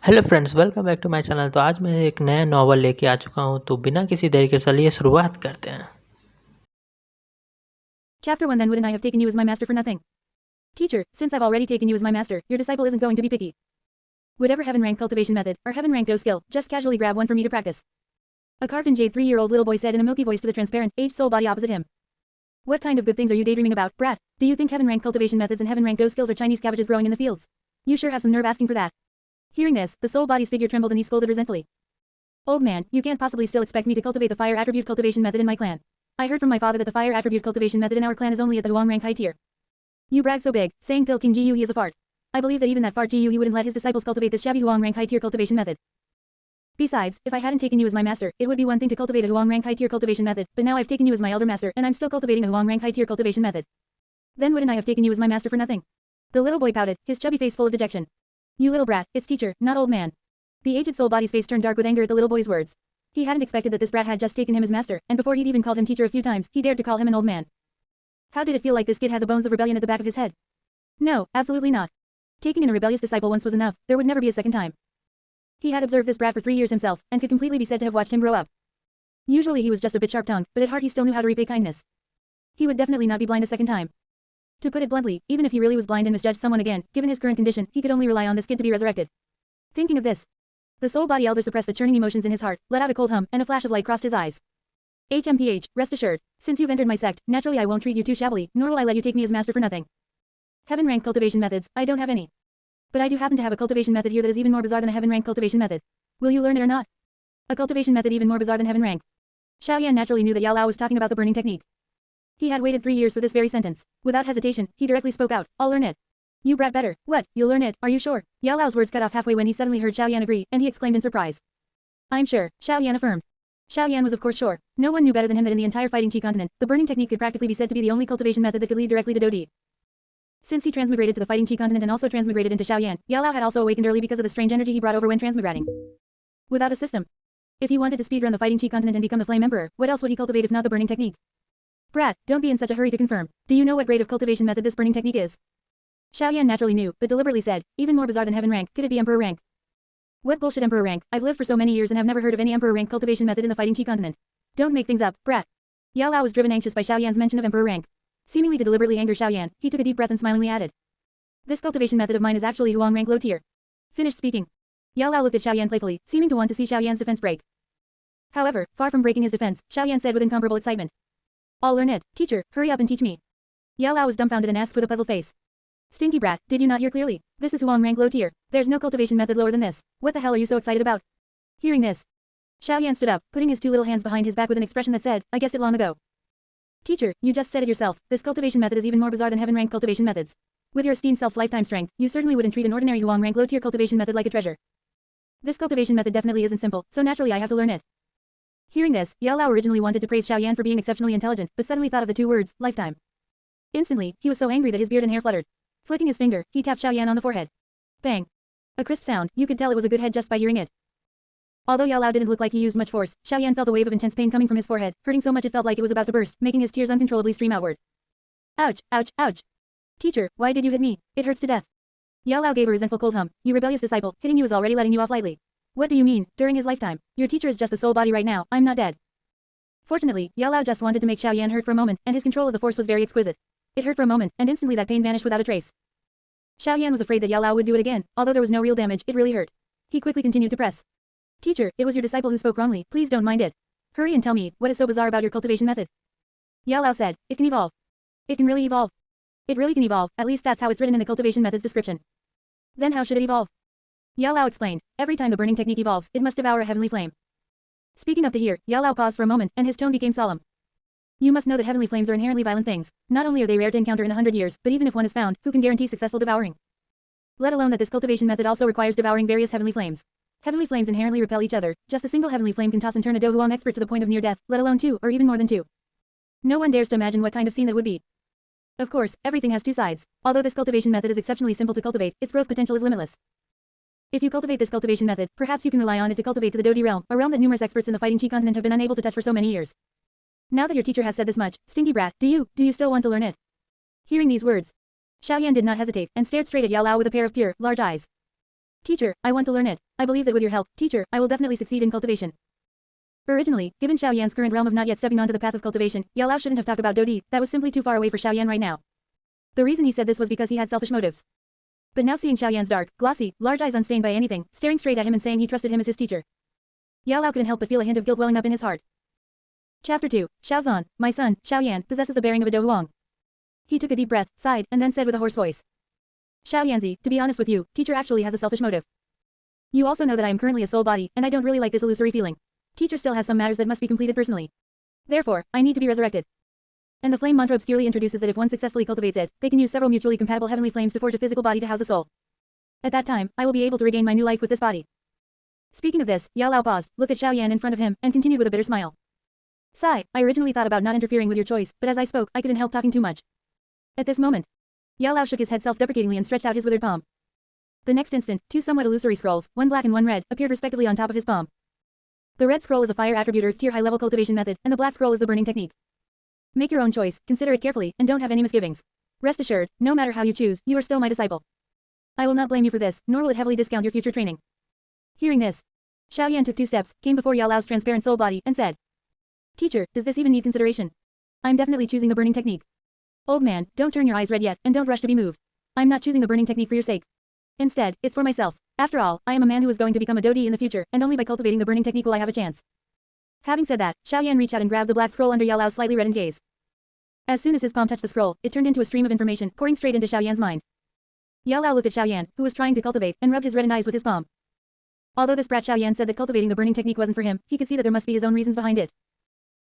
Hello friends, welcome back to my channel. तो आज मैं एक नया नॉवल लेके आ चुका हूँ। तो बिना किसी देरी के चलिए शुरुआत करते हैं। Chapter 1 Then wouldn't I have taken you as my master for nothing? Teacher, since I've already taken you as my master, your disciple isn't going to be picky. Whatever heaven rank cultivation method, or heaven rank dough skill, just casually grab one for me to practice. A carved in jade 3-year-old little boy said in a milky voice to the transparent, aged soul body opposite him. What kind of good things are you daydreaming about, brat? Do you think heaven rank cultivation methods and heaven rank dough skills are Chinese cabbages growing in the fields? You sure have some nerve asking for that. Hearing this, the soul body's figure trembled and he scolded resentfully. Old man, you can't possibly still expect me to cultivate the fire attribute cultivation method in my clan. I heard from my father that the fire attribute cultivation method in our clan is only at the Huang rank high tier. You brag so big, saying Pil King Jiyu he is a fart. I believe that even that fart Jiyu he wouldn't let his disciples cultivate this shabby Huang rank high tier cultivation method. Besides, if I hadn't taken you as my master, it would be one thing to cultivate a Huang rank high tier cultivation method, but now I've taken you as my elder master and I'm still cultivating a Huang rank high tier cultivation method. Then wouldn't I have taken you as my master for nothing? The little boy pouted, his chubby face full of dejection. You little brat, it's teacher, not old man. The aged soul body's face turned dark with anger at the little boy's words. He hadn't expected that this brat had just taken him as master, and before he'd even called him teacher a few times, he dared to call him an old man. How did it feel like this kid had the bones of rebellion at the back of his head? No, absolutely not. Taking in a rebellious disciple once was enough, there would never be a second time. He had observed this brat for 3 years himself, and could completely be said to have watched him grow up. Usually he was just a bit sharp-tongued, but at heart he still knew how to repay kindness. He would definitely not be blind a second time. To put it bluntly, even if he really was blind and misjudged someone again, given his current condition, he could only rely on this kid to be resurrected. Thinking of this, the soul body elder suppressed the churning emotions in his heart, let out a cold hum, and a flash of light crossed his eyes. HMPH, rest assured, since you've entered my sect, naturally I won't treat you too shabbily, nor will I let you take me as master for nothing. Heaven rank cultivation methods, I don't have any. But I do happen to have a cultivation method here that is even more bizarre than a heaven rank cultivation method. Will you learn it or not? A cultivation method even more bizarre than heaven rank. Xiaoyan naturally knew that Yao Lao was talking about the burning technique. He had waited 3 years for this very sentence. Without hesitation, he directly spoke out, I'll learn it. You brat better. What, you'll learn it, are you sure? Yao Lao's words cut off halfway when he suddenly heard Xiaoyan agree, and he exclaimed in surprise. I'm sure, Xiaoyan affirmed. Xiaoyan was of course sure. No one knew better than him that in the entire fighting Qi continent, the burning technique could practically be said to be the only cultivation method that could lead directly to Dodi. Since he transmigrated to the fighting Qi continent and also transmigrated into Xiaoyan, Yao Lao had also awakened early because of the strange energy he brought over when transmigrating. Without a system. If he wanted to speedrun the fighting Qi continent and become the Flame Emperor, what else would he cultivate if not the burning technique? Brat, don't be in such a hurry to confirm. Do you know what grade of cultivation method this burning technique is? Xiaoyan naturally knew, but deliberately said, even more bizarre than heaven rank, could it be emperor rank? What bullshit emperor rank? I've lived for so many years and have never heard of any emperor rank cultivation method in the fighting Qi continent. Don't make things up, brat. Yao Lao was driven anxious by Xiaoyan's mention of emperor rank. Seemingly to deliberately anger Xiaoyan, he took a deep breath and smilingly added. This cultivation method of mine is actually Huang rank low tier. Finished speaking. Yao Lao looked at Xiaoyan playfully, seeming to want to see Xiaoyan's defense break. However, far from breaking his defense, Xiaoyan said with incomparable excitement. I'll learn it, teacher, hurry up and teach me. Yao Lao was dumbfounded and asked with a puzzled face. Stinky brat, did you not hear clearly? This is Huang rank low tier. There's no cultivation method lower than this. What the hell are you so excited about? Hearing this, Xiaoyan stood up, putting his 2 little hands behind his back with an expression that said, I guessed it long ago. Teacher, you just said it yourself, this cultivation method is even more bizarre than heaven rank cultivation methods. With your esteemed self's lifetime strength, you certainly wouldn't treat an ordinary Huang rank low tier cultivation method like a treasure. This cultivation method definitely isn't simple, so naturally I have to learn it. Hearing this, Yao Lao originally wanted to praise Xiaoyan for being exceptionally intelligent, but suddenly thought of the 2 words, lifetime. Instantly, he was so angry that his beard and hair fluttered. Flicking his finger, he tapped Xiaoyan on the forehead. Bang. A crisp sound, you could tell it was a good head just by hearing it. Although Yao Lao didn't look like he used much force, Xiaoyan felt a wave of intense pain coming from his forehead, hurting so much it felt like it was about to burst, making his tears uncontrollably stream outward. Ouch, ouch, ouch. Teacher, why did you hit me? It hurts to death. Yao Lao gave a resentful cold hum. You rebellious disciple, hitting you is already letting you off lightly. What do you mean, during his lifetime? Your teacher is just a soul body right now, I'm not dead. Fortunately, Yao Lao just wanted to make Xiaoyan hurt for a moment, and his control of the force was very exquisite. It hurt for a moment, and instantly that pain vanished without a trace. Xiaoyan was afraid that Yao Lao would do it again, although there was no real damage, it really hurt. He quickly continued to press. Teacher, it was your disciple who spoke wrongly, please don't mind it. Hurry and tell me, what is so bizarre about your cultivation method? Yao Lao said, it can evolve. It can really evolve. It really can evolve, at least that's how it's written in the cultivation method's description. Then how should it evolve? Yao Lao explained, every time the burning technique evolves, it must devour a heavenly flame. Speaking up to here, Yao Lao paused for a moment, and his tone became solemn. You must know that heavenly flames are inherently violent things. Not only are they rare to encounter in 100 years, but even if one is found, who can guarantee successful devouring? Let alone that this cultivation method also requires devouring various heavenly flames. Heavenly flames inherently repel each other. Just a single heavenly flame can toss and turn a Do Huang expert to the point of near death, let alone 2, or even more than 2. No one dares to imagine what kind of scene that would be. Of course, everything has 2 sides. Although this cultivation method is exceptionally simple to cultivate, its growth potential is limitless. If you cultivate this cultivation method, perhaps you can rely on it to cultivate to the Dodi realm, a realm that numerous experts in the fighting Qi continent have been unable to touch for so many years. Now that your teacher has said this much, stinky brat, do you still want to learn it? Hearing these words, Xiaoyan did not hesitate, and stared straight at Yao Lao with a pair of pure, large eyes. Teacher, I want to learn it. I believe that with your help, teacher, I will definitely succeed in cultivation. Originally, given Xiao Yan's current realm of not yet stepping onto the path of cultivation, Yao Lao shouldn't have talked about Dodi, that was simply too far away for Xiao Yan right now. The reason he said this was because he had selfish motives. But now seeing Xiao Yan's dark, glossy, large eyes unstained by anything, staring straight at him and saying he trusted him as his teacher, Yao Lao couldn't help but feel a hint of guilt welling up in his heart. Chapter 2, Xiao Zhan, my son, Xiao Yan, possesses the bearing of a Do Huang. He took a deep breath, sighed, and then said with a hoarse voice. Xiao Yanzi, to be honest with you, teacher actually has a selfish motive. You also know that I am currently a soul body, and I don't really like this illusory feeling. Teacher still has some matters that must be completed personally. Therefore, I need to be resurrected. And the flame mantra obscurely introduces that if one successfully cultivates it, they can use several mutually compatible heavenly flames to forge a physical body to house a soul. At that time, I will be able to regain my new life with this body. Speaking of this, Yao Lao paused, looked at Xiao Yan in front of him, and continued with a bitter smile. Sigh, I originally thought about not interfering with your choice, but as I spoke, I couldn't help talking too much. At this moment, Yao Lao shook his head self-deprecatingly and stretched out his withered palm. The next instant, two somewhat illusory scrolls, one black and one red, appeared respectively on top of his palm. The red scroll is a fire attribute Earth tier high-level cultivation method, and the black scroll is the burning technique. Make your own choice, consider it carefully, and don't have any misgivings. Rest assured, no matter how you choose, you are still my disciple. I will not blame you for this, nor will it heavily discount your future training. Hearing this, Xiao Yan took 2 steps, came before Yao Lao's transparent soul body, and said, Teacher, does this even need consideration? I'm definitely choosing the burning technique. Old man, don't turn your eyes red yet, and don't rush to be moved. I'm not choosing the burning technique for your sake. Instead, it's for myself. After all, I am a man who is going to become a Dodi in the future, and only by cultivating the burning technique will I have a chance. Having said that, Xiao Yan reached out and grabbed the black scroll under Yao Lao's slightly reddened gaze. As soon as his palm touched the scroll, it turned into a stream of information, pouring straight into Xiao Yan's mind. Yao Lao looked at Xiao Yan, who was trying to cultivate, and rubbed his reddened eyes with his palm. Although this brat Xiao Yan said that cultivating the burning technique wasn't for him, he could see that there must be his own reasons behind it.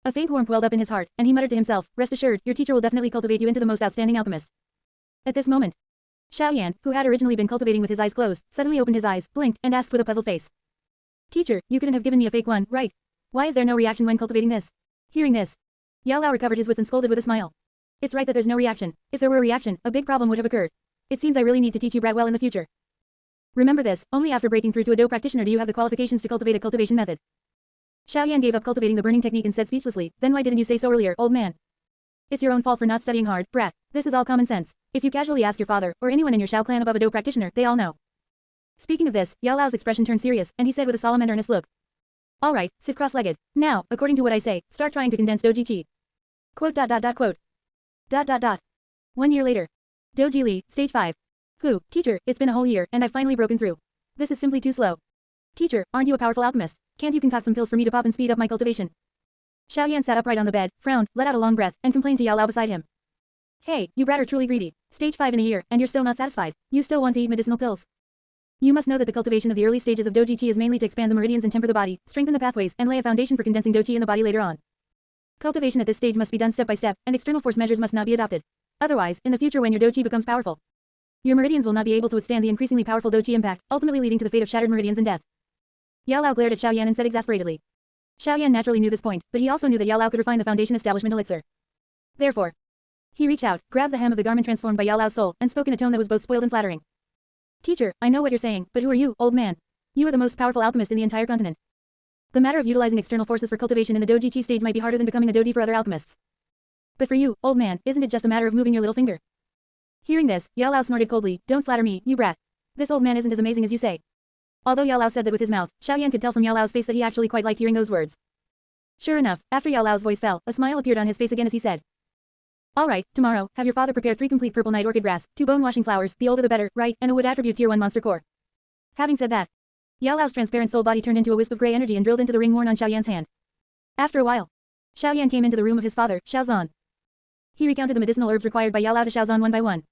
A faint warmth welled up in his heart, and he muttered to himself, rest assured, your teacher will definitely cultivate you into the most outstanding alchemist. At this moment, Xiao Yan, who had originally been cultivating with his eyes closed, suddenly opened his eyes, blinked, and asked with a puzzled face. Teacher, you couldn't have given me a fake one, right? Why is there no reaction when cultivating this? Hearing this, Yao Lao recovered his wits and scolded with a smile. It's right that there's no reaction. If there were a reaction, a big problem would have occurred. It seems I really need to teach you brat well in the future. Remember this, only after breaking through to a Do practitioner do you have the qualifications to cultivate a cultivation method. Xiao Yan gave up cultivating the burning technique and said speechlessly, then why didn't you say so earlier, old man? It's your own fault for not studying hard, brat. This is all common sense. If you casually ask your father, or anyone in your Xiao clan above a Do practitioner, they all know. Speaking of this, Yao Lao's expression turned serious, and he said with a solemn and earnest look. Alright, sit cross-legged. Now, according to what I say, start trying to condense Doji Chi. Quote. 1 year later. Doji Li, stage 5. Teacher, it's been a whole year, and I've finally broken through. This is simply too slow. Teacher, aren't you a powerful alchemist? Can't you concoct some pills for me to pop and speed up my cultivation? Xiao Yan sat upright on the bed, frowned, let out a long breath, and complained to Yao Lao beside him. Hey, you brat are truly greedy. Stage 5 in a year, and you're still not satisfied. You still want to eat medicinal pills. You must know that the cultivation of the early stages of Doji Chi is mainly to expand the meridians and temper the body, strengthen the pathways, and lay a foundation for condensing Do Chi in the body later on. Cultivation at this stage must be done step by step, and external force measures must not be adopted. Otherwise, in the future when your Do Chi becomes powerful, your meridians will not be able to withstand the increasingly powerful Do Chi impact, ultimately leading to the fate of shattered meridians and death. Yao Lao glared at Xiao Yan and said exasperatedly. Xiao Yan naturally knew this point, but he also knew that Yao Lao could refine the foundation establishment elixir. Therefore, he reached out, grabbed the hem of the garment transformed by Yao Lao's soul, and spoke in a tone that was both spoiled and flattering. Teacher, I know what you're saying, but who are you, old man? You are the most powerful alchemist in the entire continent. The matter of utilizing external forces for cultivation in the Doji Chi stage might be harder than becoming a Dodi for other alchemists. But for you, old man, isn't it just a matter of moving your little finger? Hearing this, Yao Lao snorted coldly, don't flatter me, you brat. This old man isn't as amazing as you say. Although Yao Lao said that with his mouth, Xiao Yan could tell from Yao Lao's face that he actually quite liked hearing those words. Sure enough, after Yao Lao's voice fell, a smile appeared on his face again as he said. Alright, tomorrow, have your father prepare 3 complete purple night orchid grass, 2 bone-washing flowers, the older the better, right, and a wood attribute tier 1 monster core. Having said that, Yao Lao's transparent soul body turned into a wisp of grey energy and drilled into the ring worn on Xiao Yan's hand. After a while, Xiao Yan came into the room of his father, Xiao Zhan. He recounted the medicinal herbs required by Yao Lao to Xiao Zhan one by one.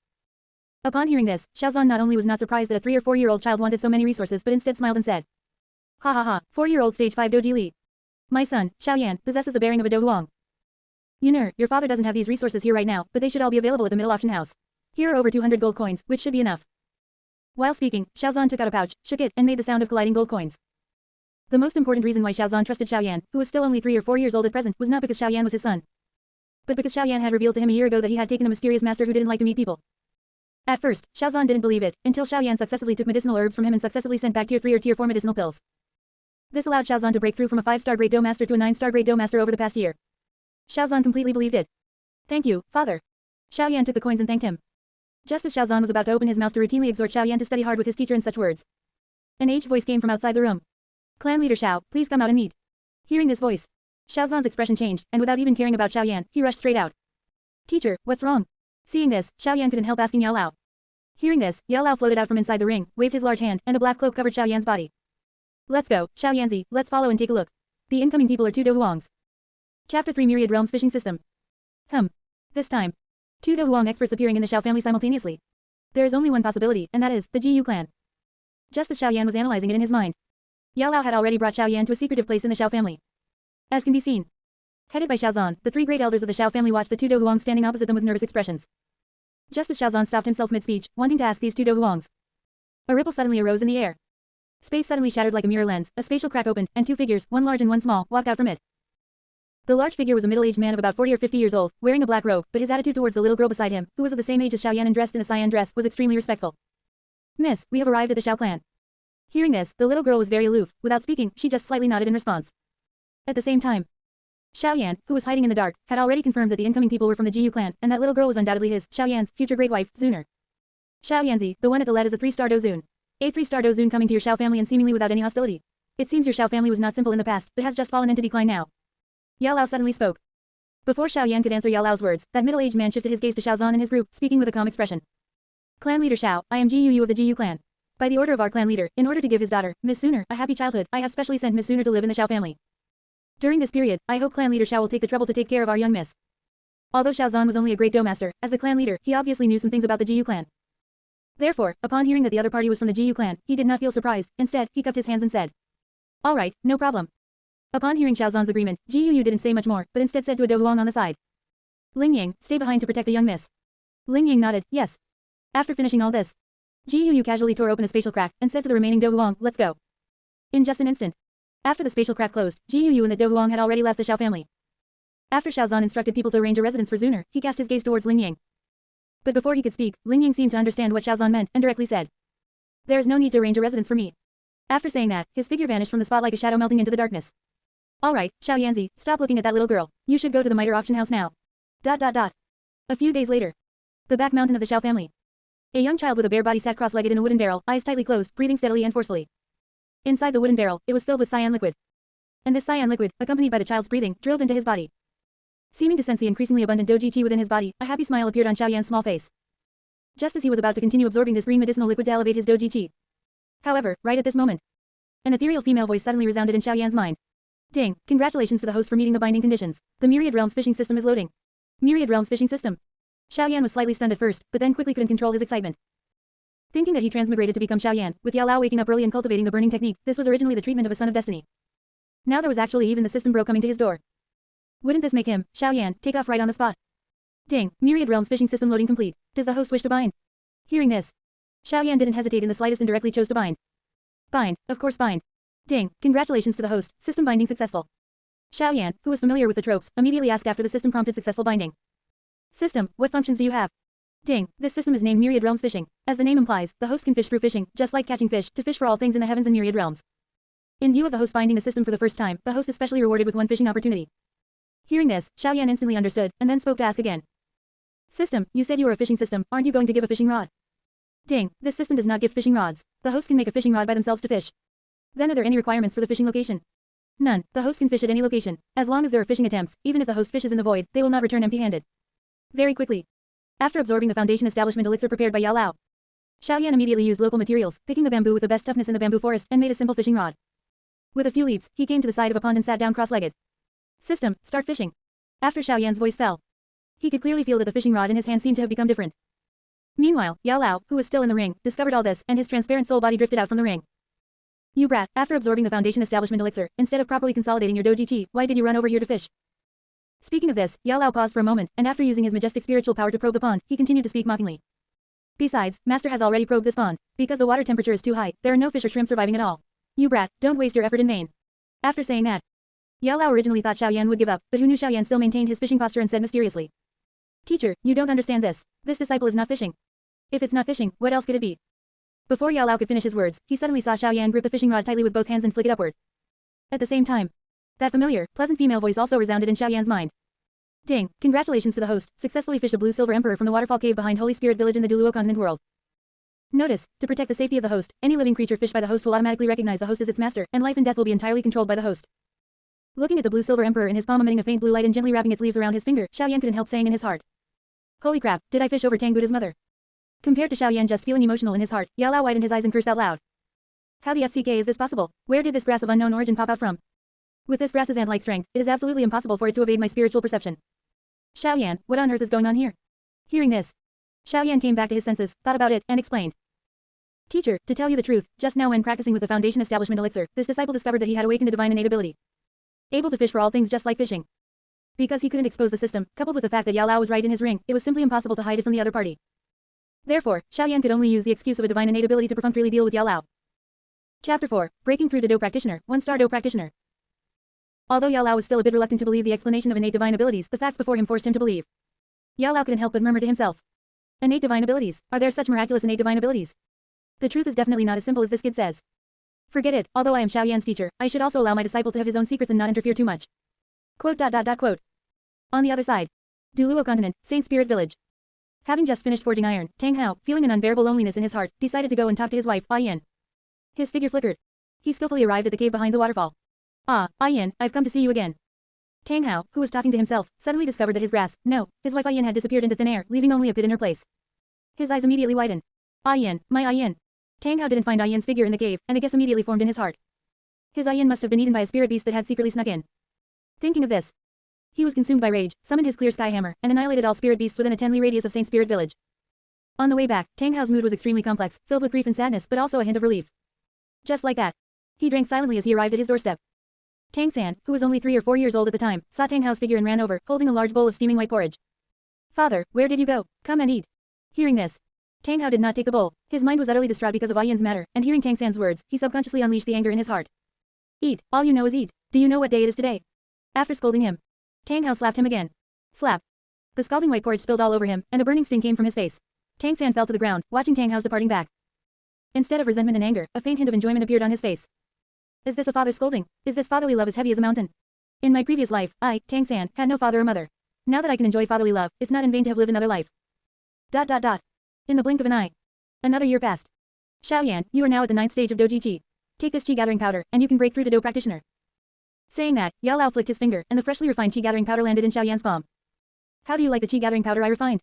Upon hearing this, Xiao Zhan not only was not surprised that a 3 or 4-year-old child wanted so many resources but instead smiled and said. Ha ha ha, 4-year-old stage 5 Doji Li. My son, Xiao Yan, possesses the bearing of a Do Huang. Your father doesn't have these resources here right now, but they should all be available at the middle auction house. Here are over 200 gold coins, which should be enough. While speaking, Xiao Zhan took out a pouch, shook it, and made the sound of colliding gold coins. The most important reason why Xiao Zhan trusted Xiao Yan, who was still only 3 or 4 years old at present, was not because Xiao Yan was his son, but because Xiao Yan had revealed to him a year ago that he had taken a mysterious master who didn't like to meet people. At first, Xiao Zhan didn't believe it, until Xiao Yan successfully took medicinal herbs from him and successfully sent back tier 3 or tier 4 medicinal pills. This allowed Xiao Zhan to break through from a 5-star Great Do Master to a 9-star Great Do Master over the past year. Xiao Zhan completely believed it. Thank you, father. Xiao Yan took the coins and thanked him. Just as Xiao Zhan was about to open his mouth to routinely exhort Xiao Yan to study hard with his teacher in such words, An aged voice came from outside the room. Clan leader Xiao, please come out and meet. Hearing this voice, Xiao Zan's expression changed, and without even caring about Xiao Yan, he rushed straight out. Teacher, what's wrong? Seeing this, Xiao Yan couldn't help asking Yao Lao. Hearing this, Yao Lao floated out from inside the ring, waved his large hand, and a black cloak covered Xiao Yan's body. Let's go, Xiao Yanzi, let's follow and take a look. The incoming people are two Dohuangs. Chapter 3 Myriad Realms Fishing System. This time, two Dohuang experts appearing in the Xiao family simultaneously. There is only one possibility, and that is, the Jiyu clan. Just as Xiao Yan was analyzing it in his mind, Yao Lao had already brought Xiao Yan to a secretive place in the Xiao family. As can be seen, headed by Xiao Zan, the three great elders of the Xiao family watched the two Dohuang standing opposite them with nervous expressions. Just as Xiao Zan stopped himself mid-speech, wanting to ask these two Dohuangs, a ripple suddenly arose in the air. Space suddenly shattered like a mirror lens, a spatial crack opened, and two figures, one large and one small, walked out from it. The large figure was a middle-aged man of about 40 or 50 years old, wearing a black robe, but his attitude towards the little girl beside him, who was of the same age as Xiao Yan and dressed in a cyan dress, was extremely respectful. Miss, we have arrived at the Xiao clan. Hearing this, the little girl was very aloof. Without speaking, she just slightly nodded in response. At the same time, Xiao Yan, who was hiding in the dark, had already confirmed that the incoming people were from the Jiyu clan, and that little girl was undoubtedly his, Xiao Yan's, future great wife, Zuner. Xiao Yanzi, the one at the lead is a 3-star Dozun. A 3-star Dozun coming to your Xiao family and seemingly without any hostility. It seems your Xiao family was not simple in the past, but has just fallen into decline now. Yao Lao suddenly spoke. Before Xiao Yan could answer Yao Lao's words, that middle-aged man shifted his gaze to Xiao Zan and his group, speaking with a calm expression. Clan leader Xiao, I am Jiyu of the Jiyu clan. By the order of our clan leader, in order to give his daughter, Miss Zuner, a happy childhood, I have specially sent Miss Zuner to live in the Xiao family. During this period, I hope clan leader Xiao will take the trouble to take care of our young miss. Although Xiao Zan was only a great dough master, as the clan leader, he obviously knew some things about the Jiyu clan. Therefore, upon hearing that the other party was from the Jiyu clan, he did not feel surprised. Instead, he cupped his hands and said, all right, no problem. Upon hearing Xiao Zan's agreement, Jiyu didn't say much more, but instead said to a Dohuang on the side, Ling Ying, stay behind to protect the young miss. Ling Ying nodded, yes. After finishing all this, Jiyu casually tore open a spatial crack, and said to the remaining Dohuang, let's go. In just an instant. After the spatial crack closed, Jiyu and the Dohuang had already left the Xiao family. After Xiao Zan instructed people to arrange a residence for Zuner, he cast his gaze towards Ling Ying. But before he could speak, Ling Ying seemed to understand what Xiao Zan meant, and directly said, there is no need to arrange a residence for me. After saying that, his figure vanished from the spot like a shadow melting into the darkness. Alright, Xiao Yanzi, stop looking at that little girl. You should go to the miter auction house now. A few days later. The back mountain of the Xiao family. A young child with a bare body sat cross-legged in a wooden barrel, eyes tightly closed, breathing steadily and forcefully. Inside the wooden barrel, it was filled with cyan liquid. And this cyan liquid, accompanied by the child's breathing, drilled into his body. Seeming to sense the increasingly abundant doji qi within his body, a happy smile appeared on Xiao Yan's small face. Just as he was about to continue absorbing this green medicinal liquid to elevate his doji qi. However, right at this moment, an ethereal female voice suddenly resounded in Xiao Yan's mind. Ding, congratulations to the host for meeting the binding conditions. The Myriad Realms fishing system is loading. Myriad Realms fishing system. Xiao Yan was slightly stunned at first, but then quickly couldn't control his excitement. Thinking that he transmigrated to become Xiao Yan, with Yao Lao waking up early and cultivating the burning technique, this was originally the treatment of a son of destiny. Now there was actually even the system bro coming to his door. Wouldn't this make him, Xiao Yan, take off right on the spot? Ding, Myriad Realms fishing system loading complete. Does the host wish to bind? Hearing this, Xiao Yan didn't hesitate in the slightest and directly chose to bind. Bind, of course bind. Ding, congratulations to the host, system binding successful. Xiao Yan, who was familiar with the tropes, immediately asked after the system prompted successful binding. System, what functions do you have? Ding, this system is named Myriad Realms Fishing. As the name implies, the host can fish through fishing, just like catching fish, to fish for all things in the heavens and Myriad Realms. In view of the host binding the system for the first time, the host is specially rewarded with one fishing opportunity. Hearing this, Xiao Yan instantly understood, and then spoke to ask again. System, you said you were a fishing system, aren't you going to give a fishing rod? Ding, this system does not give fishing rods. The host can make a fishing rod by themselves to fish. Then are there any requirements for the fishing location? None, the host can fish at any location. As long as there are fishing attempts, even if the host fishes in the void, they will not return empty-handed. Very quickly. After absorbing the foundation establishment elixir prepared by Yao Lao, Xiao Yan immediately used local materials, picking the bamboo with the best toughness in the bamboo forest, and made a simple fishing rod. With a few leaps, he came to the side of a pond and sat down cross-legged. System, start fishing. After Xiao Yan's voice fell, he could clearly feel that the fishing rod in his hand seemed to have become different. Meanwhile, Yao Lao, who was still in the ring, discovered all this, and his transparent soul body drifted out from the ring. You brat, after absorbing the foundation establishment elixir, instead of properly consolidating your doji qi, why did you run over here to fish? Speaking of this, Yao Lao paused for a moment, and after using his majestic spiritual power to probe the pond, he continued to speak mockingly. Besides, Master has already probed this pond. Because the water temperature is too high, there are no fish or shrimp surviving at all. You brat, don't waste your effort in vain. After saying that, Yao Lao originally thought Xiao Yan would give up, but who knew Xiao Yan still maintained his fishing posture and said mysteriously. Teacher, you don't understand this. This disciple is not fishing. If it's not fishing, what else could it be? Before Yao Lao could finish his words, he suddenly saw Xiao Yan grip the fishing rod tightly with both hands and flick it upward. At the same time, that familiar, pleasant female voice also resounded in Xiao Yan's mind. Ding, congratulations to the host, successfully fished a blue silver emperor from the waterfall cave behind Holy Spirit Village in the Duluo continent world. Notice, to protect the safety of the host, any living creature fished by the host will automatically recognize the host as its master, and life and death will be entirely controlled by the host. Looking at the blue-silver emperor in his palm emitting a faint blue light and gently wrapping its leaves around his finger, Xiaoyan couldn't help saying in his heart. Holy crap, did I fish over Tang Buddha's mother? Compared to Xiaoyan just feeling emotional in his heart, Yao Lao widened his eyes and cursed out loud. How the FCK is this possible? Where did this grass of unknown origin pop out from? With this grass's ant-like strength, it is absolutely impossible for it to evade my spiritual perception. Xiaoyan, what on earth is going on here? Hearing this, Xiaoyan came back to his senses, thought about it, and explained. Teacher, to tell you the truth, just now when practicing with the Foundation Establishment Elixir, this disciple discovered that he had awakened a divine innate ability. Able to fish for all things just like fishing. Because he couldn't expose the system, coupled with the fact that Yao Lao was right in his ring, it was simply impossible to hide it from the other party. Therefore, Xiaoyan could only use the excuse of a divine innate ability to perfunctorily deal with Yao Lao. Chapter 4, Breaking Through to Do Practitioner, 1-star Do Practitioner. Although Yao Lao was still a bit reluctant to believe the explanation of innate divine abilities, the facts before him forced him to believe. Yao Lao couldn't help but murmur to himself. Innate divine abilities, are there such miraculous innate divine abilities? The truth is definitely not as simple as this kid says. Forget it, although I am Xiaoyan's teacher, I should also allow my disciple to have his own secrets and not interfere too much. Quote. On the other side. Duluo Continent, Saint Spirit Village. Having just finished forging iron, Tang Hao, feeling an unbearable loneliness in his heart, decided to go and talk to his wife, Yin. His figure flickered. He skillfully arrived at the cave behind the waterfall. Ah, Yin, I've come to see you again. Tang Hao, who was talking to himself, suddenly discovered that his wife Yin had disappeared into thin air, leaving only a pit in her place. His eyes immediately widened. Yin, my Yin. Tang Hao didn't find Yin's figure in the cave, and a guess immediately formed in his heart. His Yin must have been eaten by a spirit beast that had secretly snuck in. Thinking of this, he was consumed by rage, summoned his clear sky hammer, and annihilated all spirit beasts within a 10 li radius of Saint Spirit Village. On the way back, Tang Hao's mood was extremely complex, filled with grief and sadness but also a hint of relief. Just like that. He drank silently as he arrived at his doorstep. Tang San, who was only 3 or 4 years old at the time, saw Tang Hao's figure and ran over, holding a large bowl of steaming white porridge. Father, where did you go? Come and eat. Hearing this, Tang Hao did not take the bowl. His mind was utterly distraught because of Yin's matter, and hearing Tang San's words, he subconsciously unleashed the anger in his heart. Eat, all you know is eat. Do you know what day it is today? After scolding him, Tang Hao slapped him again. Slap. The scalding white porridge spilled all over him, and a burning sting came from his face. Tang San fell to the ground, watching Tang Hao's departing back. Instead of resentment and anger, a faint hint of enjoyment appeared on his face. Is this a father's scolding? Is this fatherly love as heavy as a mountain? In my previous life, I, Tang San, had no father or mother. Now that I can enjoy fatherly love, it's not in vain to have lived another life. In the blink of an eye. Another year passed. Xiaoyan, you are now at the 9th stage of Doji Qi. Take this Qi gathering powder, and you can break through to Do Practitioner. Saying that, Yao Lao flicked his finger, and the freshly refined Qi gathering powder landed in Xiaoyan's palm. How do you like the Qi gathering powder I refined?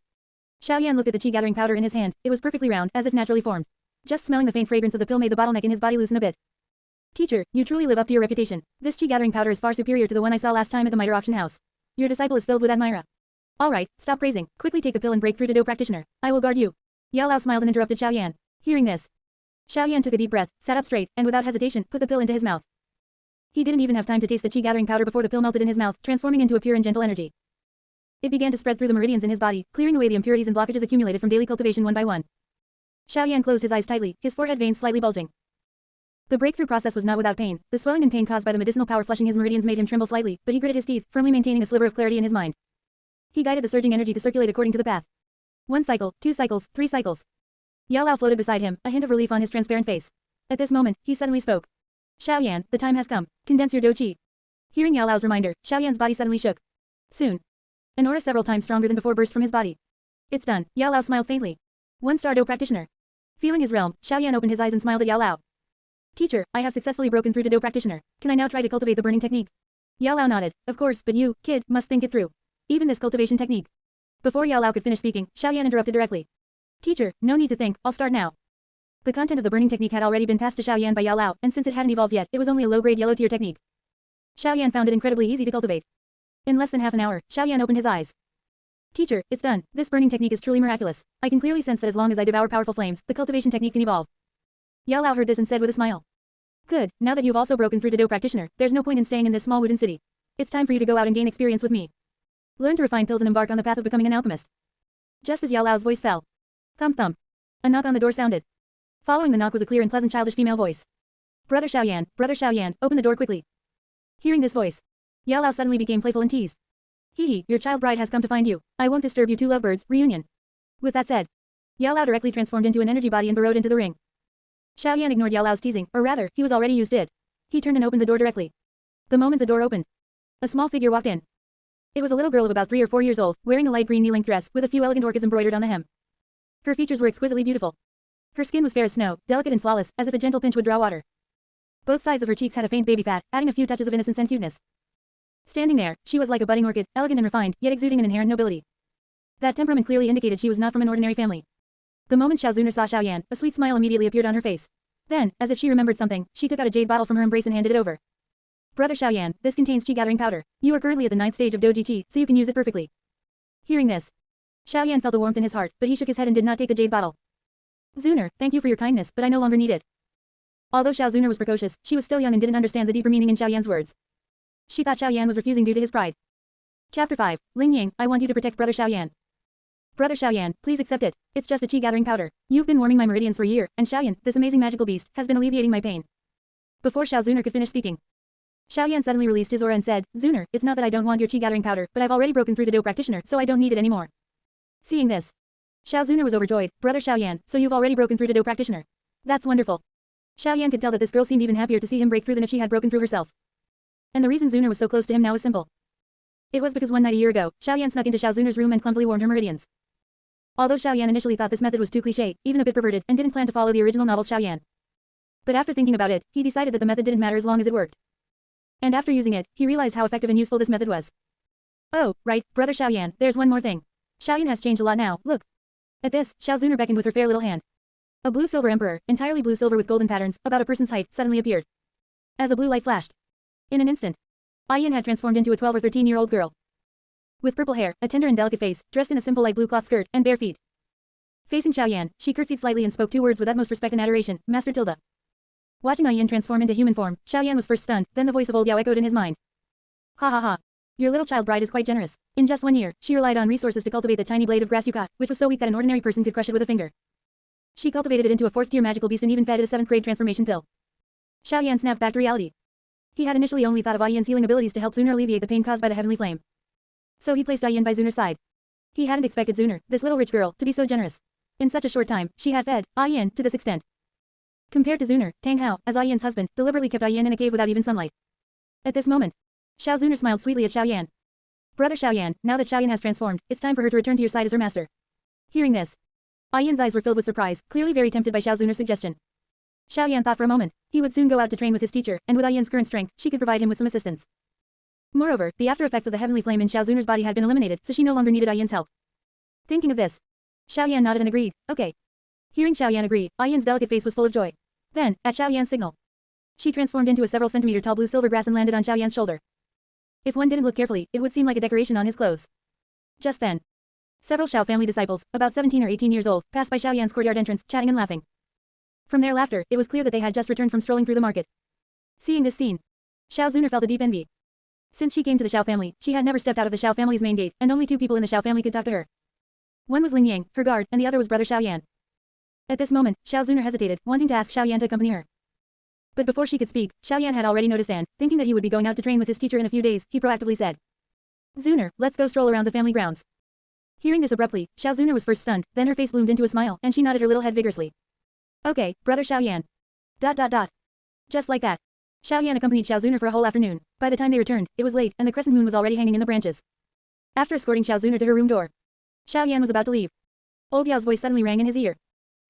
Xiaoyan looked at the Qi gathering powder in his hand. It was perfectly round, as if naturally formed. Just smelling the faint fragrance of the pill made the bottleneck in his body loosen a bit. Teacher, you truly live up to your reputation. This Qi gathering powder is far superior to the one I saw last time at the Miter auction house. Your disciple is filled with admira. Alright, stop praising. Quickly take the pill and break through to Do Practitioner. I will guard you. Yao Lao smiled and interrupted Xiaoyan. Hearing this, Xiaoyan took a deep breath, sat up straight, and without hesitation, put the pill into his mouth. He didn't even have time to taste the Qi gathering powder before the pill melted in his mouth, transforming into a pure and gentle energy. It began to spread through the meridians in his body, clearing away the impurities and blockages accumulated from daily cultivation one by one. Xiaoyan closed his eyes tightly, his forehead veins slightly bulging. The breakthrough process was not without pain. The swelling and pain caused by the medicinal power flushing his meridians made him tremble slightly, but he gritted his teeth, firmly maintaining a sliver of clarity in his mind. He guided the surging energy to circulate according to the path. 1 cycle, 2 cycles, 3 cycles. Yao Lao floated beside him, a hint of relief on his transparent face. At this moment, he suddenly spoke. Xiaoyan, the time has come. Condense your Do Qi. Hearing Yao Lao's reminder, Xiaoyan's body suddenly shook. Soon. An aura several times stronger than before burst from his body. It's done. Yao Lao smiled faintly. 1-star Do Practitioner. Feeling his realm, Xiaoyan opened his eyes and smiled at Yao Lao. Teacher, I have successfully broken through to Do Practitioner. Can I now try to cultivate the burning technique? Yao Lao nodded. Of course, but you, kid, must think it through. Even this cultivation technique. Before Yao Lao could finish speaking, Xiaoyan interrupted directly. Teacher, no need to think, I'll start now. The content of the burning technique had already been passed to Xiaoyan by Yao Lao, and since it hadn't evolved yet, it was only a low-grade yellow tier technique. Xiaoyan found it incredibly easy to cultivate. In less than half an hour, Xiaoyan opened his eyes. Teacher, it's done. This burning technique is truly miraculous. I can clearly sense that as long as I devour powerful flames, the cultivation technique can evolve. Yao Lao heard this and said with a smile. Good, now that you've also broken through to Do Practitioner, there's no point in staying in this small wooden city. It's time for you to go out and gain experience with me. Learn to refine pills and embark on the path of becoming an alchemist. Just as Yao Lao's voice fell. Thump thump. A knock on the door sounded. Following the knock was a clear and pleasant childish female voice. Brother Xiaoyan, open the door quickly. Hearing this voice, Yao Lao suddenly became playful and teased. Hee, your child bride has come to find you. I won't disturb you two lovebirds, reunion. With that said, Yao Lao directly transformed into an energy body and burrowed into the ring. Xiaoyan ignored Yao Lao's teasing, or rather, he was already used to it. He turned and opened the door directly. The moment the door opened, a small figure walked in. It was a little girl of about 3 or 4 years old, wearing a light green knee-length dress, with a few elegant orchids embroidered on the hem. Her features were exquisitely beautiful. Her skin was fair as snow, delicate and flawless, as if a gentle pinch would draw water. Both sides of her cheeks had a faint baby fat, adding a few touches of innocence and cuteness. Standing there, she was like a budding orchid, elegant and refined, yet exuding an inherent nobility. That temperament clearly indicated she was not from an ordinary family. The moment Xiao Zuner saw Xiaoyan, a sweet smile immediately appeared on her face. Then, as if she remembered something, she took out a jade bottle from her embrace and handed it over. Brother Xiaoyan, this contains qi gathering powder. You are currently at the 9th stage of Doji Qi, so you can use it perfectly. Hearing this, Xiaoyan felt a warmth in his heart, but he shook his head and did not take the jade bottle. Zuner, thank you for your kindness, but I no longer need it. Although Xiao Zuner was precocious, she was still young and didn't understand the deeper meaning in Xiaoyan's words. She thought Xiaoyan was refusing due to his pride. Chapter 5. Ling Ying, I want you to protect Brother Xiaoyan. Brother Xiaoyan, please accept it. It's just a qi gathering powder. You've been warming my meridians for a year, and Xiaoyan, this amazing magical beast, has been alleviating my pain. Before Xiao Zuner could finish speaking, Xiaoyan suddenly released his aura and said, Zuner, it's not that I don't want your qi gathering powder, but I've already broken through the Do practitioner, so I don't need it anymore. Seeing this, Xiao Zuner was overjoyed. Brother Xiaoyan, so you've already broken through the Do practitioner. That's wonderful. Xiaoyan could tell that this girl seemed even happier to see him break through than if she had broken through herself. And the reason Zuner was so close to him now was simple. It was because one night a year ago, Xiaoyan snuck into Xiao Zuner's room and clumsily warmed her meridians. Although Xiaoyan initially thought this method was too cliché, even a bit perverted, and didn't plan to follow the original novel's Xiaoyan. But after thinking about it, he decided that the method didn't matter as long as it worked. And after using it, he realized how effective and useful this method was. Oh, right, Brother Xiaoyan, there's one more thing. Xiaoyan has changed a lot now, look. At this, Xiao Zuner beckoned with her fair little hand. A blue-silver emperor, entirely blue-silver with golden patterns, about a person's height, suddenly appeared. As a blue light flashed. In an instant, Ayan had transformed into a 12 or 13-year-old girl. With purple hair, a tender and delicate face, dressed in a simple light blue cloth skirt, and bare feet. Facing Xiaoyan, she curtsied slightly and spoke 2 words with utmost respect and adoration, Master Tilda. Watching Ayan transform into human form, Xiaoyan was first stunned, then the voice of old Yao echoed in his mind. Ha ha ha. Your little child bride is quite generous. In just 1 year, she relied on resources to cultivate the tiny blade of grass you caught, which was so weak that an ordinary person could crush it with a finger. She cultivated it into a 4th-tier magical beast and even fed it a 7th-grade transformation pill. Xiaoyan snapped back to reality. He had initially only thought of Ayan's healing abilities to help Zuner alleviate the pain caused by the heavenly flame. So he placed Ayan by Zuner's side. He hadn't expected Zuner, this little rich girl, to be so generous. In such a short time, she had fed Ayan to this extent. Compared to Zuner, Tang Hao, as Ayan's husband, deliberately kept Ayan in a cave without even sunlight. At this moment, Xiao Zuner smiled sweetly at Xiaoyan. Brother Xiaoyan, now that Xiaoyan has transformed, it's time for her to return to your side as her master. Hearing this, Ayan's eyes were filled with surprise, clearly very tempted by Xiao Zuner's suggestion. Xiaoyan thought for a moment. He would soon go out to train with his teacher, and with Ayan's current strength, she could provide him with some assistance. Moreover, the after effects of the heavenly flame in Xiao Zuner's body had been eliminated, so she no longer needed Ayan's help. Thinking of this, Xiaoyan nodded and agreed. Okay. Hearing Xiaoyan agree, Ayan's delicate face was full of joy. Then, at Xiaoyan's signal, she transformed into a several centimeter tall blue silver grass and landed on Xiaoyan's shoulder. If one didn't look carefully, it would seem like a decoration on his clothes. Just then, several Xiao family disciples, about 17 or 18 years old, passed by Xiaoyan's courtyard entrance, chatting and laughing. From their laughter, it was clear that they had just returned from strolling through the market. Seeing this scene, Xiao Zuner felt a deep envy. Since she came to the Xiao family, she had never stepped out of the Xiao family's main gate, and only 2 people in the Xiao family could talk to her. One was Ling Yang, her guard, and the other was Brother Xiaoyan. At this moment, Xiao Zuner hesitated, wanting to ask Xiaoyan to accompany her. But before she could speak, Xiaoyan had already noticed and, thinking that he would be going out to train with his teacher in a few days, he proactively said, Zuner, let's go stroll around the family grounds. Hearing this abruptly, Xiao Zuner was first stunned, then her face bloomed into a smile, and she nodded her little head vigorously. Okay, Brother Xiaoyan. ... Just like that. Xiaoyan accompanied Xiao Zuner for a whole afternoon. By the time they returned, it was late, and the crescent moon was already hanging in the branches. After escorting Xiao Zuner to her room door, Xiaoyan was about to leave. Old Yao's voice suddenly rang in his ear.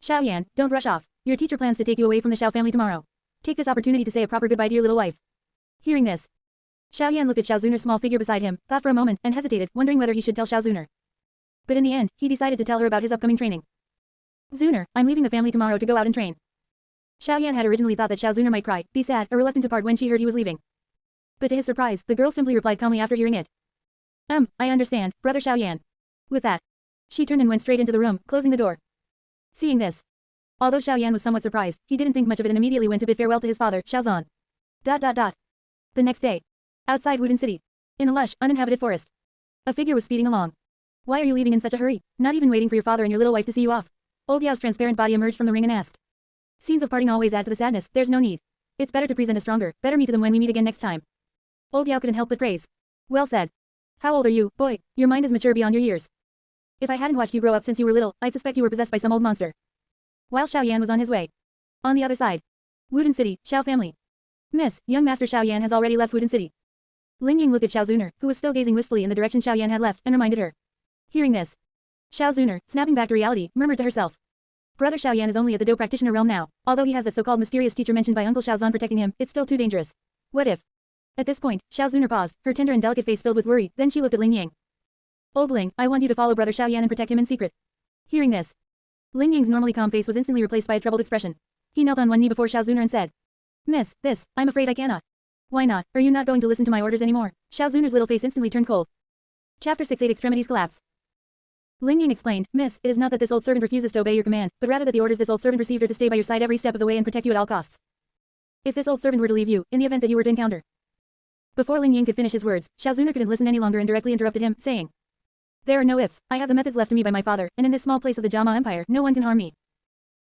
Xiaoyan, don't rush off. Your teacher plans to take you away from the Xiao family tomorrow. Take this opportunity to say a proper goodbye to your little wife. Hearing this, Xiaoyan looked at Xiao Zuner's small figure beside him, thought for a moment, and hesitated, wondering whether he should tell Xiao Zuner. But in the end, he decided to tell her about his upcoming training. Zuner, I'm leaving the family tomorrow to go out and train. Xiaoyan had originally thought that Xiao Zuner might cry, be sad, or reluctant to part when she heard he was leaving. But to his surprise, the girl simply replied calmly after hearing it. I understand, Brother Xiaoyan. With that, she turned and went straight into the room, closing the door. Seeing this, although Xiaoyan was somewhat surprised, he didn't think much of it and immediately went to bid farewell to his father, Xiao Zan. The next day, outside Wudin City, in a lush, uninhabited forest, a figure was speeding along. Why are you leaving in such a hurry? Not even waiting for your father and your little wife to see you off. Old Yao's transparent body emerged from the ring and asked. Scenes of parting always add to the sadness, there's no need. It's better to present a stronger, better me to them when we meet again next time. Old Yao couldn't help but praise. Well said. How old are you, boy? Your mind is mature beyond your years. If I hadn't watched you grow up since you were little, I'd suspect you were possessed by some old monster. While Xiaoyan was on his way. On the other side. Wudin City, Xiao family. Miss, young Master Xiaoyan has already left Wudin City. Ling Ying looked at Xiao Zuner, who was still gazing wistfully in the direction Xiaoyan had left, and reminded her. Hearing this, Xiao Zuner, snapping back to reality, murmured to herself. Brother Xiaoyan is only at the Do practitioner realm now. Although he has that so-called mysterious teacher mentioned by Uncle Xiaozan protecting him, it's still too dangerous. What if? At this point, Xiao Zuner paused, her tender and delicate face filled with worry, then she looked at Ling Ying. Old Ling, I want you to follow Brother Xiaoyan and protect him in secret. Hearing this, Ling Ying's normally calm face was instantly replaced by a troubled expression. He knelt on one knee before Xiao Zuner and said, Miss, I'm afraid I cannot. Why not? Are you not going to listen to my orders anymore? Xiao Zuner's little face instantly turned cold. Chapter 6 8 Extremities Collapse. Ling Ying explained, Miss, it is not that this old servant refuses to obey your command, but rather that the orders this old servant received are to stay by your side every step of the way and protect you at all costs. If this old servant were to leave you, in the event that you were to encounter. Before Ling Ying could finish his words, Xiao Zuner couldn't listen any longer and directly interrupted him, saying, There are no ifs, I have the methods left to me by my father, and in this small place of the Jama Empire, no one can harm me.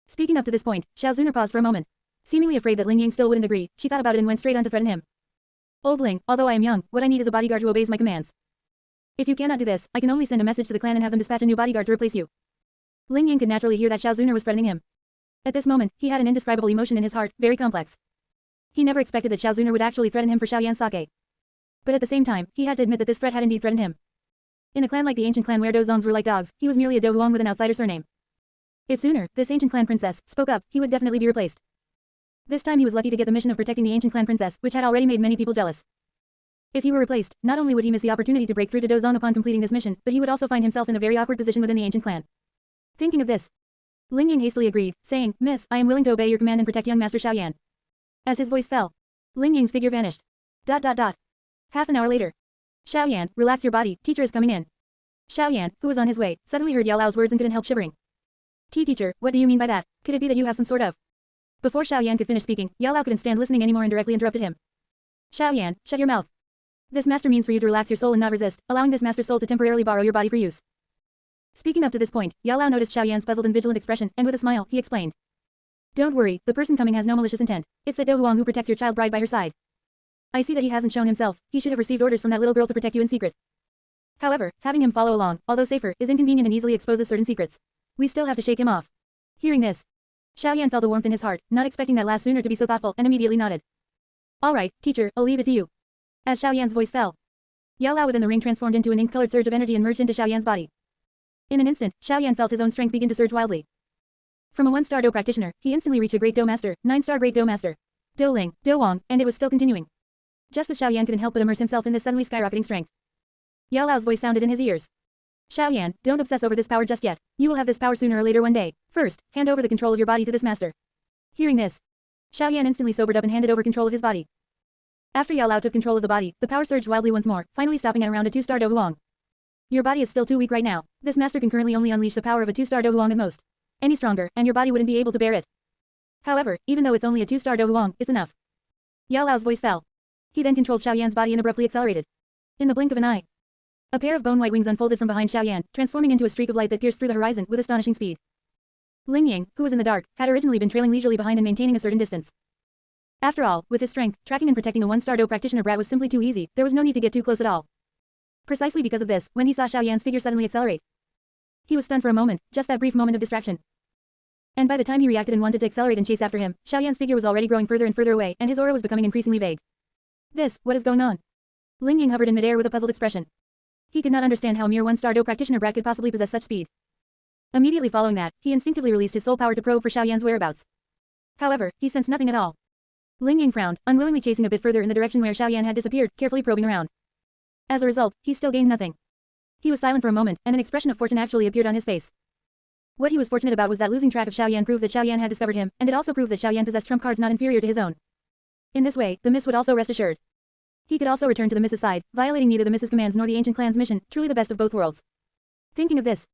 Speaking up to this point, Xiao Zuner paused for a moment. Seemingly afraid that Ling Ying still wouldn't agree, she thought about it and went straight on to threaten him. Old Ling, although I am young, what I need is a bodyguard who obeys my commands. If you cannot do this, I can only send a message to the clan and have them dispatch a new bodyguard to replace you. Ling Ying could naturally hear that Xiao Zuner was threatening him. At this moment, he had an indescribable emotion in his heart, very complex. He never expected that Xiao Zuner would actually threaten him for Xiaoyan sake. But at the same time, he had to admit that this threat had indeed threatened him. In a clan like the ancient clan where Dozongs were like dogs, he was merely a Do Huang with an outsider surname. If Zuner, this ancient clan princess, spoke up, he would definitely be replaced. This time he was lucky to get the mission of protecting the ancient clan princess, which had already made many people jealous. If he were replaced, not only would he miss the opportunity to break through to Dozong upon completing this mission, but he would also find himself in a very awkward position within the ancient clan. Thinking of this, Ling Ying hastily agreed, saying, Miss, I am willing to obey your command and protect young Master Xiaoyan. As his voice fell, Ling Ying's figure vanished. Half an hour later. Xiaoyan, relax your body, teacher is coming in. Xiaoyan, who was on his way, suddenly heard Yao Lao's words and couldn't help shivering. Teacher, what do you mean by that? Could it be that you have some sort of... Before Xiaoyan could finish speaking, Yao Lao couldn't stand listening anymore and directly interrupted him. Xiaoyan, shut your mouth. This master means for you to relax your soul and not resist, allowing this master's soul to temporarily borrow your body for use. Speaking up to this point, Yao Lao noticed Xiaoyan's puzzled and vigilant expression, and with a smile, he explained. Don't worry, the person coming has no malicious intent. It's that Do Huang who protects your child bride by her side. I see that he hasn't shown himself, he should have received orders from that little girl to protect you in secret. However, having him follow along, although safer, is inconvenient and easily exposes certain secrets. We still have to shake him off. Hearing this, Xiaoyan felt a warmth in his heart, not expecting that last Zuner to be so thoughtful, and immediately nodded. Alright, teacher, I'll leave it to you. As Xiaoyan's voice fell, Yao Lao within the ring transformed into an ink-colored surge of energy and merged into Xiaoyan's body. In an instant, Xiaoyan felt his own strength begin to surge wildly. From a 1-star Do practitioner, he instantly reached a Great Do Master, 9-star Great Do Master, Do Ling, Do Wang, and it was still continuing. Just as Xiaoyan couldn't help but immerse himself in this suddenly skyrocketing strength. Yao Lao's voice sounded in his ears. Xiaoyan, don't obsess over this power just yet. You will have this power sooner or later one day. First, hand over the control of your body to this master. Hearing this, Xiaoyan instantly sobered up and handed over control of his body. After Yao Lao took control of the body, the power surged wildly once more, finally stopping at around a 2-star Do Huang. Your body is still too weak right now. This master can currently only unleash the power of a 2-star Do Huang at most. Any stronger, and your body wouldn't be able to bear it. However, even though it's only a 2-star Do Huang, it's enough. Yao Lao's voice fell. He then controlled Xiaoyan's body and abruptly accelerated. In the blink of an eye, a pair of bone-white wings unfolded from behind Xiaoyan, transforming into a streak of light that pierced through the horizon with astonishing speed. Ling Ying, who was in the dark, had originally been trailing leisurely behind and maintaining a certain distance. After all, with his strength, tracking and protecting a 1-star Do practitioner brat was simply too easy, there was no need to get too close at all. Precisely because of this, when he saw Xiaoyan's figure suddenly accelerate, he was stunned for a moment, just that brief moment of distraction. And by the time he reacted and wanted to accelerate and chase after him, Xiaoyan's figure was already growing further and further away, and his aura was becoming increasingly vague. What is going on? Ling Ying hovered in midair with a puzzled expression. He could not understand how a mere 1-star Do practitioner brat could possibly possess such speed. Immediately following that, he instinctively released his soul power to probe for Xiaoyan's whereabouts. However, he sensed nothing at all. Ling Ying frowned, unwillingly chasing a bit further in the direction where Xiaoyan had disappeared, carefully probing around. As a result, he still gained nothing. He was silent for a moment, and an expression of fortune actually appeared on his face. What he was fortunate about was that losing track of Xiaoyan proved that Xiaoyan had discovered him, and it also proved that Xiaoyan possessed trump cards not inferior to his own. In this way, the miss would also rest assured. He could also return to the miss's side, violating neither the miss's commands nor the ancient clan's mission, truly the best of both worlds. Thinking of this,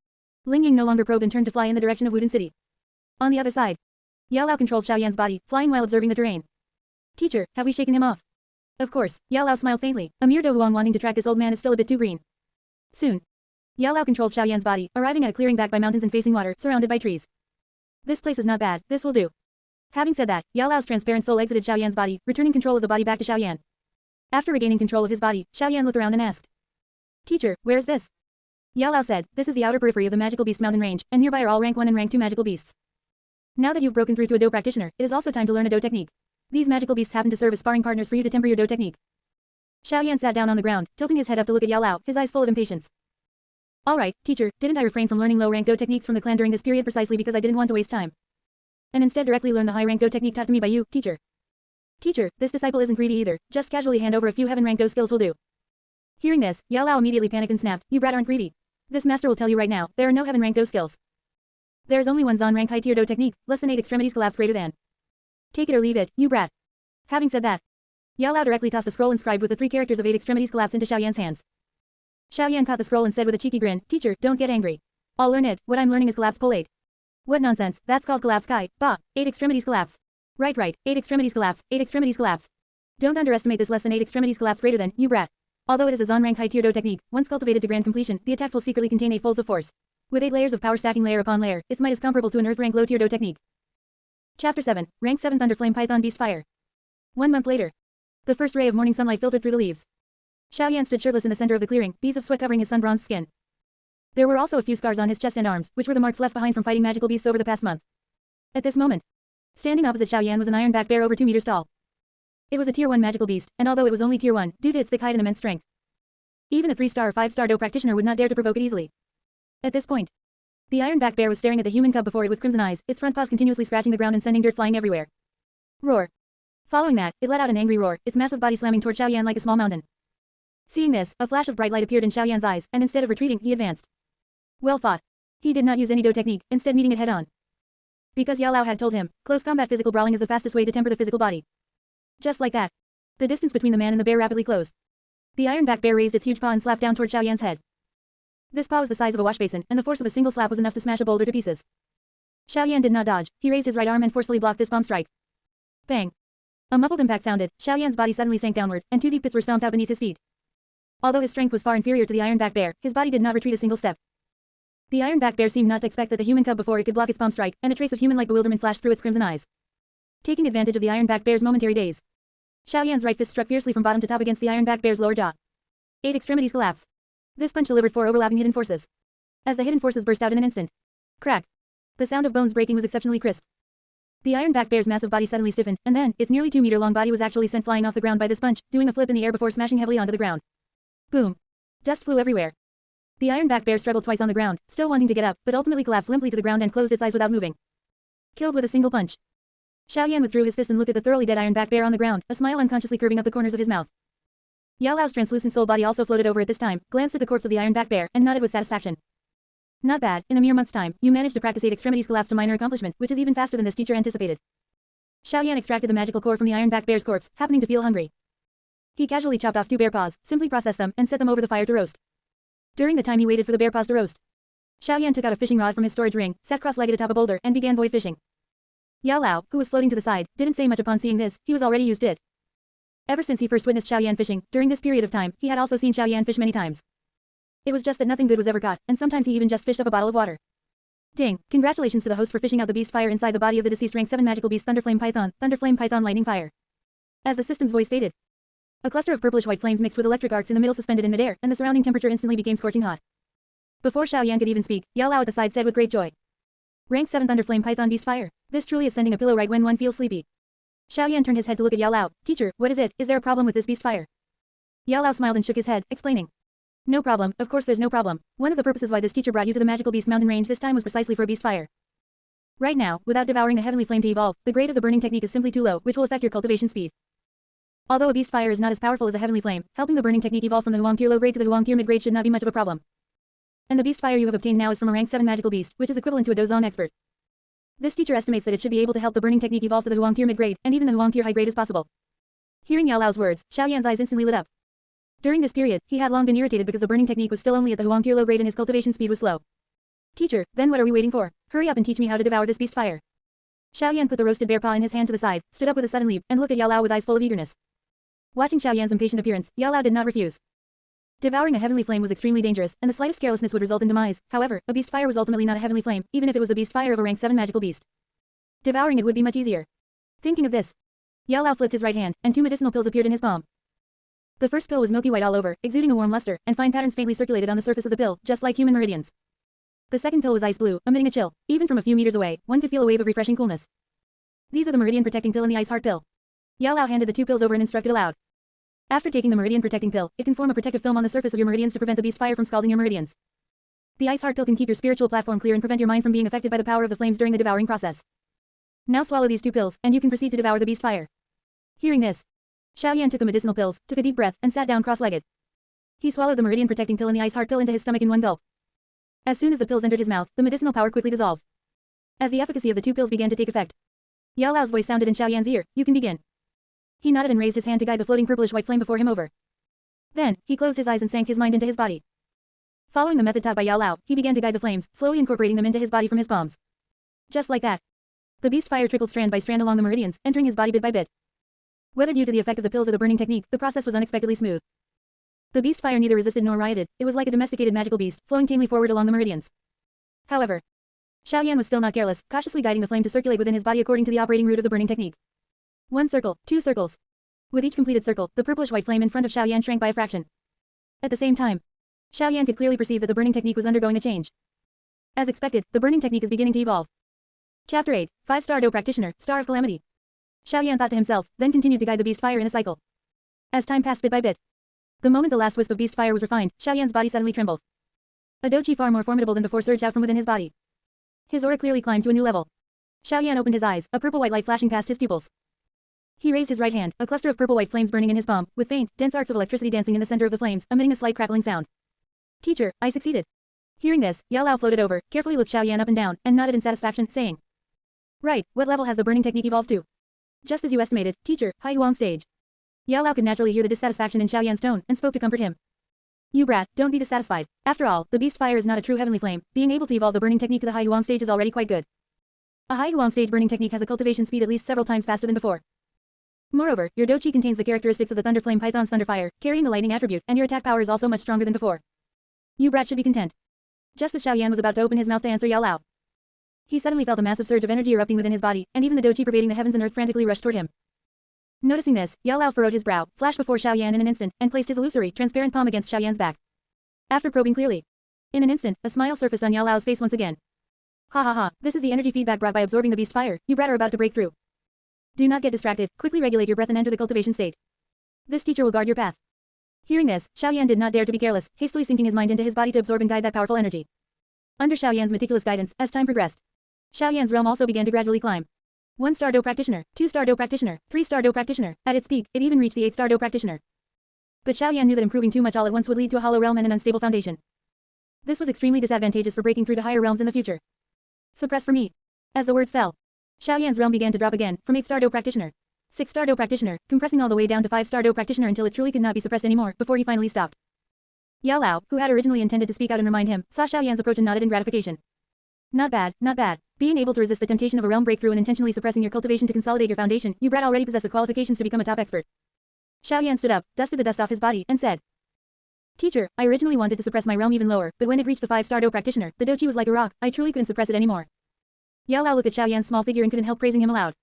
Ling Ying no longer probed and turned to fly in the direction of Wudun City. On the other side, Yao Lao controlled Xiaoyan's body, flying while observing the terrain. Teacher, have we shaken him off? Of course, Yao Lao smiled faintly. A mere Do Huang wanting to track this old man is still a bit too green. Soon, Yao Lao controlled Xiaoyan's body, arriving at a clearing backed by mountains and facing water, surrounded by trees. This place is not bad, this will do. Having said that, Yao Lao's transparent soul exited Xiaoyan's body, returning control of the body back to Xiaoyan. After regaining control of his body, Xiaoyan looked around and asked. Teacher, where is this? Yao Lao said, this is the outer periphery of the Magical Beast Mountain Range, and nearby are all rank 1 and rank 2 magical beasts. Now that you've broken through to a Do practitioner, it is also time to learn a Do technique. These magical beasts happen to serve as sparring partners for you to temper your Do technique. Xiaoyan sat down on the ground, tilting his head up to look at Yao Lao, his eyes full of impatience. Alright, teacher, didn't I refrain from learning low-rank Do techniques from the clan during this period precisely because I didn't want to waste time? And instead directly learn the high-rank Do technique taught to me by you, teacher. Teacher, this disciple isn't greedy either, just casually hand over a few heaven-rank Do skills will do. Hearing this, Yao Lao immediately panicked and snapped, you brat aren't greedy. This master will tell you right now, there are no heaven-rank Do skills. There is only one Zon-rank high-tier Do technique, less than 8 extremities collapse greater than. Take it or leave it, you brat. Having said that, Yao Lao directly tossed the scroll inscribed with the 3 characters of 8 extremities collapse into Xiaoyan's hands. Xiaoyan caught the scroll and said with a cheeky grin, teacher, don't get angry. I'll learn it, what I'm learning is collapse pull 8. What nonsense, that's called collapse kai, bah, 8 extremities collapse. Right, 8 extremities collapse, 8 extremities collapse. Don't underestimate this less than 8 extremities collapse greater than, you brat. Although it is a Zon-rank high-tier Do technique, once cultivated to grand completion, the attacks will secretly contain 8 folds of force. With 8 layers of power stacking layer upon layer, its might is comparable to an Earth-rank low-tier Do technique. Chapter 7, Rank 7 Thunderflame Python Beast Fire. 1 month later. The first ray of morning sunlight filtered through the leaves. Xiaoyan stood shirtless in the center of the clearing, beads of sweat covering his sun-bronzed skin. There were also a few scars on his chest and arms, which were the marks left behind from fighting magical beasts over the past month. At this moment, standing opposite Xiaoyan was an iron-backed bear over 2 meters tall. It was a tier 1 magical beast, and although it was only tier 1, due to its thick height and immense strength, even a 3-star or 5-star Do practitioner would not dare to provoke it easily. At this point, the iron-backed bear was staring at the human cub before it with crimson eyes, its front paws continuously scratching the ground and sending dirt flying everywhere. Roar. Following that, it let out an angry roar, its massive body slamming toward Xiaoyan like a small mountain. Seeing this, a flash of bright light appeared in Xiaoyan's eyes, and instead of retreating, he advanced. Well fought. He did not use any Do technique, instead meeting it head-on. Because Yao Lao had told him, close combat physical brawling is the fastest way to temper the physical body. Just like that. The distance between the man and the bear rapidly closed. The iron-backed bear raised its huge paw and slapped down toward Xiaoyan's head. This paw was the size of a wash basin, and the force of a single slap was enough to smash a boulder to pieces. Xiaoyan did not dodge, he raised his right arm and forcefully blocked this bomb strike. Bang. A muffled impact sounded, Xiaoyan's body suddenly sank downward, and 2 deep pits were stomped out beneath his feet. Although his strength was far inferior to the iron-backed bear, his body did not retreat a single step. The iron-backed bear seemed not to expect that the human cub before it could block its bomb strike, and a trace of human-like bewilderment flashed through its crimson eyes. Taking advantage of the iron-backed bear's momentary daze, Xiaoyan's right fist struck fiercely from bottom to top against the iron-backed bear's lower jaw. 8 extremities collapse. This punch delivered 4 overlapping hidden forces. As the hidden forces burst out in an instant. Crack. The sound of bones breaking was exceptionally crisp. The iron-backed bear's massive body suddenly stiffened, and then, its nearly 2-meter-long body was actually sent flying off the ground by this punch, doing a flip in the air before smashing heavily onto the ground. Boom. Dust flew everywhere. The iron-backed bear struggled twice on the ground, still wanting to get up, but ultimately collapsed limply to the ground and closed its eyes without moving. Killed with a single punch. Xiaoyan withdrew his fist and looked at the thoroughly dead iron-backed bear on the ground, a smile unconsciously curving up the corners of his mouth. Yao Lao's translucent soul body also floated over at this time, glanced at the corpse of the iron-backed bear, and nodded with satisfaction. Not bad, in a mere month's time, you managed to practice 8 extremities collapse to minor accomplishment, which is even faster than this teacher anticipated. Xiaoyan extracted the magical core from the iron-backed bear's corpse, happening to feel hungry. He casually chopped off 2 bear paws, simply processed them, and set them over the fire to roast. During the time he waited for the bear paws to roast, Xiaoyan took out a fishing rod from his storage ring, sat cross-legged atop a boulder, and began void fishing. Yao Lao, who was floating to the side, didn't say much upon seeing this, he was already used to it. Ever since he first witnessed Xiaoyan fishing, during this period of time, he had also seen Xiaoyan fish many times. It was just that nothing good was ever caught, and sometimes he even just fished up a bottle of water. Ding, congratulations to the host for fishing out the beast fire inside the body of the deceased rank 7 magical beast Thunderflame Python Lightning Fire. As the system's voice faded, a cluster of purplish-white flames mixed with electric arcs in the middle suspended in midair, and the surrounding temperature instantly became scorching hot. Before Xiaoyan could even speak, Yao Lao at the side said with great joy. Rank 7 Thunderflame Python Beast Fire. This truly is sending a pillow right when one feels sleepy. Xiaoyan turned his head to look at Yao Lao. Teacher, what is it? Is there a problem with this beast fire? Yao Lao smiled and shook his head, explaining. No problem, of course there's no problem. One of the purposes why this teacher brought you to the magical beast mountain range this time was precisely for a beast fire. Right now, without devouring a heavenly flame to evolve, the grade of the burning technique is simply too low, which will affect your cultivation speed. Although a beast fire is not as powerful as a heavenly flame, helping the burning technique evolve from the Huang tier low grade to the Huang tier mid grade should not be much of a problem. And the beast fire you have obtained now is from a rank 7 magical beast, which is equivalent to a Dozon expert. This teacher estimates that it should be able to help the burning technique evolve to the Huang tier mid grade, and even the Huang tier high grade is possible. Hearing Yao Lao's words, Xiaoyan's eyes instantly lit up. During this period, he had long been irritated because the burning technique was still only at the Huang tier low grade and his cultivation speed was slow. Teacher, then what are we waiting for? Hurry up and teach me how to devour this beast fire. Xiaoyan put the roasted bear paw in his hand to the side, stood up with a sudden leap, and looked at Yao Lao with eyes full of eagerness. Watching Xiaoyan's impatient appearance, Yao Lao did not refuse. Devouring a heavenly flame was extremely dangerous, and the slightest carelessness would result in demise. However, a beast fire was ultimately not a heavenly flame, even if it was the beast fire of a rank 7 magical beast. Devouring it would be much easier. Thinking of this, Yao Lao flipped his right hand, and 2 medicinal pills appeared in his palm. The first pill was milky white all over, exuding a warm luster, and fine patterns faintly circulated on the surface of the pill, just like human meridians. The second pill was ice blue, emitting a chill. Even from a few meters away, one could feel a wave of refreshing coolness. These are the meridian protecting pill and the ice heart pill. Yao Lao handed the 2 pills over and instructed aloud. After taking the meridian protecting pill, it can form a protective film on the surface of your meridians to prevent the beast fire from scalding your meridians. The ice heart pill can keep your spiritual platform clear and prevent your mind from being affected by the power of the flames during the devouring process. Now swallow these 2 pills, and you can proceed to devour the beast fire. Hearing this, Xiaoyan took the medicinal pills, took a deep breath, and sat down cross-legged. He swallowed the meridian protecting pill and the ice heart pill into his stomach in one gulp. As soon as the pills entered his mouth, the medicinal power quickly dissolved. As the efficacy of the 2 pills began to take effect, Yao Lao's voice sounded in Xiaoyan's ear, "You can begin." He nodded and raised his hand to guide the floating purplish-white flame before him over. Then, he closed his eyes and sank his mind into his body. Following the method taught by Yao Lao, he began to guide the flames, slowly incorporating them into his body from his palms. Just like that, the beast fire trickled strand by strand along the meridians, entering his body bit by bit. Whether due to the effect of the pills or the burning technique, the process was unexpectedly smooth. The beast fire neither resisted nor rioted, it was like a domesticated magical beast, flowing tamely forward along the meridians. However, Xiaoyan was still not careless, cautiously guiding the flame to circulate within his body according to the operating route of the burning technique. 1 circle, 2 circles. With each completed circle, the purplish-white flame in front of Xiaoyan shrank by a fraction. At the same time, Xiaoyan could clearly perceive that the burning technique was undergoing a change. As expected, the burning technique is beginning to evolve. Chapter 8, 5-star Do Practitioner, Star of Calamity. Xiaoyan thought to himself, then continued to guide the beast fire in a cycle. As time passed bit by bit, the moment the last wisp of beast fire was refined, Xiaoyan's body suddenly trembled. A doji far more formidable than before surged out from within his body. His aura clearly climbed to a new level. Xiaoyan opened his eyes, a purple-white light flashing past his pupils. He raised his right hand, a cluster of purple-white flames burning in his palm, with faint, dense arcs of electricity dancing in the center of the flames, emitting a slight crackling sound. "Teacher, I succeeded." Hearing this, Yao Lao floated over, carefully looked Xiaoyan up and down, and nodded in satisfaction, saying, "Right, what level has the burning technique evolved to?" "Just as you estimated, teacher, Hai Huang stage." Yao Lao could naturally hear the dissatisfaction in Xiaoyan's tone, and spoke to comfort him. "You brat, don't be dissatisfied. After all, the beast fire is not a true heavenly flame, being able to evolve the burning technique to the Hai Huang stage is already quite good. A Hai Huang stage burning technique has a cultivation speed at least several times faster than before. Moreover, your dochi contains the characteristics of the Thunder Flame Python's Thunder Fire, carrying the lightning attribute, and your attack power is also much stronger than before. You brat should be content." Just as Xiaoyan was about to open his mouth to answer Yao Lao, he suddenly felt a massive surge of energy erupting within his body, and even the doji pervading the heavens and earth frantically rushed toward him. Noticing this, Yao Lao furrowed his brow, flashed before Xiaoyan in an instant, and placed his illusory, transparent palm against Xiaoyan's back. After probing clearly, in an instant, a smile surfaced on Yao Lao's face once again. "Ha ha ha, this is the energy feedback brought by absorbing the beast fire, you brat are about to break through. Do not get distracted, quickly regulate your breath and enter the cultivation state. This teacher will guard your path." Hearing this, Xiaoyan did not dare to be careless, hastily sinking his mind into his body to absorb and guide that powerful energy. Under Xiaoyan's meticulous guidance, as time progressed, Xiaoyan's realm also began to gradually climb. 1-star Do Practitioner, 2-star Do Practitioner, 3-star Do Practitioner, at its peak, it even reached the 8-star Do Practitioner. But Xiaoyan knew that improving too much all at once would lead to a hollow realm and an unstable foundation. This was extremely disadvantageous for breaking through to higher realms in the future. "Suppress for me." As the words fell, Xiaoyan's realm began to drop again, from 8-star Do Practitioner, 6-star Do Practitioner, compressing all the way down to 5-star Do Practitioner until it truly could not be suppressed anymore, before he finally stopped. Yao Lao, who had originally intended to speak out and remind him, saw Xiaoyan's approach and nodded in gratification. "Not bad, not bad. Being able to resist the temptation of a realm breakthrough and intentionally suppressing your cultivation to consolidate your foundation, you brat already possess the qualifications to become a top expert." Xiaoyan stood up, dusted the dust off his body, and said, "Teacher, I originally wanted to suppress my realm even lower, but when it reached the 5-star Do Practitioner, the dochi was like a rock, I truly couldn't suppress it anymore." Yao Lao looked at Xiaoyan's small figure and couldn't help praising him aloud.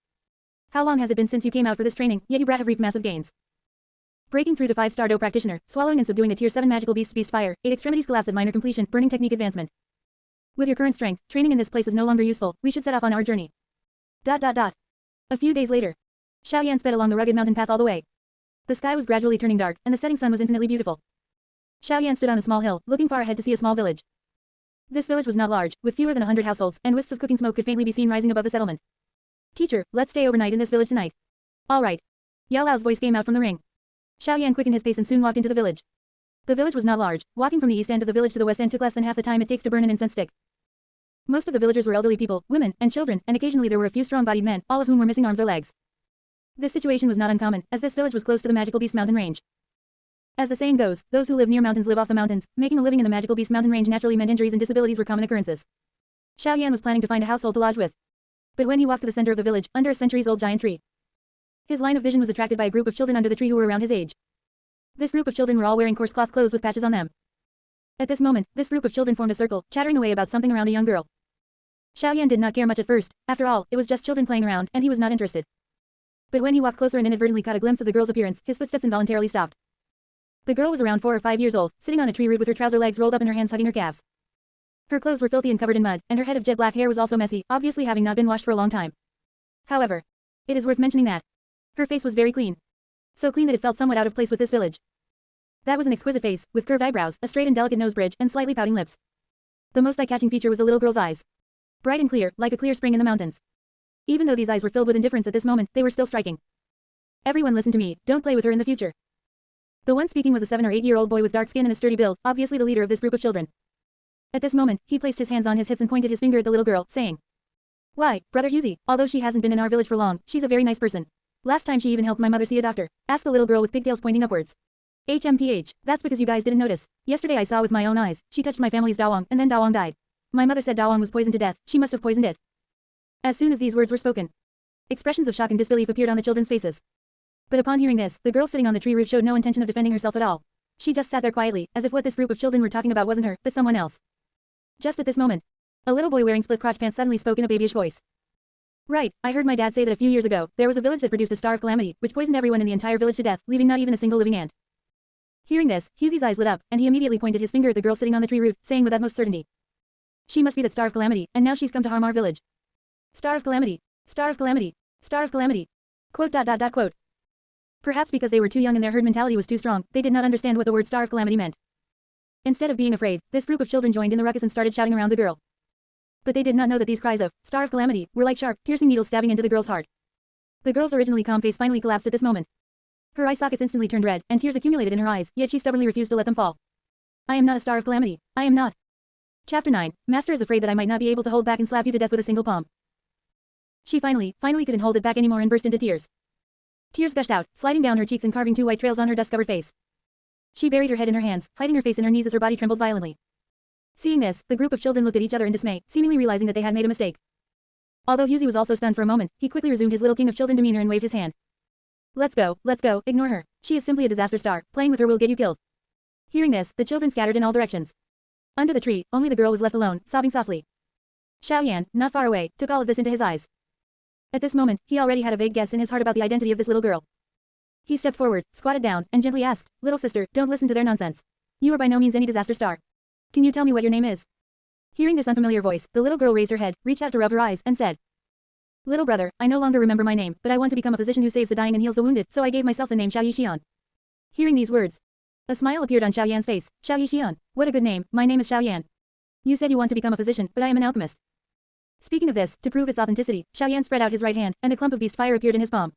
"How long has it been since you came out for this training, yet you brat have reaped massive gains. Breaking through to 5-star Do Practitioner, swallowing and subduing a tier 7 magical beast fire, 8 extremities collapse at minor completion, burning technique advancement. With your current strength, training in this place is no longer useful, we should set off on our journey." A few days later, Xiaoyan sped along the rugged mountain path all the way. The sky was gradually turning dark, and the setting sun was infinitely beautiful. Xiaoyan stood on a small hill, looking far ahead to see a small village. This village was not large, with fewer than 100 households, and wisps of cooking smoke could faintly be seen rising above the settlement. "Teacher, let's stay overnight in this village tonight." "All right." Yao Lao's voice came out from the ring. Xiaoyan quickened his pace and soon walked into the village. The village was not large. Walking from the east end of the village to the west end took less than half the time it takes to burn an incense stick. Most of the villagers were elderly people, women, and children, and occasionally there were a few strong-bodied men, all of whom were missing arms or legs. This situation was not uncommon, as this village was close to the magical beast mountain range. As the saying goes, those who live near mountains live off the mountains, making a living in the magical beast mountain range naturally meant injuries and disabilities were common occurrences. Xiaoyan was planning to find a household to lodge with. But when he walked to the center of the village, under a centuries-old giant tree, his line of vision was attracted by a group of children under the tree who were around his age. This group of children were all wearing coarse cloth clothes with patches on them. At this moment, this group of children formed a circle, chattering away about something around a young girl. Xiaoyan did not care much at first. After all, it was just children playing around, and he was not interested. But when he walked closer and inadvertently caught a glimpse of the girl's appearance, his footsteps involuntarily stopped. The girl was around 4 or 5 years old, sitting on a tree root with her trouser legs rolled up and her hands hugging her calves. Her clothes were filthy and covered in mud, and her head of jet black hair was also messy, obviously having not been washed for a long time. However, it is worth mentioning that her face was very clean. So clean that it felt somewhat out of place with this village. That was an exquisite face, with curved eyebrows, a straight and delicate nose bridge, and slightly pouting lips. The most eye-catching feature was the little girl's eyes. Bright and clear, like a clear spring in the mountains. Even though these eyes were filled with indifference at this moment, they were still striking. Everyone listen to me, don't play with her in the future. The one speaking was a 7 or 8-year-old boy with dark skin and a sturdy build, obviously the leader of this group of children. At this moment, he placed his hands on his hips and pointed his finger at the little girl, saying, "Why, Brother Hughesy, although she hasn't been in our village for long, she's a very nice person. Last time she even helped my mother see a doctor," asked the little girl with pigtails pointing upwards. "HMPH, that's because you guys didn't notice. Yesterday I saw with my own eyes, she touched my family's dawang, and then dawang died. My mother said dawang was poisoned to death, she must have poisoned it." As soon as these words were spoken, expressions of shock and disbelief appeared on the children's faces. But upon hearing this, the girl sitting on the tree root showed no intention of defending herself at all. She just sat there quietly, as if what this group of children were talking about wasn't her, but someone else. Just at this moment, a little boy wearing split-crotch pants suddenly spoke in a babyish voice. "Right, I heard my dad say that a few years ago, there was a village that produced a star of calamity, which poisoned everyone in the entire village to death, leaving not even a single living ant." Hearing this, Hughesy's eyes lit up, and he immediately pointed his finger at the girl sitting on the tree root, saying with utmost certainty, "She must be that star of calamity, and now she's come to harm our village. Star of calamity, star of calamity, star of calamity." Quote. Perhaps because they were too young and their herd mentality was too strong, they did not understand what the word star of calamity meant. Instead of being afraid, this group of children joined in the ruckus and started shouting around the girl. But they did not know that these cries of star of calamity were like sharp, piercing needles stabbing into the girl's heart. The girl's originally calm face finally collapsed at this moment. Her eye sockets instantly turned red, and tears accumulated in her eyes, yet she stubbornly refused to let them fall. "I am not a star of calamity. I am not." Chapter 9. Master is afraid that I might not be able to hold back and slap you to death with a single palm. She finally couldn't hold it back anymore and burst into tears. Tears gushed out, sliding down her cheeks and carving 2 white trails on her dust-covered face. She buried her head in her hands, hiding her face in her knees as her body trembled violently. Seeing this, the group of children looked at each other in dismay, seemingly realizing that they had made a mistake. Although Hughesy was also stunned for a moment, he quickly resumed his little king of children demeanor and waved his hand. Let's go, ignore her. She is simply a disaster star, playing with her will get you killed." Hearing this, the children scattered in all directions. Under the tree, only the girl was left alone, sobbing softly. Xiaoyan, not far away, took all of this into his eyes. At this moment, he already had a vague guess in his heart about the identity of this little girl. He stepped forward, squatted down, and gently asked, "Little sister, don't listen to their nonsense. You are by no means any disaster star. Can you tell me what your name is?" Hearing this unfamiliar voice, the little girl raised her head, reached out to rub her eyes, and said, "Little brother, I no longer remember my name, but I want to become a physician who saves the dying and heals the wounded, so I gave myself the name Xiao Yixian." Hearing these words, a smile appeared on Xiao Yan's face. "Xiao Yixian, what a good name, my name is Xiao Yan. You said you want to become a physician, but I am an alchemist." Speaking of this, to prove its authenticity, Xiao Yan spread out his right hand, and a clump of beast fire appeared in his palm.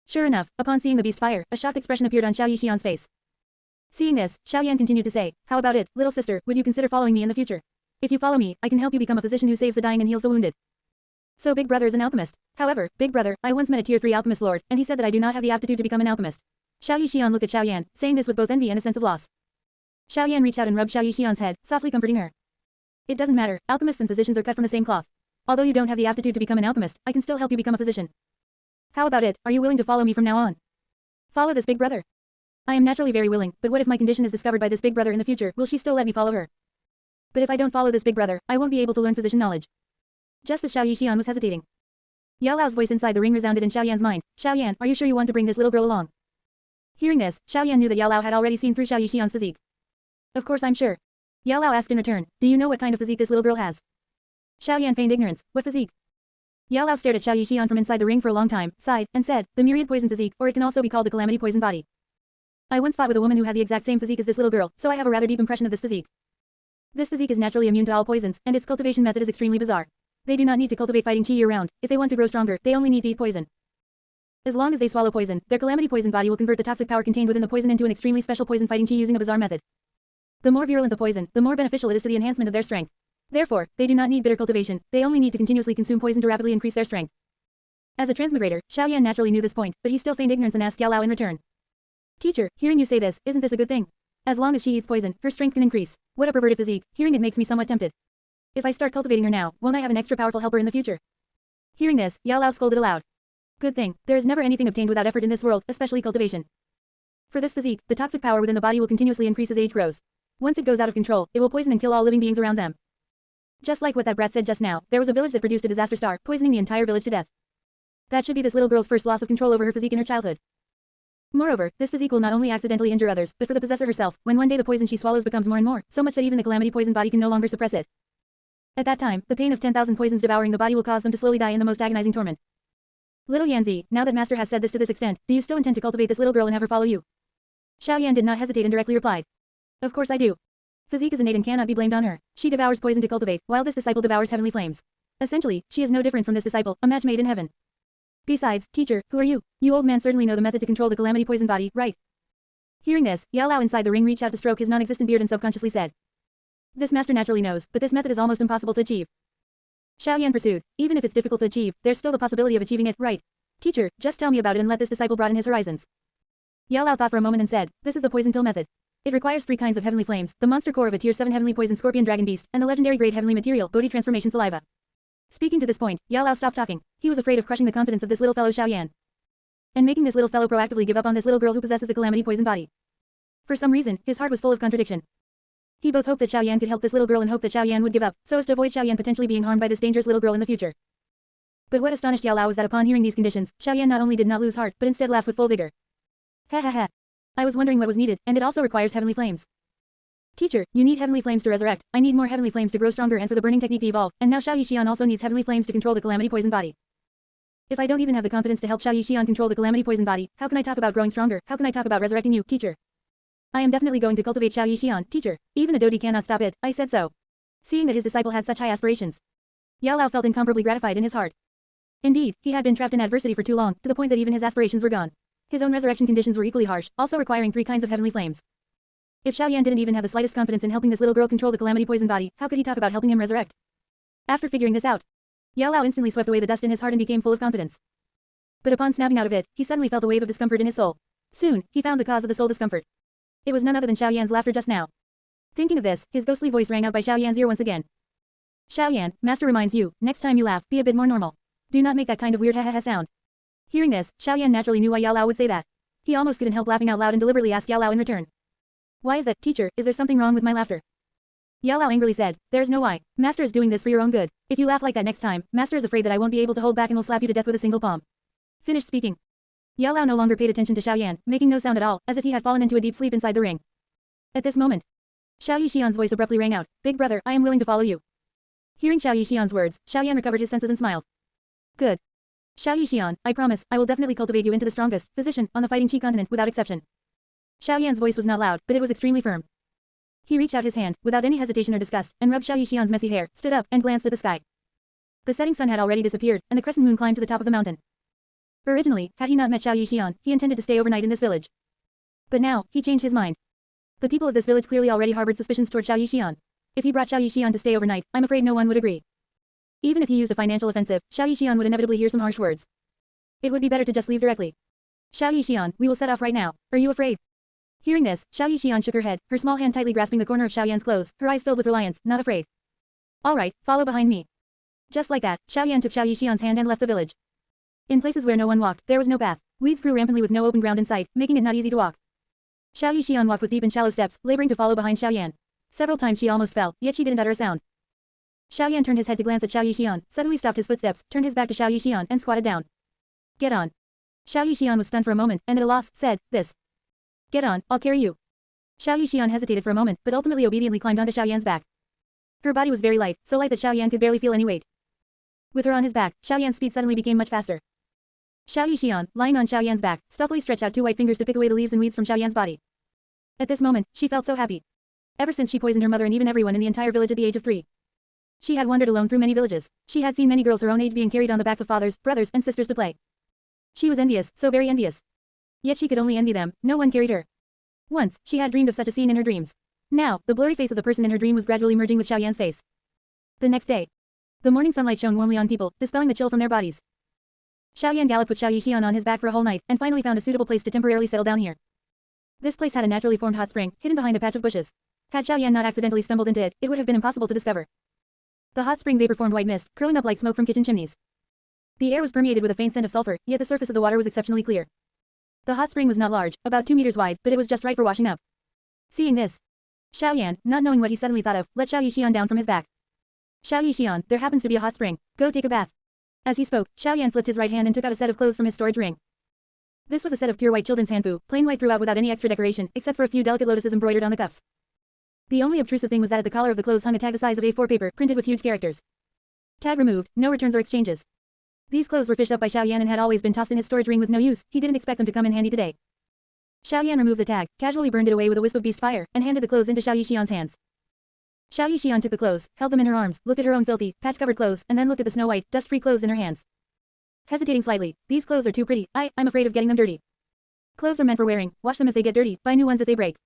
Sure enough, upon seeing the beast fire, a shocked expression appeared on Xiao Yixian's face. Seeing this, Xiao Yan continued to say, "How about it, little sister, would you consider following me in the future? If you follow me, I can help you become a physician who saves the dying and heals the wounded." So Big Brother is an alchemist. However, Big Brother, I once met a tier 3 alchemist lord, and he said that I do not have the aptitude to become an alchemist. Xiao Yixian looked at Xiao Yan, saying this with both envy and a sense of loss. Xiao Yan reached out and rubbed Xiao Yixian's head, softly comforting her. "It doesn't matter, alchemists and physicians are cut from the same cloth. Although you don't have the aptitude to become an alchemist, I can still help you become a physician. How about it, are you willing to follow me from now on? Follow this Big Brother." "I am naturally very willing, but what if my condition is discovered by this Big Brother in the future, will she still let me follow her? But if I don't follow this Big Brother, I won't be able to learn physician knowledge." Just as Xiao Yixian was hesitating, Yao Lao's voice inside the ring resounded in Xiao Yan's mind. "Xiao Yan, are you sure you want to bring this little girl along?" Hearing this, Xiao Yan knew that Yao Lao had already seen through Xiao Yixian's physique. "Of course I'm sure." Yao Lao asked in return, "Do you know what kind of physique this little girl has?" Xiao Yan feigned ignorance. "What physique?" Yao Lao stared at Xiao Yixian from inside the ring for a long time, sighed, and said, "The Myriad poison physique, or it can also be called the calamity poison body. I once fought with a woman who had the exact same physique as this little girl, so I have a rather deep impression of this physique. This physique is naturally immune to all poisons, and its cultivation method is extremely bizarre. They do not need to cultivate fighting chi year-round. If they want to grow stronger, they only need to eat poison. As long as they swallow poison, their calamity poison body will convert the toxic power contained within the poison into an extremely special poison fighting chi using a bizarre method. The more virulent the poison, the more beneficial it is to the enhancement of their strength. Therefore, they do not need bitter cultivation, they only need to continuously consume poison to rapidly increase their strength." As a transmigrator, Xiao Yan naturally knew this point, but he still feigned ignorance and asked Yao Lao in return. "Teacher, hearing you say this, isn't this a good thing? As long as she eats poison, her strength can increase. What a perverted physique, hearing it makes me somewhat tempted. If I start cultivating her now, won't I have an extra powerful helper in the future?" Hearing this, Yao Lao scolded aloud. "Good thing, there is never anything obtained without effort in this world, especially cultivation. For this physique, the toxic power within the body will continuously increase as age grows. Once it goes out of control, it will poison and kill all living beings around them." Just like what that brat said just now, there was a village that produced a disaster star, poisoning the entire village to death. That should be this little girl's first loss of control over her physique in her childhood. Moreover, this physique will not only accidentally injure others, but for the possessor herself, when one day the poison she swallows becomes more and more, so much that even the calamity poison body can no longer suppress it. At that time, the pain of 10,000 poisons devouring the body will cause them to slowly die in the most agonizing torment. Little Yanzi, now that Master has said this to this extent, do you still intend to cultivate this little girl and have her follow you? Xiao Yan did not hesitate and directly replied. Of course I do. Physique is innate and cannot be blamed on her. She devours poison to cultivate, while this disciple devours heavenly flames. Essentially, she is no different from this disciple, a match made in heaven. Besides, teacher, who are you? You old man certainly know the method to control the calamity poison body, right? Hearing this, Yao Lao inside the ring reached out to stroke his non-existent beard and subconsciously said. This master naturally knows, but this method is almost impossible to achieve. Xiaoyan pursued. Even if it's difficult to achieve, there's still the possibility of achieving it, right? Teacher, just tell me about it and let this disciple broaden his horizons. Yao Lao thought for a moment and said, this is the poison pill method. It requires 3 kinds of heavenly flames, the monster core of a tier 7 heavenly poison scorpion dragon beast, and the legendary grade heavenly material, Bodhi transformation saliva. Speaking to this point, Yao Lao stopped talking. He was afraid of crushing the confidence of this little fellow Xiaoyan. And making this little fellow proactively give up on this little girl who possesses the calamity poison body. For some reason, his heart was full of contradiction. He both hoped that Xiaoyan could help this little girl and hoped that Xiaoyan would give up, so as to avoid Xiaoyan potentially being harmed by this dangerous little girl in the future. But what astonished Yao Lao was that upon hearing these conditions, Xiaoyan not only did not lose heart, but instead laughed with full vigor. Ha ha ha. I was wondering what was needed, and it also requires heavenly flames. Teacher, you need heavenly flames to resurrect, I need more heavenly flames to grow stronger and for the burning technique to evolve, and now Xiao Yixian also needs heavenly flames to control the calamity poison body. If I don't even have the confidence to help Xiao Yixian control the calamity poison body, how can I talk about growing stronger, how can I talk about resurrecting you, teacher? I am definitely going to cultivate Xiao Yixian, teacher. Even a Dodi cannot stop it, I said so. Seeing that his disciple had such high aspirations, Yao Lao felt incomparably gratified in his heart. Indeed, he had been trapped in adversity for too long, to the point that even his aspirations were gone. His own resurrection conditions were equally harsh, also requiring 3 kinds of heavenly flames. If Xiaoyan didn't even have the slightest confidence in helping this little girl control the calamity poison body, how could he talk about helping him resurrect? After figuring this out, Yao Lao instantly swept away the dust in his heart and became full of confidence. But upon snapping out of it, he suddenly felt a wave of discomfort in his soul. Soon, he found the cause of the soul discomfort. It was none other than Xiaoyan's laughter just now. Thinking of this, his ghostly voice rang out by Xiaoyan's ear once again. Xiaoyan, master reminds you, next time you laugh, be a bit more normal. Do not make that kind of weird ha ha ha sound. Hearing this, Xiaoyan naturally knew why Yao Lao would say that. He almost couldn't help laughing out loud and deliberately asked Yao Lao in return. Why is that, teacher? Is there something wrong with my laughter? Yao Lao angrily said, there's no why. Master is doing this for your own good. If you laugh like that next time, master is afraid that I won't be able to hold back and will slap you to death with a single palm. Finished speaking. Yao Lao no longer paid attention to Xiaoyan, making no sound at all, as if he had fallen into a deep sleep inside the ring. At this moment, Xiao Yixian's voice abruptly rang out, Big brother, I am willing to follow you. Hearing Xiao Yixian's words, Xiaoyan recovered his senses and smiled. Good. Xiao Yixian, I promise, I will definitely cultivate you into the strongest position on the fighting Qi continent without exception. Xiaoyan's voice was not loud, but it was extremely firm. He reached out his hand, without any hesitation or disgust, and rubbed Xiao Yixian's messy hair, stood up, and glanced at the sky. The setting sun had already disappeared, and the crescent moon climbed to the top of the mountain. Originally, had he not met Xiao Yixian, he intended to stay overnight in this village. But now, he changed his mind. The people of this village clearly already harbored suspicions toward Xiao Yixian. If he brought Xiao Yixian to stay overnight, I'm afraid no one would agree. Even if he used a financial offensive, Xiao Yixian would inevitably hear some harsh words. It would be better to just leave directly. Xiao Yixian, we will set off right now. Are you afraid? Hearing this, Xiao Yixian shook her head, her small hand tightly grasping the corner of Xiaoyan's clothes, her eyes filled with reliance, not afraid. All right, follow behind me. Just like that, Xiaoyan took Xiao Yixian's hand and left the village. In places where no one walked, there was no path. Weeds grew rampantly with no open ground in sight, making it not easy to walk. Xiao Yixian walked with deep and shallow steps, laboring to follow behind Xiaoyan. Several times she almost fell, yet she didn't utter a sound. Xiaoyan turned his head to glance at Xiao Yixian, suddenly stopped his footsteps, turned his back to Xiao Yixian, and squatted down. Get on. Xiao Yixian was stunned for a moment, and at a loss, said, this. Get on, I'll carry you. Xiao Yixian hesitated for a moment, but ultimately obediently climbed onto Xiaoyan's back. Her body was very light, so light that Xiaoyan could barely feel any weight. With her on his back, Xiaoyan's speed suddenly became much faster. Xiao Yixian, lying on Xiaoyan's back, stealthily stretched out 2 white fingers to pick away the leaves and weeds from Xiaoyan's body. At this moment, she felt so happy. Ever since she poisoned her mother and even everyone in the entire village at the age of 3. She had wandered alone through many villages. She had seen many girls her own age being carried on the backs of fathers, brothers, and sisters to play. She was envious, so very envious. Yet she could only envy them, no one carried her. Once, she had dreamed of such a scene in her dreams. Now, the blurry face of the person in her dream was gradually merging with Xiaoyan's face. The next day. The morning sunlight shone warmly on people, dispelling the chill from their bodies. Xiaoyan galloped with Xiao Yixian on his back for a whole night, and finally found a suitable place to temporarily settle down here. This place had a naturally formed hot spring, hidden behind a patch of bushes. Had Xiaoyan not accidentally stumbled into it, it would have been impossible to discover. The hot spring vapor formed white mist, curling up like smoke from kitchen chimneys. The air was permeated with a faint scent of sulfur, yet the surface of the water was exceptionally clear. The hot spring was not large, about 2 meters wide, but it was just right for washing up. Seeing this, Xiaoyan, not knowing what he suddenly thought of, let Xiao Yixian down from his back. Xiao Yixian, there happens to be a hot spring. Go take a bath. As he spoke, Xiaoyan flipped his right hand and took out a set of clothes from his storage ring. This was a set of pure white children's hanfu, plain white throughout without any extra decoration, except for a few delicate lotuses embroidered on the cuffs. The only obtrusive thing was that at the collar of the clothes hung a tag the size of A4 paper, printed with huge characters. Tag removed, no returns or exchanges. These clothes were fished up by Xiaoyan and had always been tossed in his storage ring with no use, he didn't expect them to come in handy today. Xiaoyan removed the tag, casually burned it away with a wisp of beast fire, and handed the clothes into Xiao Yixian's hands. Xiao Yixian took the clothes, held them in her arms, looked at her own filthy, patch-covered clothes, and then looked at the snow-white, dust-free clothes in her hands. Hesitating slightly, these clothes are too pretty, I'm afraid of getting them dirty. Clothes are meant for wearing, wash them if they get dirty, buy new ones if they break.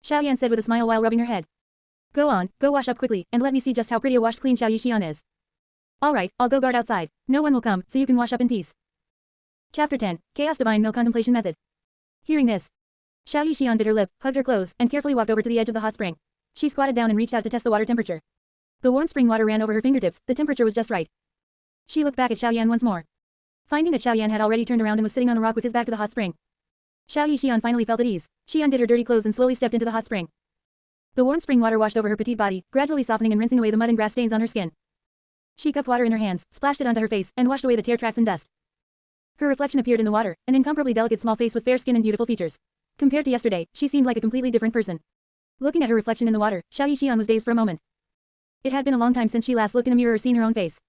Xiao Yan said with a smile while rubbing her head. Go on, go wash up quickly, and let me see just how pretty a washed clean Xiao Yixian is. Alright, I'll go guard outside, no one will come, so you can wash up in peace. Chapter 10, Chaos Divine Milk Contemplation Method. Hearing this, Xiao Yixian bit her lip, hugged her clothes, and carefully walked over to the edge of the hot spring. She squatted down and reached out to test the water temperature. The warm spring water ran over her fingertips, the temperature was just right. She looked back at Xiao Yan once more. Finding that Xiao Yan had already turned around and was sitting on a rock with his back to the hot spring, Xiao Yixian finally felt at ease. She undid her dirty clothes and slowly stepped into the hot spring. The warm spring water washed over her petite body, gradually softening and rinsing away the mud and grass stains on her skin. She cupped water in her hands, splashed it onto her face, and washed away the tear tracks and dust. Her reflection appeared in the water, an incomparably delicate small face with fair skin and beautiful features. Compared to yesterday, she seemed like a completely different person. Looking at her reflection in the water, Xiao Yixian was dazed for a moment. It had been a long time since she last looked in a mirror or seen her own face.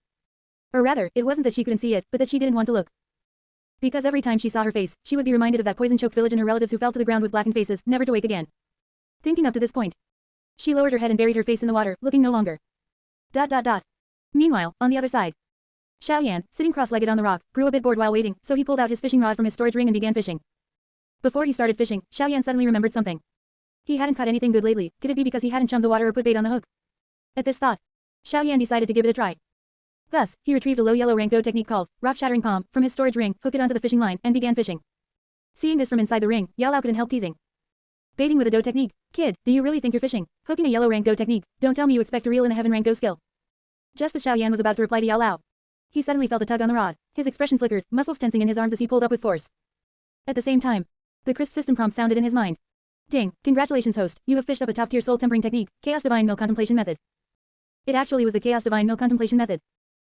Or rather, it wasn't that she couldn't see it, but that she didn't want to look. Because every time she saw her face, she would be reminded of that poison-choked village and her relatives who fell to the ground with blackened faces, never to wake again. Thinking up to this point, she lowered her head and buried her face in the water, looking no longer. Meanwhile, on the other side, Xiao Yan, sitting cross-legged on the rock, grew a bit bored while waiting, so he pulled out his fishing rod from his storage ring and began fishing. Before he started fishing, Xiao Yan suddenly remembered something. He hadn't caught anything good lately. Could it be because he hadn't chummed the water or put bait on the hook? At this thought, Xiao Yan decided to give it a try. Thus, he retrieved a low yellow rank dough technique called rock-shattering palm from his storage ring, hooked it onto the fishing line, and began fishing. Seeing this from inside the ring, Yao Lao couldn't help teasing. Baiting with a dough technique? Kid, do you really think you're fishing? Hooking a yellow rank dough technique? Don't tell me you expect to reel in a heaven rank dough skill. Just as Xiao Yan was about to reply to Yao Lao, he suddenly felt a tug on the rod. His expression flickered, muscles tensing in his arms as he pulled up with force. At the same time, the crisp system prompt sounded in his mind. Ding, congratulations host, you have fished up a top-tier soul tempering technique, Chaos Divine Milk Contemplation Method. It actually was the Chaos Divine Milk Contemplation Method.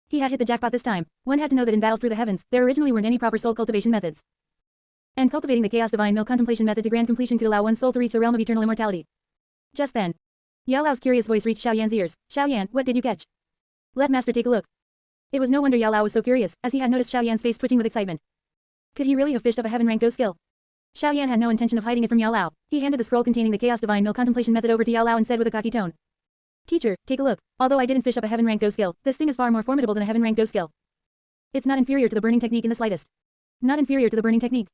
He had hit the jackpot this time. One had to know that in Battle Through the Heavens, there originally weren't any proper soul cultivation methods. And cultivating the Chaos Divine Milk Contemplation Method to grand completion could allow one's soul to reach the realm of eternal immortality. Just then, Yao Lao's curious voice reached Xiao Yan's ears. Xiao Yan, what did you catch? Let master take a look. It was no wonder Yao Lao was so curious, as he had noticed Xiao Yan's face twitching with excitement. Could he really have fished up a heaven rank dough skill? Xiao Yan had no intention of hiding it from Yao Lao. He handed the scroll containing the Chaos Divine Milk Contemplation Method over to Yao Lao and said with a cocky tone. Teacher, take a look. Although I didn't fish up a heaven rank dough skill, this thing is far more formidable than a heaven rank dough skill. It's not inferior to the burning technique in the slightest. Not inferior to the burning technique.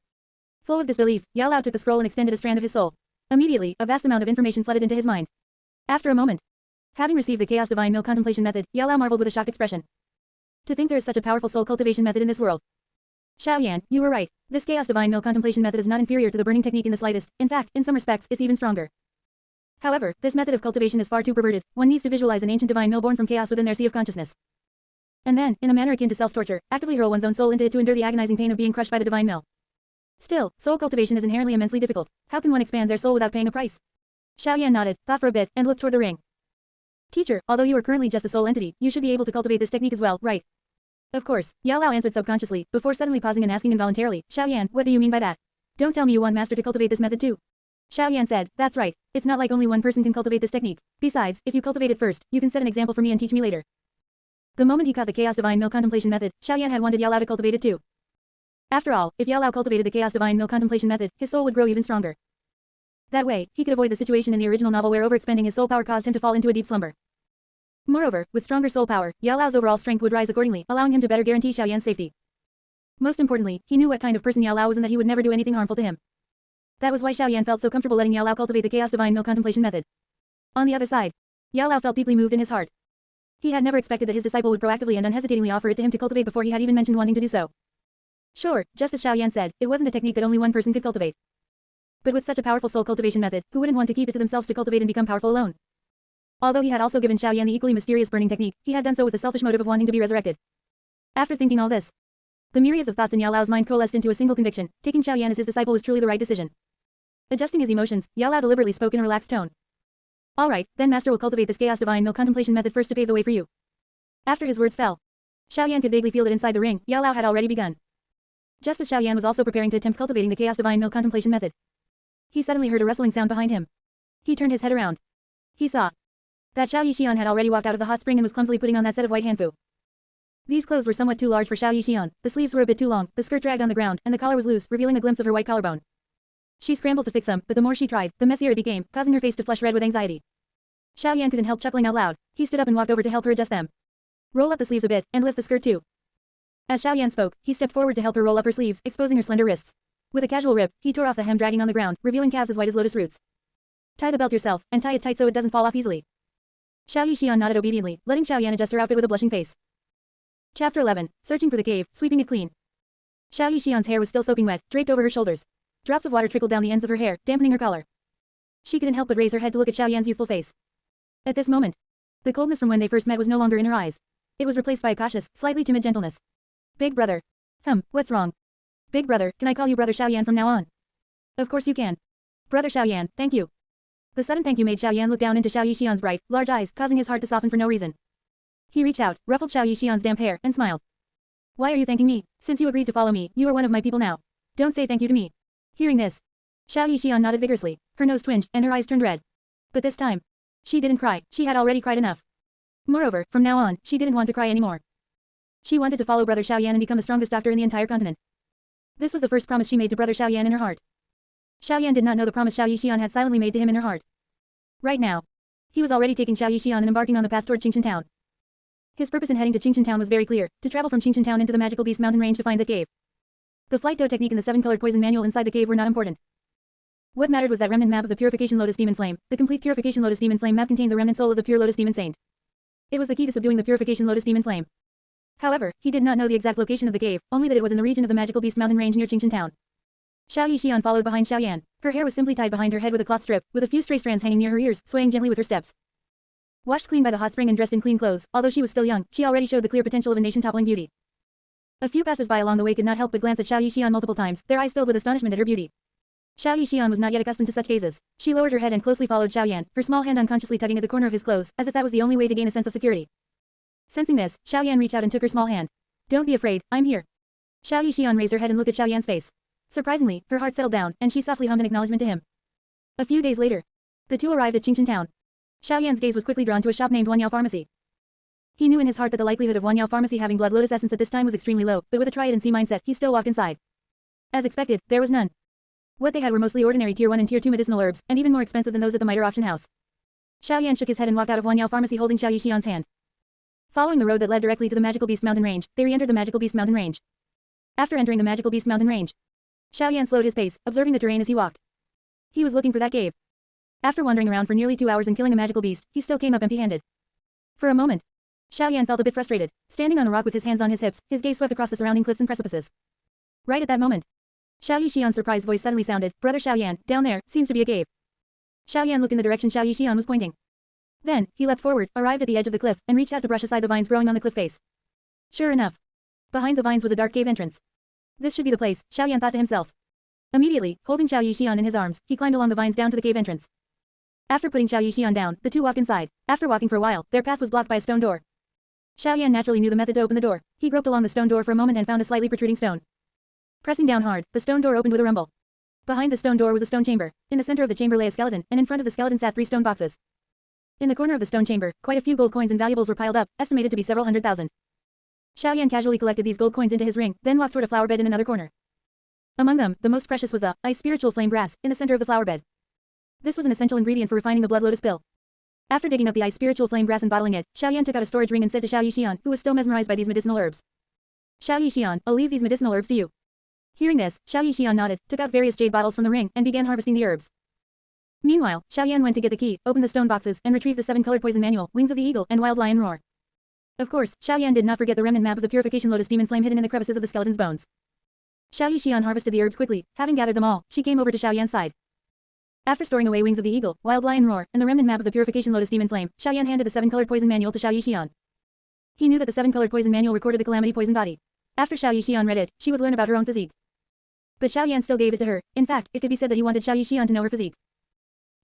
Full of disbelief, Yao Lao took the scroll and extended a strand of his soul. Immediately, a vast amount of information flooded into his mind. After a moment, having received the Chaos Divine Milk Contemplation Method, Yao Lao marveled with a shocked expression. To think there is such a powerful soul cultivation method in this world. Xiao Yan, you were right. This Chaos Divine Milk Contemplation Method is not inferior to the burning technique in the slightest. In fact, in some respects, it's even stronger. However, this method of cultivation is far too perverted. One needs to visualize an ancient divine mill born from chaos within their sea of consciousness. And then, in a manner akin to self-torture, actively hurl one's own soul into it to endure the agonizing pain of being crushed by the divine mill. Still, soul cultivation is inherently immensely difficult. How can one expand their soul without paying a price? Xiao Yan nodded, thought for a bit, and looked toward the ring. Teacher, although you are currently just a soul entity, you should be able to cultivate this technique as well, right? Of course, Yao Lao answered subconsciously, before suddenly pausing and asking involuntarily, Xiao Yan, what do you mean by that? Don't tell me you want master to cultivate this method too. Xiao Yan said, that's right. It's not like only one person can cultivate this technique. Besides, if you cultivate it first, you can set an example for me and teach me later. The moment he caught the Chaos Divine Milk Contemplation Method, Xiao Yan had wanted Yao Lao to cultivate it too. After all, if Yao Lao cultivated the Chaos Divine Milk Contemplation Method, his soul would grow even stronger. That way, he could avoid the situation in the original novel where overexpending his soul power caused him to fall into a deep slumber. Moreover, with stronger soul power, Yao Lao's overall strength would rise accordingly, allowing him to better guarantee Xiao Yan's safety. Most importantly, he knew what kind of person Yao Lao was and that he would never do anything harmful to him. That was why Xiao Yan felt so comfortable letting Yao Lao cultivate the Chaos Divine Milk Contemplation Method. On the other side, Yao Lao felt deeply moved in his heart. He had never expected that his disciple would proactively and unhesitatingly offer it to him to cultivate before he had even mentioned wanting to do so. Sure, just as Xiao Yan said, it wasn't a technique that only one person could cultivate. But with such a powerful soul cultivation method, who wouldn't want to keep it to themselves to cultivate and become powerful alone? Although he had also given Xiao Yan the equally mysterious burning technique, he had done so with the selfish motive of wanting to be resurrected. After thinking all this, the myriads of thoughts in Yao Lao's mind coalesced into a single conviction: taking Xiao Yan as his disciple was truly the right decision. Adjusting his emotions, Yao Lao deliberately spoke in a relaxed tone. Alright, then master will cultivate this Chaos Divine Milk Contemplation Method first to pave the way for you. After his words fell, Xiao Yan could vaguely feel that inside the ring, Yao Lao had already begun. Just as Xiao Yan was also preparing to attempt cultivating the Chaos Divine Milk Contemplation Method, he suddenly heard a rustling sound behind him. He turned his head around. He saw that Xiao Yixian had already walked out of the hot spring and was clumsily putting on that set of white hanfu. These clothes were somewhat too large for Xiao Yixian, the sleeves were a bit too long, the skirt dragged on the ground, and the collar was loose, revealing a glimpse of her white collarbone. She scrambled to fix them, but the more she tried, the messier it became, causing her face to flush red with anxiety. Xiaoyan couldn't help chuckling out loud. He stood up and walked over to help her adjust them. Roll up the sleeves a bit, and lift the skirt too. As Xiaoyan spoke, he stepped forward to help her roll up her sleeves, exposing her slender wrists. With a casual rip, he tore off the hem dragging on the ground, revealing calves as white as lotus roots. Tie the belt yourself, and tie it tight so it doesn't fall off easily. Xiao Yixian nodded obediently, letting Xiaoyan adjust her outfit with a blushing face. Chapter 11. Searching for the cave, sweeping it clean. Xiao Yixian's hair was still soaking wet, draped over her shoulders. Drops of water trickled down the ends of her hair, dampening her collar. She couldn't help but raise her head to look at Xiaoyan's youthful face. At this moment, the coldness from when they first met was no longer in her eyes. It was replaced by a cautious, slightly timid gentleness. Big brother. What's wrong? Big brother, can I call you Brother Xiaoyan from now on? Of course you can. Brother Xiaoyan, thank you. The sudden thank you made Xiaoyan look down into Xiao Yixian's bright, large eyes, causing his heart to soften for no reason. He reached out, ruffled Xiao Yixian's damp hair, and smiled. Why are you thanking me? Since you agreed to follow me, you are one of my people now. Don't say thank you to me. Hearing this, Xiao Yixian nodded vigorously. Her nose twinged, and her eyes turned red. But this time, she didn't cry. She had already cried enough. Moreover, from now on, she didn't want to cry anymore. She wanted to follow Brother Xiaoyan and become the strongest doctor in the entire continent. This was the first promise she made to Brother Xiaoyan in her heart. Xiaoyan did not know the promise Xiao Yixian had silently made to him in her heart. Right now, he was already taking Xiao Yixian and embarking on the path toward Qingchen Town. His purpose in heading to Qingchen Town was very clear, to travel from Qingchen Town into the magical beast mountain range to find the cave. The flight dough technique and the 7-colored poison manual inside the cave were not important. What mattered was that remnant map of the Purification Lotus Demon Flame. The complete Purification Lotus Demon Flame map contained the remnant soul of the pure Lotus Demon Saint. It was the key to subduing the Purification Lotus Demon Flame. However, he did not know the exact location of the cave, only that it was in the region of the magical beast mountain range near Qingchen Town. Xiao Yixian followed behind Xiaoyan. Her hair was simply tied behind her head with a cloth strip, with a few stray strands hanging near her ears, swaying gently with her steps. Washed clean by the hot spring and dressed in clean clothes, although she was still young, she already showed the clear potential of a nation-toppling beauty. A few passers-by along the way could not help but glance at Xiao Yixian multiple times, their eyes filled with astonishment at her beauty. Xiao Yixian was not yet accustomed to such gazes. She lowered her head and closely followed Xiaoyan, her small hand unconsciously tugging at the corner of his clothes, as if that was the only way to gain a sense of security. Sensing this, Xiaoyan reached out and took her small hand. Don't be afraid, I'm here. Xiao Yixian raised her head and looked at Xiaoyan's face. Surprisingly, her heart settled down, and she softly hummed an acknowledgement to him. A few days later, the two arrived at Qingchen Town. Xiaoyan's gaze was quickly drawn to a shop named Wanyao Pharmacy. He knew in his heart that the likelihood of Wanyao Pharmacy having blood lotus essence at this time was extremely low, but with a try it and see mindset, he still walked inside. As expected, there was none. What they had were mostly ordinary Tier 1 and Tier 2 medicinal herbs, and even more expensive than those at the Miter auction house. Xiaoyan shook his head and walked out of Wanyao Pharmacy holding Xiao Yixian's hand. Following the road that led directly to the Magical Beast Mountain Range, they re-entered the Magical Beast Mountain Range. After entering the Magical Beast Mountain Range, Xiaoyan slowed his pace, observing the terrain as he walked. He was looking for that cave. After wandering around for nearly 2 hours and killing a magical beast, he still came up empty-handed. For a moment, Xiaoyan felt a bit frustrated. Standing on a rock with his hands on his hips, his gaze swept across the surrounding cliffs and precipices. Right at that moment, Xiao Yixian's surprised voice suddenly sounded, "Brother Xiaoyan, down there, seems to be a cave." Xiaoyan looked in the direction Xiao Yixian was pointing. Then, he leapt forward, arrived at the edge of the cliff, and reached out to brush aside the vines growing on the cliff face. Sure enough, behind the vines was a dark cave entrance. This should be the place, Xiaoyan thought to himself. Immediately, holding Xiao Yixian in his arms, he climbed along the vines down to the cave entrance. After putting Xiao Yixian down, the two walked inside. After walking for a while, their path was blocked by a stone door. Xiaoyan naturally knew the method to open the door. He groped along the stone door for a moment and found a slightly protruding stone. Pressing down hard, the stone door opened with a rumble. Behind the stone door was a stone chamber. In the center of the chamber lay a skeleton, and in front of the skeleton sat 3 stone boxes. In the corner of the stone chamber, quite a few gold coins and valuables were piled up, estimated to be several 100,000. Xiaoyan casually collected these gold coins into his ring, then walked toward a flower bed in another corner. Among them, the most precious was the ice spiritual flame brass, in the center of the flower bed. This was an essential ingredient for refining the blood lotus pill. After digging up the ice spiritual flame brass and bottling it, Xiaoyan took out a storage ring and said to Xiao Yixian, who was still mesmerized by these medicinal herbs. Xiao Yixian, I'll leave these medicinal herbs to you. Hearing this, Xiao Yixian nodded, took out various jade bottles from the ring, and began harvesting the herbs. Meanwhile, Xiaoyan went to get the key, opened the stone boxes, and retrieved the 7-colored poison manual, Wings of the Eagle, and Wild Lion Roar. Of course, Xiaoyan did not forget the remnant map of the Purification Lotus Demon Flame hidden in the crevices of the skeleton's bones. Xiao Yixian harvested the herbs quickly. Having gathered them all, she came over to Xiaoyan's side. After storing away Wings of the Eagle, Wild Lion Roar, and the remnant map of the Purification Lotus Demon Flame, Xiaoyan handed the 7-colored poison manual to Xiao Yixian. He knew that the 7-colored poison manual recorded the Calamity Poison body. After Xiao Yixian read it, she would learn about her own physique. But Xiaoyan still gave it to her. In fact, it could be said that he wanted Xiao Yixian to know her physique.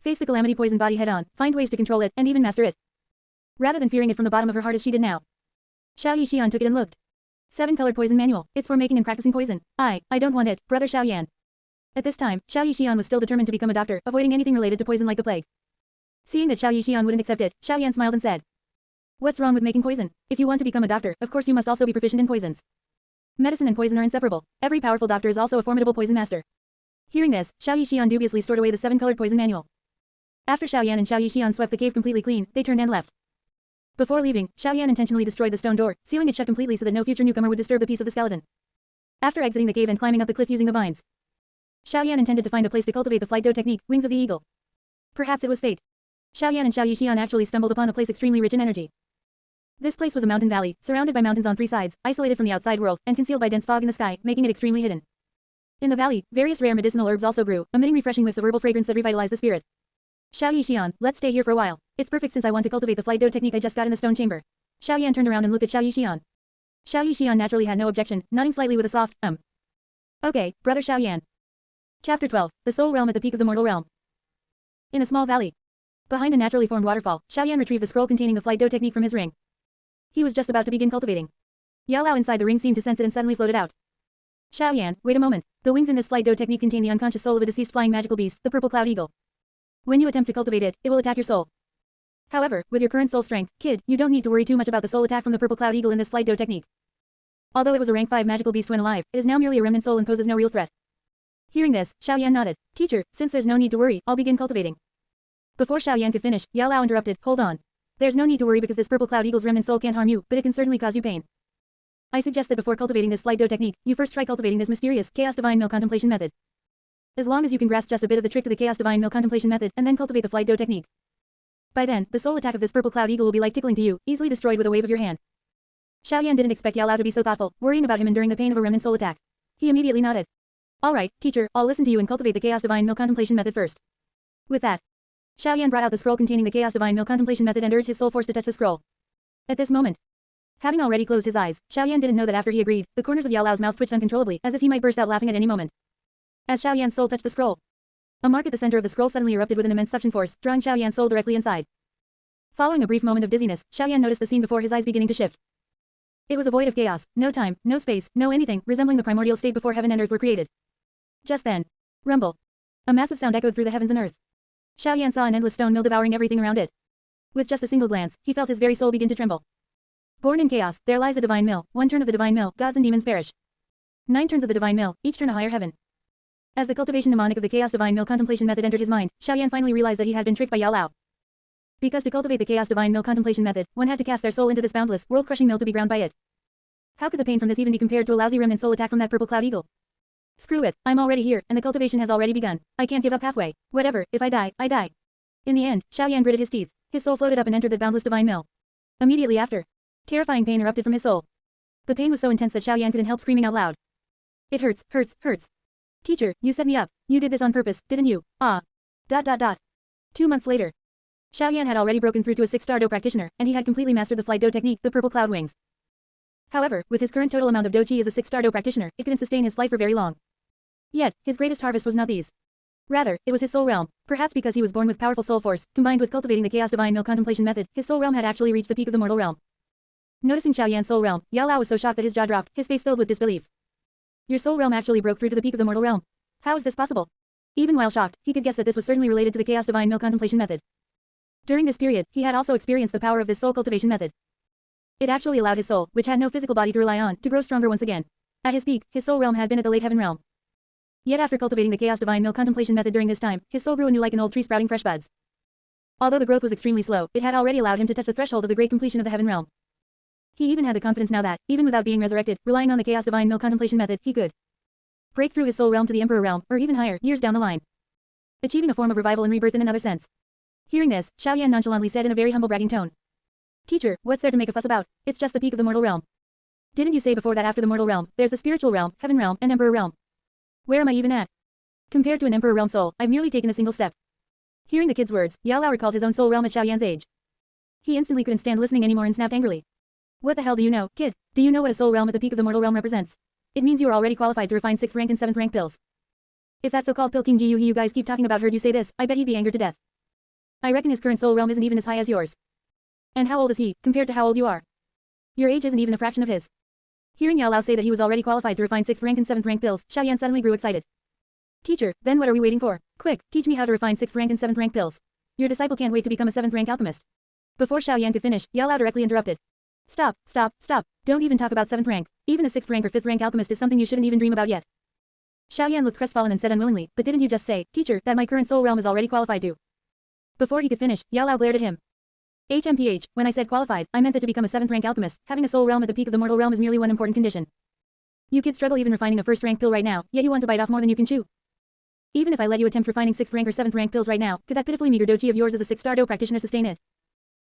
Face the Calamity Poison body head-on, find ways to control it, and even master it. Rather than fearing it from the bottom of her heart as she did now. Xiao Yixian took it and looked. 7-colored poison manual. It's for making and practicing poison. I don't want it, brother Xiaoyan. At this time, Xiao Yixian was still determined to become a doctor, avoiding anything related to poison like the plague. Seeing that Xiao Yixian wouldn't accept it, Xiaoyan smiled and said, "What's wrong with making poison? If you want to become a doctor, of course you must also be proficient in poisons. Medicine and poison are inseparable. Every powerful doctor is also a formidable poison master." Hearing this, Xiao Yixian dubiously stored away the 7-colored poison manual. After Xiaoyan and Xiao Yixian swept the cave completely clean, they turned and left. Before leaving, Xiaoyan intentionally destroyed the stone door, sealing it shut completely so that no future newcomer would disturb the peace of the skeleton. After exiting the cave and climbing up the cliff using the vines, Xiaoyan intended to find a place to cultivate the flight dough technique, Wings of the Eagle. Perhaps it was fate. Xiaoyan and Xiao Yixian actually stumbled upon a place extremely rich in energy. This place was a mountain valley, surrounded by mountains on three sides, isolated from the outside world, and concealed by dense fog in the sky, making it extremely hidden. In the valley, various rare medicinal herbs also grew, emitting refreshing whiffs of herbal fragrance that revitalize the spirit. Xiao Yixian, let's stay here for a while. It's perfect since I want to cultivate the flight dough technique I just got in the stone chamber. Xiaoyan turned around and looked at Xiao Yixian. Xiao Yixian naturally had no objection, nodding slightly with a soft, Okay, brother Xiaoyan. Chapter 12, The Soul Realm at the Peak of the Mortal Realm. In a small valley, behind a naturally formed waterfall, Xiaoyan retrieved the scroll containing the flight dough technique from his ring. He was just about to begin cultivating. Yao Lao inside the ring seemed to sense it and suddenly floated out. Xiaoyan, wait a moment. The wings in this flight dough technique contain the unconscious soul of a deceased flying magical beast, the purple cloud eagle. When you attempt to cultivate it, it will attack your soul. However, with your current soul strength, kid, you don't need to worry too much about the soul attack from the purple cloud eagle in this flight dough technique. Although it was a rank 5 magical beast when alive, it is now merely a remnant soul and poses no real threat. Hearing this, Xiaoyan nodded. Teacher, since there's no need to worry, I'll begin cultivating. Before Xiaoyan could finish, Yao Lao interrupted, hold on. There's no need to worry because this purple cloud eagle's remnant soul can't harm you, but it can certainly cause you pain. I suggest that before cultivating this flight dough technique, you first try cultivating this mysterious Chaos Divine Mill Contemplation method. As long as you can grasp just a bit of the trick to the Chaos Divine Mill Contemplation method and then cultivate the flight dough technique. By then, the soul attack of this purple cloud eagle will be like tickling to you, easily destroyed with a wave of your hand. Xiaoyan didn't expect Yao Lao to be so thoughtful, worrying about him enduring the pain of a remnant soul attack. He immediately nodded. Alright, teacher, I'll listen to you and cultivate the Chaos Divine Mill Contemplation method first. With that, Xiaoyan brought out the scroll containing the Chaos Divine Mill Contemplation method and urged his soul force to touch the scroll. At this moment, having already closed his eyes, Xiaoyan didn't know that after he agreed, the corners of Yao Lao's mouth twitched uncontrollably, as if he might burst out laughing at any moment. As Xiaoyan's soul touched the scroll, a mark at the center of the scroll suddenly erupted with an immense suction force, drawing Xiaoyan's soul directly inside. Following a brief moment of dizziness, Xiaoyan noticed the scene before his eyes beginning to shift. It was a void of chaos, no time, no space, no anything, resembling the primordial state before heaven and earth were created. Just then, rumble. A massive sound echoed through the heavens and earth. Xiaoyan saw an endless stone mill devouring everything around it. With just a single glance, he felt his very soul begin to tremble. Born in chaos, there lies a divine mill. 1 turn of the divine mill, gods and demons perish. 9 turns of the divine mill, each turn a higher heaven. As the cultivation mnemonic of the Chaos Divine Mill Contemplation method entered his mind, Xiaoyan finally realized that he had been tricked by Yao Lao. Because to cultivate the Chaos Divine Mill Contemplation method, one had to cast their soul into this boundless, world-crushing mill to be ground by it. How could the pain from this even be compared to a lousy remnant soul attack from that purple cloud eagle? Screw it, I'm already here, and the cultivation has already begun. I can't give up halfway. Whatever, if I die, I die. In the end, Xiaoyan gritted his teeth. His soul floated up and entered the boundless divine mill. Immediately after, terrifying pain erupted from his soul. The pain was so intense that Xiaoyan couldn't help screaming out loud. It hurts, hurts, hurts. Teacher, you set me up. You did this on purpose, didn't you? Ah. 2 months later, Xiaoyan had already broken through to a 6-star dough practitioner, and he had completely mastered the flight dough technique, the purple cloud wings. However, with his current total amount of dough chi as a 6-star dough practitioner, it couldn't sustain his flight for very long. Yet, his greatest harvest was not these. Rather, it was his soul realm. Perhaps because he was born with powerful soul force, combined with cultivating the Chaos Divine Mill Contemplation method, his soul realm had actually reached the peak of the mortal realm. Noticing Xiaoyan's soul realm, Yao Lao was so shocked that his jaw dropped, his face filled with disbelief. Your soul realm actually broke through to the peak of the mortal realm. How is this possible? Even while shocked, he could guess that this was certainly related to the Chaos Divine Mill Contemplation method. During this period, he had also experienced the power of this soul cultivation method. It actually allowed his soul, which had no physical body to rely on, to grow stronger once again. At his peak, his soul realm had been at the late heaven realm. Yet after cultivating the Chaos Divine Mill Contemplation method during this time, his soul grew anew like an old tree sprouting fresh buds. Although the growth was extremely slow, it had already allowed him to touch the threshold of the great completion of the heaven realm. He even had the confidence now that, even without being resurrected, relying on the Chaos Divine Mill Contemplation method, he could break through his soul realm to the Emperor realm, or even higher, years down the line, achieving a form of revival and rebirth in another sense. Hearing this, Xiaoyan nonchalantly said in a very humble bragging tone. Teacher, what's there to make a fuss about? It's just the peak of the mortal realm. Didn't you say before that after the mortal realm, there's the spiritual realm, heaven realm, and emperor realm? Where am I even at? Compared to an emperor realm soul, I've merely taken a single step. Hearing the kid's words, Yao Lao recalled his own soul realm at Xiaoyan's age. He instantly couldn't stand listening anymore and snapped angrily. What the hell do you know, kid? Do you know what a soul realm at the peak of the mortal realm represents? It means you are already qualified to refine 6th rank and 7th rank pills. If that so-called pill king Ji you guys keep talking about heard you say this, I bet he'd be angered to death. I reckon his current soul realm isn't even as high as yours. And how old is he, compared to how old you are? Your age isn't even a fraction of his. Hearing Yao Lao say that he was already qualified to refine 6th rank and 7th rank pills, Xiaoyan suddenly grew excited. Teacher, then what are we waiting for? Quick, teach me how to refine 6th rank and 7th rank pills. Your disciple can't wait to become a 7th rank alchemist. Before Xiaoyan could finish, Yao Lao directly interrupted. Stop, stop, stop. Don't even talk about 7th rank. Even a 6th rank or 5th rank alchemist is something you shouldn't even dream about yet. Xiaoyan looked crestfallen and said unwillingly, but didn't you just say, teacher, that my current soul realm is already qualified to Before he could finish, Yao Lao glared at him. HMPH, when I said qualified, I meant that to become a 7th rank alchemist, having a soul realm at the peak of the mortal realm is merely one important condition. You kids struggle even refining a 1st rank pill right now, yet you want to bite off more than you can chew. Even if I let you attempt refining 6th rank or 7th rank pills right now, could that pitifully meager doji of yours as a 6-star do practitioner sustain it?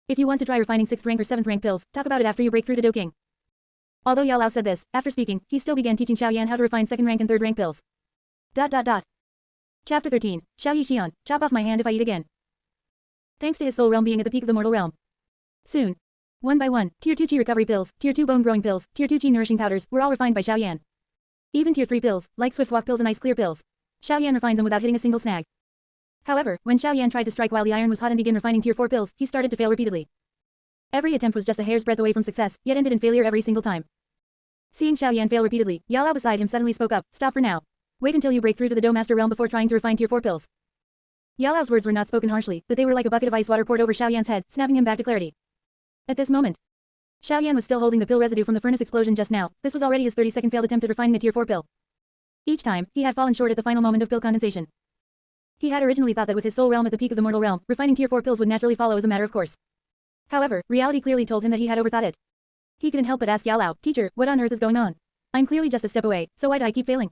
If you want to try refining 6th rank or 7th rank pills, talk about it after you break through to Do King. Although Yao Lao said this, after speaking, he still began teaching Xiaoyan how to refine 2nd rank and 3rd rank pills. Chapter 13, Xiao Yi Xian, chop off my hand if I eat again. Thanks to his soul realm being at the peak of the mortal realm. Soon. One by one, Tier 2 Qi recovery pills, Tier 2 bone growing pills, Tier 2 Qi nourishing powders, were all refined by Xiaoyan. Even Tier 3 pills, like swift walk pills and ice clear pills. Xiaoyan refined them without hitting a single snag. However, when Xiaoyan tried to strike while the iron was hot and begin refining Tier 4 pills, he started to fail repeatedly. Every attempt was just a hair's breadth away from success, yet ended in failure every single time. Seeing Xiaoyan fail repeatedly, Yao Lao beside him suddenly spoke up, "Stop for now. Wait until you break through to the Do Master realm before trying to refine Tier 4 pills." Yao Lao's words were not spoken harshly, but they were like a bucket of ice water poured over Xiaoyan's head, snapping him back to clarity. At this moment, Xiaoyan was still holding the pill residue from the furnace explosion just now. This was already his 32nd failed attempt at refining a Tier 4 pill. Each time, he had fallen short at the final moment of pill condensation. He had originally thought that with his soul realm at the peak of the mortal realm, refining Tier 4 pills would naturally follow as a matter of course. However, reality clearly told him that he had overthought it. He couldn't help but ask Yao Lao, "Teacher, what on earth is going on? I'm clearly just a step away, so why do I keep failing?"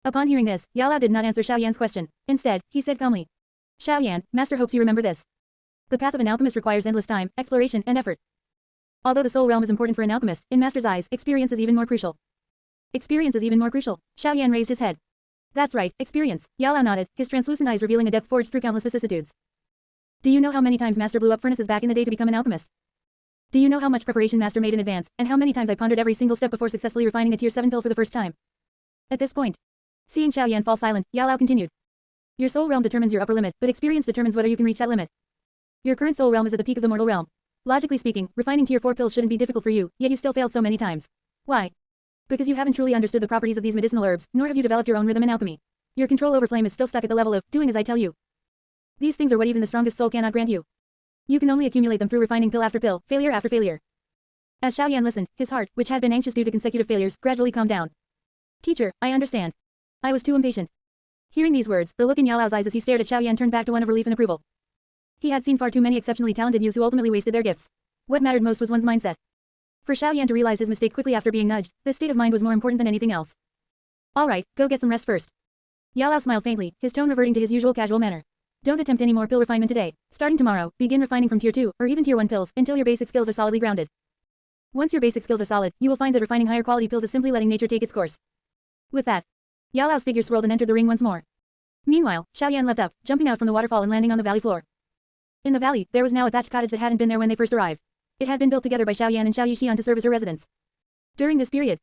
Upon hearing this, Yao Lao did not answer Xiaoyan's question. Instead, he said calmly, "Xiaoyan, Master hopes you remember this. The path of an alchemist requires endless time, exploration, and effort. Although the soul realm is important for an alchemist, in Master's eyes, experience is even more crucial." Experience is even more crucial. Xiaoyan raised his head. "That's right, experience." Yao Lao nodded, his translucent eyes revealing a depth forged through countless vicissitudes. "Do you know how many times Master blew up furnaces back in the day to become an alchemist? Do you know how much preparation Master made in advance, and how many times I pondered every single step before successfully refining a Tier 7 pill for the first time?" At this point, seeing Xiaoyan fall silent, Yao Lao continued. "Your soul realm determines your upper limit, but experience determines whether you can reach that limit. Your current soul realm is at the peak of the mortal realm. Logically speaking, refining Tier 4 pills shouldn't be difficult for you, yet you still failed so many times. Why? Because you haven't truly understood the properties of these medicinal herbs, nor have you developed your own rhythm in alchemy. Your control over flame is still stuck at the level of doing as I tell you. These things are what even the strongest soul cannot grant you. You can only accumulate them through refining pill after pill, failure after failure." As Xiaoyan listened, his heart, which had been anxious due to consecutive failures, gradually calmed down. "Teacher, I understand. I was too impatient." Hearing these words, the look in Yao Lao's eyes as he stared at Xiaoyan turned back to one of relief and approval. He had seen far too many exceptionally talented youths who ultimately wasted their gifts. What mattered most was one's mindset. For Xiaoyan to realize his mistake quickly after being nudged, this state of mind was more important than anything else. "Alright, go get some rest first." Yao Lao smiled faintly, his tone reverting to his usual casual manner. "Don't attempt any more pill refinement today. Starting tomorrow, begin refining from Tier 2, or even Tier 1 pills, until your basic skills are solidly grounded. Once your basic skills are solid, you will find that refining higher quality pills is simply letting nature take its course." With that, Yao Lao's figure swirled and entered the ring once more. Meanwhile, Xiaoyan leapt up, jumping out from the waterfall and landing on the valley floor. In the valley, there was now a thatched cottage that hadn't been there when they first arrived. It had been built together by Xiaoyan and Xiao Yi Xian to serve as her residence. During this period,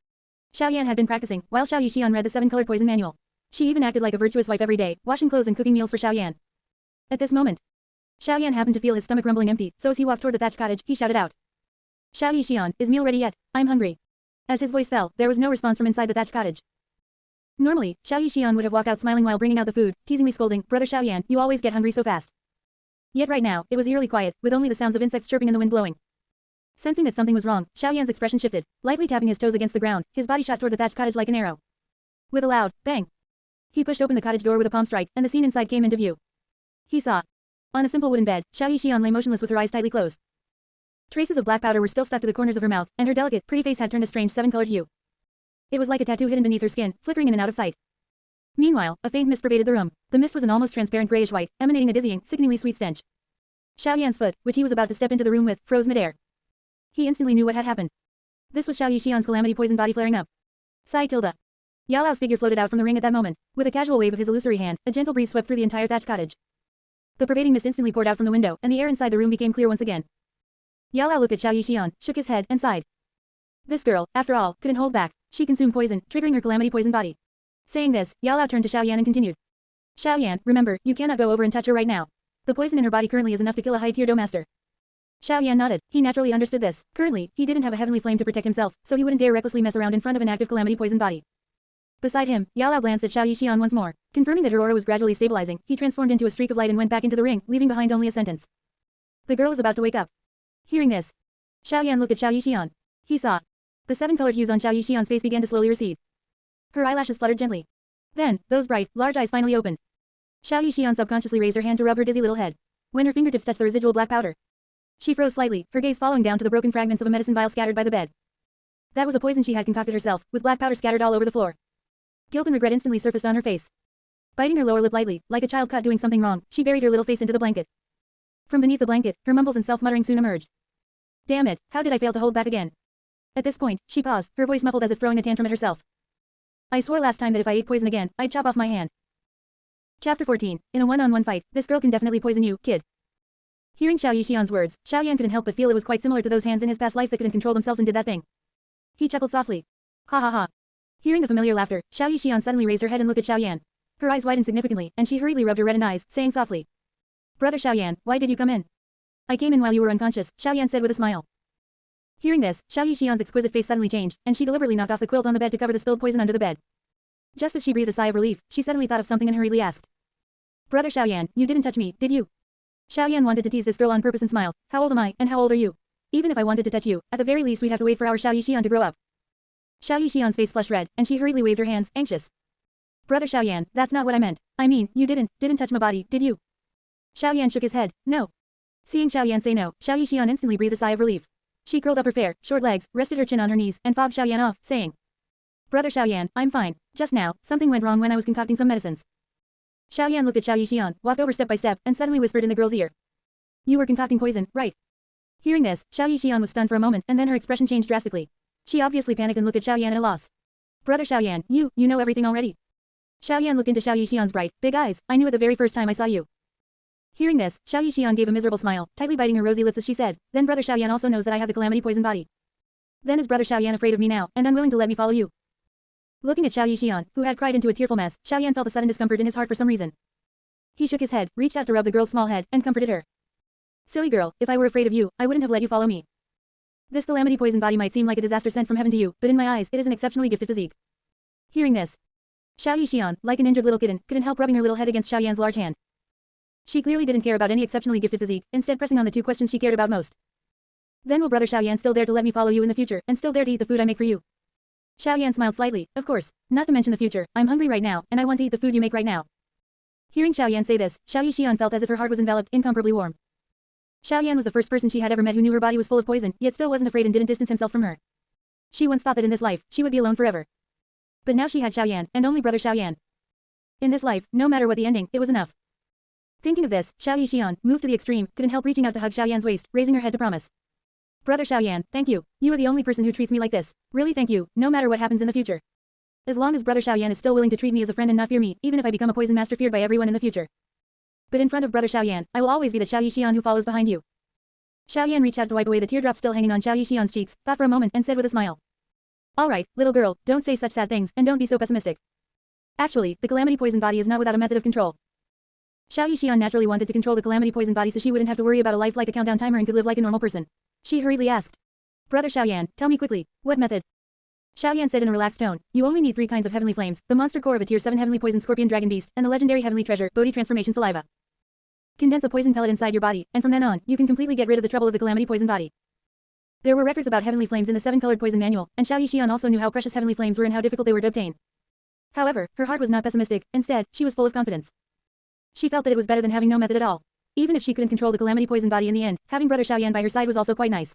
Xiaoyan had been practicing, while Xiao Yi Xian read the 7-colored poison manual. She even acted like a virtuous wife every day, washing clothes and cooking meals for Xiaoyan. At this moment, Xiaoyan happened to feel his stomach rumbling empty, so as he walked toward the thatched cottage, he shouted out, "Xiao Yi Xian, is meal ready yet? I'm hungry." As his voice fell, there was no response from inside the thatched cottage. Normally, Xiao Yi Xian would have walked out smiling while bringing out the food, teasingly scolding, "Brother Xiaoyan, you always get hungry so fast." Yet right now, it was eerily quiet, with only the sounds of insects chirping and the wind blowing. Sensing that something was wrong, Xiaoyan's expression shifted, lightly tapping his toes against the ground, his body shot toward the thatched cottage like an arrow. With a loud bang, he pushed open the cottage door with a palm strike, and the scene inside came into view. He saw, on a simple wooden bed, Xiao Yi Xian lay motionless with her eyes tightly closed. Traces of black powder were still stuck to the corners of her mouth, and her delicate, pretty face had turned a strange 7-colored hue. It was like a tattoo hidden beneath her skin, flickering in and out of sight. Meanwhile, a faint mist pervaded the room. The mist was an almost transparent grayish white, emanating a dizzying, sickeningly sweet stench. Xiaoyan's foot, which he was about to step into the room with, froze midair. He instantly knew what had happened. This was Xiao Yi Xian's calamity poison body flaring up. Psi tilde. Yao Lao's figure floated out from the ring at that moment. With a casual wave of his illusory hand, a gentle breeze swept through the entire thatched cottage. The pervading mist instantly poured out from the window, and the air inside the room became clear once again. Yao Lao looked at Xiao Yi Xian, shook his head, and sighed. This girl, after all, couldn't hold back. She consumed poison, triggering her calamity poison body. Saying this, Yao Lao turned to Xiaoyan and continued. Xiaoyan, remember, you cannot go over and touch her right now. The poison in her body currently is enough to kill a high-tier Do Master. Xiaoyan nodded. He naturally understood this. Currently, he didn't have a heavenly flame to protect himself, so he wouldn't dare recklessly mess around in front of an active calamity poison body. Beside him, Yao Lao glanced at Xiao Yi Xian once more. Confirming that her aura was gradually stabilizing, he transformed into a streak of light and went back into the ring, leaving behind only a sentence. The girl is about to wake up. Hearing this, Xiaoyan looked at Xiao Yi Xian. He saw. The 7-colored hues on Xiao Yi Xian's face began to slowly recede. Her eyelashes fluttered gently. Then, those bright, large eyes finally opened. Xiao Yi Xian subconsciously raised her hand to rub her dizzy little head. when her fingertips touched the residual black powder. She froze slightly, her gaze following down to the broken fragments of a medicine vial scattered by the bed. That was a poison she had concocted herself, with black powder scattered all over the floor. Guilt and regret instantly surfaced on her face. Biting her lower lip lightly, like a child caught doing something wrong, she buried her little face into the blanket. From beneath the blanket, her mumbles and self-muttering soon emerged. Damn it, how did I fail to hold back again? At this point, she paused, her voice muffled as if throwing a tantrum at herself. I swore last time that if I ate poison again, I'd chop off my hand. Chapter 14. In a one-on-one fight, this girl can definitely poison you, kid. Hearing Xiao Yixian's words, Xiao Yan couldn't help but feel it was quite similar to those hands in his past life that couldn't control themselves and did that thing. He chuckled softly. Ha ha ha. Hearing the familiar laughter, Xiao Yixian suddenly raised her head and looked at Xiao Yan. Her eyes widened significantly, and she hurriedly rubbed her reddened eyes, saying softly. Brother Xiao Yan, why did you come in? I came in while you were unconscious, Xiao Yan said with a smile. Hearing this, Xiao Yixian's exquisite face suddenly changed, and she deliberately knocked off the quilt on the bed to cover the spilled poison under the bed. Just as she breathed a sigh of relief, she suddenly thought of something and hurriedly asked. Brother Xiao Yan, you didn't touch me, did you? Xiao Yan wanted to tease this girl on purpose and smiled. How old am I, and how old are you? Even if I wanted to touch you, at the very least we'd have to wait for our Xiao Yixian to grow up. Xiao Yixian's face flushed red, and she hurriedly waved her hands, anxious. Brother Xiao Yan, that's not what I meant. I mean, you didn't touch my body, did you? Xiao Yan shook his head. No. Seeing Xiao Yan say no, Xiao Yixian instantly breathed a sigh of relief. She curled up her fair, short legs, rested her chin on her knees, and fobbed Xiao Yan off, saying, Brother Xiao Yan, I'm fine. Just now, something went wrong when I was concocting some medicines. Xiao Yan looked at Xiao Yixian, walked over step by step, and suddenly whispered in the girl's ear. You were concocting poison, right? Hearing this, Xiao Yixian was stunned for a moment, and then her expression changed drastically. She obviously panicked and looked at Xiao Yan at a loss. Brother Xiao Yan, you know everything already. Xiao Yan looked into Xiao Yixian's bright, big eyes. I knew it the very first time I saw you. Hearing this, Xiao Yixian gave a miserable smile, tightly biting her rosy lips as she said, then Brother Xiao Yan also knows that I have the calamity poison body. Then is Brother Xiao Yan afraid of me now, and unwilling to let me follow you? Looking at Xiao Yixian, who had cried into a tearful mess, Xiao Yan felt a sudden discomfort in his heart for some reason. He shook his head, reached out to rub the girl's small head, and comforted her. Silly girl, if I were afraid of you, I wouldn't have let you follow me. This calamity poison body might seem like a disaster sent from heaven to you, but in my eyes, it is an exceptionally gifted physique. Hearing this, Xiao Yixian, like an injured little kitten, couldn't help rubbing her little head against Xiao Yan's large hand. She clearly didn't care about any exceptionally gifted physique, instead pressing on the two questions she cared about most. Then will Brother Xiao Yan still dare to let me follow you in the future, and still dare to eat the food I make for you? Xiao Yan smiled slightly, of course, not to mention the future, I'm hungry right now, and I want to eat the food you make right now. Hearing Xiao Yan say this, Xiao Yixian felt as if her heart was enveloped, incomparably warm. Xiao Yan was the first person she had ever met who knew her body was full of poison, yet still wasn't afraid and didn't distance himself from her. She once thought that in this life, she would be alone forever. But now she had Xiao Yan, and only Brother Xiao Yan. In this life, no matter what the ending, it was enough. Thinking of this, Xiao Yixian, moved to the extreme, couldn't help reaching out to hug Xiao Yan's waist, raising her head to promise. Brother Xiao Yan, thank you. You are the only person who treats me like this. Really thank you, no matter what happens in the future. As long as Brother Xiao Yan is still willing to treat me as a friend and not fear me, even if I become a poison master feared by everyone in the future. But in front of Brother Xiao Yan, I will always be the Xiao Yixian who follows behind you. Xiao Yan reached out to wipe away the teardrops still hanging on Xiao Yixian's cheeks, thought for a moment, and said with a smile. Alright, little girl, don't say such sad things, and don't be so pessimistic. Actually, the calamity poison body is not without a method of control. Xiao Yixian naturally wanted to control the calamity poison body so she wouldn't have to worry about a life like a countdown timer and could live like a normal person. She hurriedly asked. Brother Xiao Yan, tell me quickly, what method? Xiao Yan said in a relaxed tone, you only need 3 kinds of heavenly flames, the monster core of a tier 7 heavenly poison scorpion dragon beast, and the legendary heavenly treasure, Bodhi transformation saliva. Condense a poison pellet inside your body, and from then on, you can completely get rid of the trouble of the calamity poison body. There were records about heavenly flames in the 7-colored poison manual, and Xiao Yixian also knew how precious heavenly flames were and how difficult they were to obtain. However, her heart was not pessimistic, instead, she was full of confidence. She felt that it was better than having no method at all. Even if she couldn't control the calamity poison body in the end, having Brother Xiao Yan by her side was also quite nice.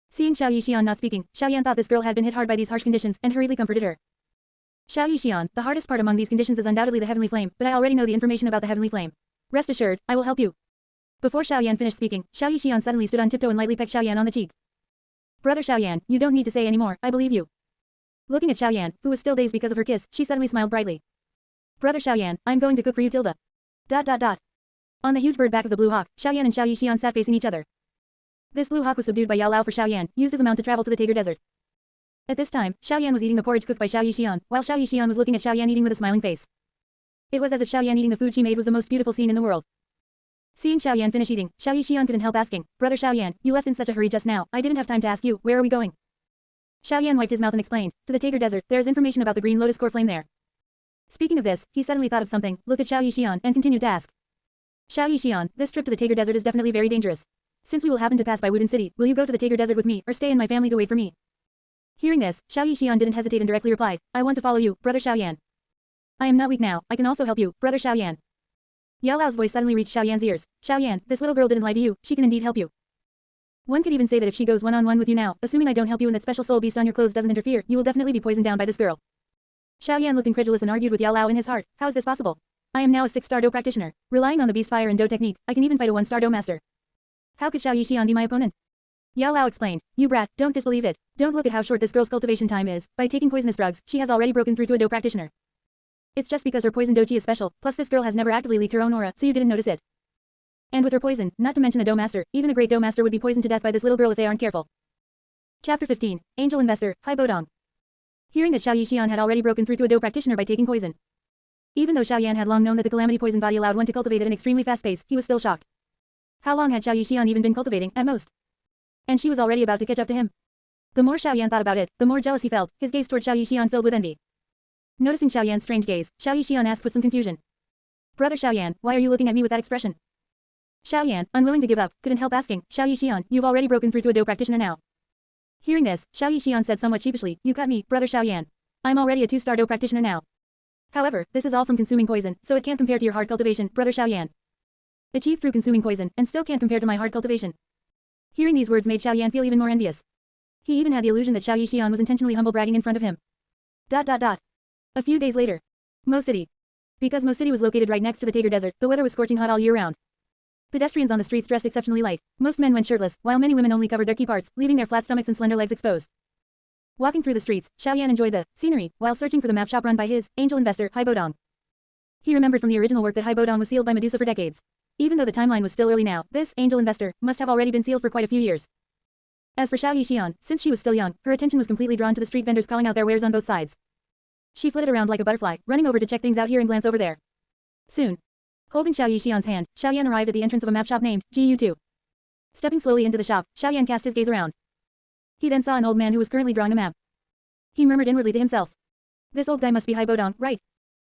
Seeing Xiao Yixian not speaking, Xiao Yan thought this girl had been hit hard by these harsh conditions, and hurriedly comforted her. Xiao Yixian, the hardest part among these conditions is undoubtedly the heavenly flame, but I already know the information about the heavenly flame. Rest assured, I will help you. Before Xiao Yan finished speaking, Xiao Yixian suddenly stood on tiptoe and lightly pecked Xiao Yan on the cheek. Brother Xiao Yan, you don't need to say any more, I believe you. Looking at Xiao Yan, who was still dazed because of her kiss, she suddenly smiled brightly. Brother Xiao Yan, I'm going to cook for you Tilda. ... On the huge bird back of the blue hawk, Xiao Yan and Xiao Yixian sat facing each other. This blue hawk was subdued by Yao Lao for Xiao Yan, used as a mount to travel to the Tager Desert. At this time, Xiao Yan was eating the porridge cooked by Xiao Yixian, while Xiao Yixian was looking at Xiao Yan eating with a smiling face. It was as if Xiao Yan eating the food she made was the most beautiful scene in the world. Seeing Xiao Yan finish eating, Xiao Yixian couldn't help asking, Brother Xiao Yan, you left in such a hurry just now, I didn't have time to ask you, where are we going? Xiao Yan wiped his mouth and explained, to the Tager Desert, there is information about the green lotus core flame there. Speaking of this, he suddenly thought of something, looked at Xiao Yixian, and continued to ask. Xiao Yixian, this trip to the Tager Desert is definitely very dangerous. Since we will happen to pass by Wudin City, will you go to the Tager Desert with me, or stay in my family to wait for me? Hearing this, Xiao Yixian didn't hesitate and directly replied, I want to follow you, Brother Xiao Yan. I am not weak now, I can also help you, Brother Xiao Yan. Yao Lao's voice suddenly reached Xiao Yan's ears. Xiao Yan, this little girl didn't lie to you, she can indeed help you. One could even say that if she goes one-on-one with you now, assuming I don't help you and that special soul beast on your clothes doesn't interfere, you will definitely be poisoned down by this girl. Xiao Yan looked incredulous and argued with Yao Lao in his heart. How is this possible? I am now a 6-star Do practitioner. Relying on the beast fire and Do technique, I can even fight a 1-star Do master. How could Xiao Yixian be my opponent? Yao Lao explained. You brat, don't disbelieve it. Don't look at how short this girl's cultivation time is. By taking poisonous drugs, she has already broken through to a Do practitioner. It's just because her poison doji is special, plus this girl has never actively leaked her own aura, so you didn't notice it. And with her poison, not to mention a Do master, even a great Do master would be poisoned to death by this little girl if they aren't careful. Chapter 15. Angel Investor, Hai Bodong. Hearing that Xiao Yixian had already broken through to a Do practitioner by taking poison. Even though Xiao Yan had long known that the calamity poison body allowed one to cultivate at an extremely fast pace, he was still shocked. How long had Xiao Yixian even been cultivating, at most? And she was already about to catch up to him. The more Xiao Yan thought about it, the more jealous he felt, his gaze toward Xiao Yixian filled with envy. Noticing Xiao Yan's strange gaze, Xiao Yixian asked with some confusion. Brother Xiao Yan, why are you looking at me with that expression? Xiao Yan, unwilling to give up, couldn't help asking, Xiao Yixian, you've already broken through to a Do practitioner now. Hearing this, Xiao Yixian said somewhat sheepishly, you cut me, brother Xiao Yan. I'm already a 2-star Do practitioner now. However, this is all from consuming poison, so it can't compare to your hard cultivation, brother Xiao Yan. Achieved through consuming poison, and still can't compare to my hard cultivation. Hearing these words made Xiao Yan feel even more envious. He even had the illusion that Xiao Yixian was intentionally humble bragging in front of him. A few days later. Mo City. Because Mo City was located right next to the Tager Desert, the weather was scorching hot all year round. Pedestrians on the streets dressed exceptionally light. Most men went shirtless, while many women only covered their key parts, leaving their flat stomachs and slender legs exposed. Walking through the streets, Xiao Yan enjoyed the scenery, while searching for the map shop run by his angel investor, Hai Bodong. He remembered from the original work that Hai Bodong was sealed by Medusa for decades. Even though the timeline was still early now, this angel investor must have already been sealed for quite a few years. As for Xiao Yixian, since she was still young, her attention was completely drawn to the street vendors calling out their wares on both sides. She flitted around like a butterfly, running over to check things out here and glance over there. Soon. Holding Xiao Yixian's hand, Xiao Yan arrived at the entrance of a map shop named GU2. Stepping slowly into the shop, Xiao Yan cast his gaze around. He then saw an old man who was currently drawing a map. He murmured inwardly to himself. This old guy must be Hai Bodong, right?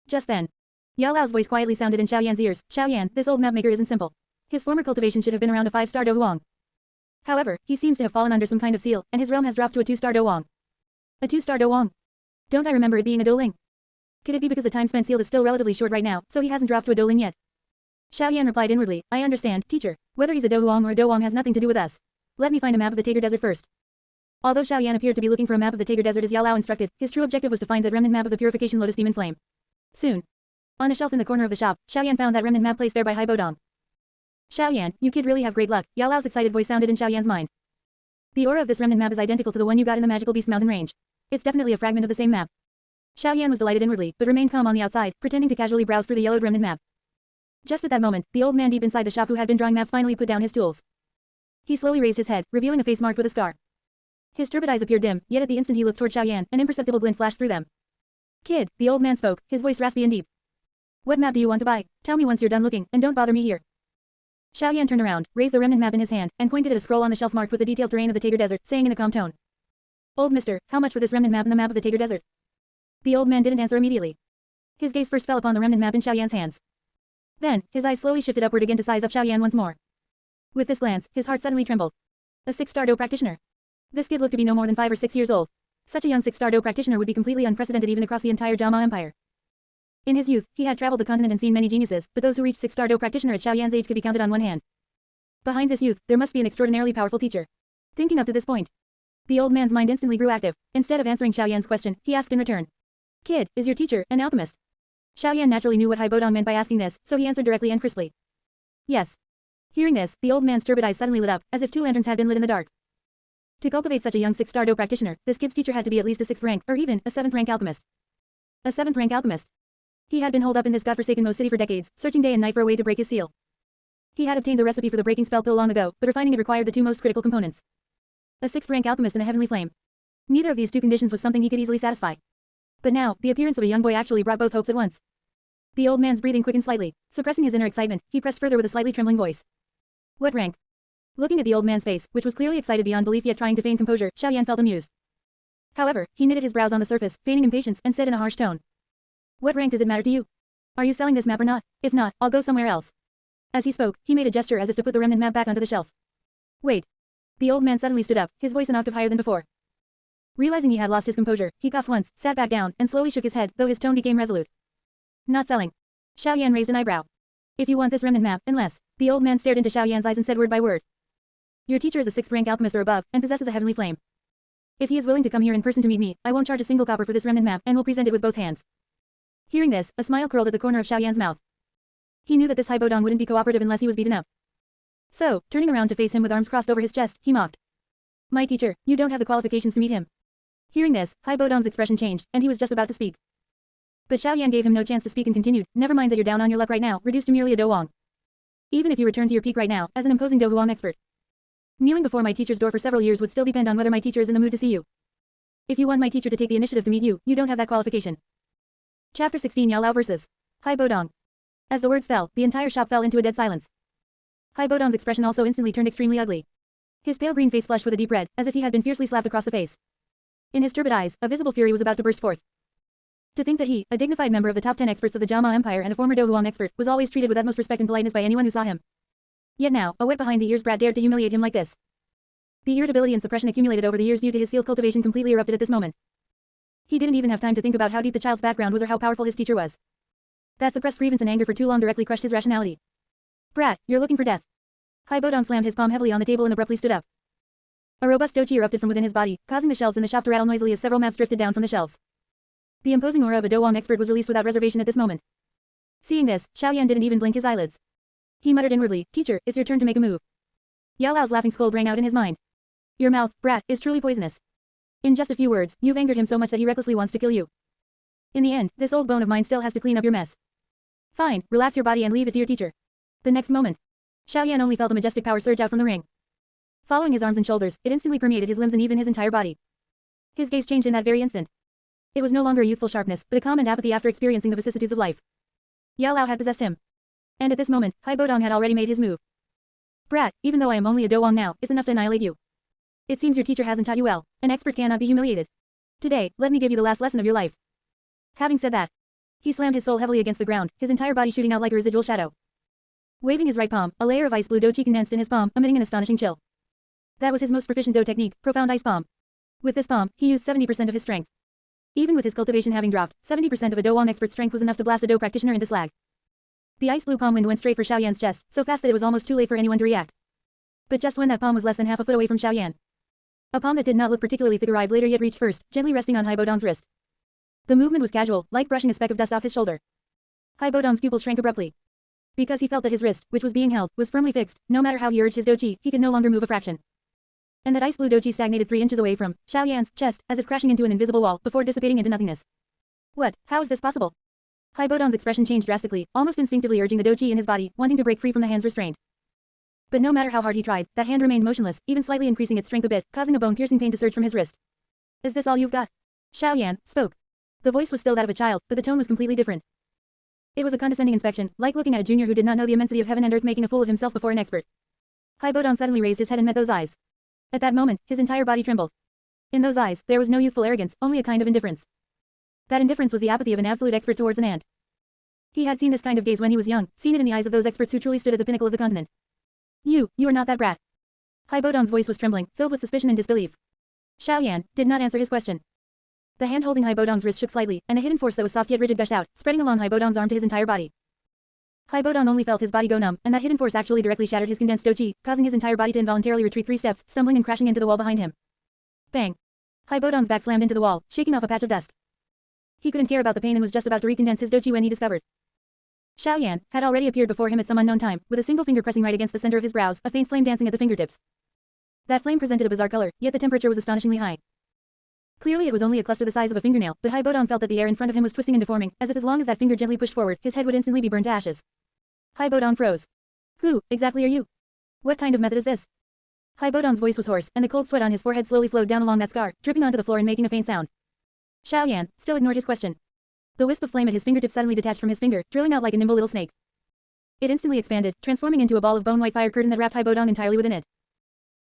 Just then. Yao Lao's voice quietly sounded in Xiao Yan's ears. Xiao Yan, this old map maker isn't simple. His former cultivation should have been around a 5-star Do Huang. However, he seems to have fallen under some kind of seal, and his realm has dropped to a 2-star Do Huang. A 2-star Do Huang? Don't I remember it being a Do Ling? Could it be because the time spent sealed is still relatively short right now, so he hasn't dropped to a Do Ling yet? Xiao Yan replied inwardly, I understand, teacher. Whether he's a Do Huang or a Do Huang has nothing to do with us. Let me find a map of the Tager Desert first. Although Xiao Yan appeared to be looking for a map of the Tager Desert as Yao Lao instructed, his true objective was to find that remnant map of the Purification Lotus Demon Flame. Soon. On a shelf in the corner of the shop, Xiao Yan found that remnant map placed there by Hai Bodong. Xiao Yan, you kid really have great luck, Yao Lao's excited voice sounded in Xiao Yan's mind. The aura of this remnant map is identical to the one you got in the Magical Beast Mountain Range. It's definitely a fragment of the same map. Xiao Yan was delighted inwardly, but remained calm on the outside, pretending to casually browse through the yellowed remnant map. Just at that moment, the old man deep inside the shop who had been drawing maps finally put down his tools. He slowly raised his head, revealing a face marked with a scar. His turbid eyes appeared dim, yet at the instant he looked toward Xiao Yan, an imperceptible glint flashed through them. Kid, the old man spoke, his voice raspy and deep. What map do you want to buy? Tell me once you're done looking, and don't bother me here. Xiao Yan turned around, raised the remnant map in his hand, and pointed at a scroll on the shelf marked with the detailed terrain of the Tager Desert, saying in a calm tone. Old mister, how much for this remnant map and the map of the Tager Desert? The old man didn't answer immediately. His gaze first fell upon the remnant map in Xiao Yan's hands. Then, his eyes slowly shifted upward again to size up Xiao Yan once more. With this glance, his heart suddenly trembled. A 6-star Do practitioner. This kid looked to be no more than 5 or 6 years old. Such a young 6-star Do practitioner would be completely unprecedented even across the entire Jama Empire. In his youth, he had traveled the continent and seen many geniuses, but those who reached 6-star Do practitioner at Xiao Yan's age could be counted on one hand. Behind this youth, there must be an extraordinarily powerful teacher. Thinking up to this point, the old man's mind instantly grew active. Instead of answering Xiao Yan's question, he asked in return. Kid, is your teacher an alchemist? Xiao Yan naturally knew what Hai Bodong meant by asking this, so he answered directly and crisply. Yes. Hearing this, the old man's turbid eyes suddenly lit up, as if 2 lanterns had been lit in the dark. To cultivate such a young 6-star Do practitioner, this kid's teacher had to be at least a 6th rank, or even a 7th rank alchemist. A 7th rank alchemist. He had been holed up in this godforsaken Mo City for decades, searching day and night for a way to break his seal. He had obtained the recipe for the breaking spell pill long ago, but refining it required the 2 most critical components. A 6th rank alchemist and a heavenly flame. Neither of these 2 conditions was something he could easily satisfy. But now, the appearance of a young boy actually brought both hopes at once. The old man's breathing quickened slightly. Suppressing his inner excitement, he pressed further with a slightly trembling voice. What rank? Looking at the old man's face, which was clearly excited beyond belief yet trying to feign composure, Xiao Yan felt amused. However, he knitted his brows on the surface, feigning impatience, and said in a harsh tone. What rank does it matter to you? Are you selling this map or not? If not, I'll go somewhere else. As he spoke, he made a gesture as if to put the remnant map back onto the shelf. Wait. The old man suddenly stood up, his voice an octave higher than before. Realizing he had lost his composure, he coughed once, sat back down, and slowly shook his head, though his tone became resolute. Not selling. Xiao Yan raised an eyebrow. If you want this remnant map, unless. The old man stared into Xiaoyan's eyes and said word by word. Your teacher is a 6th rank alchemist or above, and possesses a heavenly flame. If he is willing to come here in person to meet me, I won't charge a single copper for this remnant map and will present it with both hands. Hearing this, a smile curled at the corner of Xiaoyan's mouth. He knew that this Hai Bodong wouldn't be cooperative unless he was beaten up. So, turning around to face him with arms crossed over his chest, he mocked. My teacher, you don't have the qualifications to meet him. Hearing this, Hai Bodong's expression changed, and he was just about to speak. But Xiaoyan gave him no chance to speak and continued, never mind that you're down on your luck right now, reduced to merely a Do Wong. Even if you return to your peak right now, as an imposing Do Huang expert. Kneeling before my teacher's door for several years would still depend on whether my teacher is in the mood to see you. If you want my teacher to take the initiative to meet you, you don't have that qualification. Chapter 16 Yao Lao vs. Hai Bodong. As the words fell, the entire shop fell into a dead silence. Hai Bodong's expression also instantly turned extremely ugly. His pale green face flushed with a deep red, as if he had been fiercely slapped across the face. In his turbid eyes, a visible fury was about to burst forth. To think that he, a dignified member of the top 10 experts of the Jiama Empire and a former Do Huang expert, was always treated with utmost respect and politeness by anyone who saw him. Yet now, a wet behind the ears brat dared to humiliate him like this. The irritability and suppression accumulated over the years due to his sealed cultivation completely erupted at this moment. He didn't even have time to think about how deep the child's background was or how powerful his teacher was. That suppressed grievance and anger for too long directly crushed his rationality. Brat, you're looking for death. Hai Bodong slammed his palm heavily on the table and abruptly stood up. A robust doji erupted from within his body, causing the shelves in the shop to rattle noisily as several maps drifted down from the shelves. The imposing aura of a Do Wong expert was released without reservation at this moment. Seeing this, Xiaoyan didn't even blink his eyelids. He muttered inwardly, teacher, it's your turn to make a move. Yao Lao's laughing scold rang out in his mind. Your mouth, brat, is truly poisonous. In just a few words, you've angered him so much that he recklessly wants to kill you. In the end, this old bone of mine still has to clean up your mess. Fine, relax your body and leave it to your teacher. The next moment, Xiaoyan only felt a majestic power surge out from the ring. Following his arms and shoulders, it instantly permeated his limbs and even his entire body. His gaze changed in that very instant. It was no longer a youthful sharpness, but a calm and apathy after experiencing the vicissitudes of life. Yao Lao had possessed him. And at this moment, Hai Bodong had already made his move. Brat, even though I am only a Do Wong now, it's enough to annihilate you. It seems your teacher hasn't taught you well. An expert cannot be humiliated. Today, let me give you the last lesson of your life. Having said that, he slammed his soul heavily against the ground, his entire body shooting out like a residual shadow. Waving his right palm, a layer of ice blue do-chi condensed in his palm, emitting an astonishing chill. That was his most proficient do technique, profound ice palm. With this palm, he used 70% of his strength. Even with his cultivation having dropped, 70% of a Do Wong expert's strength was enough to blast a Do practitioner into slag. The ice blue palm wind went straight for Xiaoyan's chest, so fast that it was almost too late for anyone to react. But just when that palm was less than half a foot away from Xiaoyan, a palm that did not look particularly thick arrived later yet reached first, gently resting on Hai Bodong's wrist. The movement was casual, like brushing a speck of dust off his shoulder. Hai Bodong's pupils shrank abruptly. Because he felt that his wrist, which was being held, was firmly fixed, no matter how he urged his do-chi, he could no longer move a fraction. And that ice blue do-chi stagnated 3 inches away from Xiaoyan's chest, as if crashing into an invisible wall, before dissipating into nothingness. What? How is this possible? Hai Bodong's expression changed drastically, almost instinctively urging the do-chi in his body, wanting to break free from the hand's restraint. But no matter how hard he tried, that hand remained motionless, even slightly increasing its strength a bit, causing a bone-piercing pain to surge from his wrist. Is this all you've got? Xiaoyan spoke. The voice was still that of a child, but the tone was completely different. It was a condescending inspection, like looking at a junior who did not know the immensity of heaven and earth making a fool of himself before an expert. Hai Bodong suddenly raised his head and met those eyes. At that moment, his entire body trembled. In those eyes, there was no youthful arrogance, only a kind of indifference. That indifference was the apathy of an absolute expert towards an ant. He had seen this kind of gaze when he was young, seen it in the eyes of those experts who truly stood at the pinnacle of the continent. You are not that brat. Hai Bodong's voice was trembling, filled with suspicion and disbelief. Xiaoyan did not answer his question. The hand holding Hai Bodong's wrist shook slightly, and a hidden force that was soft yet rigid gushed out, spreading along Hai Bodong's arm to his entire body. Hai Bodong only felt his body go numb, and that hidden force actually directly shattered his condensed do-chi, causing his entire body to involuntarily retreat 3 steps, stumbling and crashing into the wall behind him. Bang! Hai Bodong's back slammed into the wall, shaking off a patch of dust. He couldn't care about the pain and was just about to recondense his do-chi when he discovered Xiaoyan had already appeared before him at some unknown time, with a single finger pressing right against the center of his brows, a faint flame dancing at the fingertips. That flame presented a bizarre color, yet the temperature was astonishingly high. Clearly it was only a cluster the size of a fingernail, but Hai Bodong felt that the air in front of him was twisting and deforming, as if as long as that finger gently pushed forward, his head would instantly be burned to ashes. Hai Bodong froze. Who, exactly are you? What kind of method is this? Hai Bodong's voice was hoarse, and the cold sweat on his forehead slowly flowed down along that scar, dripping onto the floor and making a faint sound. Xiaoyan still ignored his question. The wisp of flame at his fingertip suddenly detached from his finger, drilling out like a nimble little snake. It instantly expanded, transforming into a ball of bone-white fire curtain that wrapped Hai Bodong entirely within it.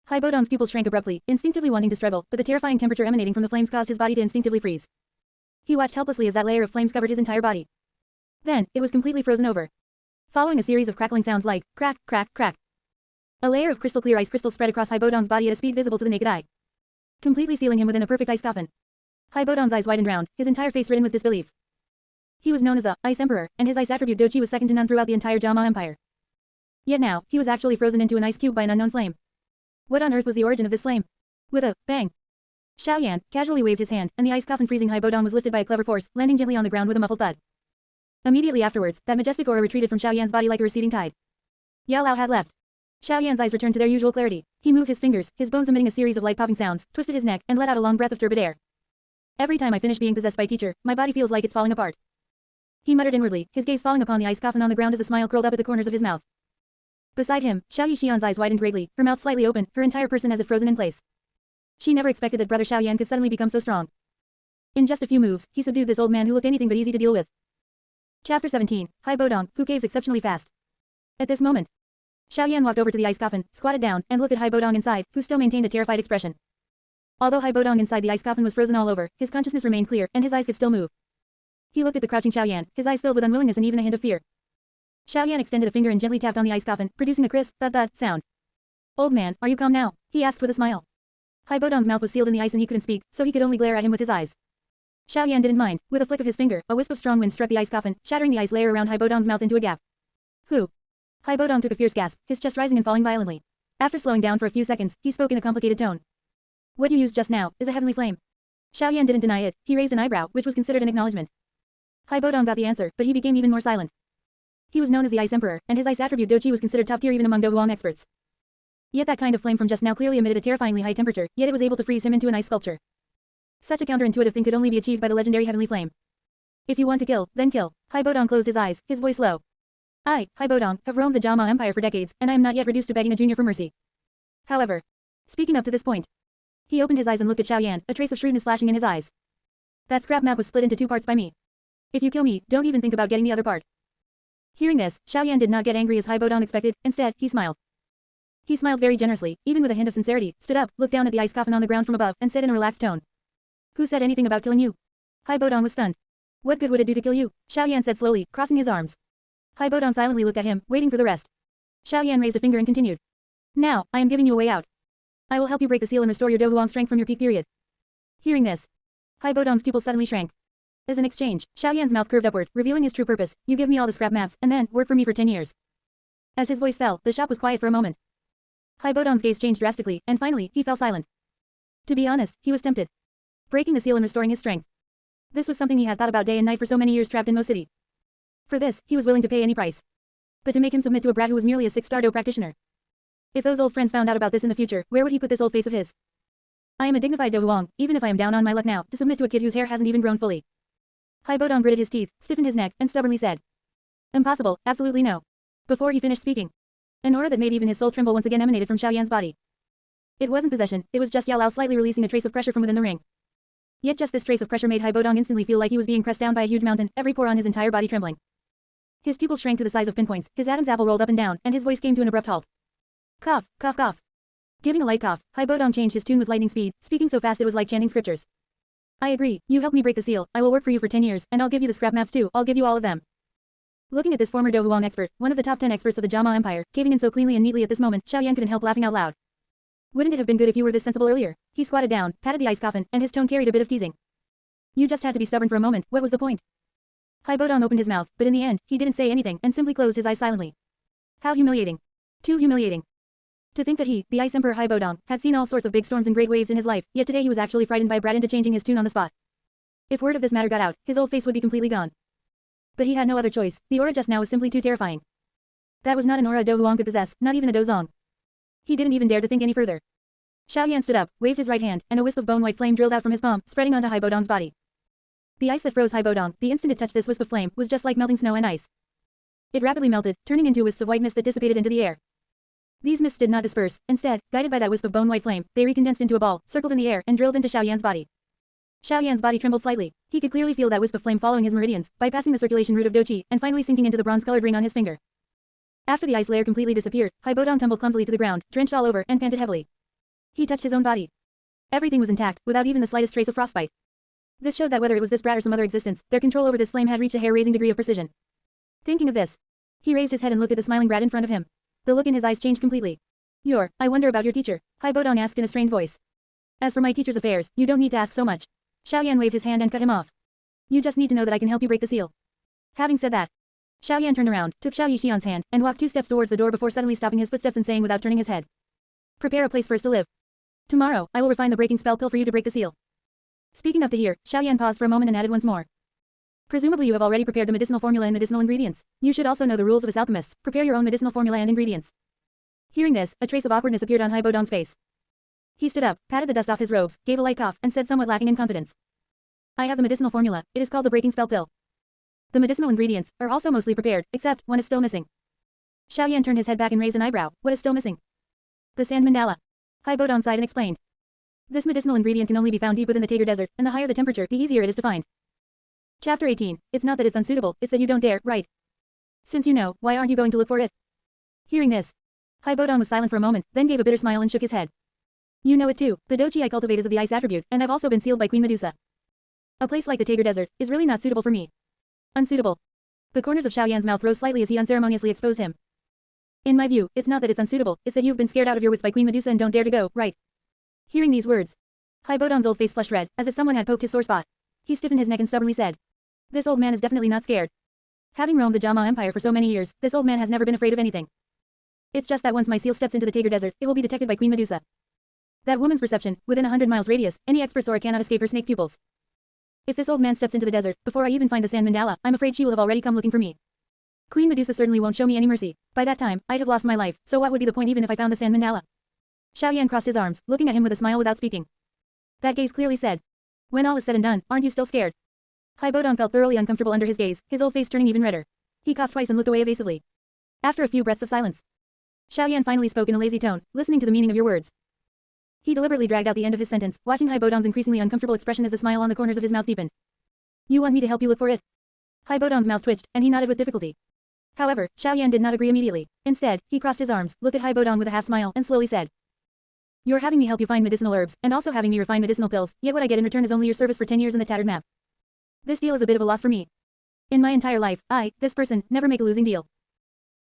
Hai Bodong's pupils shrank abruptly, instinctively wanting to struggle, but the terrifying temperature emanating from the flames caused his body to instinctively freeze. He watched helplessly as that layer of flames covered his entire body. Then, it was completely frozen over. Following a series of crackling sounds like crack, crack, crack. A layer of crystal clear ice crystals spread across Hai Bodong's body at a speed visible to the naked eye, completely sealing him within a perfect ice coffin. Hai Bodong's eyes widened round, his entire face ridden with disbelief. He was known as the Ice Emperor, and his ice attribute Dochi was second to none throughout the entire Jama Empire. Yet now, he was actually frozen into an ice cube by an unknown flame. What on earth was the origin of this flame? With a bang, Xiaoyan casually waved his hand, and the ice coffin freezing Hai Bodong was lifted by a clever force, landing gently on the ground with a muffled thud. Immediately afterwards, that majestic aura retreated from Xiaoyan's body like a receding tide. Yao Lao had left. Xiaoyan's eyes returned to their usual clarity. He moved his fingers, his bones emitting a series of light popping sounds, twisted his neck, and let out a long breath of turbid air. Every time I finish being possessed by teacher, my body feels like it's falling apart. He muttered inwardly, his gaze falling upon the ice coffin on the ground as a smile curled up at the corners of his mouth. Beside him, Xiao Yixian's eyes widened greatly, her mouth slightly open, her entire person as if frozen in place. She never expected that brother Xiaoyan could suddenly become so strong. In just a few moves, he subdued this old man who looked anything but easy to deal with. Chapter 17, Hai Bodong, who caves exceptionally fast. At this moment, Xiaoyan walked over to the ice coffin, squatted down, and looked at Hai Bodong inside, who still maintained a terrified expression. Although Hai Bodong inside the ice coffin was frozen all over, his consciousness remained clear, and his eyes could still move. He looked at the crouching Xiaoyan, his eyes filled with unwillingness and even a hint of fear. Xiaoyan extended a finger and gently tapped on the ice coffin, producing a crisp, thud-thud sound. Old man, are you calm now? He asked with a smile. Hai Bodong's mouth was sealed in the ice and he couldn't speak, so he could only glare at him with his eyes. Xiaoyan didn't mind. With a flick of his finger, a wisp of strong wind struck the ice coffin, shattering the ice layer around Hai Bodong's mouth into a gap. Who? Hai Bodong took a fierce gasp, his chest rising and falling violently. After slowing down for a few seconds, he spoke in a complicated tone. What you used just now is a heavenly flame. Xiaoyan didn't deny it. He raised an eyebrow, which was considered an acknowledgement. Hai Bodong got the answer, but he became even more silent. He was known as the Ice Emperor, and his ice attribute Dochi was considered top tier even among Dohuang experts. Yet that kind of flame from just now clearly emitted a terrifyingly high temperature, yet it was able to freeze him into an ice sculpture. Such a counterintuitive thing could only be achieved by the legendary heavenly flame. If you want to kill, then kill. Hai Bodong closed his eyes, his voice low. I, Hai Bodong, have roamed the Jama Empire for decades, and I am not yet reduced to begging a junior for mercy. However, speaking up to this point, he opened his eyes and looked at Xiaoyan, a trace of shrewdness flashing in his eyes. That scrap map was split into 2 parts by me. If you kill me, don't even think about getting the other part. Hearing this, Xiaoyan did not get angry as Hai Bodong expected, instead, he smiled. He smiled very generously, even with a hint of sincerity, stood up, looked down at the ice coffin on the ground from above, and said in a relaxed tone. Who said anything about killing you? Hai Bodong was stunned. What good would it do to kill you? Xiaoyan said slowly, crossing his arms. Hai Bodong silently looked at him, waiting for the rest. Xiaoyan raised a finger and continued. Now, I am giving you a way out. I will help you break the seal and restore your Dohuang strength from your peak period. Hearing this, Hai Bodong's pupils suddenly shrank. As an exchange, Xiaoyan's mouth curved upward, revealing his true purpose. You give me all the scrap maps, and then, work for me for 10 years. As his voice fell, the shop was quiet for a moment. Hai Bodong's gaze changed drastically, and finally, he fell silent. To be honest, he was tempted. Breaking the seal and restoring his strength. This was something he had thought about day and night for so many years trapped in Mo City. For this, he was willing to pay any price. But to make him submit to a brat who was merely a 6-star Do practitioner. If those old friends found out about this in the future, where would he put this old face of his? I am a dignified Do Huang, even if I am down on my luck now, to submit to a kid whose hair hasn't even grown fully. Hai Bodong gritted his teeth, stiffened his neck, and stubbornly said. Impossible, absolutely no. Before he finished speaking, an aura that made even his soul tremble once again emanated from Xiaoyan's body. It wasn't possession, it was just Yao Lao slightly releasing a trace of pressure from within the ring. Yet just this trace of pressure made Hai Bodong instantly feel like he was being pressed down by a huge mountain, every pore on his entire body trembling. His pupils shrank to the size of pinpoints, his Adam's apple rolled up and down, and his voice came to an abrupt halt. Cough, cough, cough. Giving a light cough, Hai Bodong changed his tune with lightning speed, speaking so fast it was like chanting scriptures. I agree, you helped me break the seal, I will work for you for 10 years, and I'll give you the scrap maps too, I'll give you all of them. Looking at this former Do Huang expert, one of the top 10 experts of the Jama Empire, caving in so cleanly and neatly at this moment, Xiaoyan couldn't help laughing out loud. Wouldn't it have been good if you were this sensible earlier? He squatted down, patted the ice coffin, and his tone carried a bit of teasing. You just had to be stubborn for a moment, what was the point? Hai Bodong opened his mouth, but in the end, he didn't say anything and simply closed his eyes silently. How humiliating. Too humiliating. To think that he, the Ice Emperor Hai Bodong, had seen all sorts of big storms and great waves in his life, yet today he was actually frightened by a brat into changing his tune on the spot. If word of this matter got out, his old face would be completely gone. But he had no other choice, the aura just now was simply too terrifying. That was not an aura a Do Huang could possess, not even a Dozong. He didn't even dare to think any further. Xiaoyan stood up, waved his right hand, and a wisp of bone-white flame drilled out from his palm, spreading onto Hai Bodong's body. The ice that froze Hai Bodong, the instant it touched this wisp of flame, was just like melting snow and ice. It rapidly melted, turning into wisps of white mist that dissipated into the air. These mists did not disperse, instead, guided by that wisp of bone-white flame, they recondensed into a ball, circled in the air, and drilled into Xiaoyan's body. Xiaoyan's body trembled slightly. He could clearly feel that wisp of flame following his meridians, bypassing the circulation route of Doqi, and finally sinking into the bronze-colored ring on his finger. After the ice layer completely disappeared, Hai Bodong tumbled clumsily to the ground, drenched all over, and panted heavily. He touched his own body. Everything was intact, without even the slightest trace of frostbite. This showed that whether it was this brat or some other existence, their control over this flame had reached a hair-raising degree of precision. Thinking of this, he raised his head and looked at the smiling brat in front of him. The look in his eyes changed completely. I wonder about your teacher, Hai Bodong asked in a strained voice. As for my teacher's affairs, you don't need to ask so much. Xiaoyan waved his hand and cut him off. You just need to know that I can help you break the seal. Having said that, Xiaoyan turned around, took Xiao Yixian's hand, and walked 2 steps towards the door before suddenly stopping his footsteps and saying without turning his head. Prepare a place for us to live. Tomorrow, I will refine the breaking spell pill for you to break the seal. Speaking up to here, Xiaoyan paused for a moment and added once more. Presumably you have already prepared the medicinal formula and medicinal ingredients. You should also know the rules of us alchemists. Prepare your own medicinal formula and ingredients. Hearing this, a trace of awkwardness appeared on Hai Bodong's face. He stood up, patted the dust off his robes, gave a light cough, and said somewhat lacking in confidence. I have the medicinal formula. It is called the breaking spell pill. The medicinal ingredients are also mostly prepared, except one is still missing. Xiaoyan turned his head back and raised an eyebrow. What is still missing? The sand mandala. Hai Bodong sighed and explained. This medicinal ingredient can only be found deep within the Tager Desert, and the higher the temperature, the easier it is to find. Chapter 18. It's not that it's unsuitable, it's that you don't dare, right? Since you know, why aren't you going to look for it? Hearing this, Hai Bodong was silent for a moment, then gave a bitter smile and shook his head. You know it too, the dochi I cultivate is of the ice attribute, and I've also been sealed by Queen Medusa. A place like the Tager Desert is really not suitable for me. Unsuitable. The corners of Xiaoyan's mouth rose slightly as he unceremoniously exposed him. In my view, it's not that it's unsuitable, it's that you've been scared out of your wits by Queen Medusa and don't dare to go, right? Hearing these words, Hai Bodong's old face flushed red, as if someone had poked his sore spot. He stiffened his neck and stubbornly said. This old man is definitely not scared. Having roamed the Jama Empire for so many years, this old man has never been afraid of anything. It's just that once my seal steps into the Tager Desert, it will be detected by Queen Medusa. That woman's perception, within 100 miles radius, any expert Sora cannot escape her snake pupils. If this old man steps into the desert, before I even find the sand mandala, I'm afraid she will have already come looking for me. Queen Medusa certainly won't show me any mercy. By that time, I'd have lost my life, so what would be the point even if I found the sand mandala? Xiaoyan crossed his arms, looking at him with a smile without speaking. That gaze clearly said. When all is said and done, aren't you still scared? Hai Bodong felt thoroughly uncomfortable under his gaze, his old face turning even redder. He coughed twice and looked away evasively. After a few breaths of silence, Xiaoyan finally spoke in a lazy tone, listening to the meaning of your words. He deliberately dragged out the end of his sentence, watching Hai Bodong's increasingly uncomfortable expression as the smile on the corners of his mouth deepened. You want me to help you look for it? Hai Bodong's mouth twitched, and he nodded with difficulty. However, Xiaoyan did not agree immediately. Instead, he crossed his arms, looked at Hai Bodong with a half smile, and slowly said. You're having me help you find medicinal herbs, and also having me refine medicinal pills, yet what I get in return is only your service for 10 years in the tattered map. This deal is a bit of a loss for me. In my entire life, I, this person, never make a losing deal.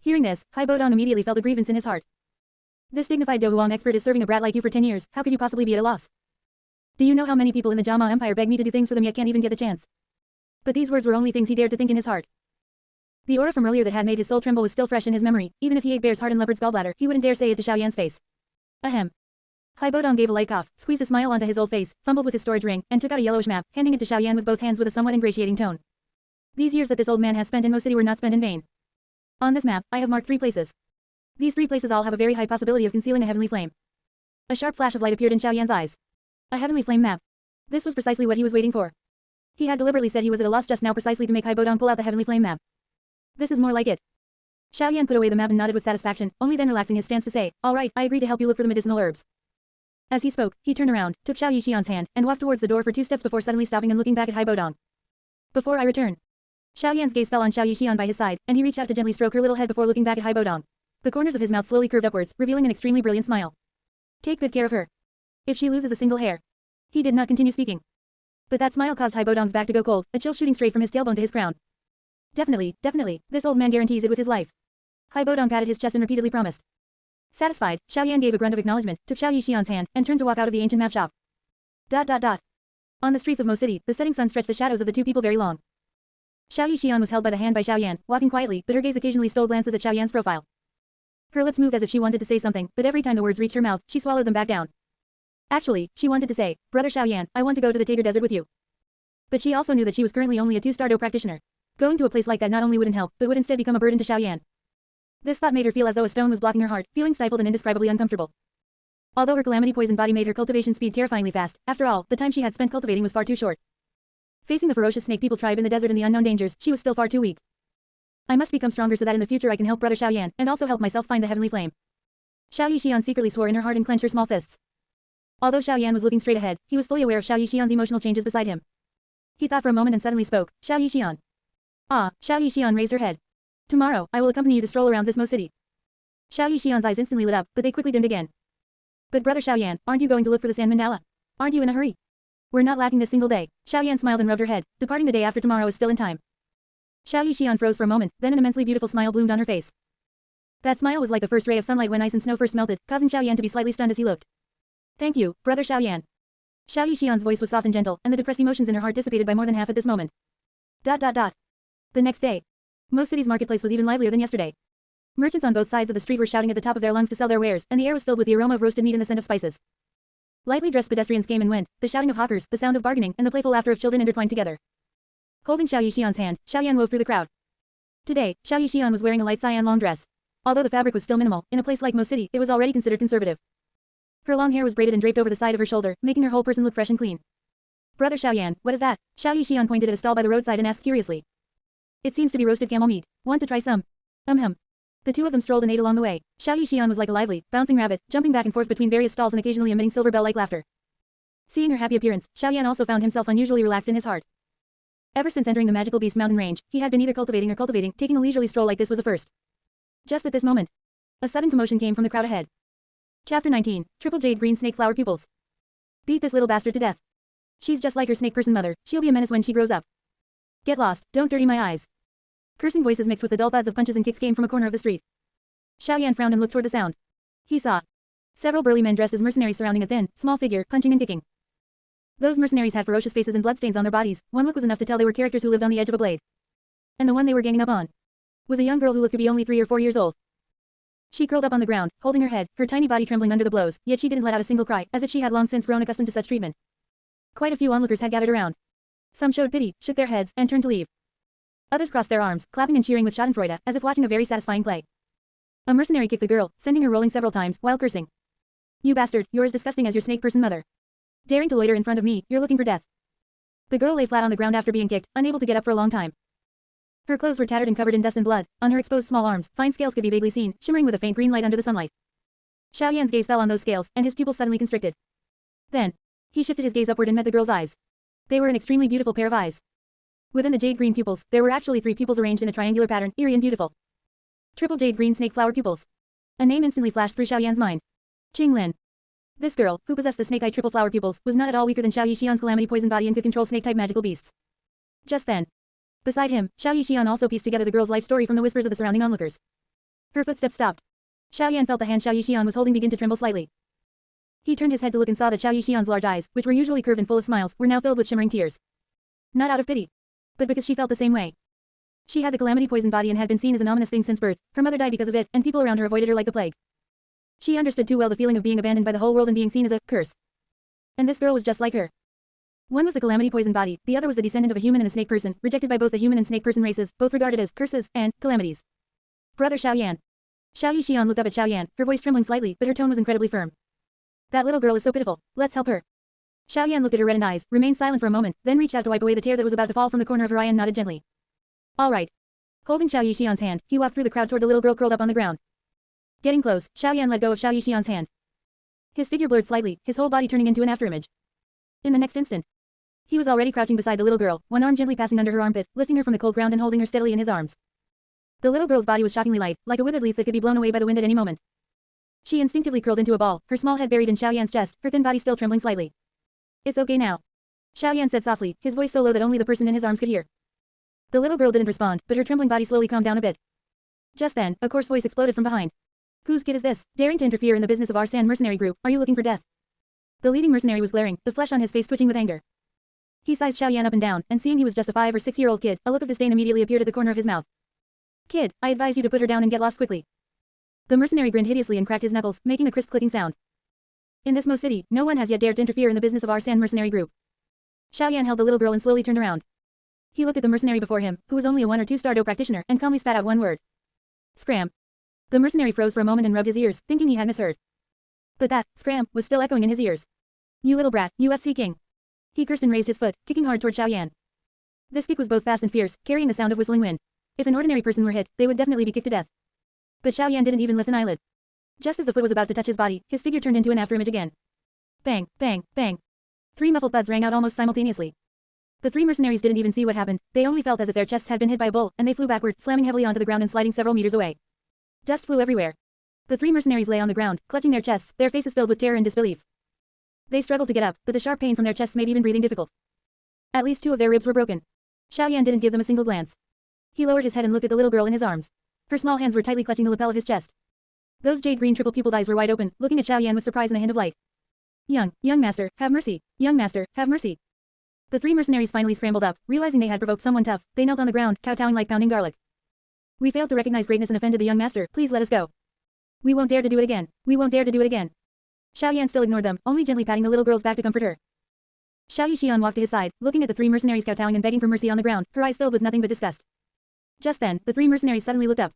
Hearing this, Hai Bodong immediately felt a grievance in his heart. This dignified Dohuang expert is serving a brat like you for 10 years, how could you possibly be at a loss? Do you know how many people in the Jama Empire beg me to do things for them yet can't even get the chance? But these words were only things he dared to think in his heart. The aura from earlier that had made his soul tremble was still fresh in his memory, even if he ate bear's heart and leopard's gallbladder, he wouldn't dare say it to Xiaoyan's face. Ahem. Hai Bodong gave a light cough, squeezed a smile onto his old face, fumbled with his storage ring, and took out a yellowish map, handing it to Xiaoyan with both hands with a somewhat ingratiating tone. These years that this old man has spent in Mo City were not spent in vain. On this map, I have marked 3 places. These 3 places all have a very high possibility of concealing a heavenly flame. A sharp flash of light appeared in Xiaoyan's eyes. A heavenly flame map. This was precisely what he was waiting for. He had deliberately said he was at a loss just now precisely to make Hai Bodong pull out the heavenly flame map. This is more like it. Xiaoyan put away the map and nodded with satisfaction, only then relaxing his stance to say, all right, I agree to help you look for the medicinal herbs. As he spoke, he turned around, took Xiao Yixian's hand, and walked towards the door for 2 steps before suddenly stopping and looking back at Hai Bodong. Before I return. Xiaoyan's gaze fell on Xiao Yixian by his side, and he reached out to gently stroke her little head before looking back at Hai Bodong. The corners of his mouth slowly curved upwards, revealing an extremely brilliant smile. Take good care of her. If she loses a single hair. He did not continue speaking. But that smile caused Hai Bodong's back to go cold, a chill shooting straight from his tailbone to his crown. Definitely, definitely, this old man guarantees it with his life. Hai Bodong patted his chest and repeatedly promised. Satisfied, Xiaoyan gave a grunt of acknowledgement, took Xiao Yixian's hand, and turned to walk out of the ancient map shop. On the streets of Mo City, the setting sun stretched the shadows of the 2 people very long. Xiao Yixian was held by the hand by Xiaoyan, walking quietly, but her gaze occasionally stole glances at Xiaoyan's profile. Her lips moved as if she wanted to say something, but every time the words reached her mouth, she swallowed them back down. Actually, she wanted to say, Brother Xiaoyan, I want to go to the Tager Desert with you. But she also knew that she was currently only a 2-star Do practitioner. Going to a place like that not only wouldn't help, but would instead become a burden to Xiaoyan. This thought made her feel as though a stone was blocking her heart, feeling stifled and indescribably uncomfortable. Although her calamity-poisoned body made her cultivation speed terrifyingly fast, after all, the time she had spent cultivating was far too short. Facing the ferocious snake people tribe in the desert and the unknown dangers, she was still far too weak. I must become stronger so that in the future I can help Brother Xiaoyan, and also help myself find the heavenly flame. Xiao Yixian secretly swore in her heart and clenched her small fists. Although Xiaoyan was looking straight ahead, he was fully aware of Xiao Yixian's emotional changes beside him. He thought for a moment and suddenly spoke, Xiao Yixian. Ah, Xiao Yixian raised her head. Tomorrow, I will accompany you to stroll around this Mo City. Xiao Yixian's eyes instantly lit up, but they quickly dimmed again. But Brother Xiaoyan, aren't you going to look for the sand mandala? Aren't you in a hurry? We're not lacking this single day. Xiaoyan smiled and rubbed her head. Departing the day after tomorrow is still in time. Xiao Yixian froze for a moment, then an immensely beautiful smile bloomed on her face. That smile was like the first ray of sunlight when ice and snow first melted, causing Xiaoyan to be slightly stunned as he looked. Thank you, Brother Xiaoyan. Xiao Yixian's voice was soft and gentle, and the depressed emotions in her heart dissipated by more than half at this moment. The next day, Mo City's marketplace was even livelier than yesterday. Merchants on both sides of the street were shouting at the top of their lungs to sell their wares, and the air was filled with the aroma of roasted meat and the scent of spices. Lightly dressed pedestrians came and went, the shouting of hawkers, the sound of bargaining, and the playful laughter of children intertwined together. Holding Xiao Yixian's hand, Xiaoyan wove through the crowd. Today, Xiao Yixian was wearing a light cyan long dress. Although the fabric was still minimal, in a place like Mo City, it was already considered conservative. Her long hair was braided and draped over the side of her shoulder, making her whole person look fresh and clean. Brother Xiaoyan, what is that? Xiao Yixian pointed at a stall by the roadside and asked curiously. It seems to be roasted camel meat. Want to try some? The two of them strolled and ate along the way. Xiao Yixian was like a lively, bouncing rabbit, jumping back and forth between various stalls and occasionally emitting silver bell-like laughter. Seeing her happy appearance, Xiaoyan also found himself unusually relaxed in his heart. Ever since entering the magical beast mountain range, he had been either cultivating, taking a leisurely stroll like this was a first. Just at this moment, a sudden commotion came from the crowd ahead. Chapter 19, Triple Jade Green Snake Flower Pupils. Beat this little bastard to death. She's just like her snake person mother, she'll be a menace when she grows up. Get lost, don't dirty my eyes. Cursing voices mixed with the dull thuds of punches and kicks came from a corner of the street. Xiaoyan frowned and looked toward the sound. He saw several burly men dressed as mercenaries surrounding a thin, small figure, punching and kicking. Those mercenaries had ferocious faces and bloodstains on their bodies. One look was enough to tell they were characters who lived on the edge of a blade. And the one they were ganging up on was a young girl who looked to be only 3 or 4 years old. She curled up on the ground, holding her head, her tiny body trembling under the blows, yet she didn't let out a single cry, as if she had long since grown accustomed to such treatment. Quite a few onlookers had gathered around. Some showed pity, shook their heads, and turned to leave. Others crossed their arms, clapping and cheering with schadenfreude, as if watching a very satisfying play. A mercenary kicked the girl, sending her rolling several times, while cursing. You bastard, you're as disgusting as your snake person mother. Daring to loiter in front of me, you're looking for death. The girl lay flat on the ground after being kicked, unable to get up for a long time. Her clothes were tattered and covered in dust and blood. On her exposed small arms, fine scales could be vaguely seen, shimmering with a faint green light under the sunlight. Xiaoyan's gaze fell on those scales, and his pupils suddenly constricted. Then, he shifted his gaze upward and met the girl's eyes. They were an extremely beautiful pair of eyes. Within the jade green pupils, there were actually 3 pupils arranged in a triangular pattern, eerie and beautiful. Triple Jade Green Snake Flower Pupils. A name instantly flashed through Xiaoyan's mind. Qing Lin. This girl, who possessed the snake-eye triple flower pupils, was not at all weaker than Xiao Yixian's calamity poison body and could control snake-type magical beasts. Just then, beside him, Xiao Yixian also pieced together the girl's life story from the whispers of the surrounding onlookers. Her footsteps stopped. Xiaoyan felt the hand Xiao Yixian was holding begin to tremble slightly. He turned his head to look and saw that Xiao Yixian's large eyes, which were usually curved and full of smiles, were now filled with shimmering tears. Not out of pity, but because she felt the same way. She had the calamity poison body and had been seen as an ominous thing since birth. Her mother died because of it, and people around her avoided her like the plague. She understood too well the feeling of being abandoned by the whole world and being seen as a curse. And this girl was just like her. One was the calamity poison body, the other was the descendant of a human and a snake person, rejected by both the human and snake person races, both regarded as curses and calamities. Brother Xiaoyan. Xiao Yixian looked up at Xiaoyan, her voice trembling slightly, but her tone was incredibly firm. That little girl is so pitiful. Let's help her. Xiaoyan looked at her reddened eyes, remained silent for a moment, then reached out to wipe away the tear that was about to fall from the corner of her eye and nodded gently. All right. Holding Xiao Yixian's hand, he walked through the crowd toward the little girl curled up on the ground. Getting close, Xiaoyan let go of Xiao Yixian's hand. His figure blurred slightly, his whole body turning into an afterimage. In the next instant, he was already crouching beside the little girl, one arm gently passing under her armpit, lifting her from the cold ground and holding her steadily in his arms. The little girl's body was shockingly light, like a withered leaf that could be blown away by the wind at any moment. She instinctively curled into a ball, her small head buried in Xiaoyan's chest, her thin body still trembling slightly. It's okay now. Xiaoyan said softly, his voice so low that only the person in his arms could hear. The little girl didn't respond, but her trembling body slowly calmed down a bit. Just then, a coarse voice exploded from behind. Whose kid is this, daring to interfere in the business of our San mercenary group? Are you looking for death? The leading mercenary was glaring, the flesh on his face twitching with anger. He sized Xiaoyan up and down, and seeing he was just a 5 or 6-year-old kid, a look of disdain immediately appeared at the corner of his mouth. Kid, I advise you to put her down and get lost quickly. The mercenary grinned hideously and cracked his knuckles, making a crisp clicking sound. In this Mo City, no one has yet dared to interfere in the business of our San mercenary group. Xiaoyan held the little girl and slowly turned around. He looked at the mercenary before him, who was only a 1 or 2-star do practitioner, and calmly spat out one word. Scram. The mercenary froze for a moment and rubbed his ears, thinking he had misheard. But that, scram, was still echoing in his ears. You little brat, UFC king. He cursed and raised his foot, kicking hard toward Xiaoyan. This kick was both fast and fierce, carrying the sound of whistling wind. If an ordinary person were hit, they would definitely be kicked to death. But Xiaoyan didn't even lift an eyelid. Just as the foot was about to touch his body, his figure turned into an afterimage again. Bang, bang, bang. 3 muffled thuds rang out almost simultaneously. The 3 mercenaries didn't even see what happened, they only felt as if their chests had been hit by a bull, and they flew backward, slamming heavily onto the ground and sliding several meters away. Dust flew everywhere. The 3 mercenaries lay on the ground, clutching their chests, their faces filled with terror and disbelief. They struggled to get up, but the sharp pain from their chests made even breathing difficult. At least 2 of their ribs were broken. Xiaoyan didn't give them a single glance. He lowered his head and looked at the little girl in his arms. Her small hands were tightly clutching the lapel of his chest. Those jade green triple-pupiled eyes were wide open, looking at Xiaoyan with surprise and a hint of light. Young master, have mercy. Young master, have mercy. The three mercenaries finally scrambled up, realizing they had provoked someone tough. They knelt on the ground, kowtowing like pounding garlic. We failed to recognize greatness and offended the young master. Please let us go. We won't dare to do it again. We won't dare to do it again. Xiaoyan still ignored them, only gently patting the little girl's back to comfort her. Xiao Yixian walked to his side, looking at the three mercenaries kowtowing and begging for mercy on the ground, her eyes filled with nothing but disgust. Just then, the three mercenaries suddenly looked up.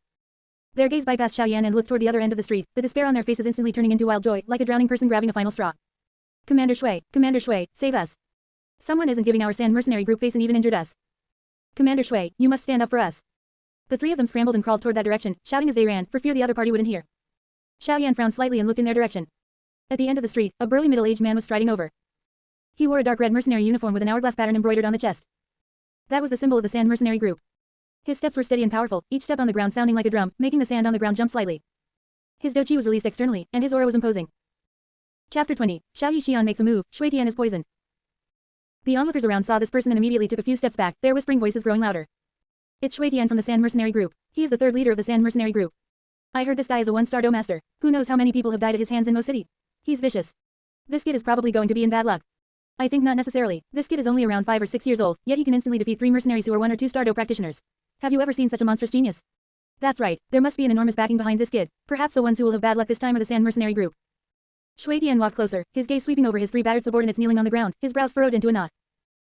Their gaze bypassed Xiaoyan and looked toward the other end of the street, the despair on their faces instantly turning into wild joy, like a drowning person grabbing a final straw. Commander Shui, save us. Someone isn't giving our sand mercenary group face and even injured us. Commander Shui, you must stand up for us. The three of them scrambled and crawled toward that direction, shouting as they ran, for fear the other party wouldn't hear. Xiaoyan frowned slightly and looked in their direction. At the end of the street, a burly middle-aged man was striding over. He wore a dark red mercenary uniform with an hourglass pattern embroidered on the chest. That was the symbol of the sand mercenary group. His steps were steady and powerful, each step on the ground sounding like a drum, making the sand on the ground jump slightly. His doji was released externally, and his aura was imposing. Chapter 20. Xiao Yixian makes a move, Shui Tian is poisoned. The onlookers around saw this person and immediately took a few steps back, their whispering voices growing louder. It's Shui Tian from the Sand Mercenary Group. He is the third leader of the Sand Mercenary Group. I heard this guy is a one-star Do Master. Who knows how many people have died at his hands in Mo City? He's vicious. This kid is probably going to be in bad luck. I think not necessarily. This kid is only around 5 or 6 years old, yet he can instantly defeat 3 mercenaries who are 1 or 2-star Do practitioners. Have you ever seen such a monstrous genius? That's right, there must be an enormous backing behind this kid. Perhaps the ones who will have bad luck this time are the Sand Mercenary Group. Shui Tian walked closer, his gaze sweeping over his 3 battered subordinates kneeling on the ground, his brows furrowed into a knot.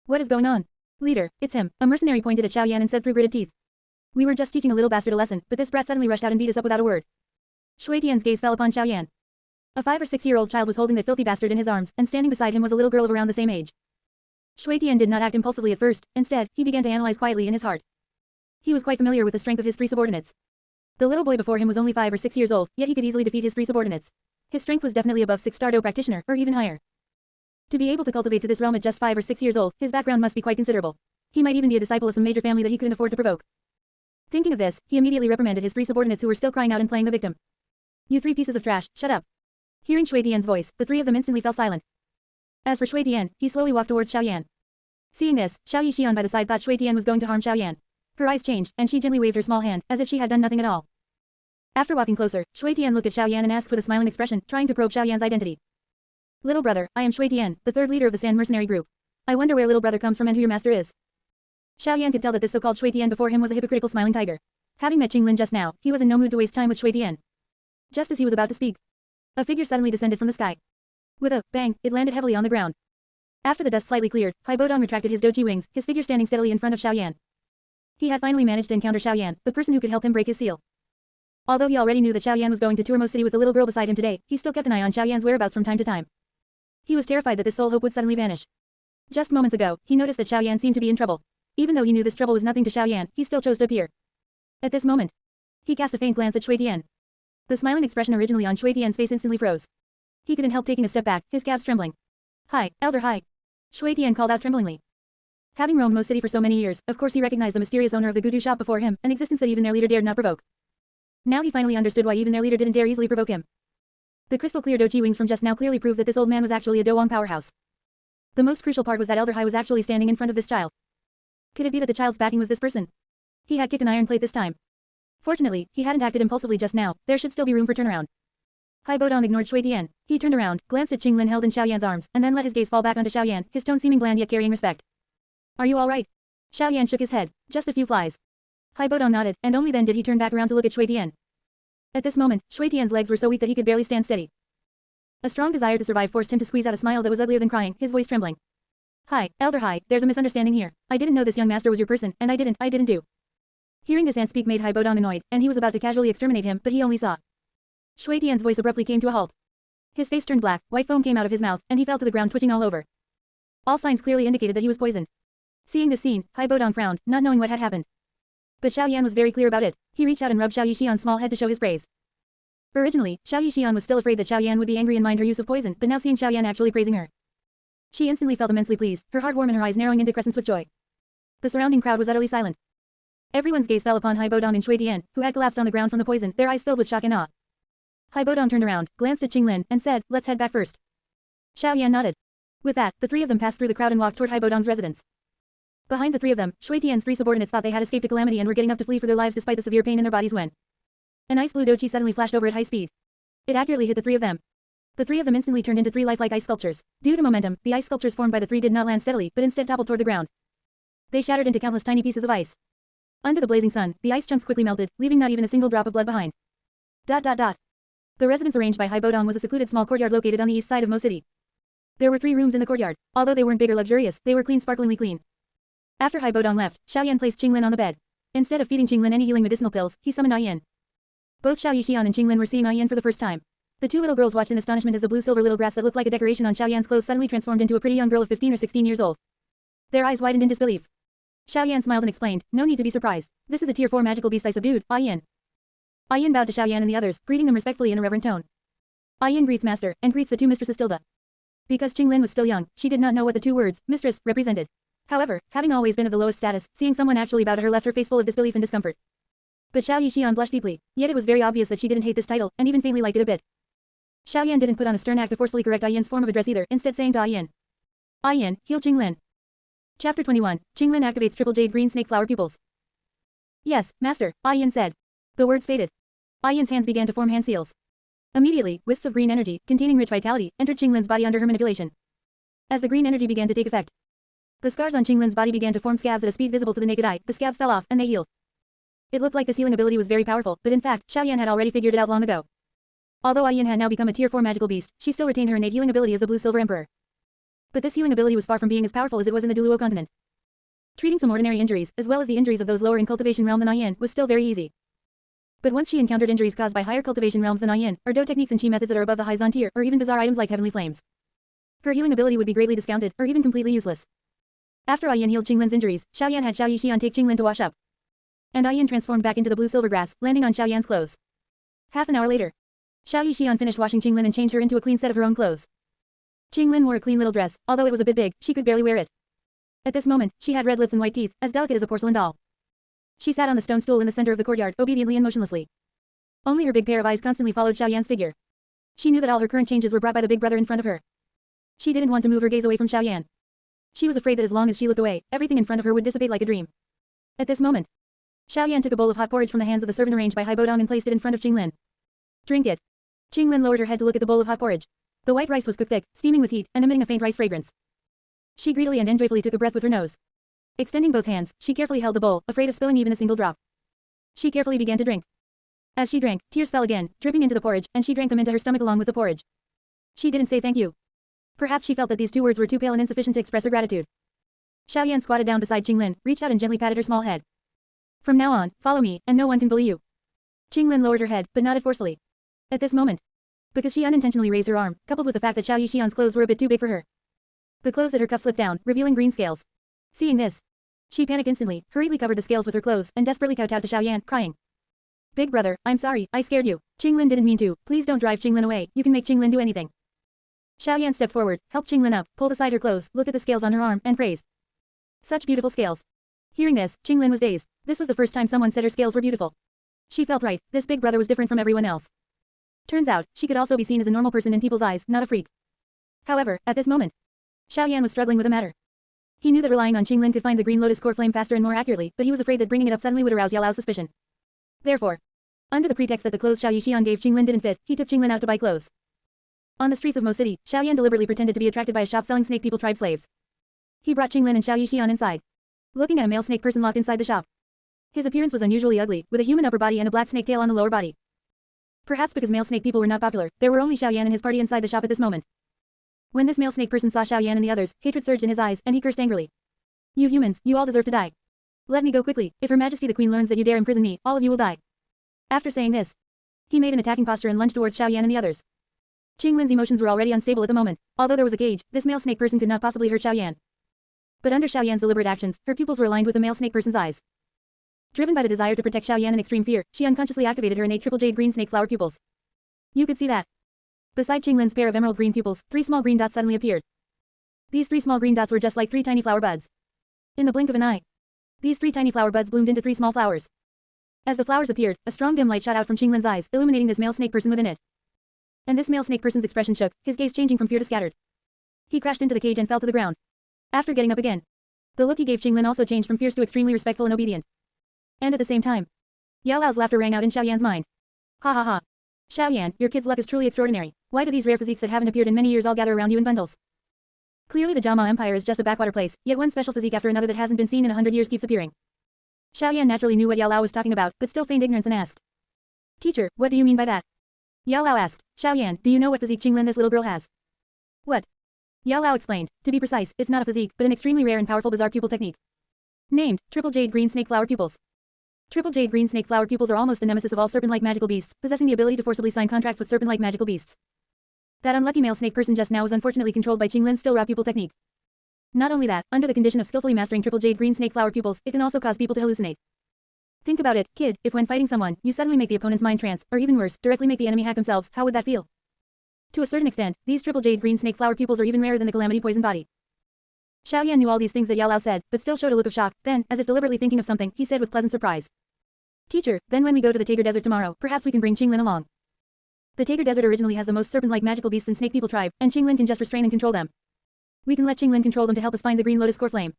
What is going on? Leader, it's him. A mercenary pointed at Xiaoyan and said through gritted teeth. We were just teaching a little bastard a lesson, but this brat suddenly rushed out and beat us up without a word. Shui Tian's gaze fell upon Xiaoyan. A 5 or 6-year-old child was holding the filthy bastard in his arms, and standing beside him was a little girl of around the same age. Shui Tian did not act impulsively at first, instead, he began to analyze quietly in his heart. He was quite familiar with the strength of his 3 subordinates. The little boy before him was only 5 or 6 years old, yet he could easily defeat his 3 subordinates. His strength was definitely above 6-star Do practitioner, or even higher. To be able to cultivate to this realm at just 5 or 6 years old, his background must be quite considerable. He might even be a disciple of some major family that he couldn't afford to provoke. Thinking of this, he immediately reprimanded his 3 subordinates who were still crying out and playing the victim. You 3 pieces of trash, shut up. Hearing Shui Tian's voice, the 3 of them instantly fell silent. As for Shui Tian, he slowly walked towards Xiaoyan. Seeing this, Xiao Yixian by the side thought Shui Tian was going to harm Xiaoyan. Her eyes changed, and she gently waved her small hand, as if she had done nothing at all. After walking closer, Shui Tian looked at Xiaoyan and asked with a smiling expression, trying to probe Xiaoyan's identity. Little brother, I am Shui Tian, the 3rd leader of the Sand Mercenary Group. I wonder where little brother comes from and who your master is. Xiaoyan could tell that this so-called Shui Tian before him was a hypocritical smiling tiger. Having met Qing Lin just now, he was in no mood to waste time with Shui Tian. Just as he was about to speak, a figure suddenly descended from the sky. With a bang, it landed heavily on the ground. After the dust slightly cleared, Hai Bodong retracted his doji wings, his figure standing steadily in front of Xiaoyan. He had finally managed to encounter Xiaoyan, the person who could help him break his seal. Although he already knew that Xiaoyan was going to Turmo City with the little girl beside him today, he still kept an eye on Xiaoyan's whereabouts from time to time. He was terrified that this sole hope would suddenly vanish. Just moments ago, he noticed that Xiaoyan seemed to be in trouble. Even though he knew this trouble was nothing to Xiaoyan, he still chose to appear. At this moment, he cast a faint glance at Shui Tian. The smiling expression originally on Shui Tian's face instantly froze. He couldn't help taking a step back, his calves trembling. Hi, Elder Hai. Shui Tian called out tremblingly. Having roamed Mo City for so many years, of course he recognized the mysterious owner of the Gudu shop before him, an existence that even their leader dared not provoke. Now he finally understood why even their leader didn't dare easily provoke him. The crystal-clear doji wings from just now clearly proved that this old man was actually a Doang powerhouse. The most crucial part was that Elder Hai was actually standing in front of this child. Could it be that the child's backing was this person? He had kicked an iron plate this time. Fortunately, he hadn't acted impulsively just now, there should still be room for turnaround. Hai Bodong ignored Shui Tian. He turned around, glanced at Qing Lin held in Xiaoyan's arms, and then let his gaze fall back onto Xiaoyan, his tone seeming bland yet carrying respect. Are you all right? Xiaoyan shook his head. Just a few flies. Hai Bodong nodded, and only then did he turn back around to look at Shui Tian. At this moment, Shui Tian's legs were so weak that he could barely stand steady. A strong desire to survive forced him to squeeze out a smile that was uglier than crying, his voice trembling. Hi, Elder Hai, there's a misunderstanding here. I didn't know this young master was your person, and I didn't do. Hearing this ant speak made Hai Bodong annoyed, and he was about to casually exterminate him, but he only saw. Shui Tian's voice abruptly came to a halt. His face turned black, white foam came out of his mouth, and he fell to the ground twitching all over. All signs clearly indicated that he was poisoned. Seeing this scene, Hai Bodong frowned, not knowing what had happened. But Xiaoyan was very clear about it. He reached out and rubbed Xiao Yixian's small head to show his praise. Originally, Xiao Yixian was still afraid that Xiaoyan would be angry and mind her use of poison, but now seeing Xiaoyan actually praising her, she instantly felt immensely pleased, her heart warm and her eyes narrowing into crescents with joy. The surrounding crowd was utterly silent. Everyone's gaze fell upon Hai Bodong and Shui Tian, who had collapsed on the ground from the poison, their eyes filled with shock and awe. Hai Bodong turned around, glanced at Qing Lin, and said, let's head back first. Xiaoyan nodded. With that, the 3 of them passed through the crowd and walked toward Hai Bodong's residence. Behind the 3 of them, Shui Tian's 3 subordinates thought they had escaped a calamity and were getting up to flee for their lives despite the severe pain in their bodies when an ice blue doji suddenly flashed over at high speed. It accurately hit the 3 of them. The three of them instantly turned into three lifelike ice sculptures. Due to momentum, the ice sculptures formed by the three did not land steadily, but instead toppled toward the ground. They shattered into countless tiny pieces of ice. Under the blazing sun, the ice chunks quickly melted, leaving not even a single drop of blood behind. The residence arranged by Hai Bodong was a secluded small courtyard located on the east side of Mo City. There were 3 rooms in the courtyard. Although they weren't big or luxurious, they were clean, sparklingly clean. After Hai Bodong left, Xiaoyan placed Qinglin on the bed. Instead of feeding Qinglin any healing medicinal pills, he summoned Aiyan. Both Xiao Yixian and Qinglin were seeing Aiyan for the first time. The 2 little girls watched in astonishment as the blue-silver little grass that looked like a decoration on Xiaoyan's clothes suddenly transformed into a pretty young girl of 15 or 16 years old. Their eyes widened in disbelief. Xiaoyan smiled and explained, "No need to be surprised. This is a tier 4 magical beast I subdued, Aiyan." Aiyan bowed to Xiaoyan and the others, greeting them respectfully in a reverent tone. Aiyan greets master, and greets the 2 mistresses Tilda. Because Qinglin was still young, she did not know what the 2 words, mistress, represented. However, having always been of the lowest status, seeing someone actually bow to her left her face full of disbelief and discomfort. But Xiao Yixian blushed deeply, yet it was very obvious that she didn't hate this title, and even faintly liked it a bit. Xiaoyan didn't put on a stern act to forcefully correct Aiyan's form of address either, instead saying to Aiyan, "Aiyan, heal Qinglin." Chapter 21, Qinglin activates triple jade green snake flower pupils. "Yes, master," Aiyan said. The words faded. Aiyan's hands began to form hand seals. Immediately, wisps of green energy, containing rich vitality, entered Qinglin's body under her manipulation. As the green energy began to take effect, the scars on Qinglin's body began to form scabs at a speed visible to the naked eye. The scabs fell off, and they healed. It looked like this healing ability was very powerful, but in fact, Xiaoyan had already figured it out long ago. Although Aiyan had now become a tier 4 magical beast, she still retained her innate healing ability as the Blue Silver Emperor. But this healing ability was far from being as powerful as it was in the Duluo continent. Treating some ordinary injuries, as well as the injuries of those lower in cultivation realm than Aiyan, was still very easy. But once she encountered injuries caused by higher cultivation realms than Aiyan, or Do techniques and Chi methods that are above the High Zon tier, or even bizarre items like heavenly flames, her healing ability would be greatly discounted, or even completely useless. After Aiyan healed Qinglin's injuries, Xiaoyan had Xiao Yixian take Qinglin to wash up. And Aiyan transformed back into the blue-silver grass, landing on Xiaoyan's clothes. Half an hour later, Xiao Yixian finished washing Qinglin and changed her into a clean set of her own clothes. Qinglin wore a clean little dress, although it was a bit big, she could barely wear it. At this moment, she had red lips and white teeth, as delicate as a porcelain doll. She sat on the stone stool in the center of the courtyard, obediently and motionlessly. Only her big pair of eyes constantly followed Xiaoyan's figure. She knew that all her current changes were brought by the big brother in front of her. She didn't want to move her gaze away from Xiaoyan. She was afraid that as long as she looked away, everything in front of her would dissipate like a dream. At this moment, Xiaoyan took a bowl of hot porridge from the hands of the servant arranged by Hai Bodong and placed it in front of Qinglin. "Drink it." Qinglin lowered her head to look at the bowl of hot porridge. The white rice was cooked thick, steaming with heat, and emitting a faint rice fragrance. She greedily and enjoyfully took a breath with her nose. Extending both hands, she carefully held the bowl, afraid of spilling even a single drop. She carefully began to drink. As she drank, tears fell again, dripping into the porridge, and she drank them into her stomach along with the porridge. She didn't say thank you. Perhaps she felt that these 2 words were too pale and insufficient to express her gratitude. Xiaoyan squatted down beside Qinglin, reached out and gently patted her small head. "From now on, follow me, and no one can bully you." Qinglin lowered her head, but nodded forcefully. At this moment, because she unintentionally raised her arm, coupled with the fact that Xiao Yixian's clothes were a bit too big for her, the clothes at her cuff slipped down, revealing green scales. Seeing this, she panicked instantly, hurriedly covered the scales with her clothes, and desperately kowtowed to Xiaoyan, crying, "Big brother, I'm sorry, I scared you. Qinglin didn't mean to. Please don't drive Qinglin away. You can make Qinglin do anything." Xiaoyan stepped forward, helped Qinglin up, pulled aside her clothes, looked at the scales on her arm, and praised, "Such beautiful scales." Hearing this, Qinglin was dazed. This was the first time someone said her scales were beautiful. She felt right, this big brother was different from everyone else. Turns out, she could also be seen as a normal person in people's eyes, not a freak. However, at this moment, Xiaoyan was struggling with a matter. He knew that relying on Qinglin could find the green lotus core flame faster and more accurately, but he was afraid that bringing it up suddenly would arouse Yao Lao's suspicion. Therefore, under the pretext that the clothes Xiao Yixian gave Qinglin didn't fit, he took Qinglin out to buy clothes. On the streets of Mo City, Xiaoyan deliberately pretended to be attracted by a shop selling snake people tribe slaves. He brought Qinglin and Xiao Yixian inside. Looking at a male snake person locked inside the shop. His appearance was unusually ugly, with a human upper body and a black snake tail on the lower body. Perhaps because male snake people were not popular, there were only Xiaoyan and his party inside the shop at this moment. When this male snake person saw Xiaoyan and the others, hatred surged in his eyes, and he cursed angrily. "You humans, you all deserve to die. Let me go quickly. If Her Majesty the Queen learns that you dare imprison me, all of you will die." After saying this, he made an attacking posture and lunged towards Xiaoyan and the others. Qinglin's emotions were already unstable at the moment. Although there was a cage, this male snake person could not possibly hurt Xiaoyan. But under Xiaoyan's deliberate actions, her pupils were aligned with the male snake person's eyes. Driven by the desire to protect Xiaoyan in extreme fear, she unconsciously activated her innate triple jade green snake flower pupils. You could see that. Beside Qinglin's pair of emerald green pupils, 3 small green dots suddenly appeared. These 3 small green dots were just like 3 tiny flower buds. In the blink of an eye, these 3 tiny flower buds bloomed into 3 small flowers. As the flowers appeared, a strong dim light shot out from Qinglin's eyes, illuminating this male snake person within it. And this male snake person's expression shook, his gaze changing from fear to scattered. He crashed into the cage and fell to the ground. After getting up again, the look he gave Qinglin also changed from fierce to extremely respectful and obedient. And at the same time, Yao Lao's laughter rang out in Xiaoyan's mind. Ha ha ha. Xiaoyan, your kid's luck is truly extraordinary. Why do these rare physiques that haven't appeared in many years all gather around you in bundles? Clearly the Jama Empire is just a backwater place, yet one special physique after another that hasn't been seen in 100 years keeps appearing. Xiaoyan naturally knew what Yao Lao was talking about, but still feigned ignorance and asked. Teacher, what do you mean by that? Yao Lao asked. Xiaoyan, do you know what physique Qinglin this little girl has? What? Yao Lao explained. To be precise, it's not a physique, but an extremely rare and powerful bizarre pupil technique. Named, Triple Jade Green Snake Flower Pupils. Triple Jade Green Snake Flower Pupils are almost the nemesis of all serpent-like magical beasts, possessing the ability to forcibly sign contracts with serpent-like magical beasts. That unlucky male snake person just now was unfortunately controlled by Qinglin's still raw pupil technique. Not only that, under the condition of skillfully mastering Triple Jade Green Snake Flower Pupils, it can also cause people to hallucinate. Think about it, kid, if when fighting someone, you suddenly make the opponent's mind trance, or even worse, directly make the enemy hack themselves, how would that feel? To a certain extent, these Triple Jade Green Snake Flower Pupils are even rarer than the Calamity Poison Body. Xiaoyan knew all these things that Yao Lao said, but still showed a look of shock, then, as if deliberately thinking of something, he said with pleasant surprise. Teacher, then when we go to the Tager Desert tomorrow, perhaps we can bring Qinglin along. The Tager Desert originally has the most serpent-like magical beasts in Snake People tribe, and Qinglin can just restrain and control them. We can let Qinglin control them to help us find the Green Lotus Core Flame.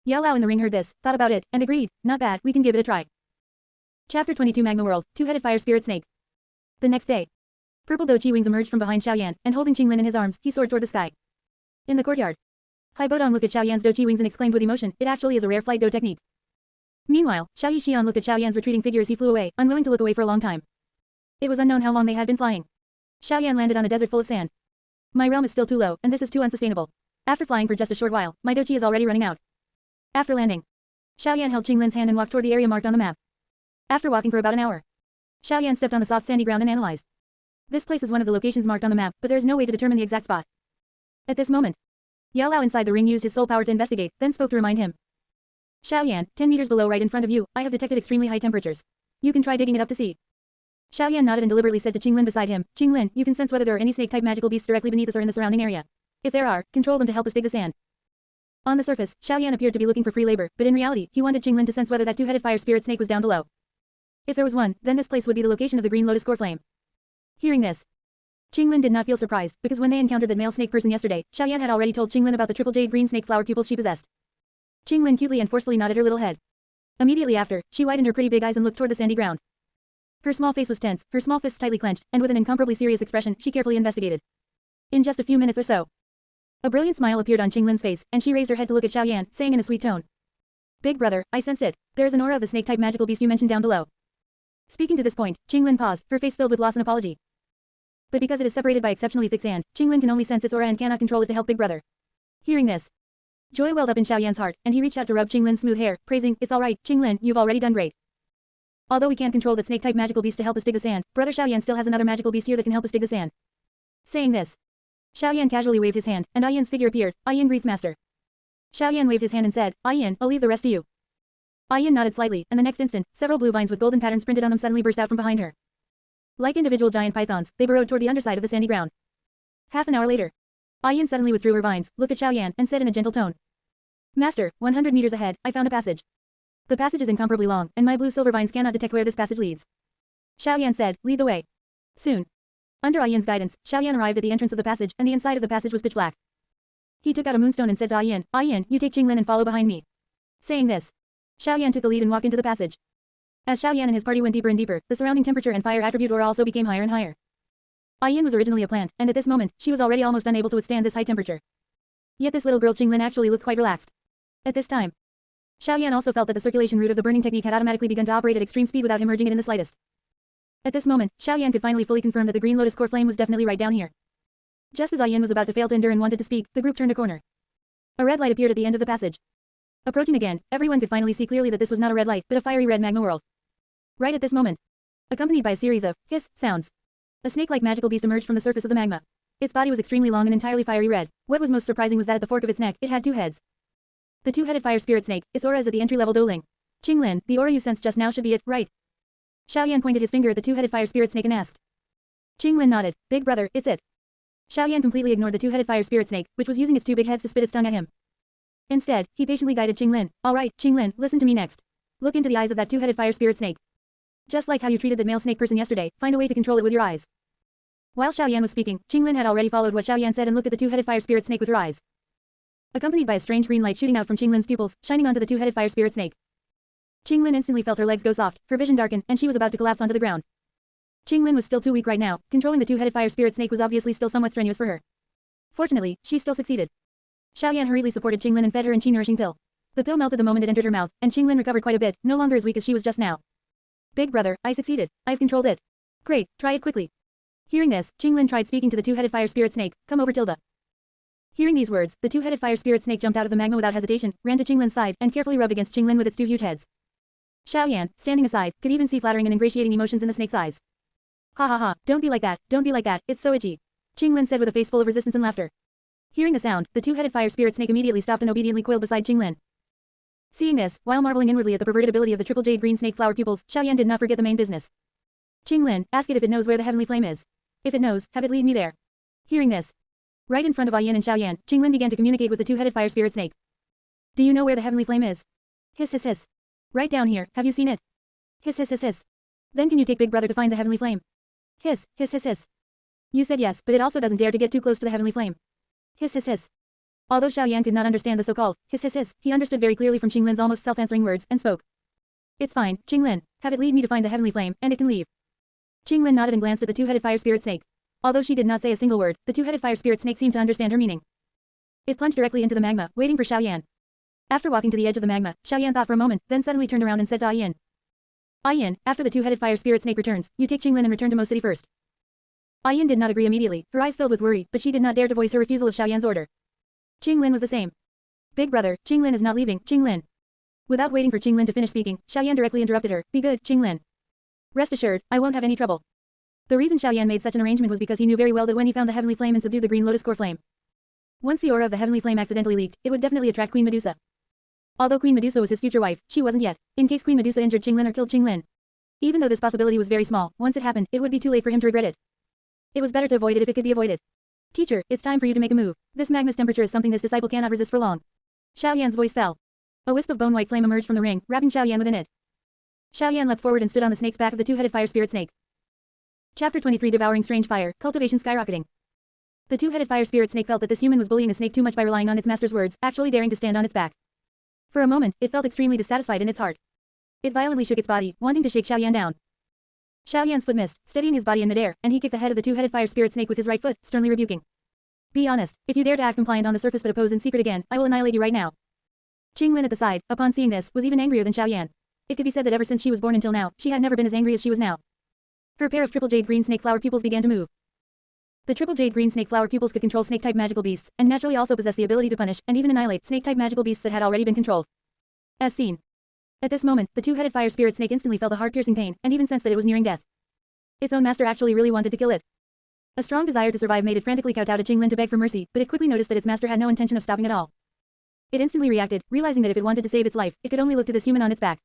Yao Lao in the ring heard this, thought about it, and agreed, not bad, we can give it a try. Chapter 22 Magma World, Two-Headed Fire Spirit Snake. The next day. Purple Dochi wings emerged from behind Xiaoyan, and holding Qinglin in his arms, he soared toward the sky. In the courtyard. Hai Bodong looked at Xiaoyan's Dochi wings and exclaimed with emotion, it actually is a rare flight do technique. Meanwhile, Xiao Yixian looked at Xiaoyan's retreating figure as he flew away, unwilling to look away for a long time. It was unknown how long they had been flying. Xiaoyan landed on a desert full of sand. My realm is still too low, and this is too unsustainable. After flying for just a short while, my Dochi is already running out. After landing, Xiaoyan held Qinglin's hand and walked toward the area marked on the map. After walking for about an hour, Xiaoyan stepped on the soft sandy ground and analyzed. This place is one of the locations marked on the map, but there is no way to determine the exact spot. At this moment, Yao Lao inside the ring used his soul power to investigate, then spoke to remind him. Xiaoyan, 10 meters below right in front of you, I have detected extremely high temperatures. You can try digging it up to see. Xiaoyan nodded and deliberately said to Qinglin beside him, Qinglin, you can sense whether there are any snake-type magical beasts directly beneath us or in the surrounding area. If there are, control them to help us dig the sand. On the surface, Xiaoyan appeared to be looking for free labor, but in reality, he wanted Qinglin to sense whether that two-headed fire spirit snake was down below. If there was one, then this place would be the location of the Green Lotus Core Flame. Hearing this, Qinglin did not feel surprised, because when they encountered that male snake person yesterday, Xiaoyan had already told Qinglin about the Triple Jade Green Snake Flower Pupils she possessed. Qinglin cutely and forcefully nodded her little head. Immediately after, she widened her pretty big eyes and looked toward the sandy ground. Her small face was tense, her small fists tightly clenched, and with an incomparably serious expression, she carefully investigated. In just a few minutes or so, a brilliant smile appeared on Qinglin's face, and she raised her head to look at Xiaoyan, saying in a sweet tone. Big brother, I sense it. There is an aura of the snake-type magical beast you mentioned down below. Speaking to this point, Qinglin paused, her face filled with loss and apology. But because it is separated by exceptionally thick sand, Qinglin can only sense its aura and cannot control it to help big brother. Hearing this, joy welled up in Xiaoyan's heart, and he reached out to rub Qinglin's smooth hair, praising, it's alright, Qinglin, you've already done great. Although we can't control that snake-type magical beast to help us dig the sand, brother Xiaoyan still has another magical beast here that can help us dig the sand. Saying this, Xiaoyan casually waved his hand, and Ayan's figure appeared. Ayan greets master. Xiaoyan waved his hand and said, Ayan, I'll leave the rest to you. Ayan nodded slightly, and the next instant, several blue vines with golden patterns printed on them suddenly burst out from behind her. Like individual giant pythons, they burrowed toward the underside of the sandy ground. Half an hour later, Ayan suddenly withdrew her vines, looked at Xiaoyan, and said in a gentle tone. Master, 100 meters ahead, I found a passage. The passage is incomparably long, and my blue-silver vines cannot detect where this passage leads. Xiaoyan said, lead the way. Soon. Under Ayan's guidance, Xiaoyan arrived at the entrance of the passage, and the inside of the passage was pitch black. He took out a moonstone and said to Ayan, Ayan, you take Qinglin and follow behind me. Saying this, Xiaoyan took the lead and walked into the passage. As Xiaoyan and his party went deeper and deeper, the surrounding temperature and fire attribute aura also became higher and higher. Ayan was originally a plant, and at this moment, she was already almost unable to withstand this high temperature. Yet this little girl Qinglin actually looked quite relaxed. At this time, Xiaoyan also felt that the circulation route of the burning technique had automatically begun to operate at extreme speed without him urging it in the slightest. At this moment, Xiaoyan could finally fully confirm that the Green Lotus Core Flame was definitely right down here. Just as Ayan was about to fail to endure and wanted to speak, the group turned a corner. A red light appeared at the end of the passage. Approaching again, everyone could finally see clearly that this was not a red light, but a fiery red magma world. Right at this moment, accompanied by a series of hiss sounds, a snake-like magical beast emerged from the surface of the magma. Its body was extremely long and entirely fiery red. What was most surprising was that at the fork of its neck, it had two heads. The two-headed fire spirit snake, its aura is at the entry-level Douling. Qinglin, the aura you sensed just now should be it, right? Xiaoyan pointed his finger at the two-headed fire spirit snake and asked. Qinglin nodded. Big brother, it's it. Xiaoyan completely ignored the two-headed fire spirit snake, which was using its two big heads to spit its tongue at him. Instead, he patiently guided Qinglin. Alright, Qinglin, listen to me next. Look into the eyes of that two-headed fire spirit snake. Just like how you treated that male snake person yesterday, find a way to control it with your eyes. While Xiaoyan was speaking, Qinglin had already followed what Xiaoyan said and looked at the two-headed fire spirit snake with her eyes. Accompanied by a strange green light shooting out from Qinglin's pupils, shining onto the two-headed fire spirit snake. Qinglin instantly felt her legs go soft, her vision darken, and she was about to collapse onto the ground. Qinglin was still too weak right now. Controlling the two-headed fire spirit snake was obviously still somewhat strenuous for her. Fortunately, she still succeeded. Xiaoyan hurriedly supported Qinglin and fed her a qi-nourishing pill. The pill melted the moment it entered her mouth, and Qinglin recovered quite a bit, no longer as weak as she was just now. Big brother, I succeeded. I've controlled it. Great, try it quickly. Hearing this, Qinglin tried speaking to the two-headed fire spirit snake. Come over, Tilda. Hearing these words, the two-headed fire spirit snake jumped out of the magma without hesitation, ran to Qinglin's side, and carefully rubbed against Qinglin with its two huge heads. Xiaoyan, standing aside, could even see flattering and ingratiating emotions in the snake's eyes. Ha ha ha, don't be like that, it's so itchy. Qinglin said with a face full of resistance and laughter. Hearing the sound, the two-headed fire spirit snake immediately stopped and obediently coiled beside Qinglin. Seeing this, while marveling inwardly at the perverted ability of the triple jade green snake flower pupils, Xiaoyan did not forget the main business. Qinglin, ask it if it knows where the heavenly flame is. If it knows, have it lead me there. Hearing this, right in front of Yin and Xiaoyan, Qinglin began to communicate with the two-headed fire spirit snake. Do you know where the heavenly flame is? Hiss hiss hiss. Right down here, have you seen it? Hiss hiss hiss hiss. Then can you take big brother to find the heavenly flame? Hiss, hiss hiss hiss. You said yes, but it also doesn't dare to get too close to the heavenly flame. Hiss hiss hiss. Although Xiaoyan could not understand the so-called hiss hiss hiss, he understood very clearly from Qinglin's almost self-answering words, and spoke. It's fine, Qinglin, have it lead me to find the heavenly flame, and it can leave. Qinglin nodded and glanced at the two-headed fire spirit snake. Although she did not say a single word, the two-headed fire spirit snake seemed to understand her meaning. It plunged directly into the magma, waiting for Xiaoyan. After walking to the edge of the magma, Xiaoyan thought for a moment, then suddenly turned around and said to Yin. Yin, after the two-headed fire spirit snake returns, you take Qinglin and return to Mo City first. Yin did not agree immediately, her eyes filled with worry, but she did not dare to voice her refusal of Xiaoyan's order. Qinglin was the same. Big brother, Qinglin is not leaving, Qinglin. Without waiting for Qinglin to finish speaking, Xiaoyan directly interrupted her. Be good, Qinglin. Rest assured, I won't have any trouble. The reason Xiaoyan made such an arrangement was because he knew very well that when he found the heavenly flame and subdued the green lotus core flame, once the aura of the heavenly flame accidentally leaked, it would definitely attract Queen Medusa. Although Queen Medusa was his future wife, she wasn't yet, in case Queen Medusa injured Qinglin or killed Qinglin. Even though this possibility was very small, once it happened, it would be too late for him to regret it. It was better to avoid it if it could be avoided. Teacher, it's time for you to make a move. This magma's temperature is something this disciple cannot resist for long. Xiaoyan's voice fell. A wisp of bone-white flame emerged from the ring, wrapping Xiaoyan within it. Xiaoyan leapt forward and stood on the snake's back of the two-headed fire spirit snake. Chapter 23 Devouring Strange Fire, Cultivation Skyrocketing. The two-headed fire spirit snake felt that this human was bullying a snake too much by relying on its master's words, actually daring to stand on its back. For a moment, it felt extremely dissatisfied in its heart. It violently shook its body, wanting to shake Xiaoyan down. Xiaoyan's foot missed, steadying his body in midair, and he kicked the head of the two-headed fire spirit snake with his right foot, sternly rebuking. Be honest, if you dare to act compliant on the surface but oppose in secret again, I will annihilate you right now. Qinglin at the side, upon seeing this, was even angrier than Xiaoyan. It could be said that ever since she was born until now, she had never been as angry as she was now. Her pair of triple jade green snake flower pupils began to move. The triple jade green snake flower pupils could control snake-type magical beasts, and naturally also possess the ability to punish, and even annihilate, snake-type magical beasts that had already been controlled. As seen. At this moment, the two-headed fire spirit snake instantly felt a heart-piercing pain, and even sensed that it was nearing death. Its own master actually really wanted to kill it. A strong desire to survive made it frantically kowtow to Qinglin to beg for mercy, but it quickly noticed that its master had no intention of stopping at all. It instantly reacted, realizing that if it wanted to save its life, it could only look to this human on its back.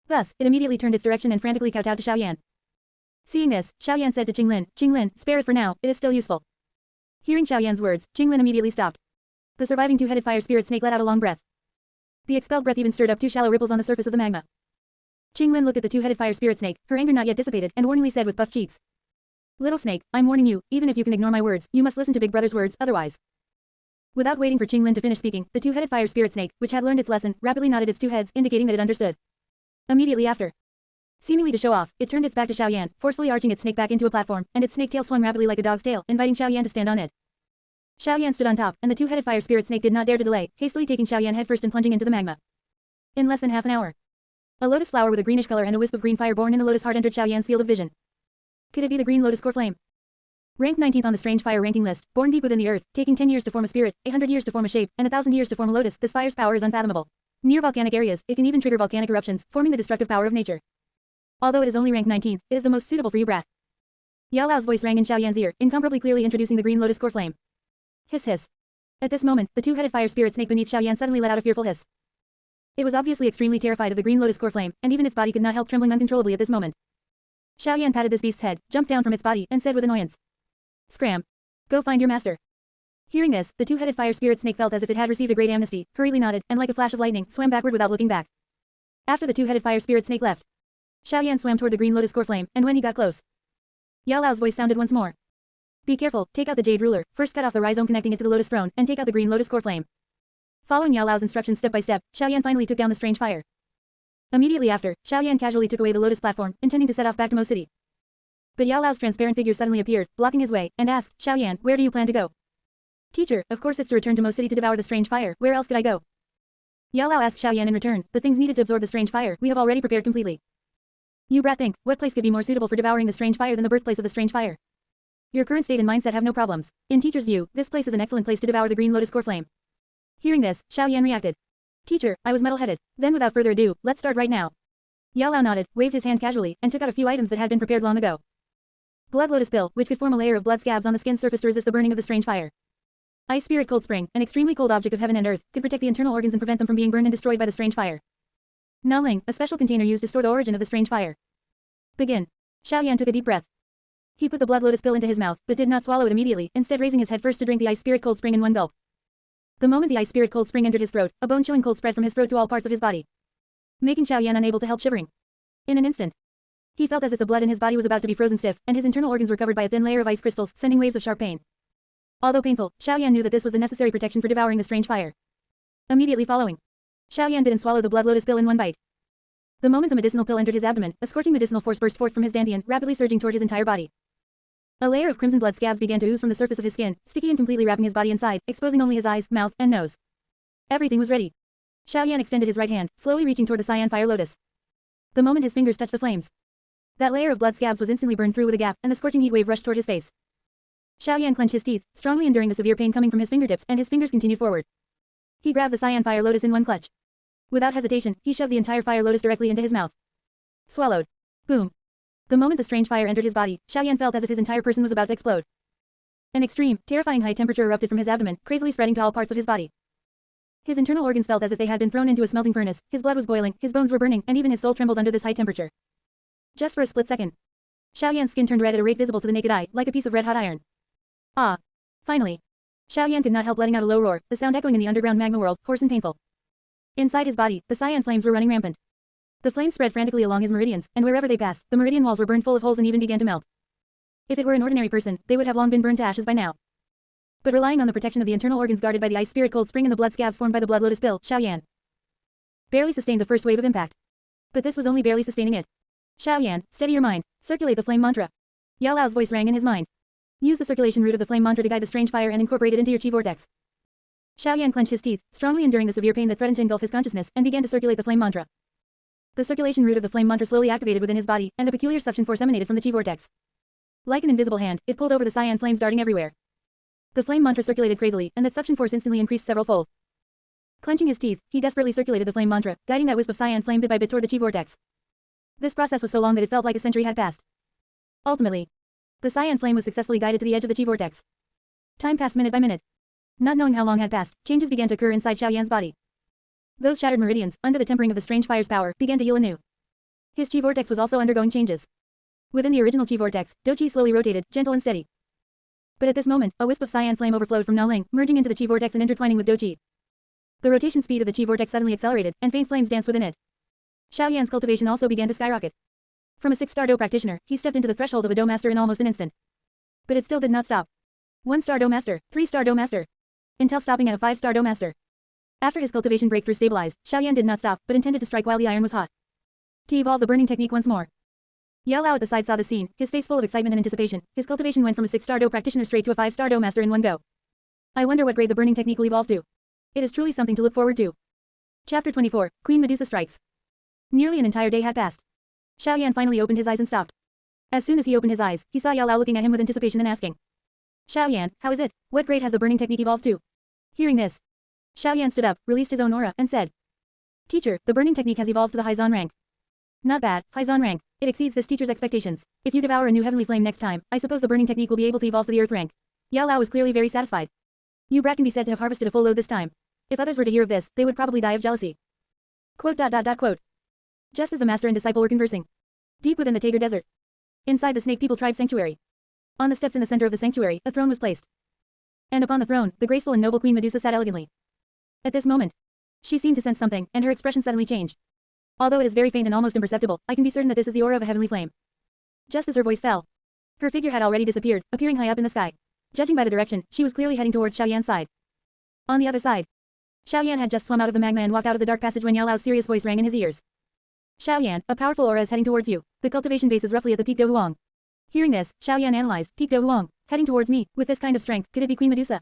Thus, it immediately turned its direction and frantically kowtowed to Xiaoyan. Seeing this, Xiaoyan said to Qinglin, Qinglin, spare it for now, it is still useful. Hearing Xiaoyan's words, Qinglin immediately stopped. The surviving two-headed fire spirit snake let out a long breath. The expelled breath even stirred up two shallow ripples on the surface of the magma. Qinglin looked at the two-headed fire spirit snake, her anger not yet dissipated, and warningly said with puffed cheeks. Little snake, I'm warning you, even if you can ignore my words, you must listen to big brother's words, otherwise. Without waiting for Qinglin to finish speaking, the two-headed fire spirit snake, which had learned its lesson, rapidly nodded its two heads, indicating that it understood. Immediately after, seemingly to show off, it turned its back to Xiaoyan, forcefully arching its snake back into a platform, and its snake tail swung rapidly like a dog's tail, inviting Xiaoyan to stand on it. Xiaoyan stood on top, and the two-headed fire spirit snake did not dare to delay, hastily taking Xiaoyan headfirst and plunging into the magma. In less than half an hour, a lotus flower with a greenish color and a wisp of green fire born in the lotus heart entered Xiaoyan's field of vision. Could it be the green lotus core flame? Ranked 19th on the strange fire ranking list, born deep within the earth, taking 10 years to form a spirit, 800 years to form a shape, and 1,000 years to form a lotus, this fire's power is unfathomable. Near volcanic areas, it can even trigger volcanic eruptions, forming the destructive power of nature. Although it is only ranked 19th, it is the most suitable for you, brat. Yao Lao's voice rang in Xiaoyan's ear, incomparably clearly introducing the green lotus core flame. Hiss hiss. At this moment, the two-headed fire spirit snake beneath Xiaoyan suddenly let out a fearful hiss. It was obviously extremely terrified of the green lotus core flame, and even its body could not help trembling uncontrollably at this moment. Xiaoyan patted this beast's head, jumped down from its body, and said with annoyance. Scram. Go find your master. Hearing this, the two-headed fire spirit snake felt as if it had received a great amnesty, hurriedly nodded, and like a flash of lightning, swam backward without looking back. After the two-headed fire spirit snake left, Xiaoyan swam toward the green lotus core flame, and when he got close, Yao Lao's voice sounded once more. Be careful, take out the jade ruler, first cut off the rhizome connecting it to the lotus throne, and take out the green lotus core flame. Following Yao Lao's instructions step by step, Xiaoyan finally took down the strange fire. Immediately after, Xiaoyan casually took away the lotus platform, intending to set off back to Mo City. But Yao Lao's transparent figure suddenly appeared, blocking his way, and asked, Xiaoyan, where do you plan to go? Teacher, of course it's to return to Mo City to devour the strange fire, where else could I go? Yao Lao asked Xiaoyan in return, the things needed to absorb the strange fire, we have already prepared completely. You brat think, what place could be more suitable for devouring the strange fire than the birthplace of the strange fire? Your current state and mindset have no problems. In teacher's view, this place is an excellent place to devour the green lotus core flame. Hearing this, Xiaoyan reacted. Teacher, I was metal-headed. Then without further ado, let's start right now. Yao Lao nodded, waved his hand casually, and took out a few items that had been prepared long ago. Blood lotus pill, which could form a layer of blood scabs on the skin's surface to resist the burning of the strange fire. Ice spirit cold spring, an extremely cold object of heaven and earth, could protect the internal organs and prevent them from being burned and destroyed by the strange fire. Naoling, a special container used to store the origin of the strange fire. Begin. Xiaoyan took a deep breath. He put the blood lotus pill into his mouth, but did not swallow it immediately, instead raising his head first to drink the ice spirit cold spring in one gulp. The moment the ice spirit cold spring entered his throat, a bone-chilling cold spread from his throat to all parts of his body, making Xiaoyan unable to help shivering. In an instant, he felt as if the blood in his body was about to be frozen stiff, and his internal organs were covered by a thin layer of ice crystals, sending waves of sharp pain. Although painful, Xiaoyan knew that this was the necessary protection for devouring the strange fire. Immediately following, Xiaoyan bit and swallowed the blood lotus pill in one bite. The moment the medicinal pill entered his abdomen, a scorching medicinal force burst forth from his dantian, rapidly surging toward his entire body. A layer of crimson blood scabs began to ooze from the surface of his skin, sticky and completely wrapping his body inside, exposing only his eyes, mouth, and nose. Everything was ready. Xiaoyan extended his right hand, slowly reaching toward the cyan fire lotus. The moment his fingers touched the flames, that layer of blood scabs was instantly burned through with a gap, and the scorching heat wave rushed toward his face. Xiaoyan clenched his teeth, strongly enduring the severe pain coming from his fingertips, and his fingers continued forward. He grabbed the cyan fire lotus in one clutch. Without hesitation, he shoved the entire fire lotus directly into his mouth. Swallowed. Boom. The moment the strange fire entered his body, Xiaoyan felt as if his entire person was about to explode. An extreme, terrifying high temperature erupted from his abdomen, crazily spreading to all parts of his body. His internal organs felt as if they had been thrown into a smelting furnace, his blood was boiling, his bones were burning, and even his soul trembled under this high temperature. Just for a split second, Xiaoyan's skin turned red at a rate visible to the naked eye, like a piece of red-hot iron. Ah! Finally! Xiaoyan could not help letting out a low roar, the sound echoing in the underground magma world, hoarse and painful. Inside his body, the cyan flames were running rampant. The flames spread frantically along his meridians, and wherever they passed, the meridian walls were burned full of holes and even began to melt. If it were an ordinary person, they would have long been burned to ashes by now. But relying on the protection of the internal organs guarded by the ice spirit cold spring and the blood scabs formed by the blood lotus pill, Xiaoyan barely sustained the first wave of impact. But this was only barely sustaining it. Xiaoyan, steady your mind, circulate the flame mantra. Yao Lao's voice rang in his mind. Use the circulation route of the flame mantra to guide the strange fire and incorporate it into your chi vortex. Xiaoyan clenched his teeth, strongly enduring the severe pain that threatened to engulf his consciousness, and began to circulate the flame mantra. The circulation route of the flame mantra slowly activated within his body, and a peculiar suction force emanated from the chi vortex. Like an invisible hand, it pulled over the cyan flames darting everywhere. The flame mantra circulated crazily, and that suction force instantly increased several-fold. Clenching his teeth, he desperately circulated the flame mantra, guiding that wisp of cyan flame bit by bit toward the chi vortex. This process was so long that it felt like a century had passed. Ultimately, the cyan flame was successfully guided to the edge of the chi vortex. Time passed minute by minute. Not knowing how long had passed, changes began to occur inside Xiaoyan's body. Those shattered meridians, under the tempering of the strange fire's power, began to heal anew. His chi vortex was also undergoing changes. Within the original chi vortex, do chi slowly rotated, gentle and steady. But at this moment, a wisp of cyan flame overflowed from Naoling, merging into the chi vortex and intertwining with do chi. The rotation speed of the chi vortex suddenly accelerated, and faint flames danced within it. Xiaoyan's cultivation also began to skyrocket. From a 6-star do practitioner, he stepped into the threshold of a do master in almost an instant. But it still did not stop. 1-star do master, 3-star do master, until stopping at a 5-star do master. After his cultivation breakthrough stabilized, Xiaoyan did not stop, but intended to strike while the iron was hot. To evolve the burning technique once more. Yao Lao at the side saw the scene, his face full of excitement and anticipation. His cultivation went from a 6-star do practitioner straight to a 5-star do master in one go. I wonder what grade the burning technique will evolve to. It is truly something to look forward to. Chapter 24, Queen Medusa Strikes. Nearly an entire day had passed. Xiaoyan finally opened his eyes and stopped. As soon as he opened his eyes, he saw Yao Lao looking at him with anticipation and asking. Xiaoyan, how is it? What grade has the burning technique evolved to? Hearing this, Xiaoyan stood up, released his own aura, and said. Teacher, the burning technique has evolved to the Haizan rank. Not bad, Haizan rank. It exceeds this teacher's expectations. If you devour a new heavenly flame next time, I suppose the burning technique will be able to evolve to the earth rank. Yao Lao was clearly very satisfied. You brat can be said to have harvested a full load this time. If others were to hear of this, they would probably die of jealousy. Quote. Just as the master and disciple were conversing. Deep within the Tager Desert. Inside the Snake People Tribe Sanctuary. On the steps in the center of the sanctuary, a throne was placed. And upon the throne, the graceful and noble Queen Medusa sat elegantly. At this moment, she seemed to sense something, and her expression suddenly changed. Although it is very faint and almost imperceptible, I can be certain that this is the aura of a heavenly flame. Just as her voice fell, her figure had already disappeared, appearing high up in the sky. Judging by the direction, she was clearly heading towards Xiaoyan's side. On the other side, Xiaoyan had just swum out of the magma and walked out of the dark passage when Yao Lao's serious voice rang in his ears. Xiaoyan, a powerful aura is heading towards you. The cultivation base is roughly at the Peak Do Huang. Hearing this, Xiaoyan analyzed, peeked Huang, heading towards me, with this kind of strength, could it be Queen Medusa?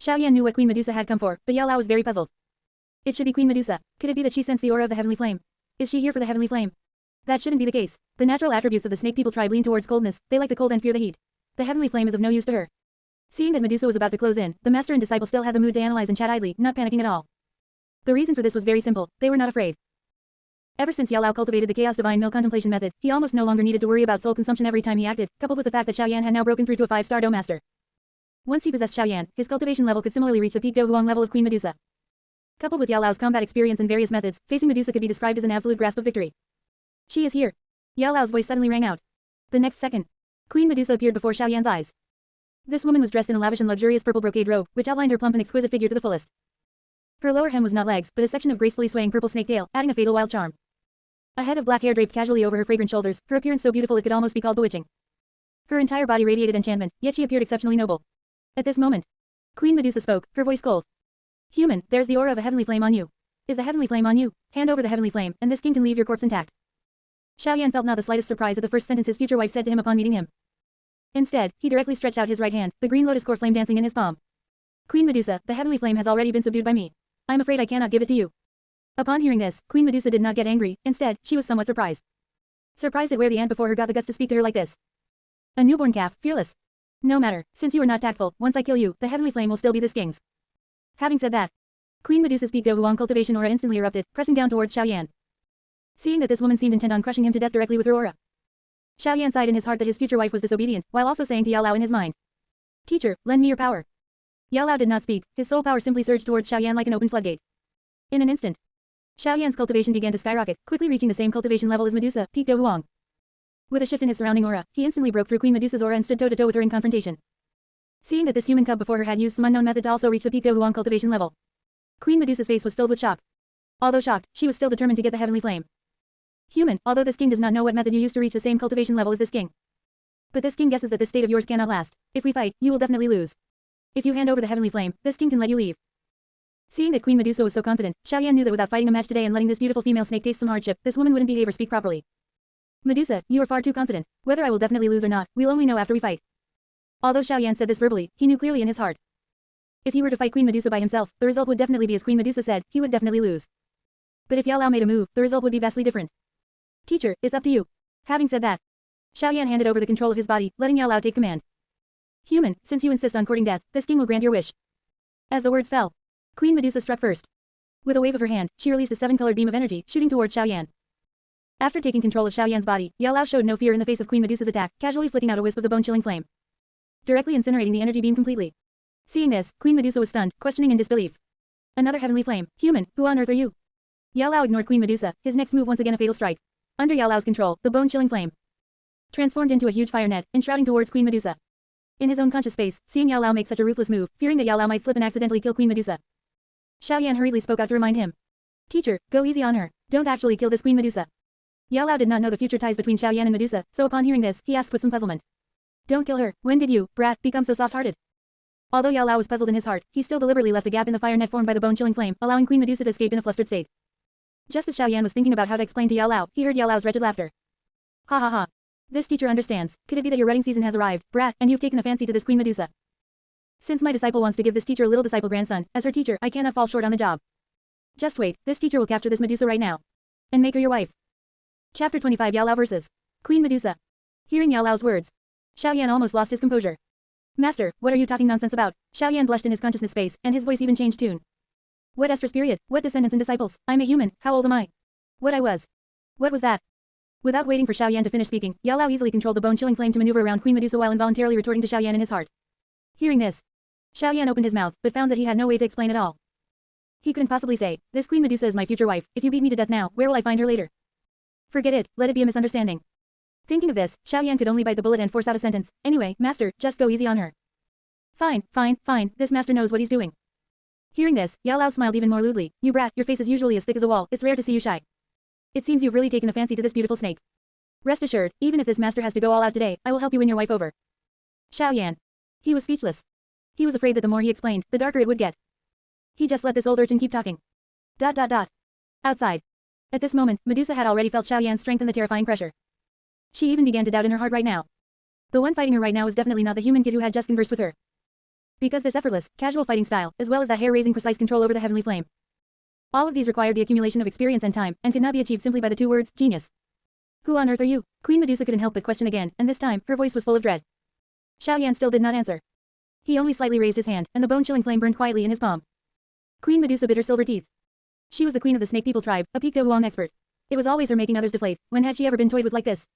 Xiaoyan knew what Queen Medusa had come for, but Yao Lao was very puzzled. It should be Queen Medusa. Could it be that she sensed the aura of the heavenly flame? Is she here for the heavenly flame? That shouldn't be the case. The natural attributes of the snake people tribe lean towards coldness, they like the cold and fear the heat. The heavenly flame is of no use to her. Seeing that Medusa was about to close in, the master and disciple still had the mood to analyze and chat idly, not panicking at all. The reason for this was very simple, they were not afraid. Ever since Yao Lao cultivated the Chaos Divine Mill contemplation method, he almost no longer needed to worry about soul consumption every time he acted, coupled with the fact that Xiaoyan had now broken through to a 5-star Do master. Once he possessed Xiaoyan, his cultivation level could similarly reach the peak Do Huang level of Queen Medusa. Coupled with Yao Lao's combat experience and various methods, facing Medusa could be described as an absolute grasp of victory. She is here. Yao Lao's voice suddenly rang out. The next second, Queen Medusa appeared before Xiaoyan's eyes. This woman was dressed in a lavish and luxurious purple brocade robe, which outlined her plump and exquisite figure to the fullest. Her lower hem was not legs, but a section of gracefully swaying purple snake tail, adding a fatal wild charm. A head of black hair draped casually over her fragrant shoulders, her appearance so beautiful it could almost be called bewitching. Her entire body radiated enchantment, yet she appeared exceptionally noble. At this moment, Queen Medusa spoke, her voice cold. Human, there's the aura of a heavenly flame on you. Is the heavenly flame on you? Hand over the heavenly flame, and this king can leave your corpse intact. Xiaoyan felt not the slightest surprise at the first sentence his future wife said to him upon meeting him. Instead, he directly stretched out his right hand, the green lotus core flame dancing in his palm. Queen Medusa, the heavenly flame has already been subdued by me. I'm afraid I cannot give it to you. Upon hearing this, Queen Medusa did not get angry, instead, she was somewhat surprised. Surprised at where the ant before her got the guts to speak to her like this. A newborn calf, fearless. No matter, since you are not tactful, once I kill you, the heavenly flame will still be this king's. Having said that, Queen Medusa's peak Do Huang cultivation aura instantly erupted, pressing down towards Xiaoyan. Seeing that this woman seemed intent on crushing him to death directly with her aura, Xiaoyan sighed in his heart that his future wife was disobedient, while also saying to Yao Lao in his mind, Teacher, lend me your power. Yao Lao did not speak, his soul power simply surged towards Xiaoyan like an open floodgate. In an instant, Xiaoyan's cultivation began to skyrocket, quickly reaching the same cultivation level as Medusa, peak Do Huang. With a shift in his surrounding aura, he instantly broke through Queen Medusa's aura and stood toe-to-toe with her in confrontation. Seeing that this human cub before her had used some unknown method to also reach the peak Do Huang cultivation level, Queen Medusa's face was filled with shock. Although shocked, she was still determined to get the heavenly flame. Human, although this king does not know what method you used to reach the same cultivation level as this king. But this king guesses that this state of yours cannot last. If we fight, you will definitely lose. If you hand over the heavenly flame, this king can let you leave. Seeing that Queen Medusa was so confident, Xiaoyan knew that without fighting a match today and letting this beautiful female snake taste some hardship, this woman wouldn't behave or speak properly. Medusa, you are far too confident. Whether I will definitely lose or not, we'll only know after we fight. Although Xiaoyan said this verbally, he knew clearly in his heart. If he were to fight Queen Medusa by himself, the result would definitely be as Queen Medusa said, he would definitely lose. But if Yao Lao made a move, the result would be vastly different. Teacher, it's up to you. Having said that, Xiaoyan handed over the control of his body, letting Yao Lao take command. Human, since you insist on courting death, this king will grant your wish. As the words fell, Queen Medusa struck first. With a wave of her hand, she released a 7-colored beam of energy, shooting towards Xiaoyan. After taking control of Xiaoyan's body, Yao Lao showed no fear in the face of Queen Medusa's attack, casually flicking out a wisp of the bone-chilling flame, directly incinerating the energy beam completely. Seeing this, Queen Medusa was stunned, questioning in disbelief. Another heavenly flame. Human, who on earth are you? Yao Lao ignored Queen Medusa, his next move once again a fatal strike. Under Yao Lao's control, the bone-chilling flame transformed into a huge fire net, enshrouding towards Queen Medusa. In his own conscious space, seeing Yao Lao make such a ruthless move, fearing that Yao Lao might slip and accidentally kill Queen Medusa, Xiaoyan hurriedly spoke out to remind him. Teacher, go easy on her. Don't actually kill this Queen Medusa. Yao Lao did not know the future ties between Xiaoyan and Medusa, so upon hearing this, he asked with some puzzlement. Don't kill her. When did you, brat, become so soft-hearted? Although Yao Lao was puzzled in his heart, he still deliberately left a gap in the fire net formed by the bone-chilling flame, allowing Queen Medusa to escape in a flustered state. Just as Xiaoyan was thinking about how to explain to Yao Lao, he heard Yao Lao's wretched laughter. Ha ha ha. This teacher understands. Could it be that your wedding season has arrived, brat, and you've taken a fancy to this Queen Medusa? Since my disciple wants to give this teacher a little disciple grandson, as her teacher, I cannot fall short on the job. Just wait, this teacher will capture this Medusa right now. And make her your wife. Chapter 25 Yao Lao vs. Queen Medusa. Hearing Yao Lao's words, Xiaoyan almost lost his composure. Master, what are you talking nonsense about? Xiaoyan blushed in his consciousness space, and his voice even changed tune. What estrus period? What descendants and disciples? I'm a human, how old am I? What I was? What was that? Without waiting for Xiaoyan to finish speaking, Yao Lao easily controlled the bone-chilling flame to maneuver around Queen Medusa while involuntarily retorting to Xiaoyan in his heart. Hearing this, Xiaoyan opened his mouth, but found that he had no way to explain at all. He couldn't possibly say, this Queen Medusa is my future wife, if you beat me to death now, where will I find her later? Forget it, let it be a misunderstanding. Thinking of this, Xiaoyan could only bite the bullet and force out a sentence. Anyway, master, just go easy on her. Fine, this master knows what he's doing. Hearing this, Yao Lao smiled even more lewdly. You brat, your face is usually as thick as a wall, it's rare to see you shy. It seems you've really taken a fancy to this beautiful snake. Rest assured, even if this master has to go all out today, I will help you win your wife over. Xiaoyan. He was speechless. He was afraid that the more he explained, the darker it would get. He just let this old urchin keep talking. ... Outside. At this moment, Medusa had already felt Xiaoyan's strength and the terrifying pressure. She even began to doubt in her heart right now. The one fighting her right now was definitely not the human kid who had just conversed with her. Because this effortless, casual fighting style, as well as that hair-raising precise control over the heavenly flame. All of these required the accumulation of experience and time, and could not be achieved simply by the 2 words, genius. Who on earth are you? Queen Medusa couldn't help but question again, and this time, her voice was full of dread. Xiaoyan still did not answer. He only slightly raised his hand, and the bone-chilling flame burned quietly in his palm. Queen Medusa bit her silver teeth. She was the queen of the snake people tribe, a peak Huang expert. It was always her making others deflate. When had she ever been toyed with like this?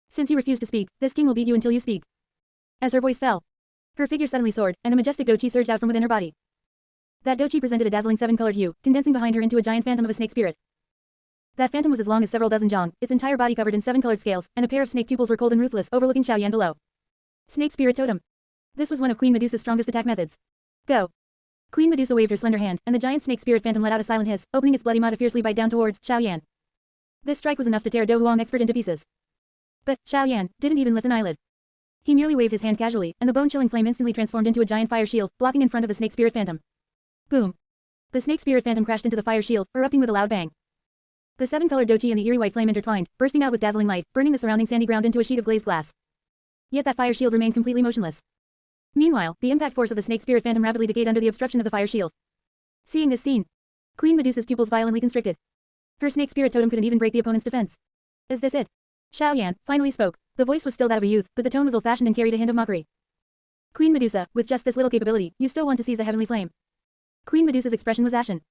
Since you refuse to speak, this king will beat you until you speak. As her voice fell, her figure suddenly soared, and a majestic dochi surged out from within her body. That dochi presented a dazzling 7-colored hue, condensing behind her into a giant phantom of a snake spirit. That phantom was as long as several dozen zhang, its entire body covered in 7-colored scales, and a pair of snake pupils were cold and ruthless, overlooking Xiaoyan below. Snake Spirit Totem. This was one of Queen Medusa's strongest attack methods. Go. Queen Medusa waved her slender hand, and the giant snake spirit phantom let out a silent hiss, opening its bloody maw to fiercely bite down towards Xiaoyan. This strike was enough to tear Huang expert into pieces. But Xiaoyan didn't even lift an eyelid. He merely waved his hand casually, and the bone-chilling flame instantly transformed into a giant fire shield, blocking in front of the snake spirit phantom. Boom. The snake spirit phantom crashed into the fire shield, erupting with a loud bang. The 7-colored dochi and the eerie white flame intertwined, bursting out with dazzling light, burning the surrounding sandy ground into a sheet of glazed glass. Yet that fire shield remained completely motionless. Meanwhile, the impact force of the snake spirit phantom rapidly decayed under the obstruction of the fire shield. Seeing this scene, Queen Medusa's pupils violently constricted. Her snake spirit totem couldn't even break the opponent's defense. Is this it? Xiaoyan finally spoke. The voice was still that of a youth, but the tone was old-fashioned and carried a hint of mockery. Queen Medusa, with just this little capability, you still want to seize the heavenly flame. Queen Medusa's expression was ashen.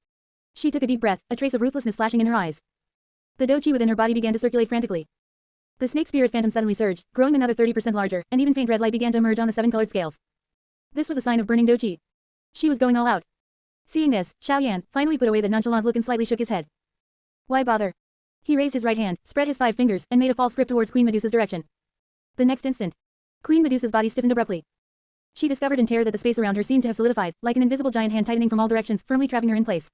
She took a deep breath, a trace of ruthlessness flashing in her eyes. The dochi within her body began to circulate frantically. The snake spirit phantom suddenly surged, growing another 30% larger, and even faint red light began to emerge on the 7-colored scales. This was a sign of burning dochi. She was going all out. Seeing this, Xiaoyan finally put away the nonchalant look and slightly shook his head. Why bother? He raised his right hand, spread his 5 fingers, and made a false grip towards Queen Medusa's direction. The next instant, Queen Medusa's body stiffened abruptly. She discovered in terror that the space around her seemed to have solidified, like an invisible giant hand tightening from all directions, firmly trapping her in place.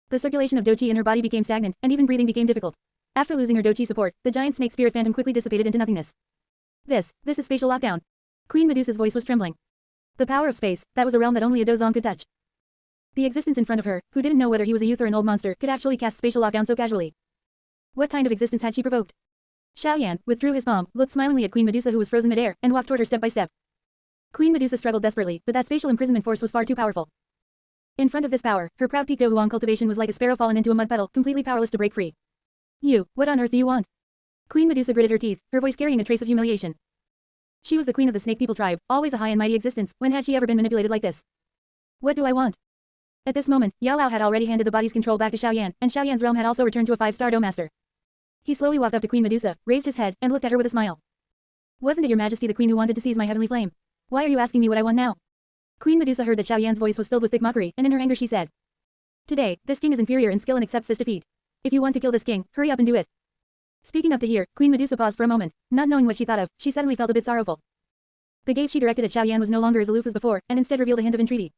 The circulation of dochi in her body became stagnant, and even breathing became difficult. After losing her dochi support, the giant snake spirit phantom quickly dissipated into nothingness. This is spatial lockdown. Queen Medusa's voice was trembling. The power of space, that was a realm that only a dozong could touch. The existence in front of her, who didn't know whether he was a youth or an old monster, could actually cast spatial lockdown so casually. What kind of existence had she provoked? Xiaoyan withdrew his palm, looked smilingly at Queen Medusa who was frozen midair, and walked toward her step by step. Queen Medusa struggled desperately, but that spatial imprisonment force was far too powerful. In front of this power, her proud peak Huang cultivation was like a sparrow fallen into a mud puddle, completely powerless to break free. You, what on earth do you want? Queen Medusa gritted her teeth, her voice carrying a trace of humiliation. She was the queen of the snake people tribe, always a high and mighty existence. When had she ever been manipulated like this? What do I want? At this moment, Yao Lao had already handed the body's control back to Xiaoyan, and Xiaoyan's realm had also returned to a 5-star Dome master. He slowly walked up to Queen Medusa, raised his head, and looked at her with a smile. Wasn't it your majesty the queen who wanted to seize my heavenly flame? Why are you asking me what I want now? Queen Medusa heard that Xiaoyan's voice was filled with thick mockery, and in her anger she said. Today, this king is inferior in skill and accepts this defeat. If you want to kill this king, hurry up and do it. Speaking up to here, Queen Medusa paused for a moment. Not knowing what she thought of, she suddenly felt a bit sorrowful. The gaze she directed at Xiaoyan was no longer as aloof as before, and instead revealed a hint of entreaty.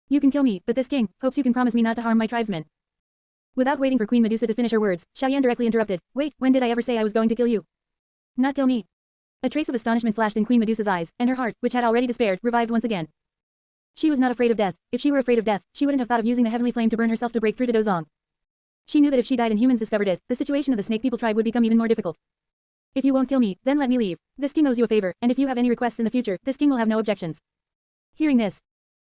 You can kill me, but this king hopes you can promise me not to harm my tribesmen. Without waiting for Queen Medusa to finish her words, Xiaoyan directly interrupted. Wait, when did I ever say I was going to kill you? Not kill me. A trace of astonishment flashed in Queen Medusa's eyes, and her heart, which had already despaired, revived once again. She was not afraid of death. If she were afraid of death, she wouldn't have thought of using the heavenly flame to burn herself to break through to Dozong. She knew that if she died and humans discovered it, the situation of the snake people tribe would become even more difficult. If you won't kill me, then let me leave. This king owes you a favor, and if you have any requests in the future, this king will have no objections. Hearing this,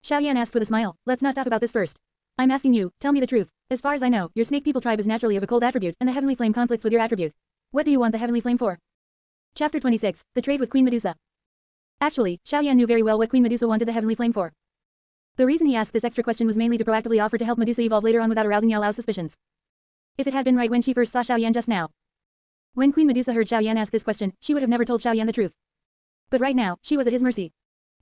Xiaoyan asked with a smile, let's not talk about this first. I'm asking you, tell me the truth. As far as I know, your snake people tribe is naturally of a cold attribute, and the heavenly flame conflicts with your attribute. What do you want the heavenly flame for? Chapter 26, The Trade with Queen Medusa. Actually, Xiaoyan knew very well what Queen Medusa wanted the heavenly flame for. The reason he asked this extra question was mainly to proactively offer to help Medusa evolve later on without arousing Yao Lao's suspicions. If it had been right when she first saw Xiaoyan just now. When Queen Medusa heard Xiaoyan ask this question, she would have never told Xiaoyan the truth. But right now, she was at his mercy.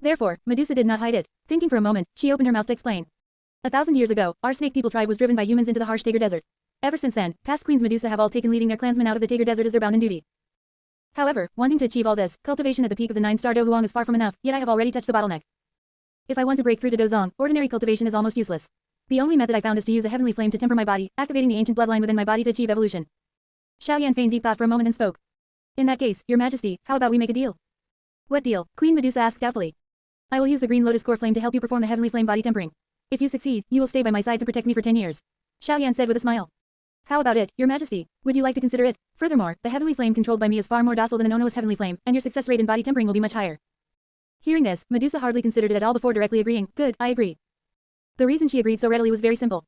Therefore, Medusa did not hide it. Thinking for a moment, she opened her mouth to explain. 1,000 years ago, our snake people tribe was driven by humans into the harsh Tager Desert. Ever since then, past queens Medusa have all taken leading their clansmen out of the Tager Desert as their bounden duty. However, wanting to achieve all this, cultivation at the peak of the 9-star Huang is far from enough, yet I have already touched the bottleneck. If I want to break through to Dozong, ordinary cultivation is almost useless. The only method I found is to use a heavenly flame to temper my body, activating the ancient bloodline within my body to achieve evolution. Xiaoyan feigned deep thought for a moment and spoke. In that case, your majesty, how about we make a deal? What deal? Queen Medusa asked doubtfully. I will use the green lotus core flame to help you perform the heavenly flame body tempering. If you succeed, you will stay by my side to protect me for 10 years. Xiaoyan said with a smile. How about it, Your Majesty? Would you like to consider it? Furthermore, the heavenly flame controlled by me is far more docile than an ownerless heavenly flame, and your success rate in body tempering will be much higher. Hearing this, Medusa hardly considered it at all before directly agreeing. Good, I agree. The reason she agreed so readily was very simple.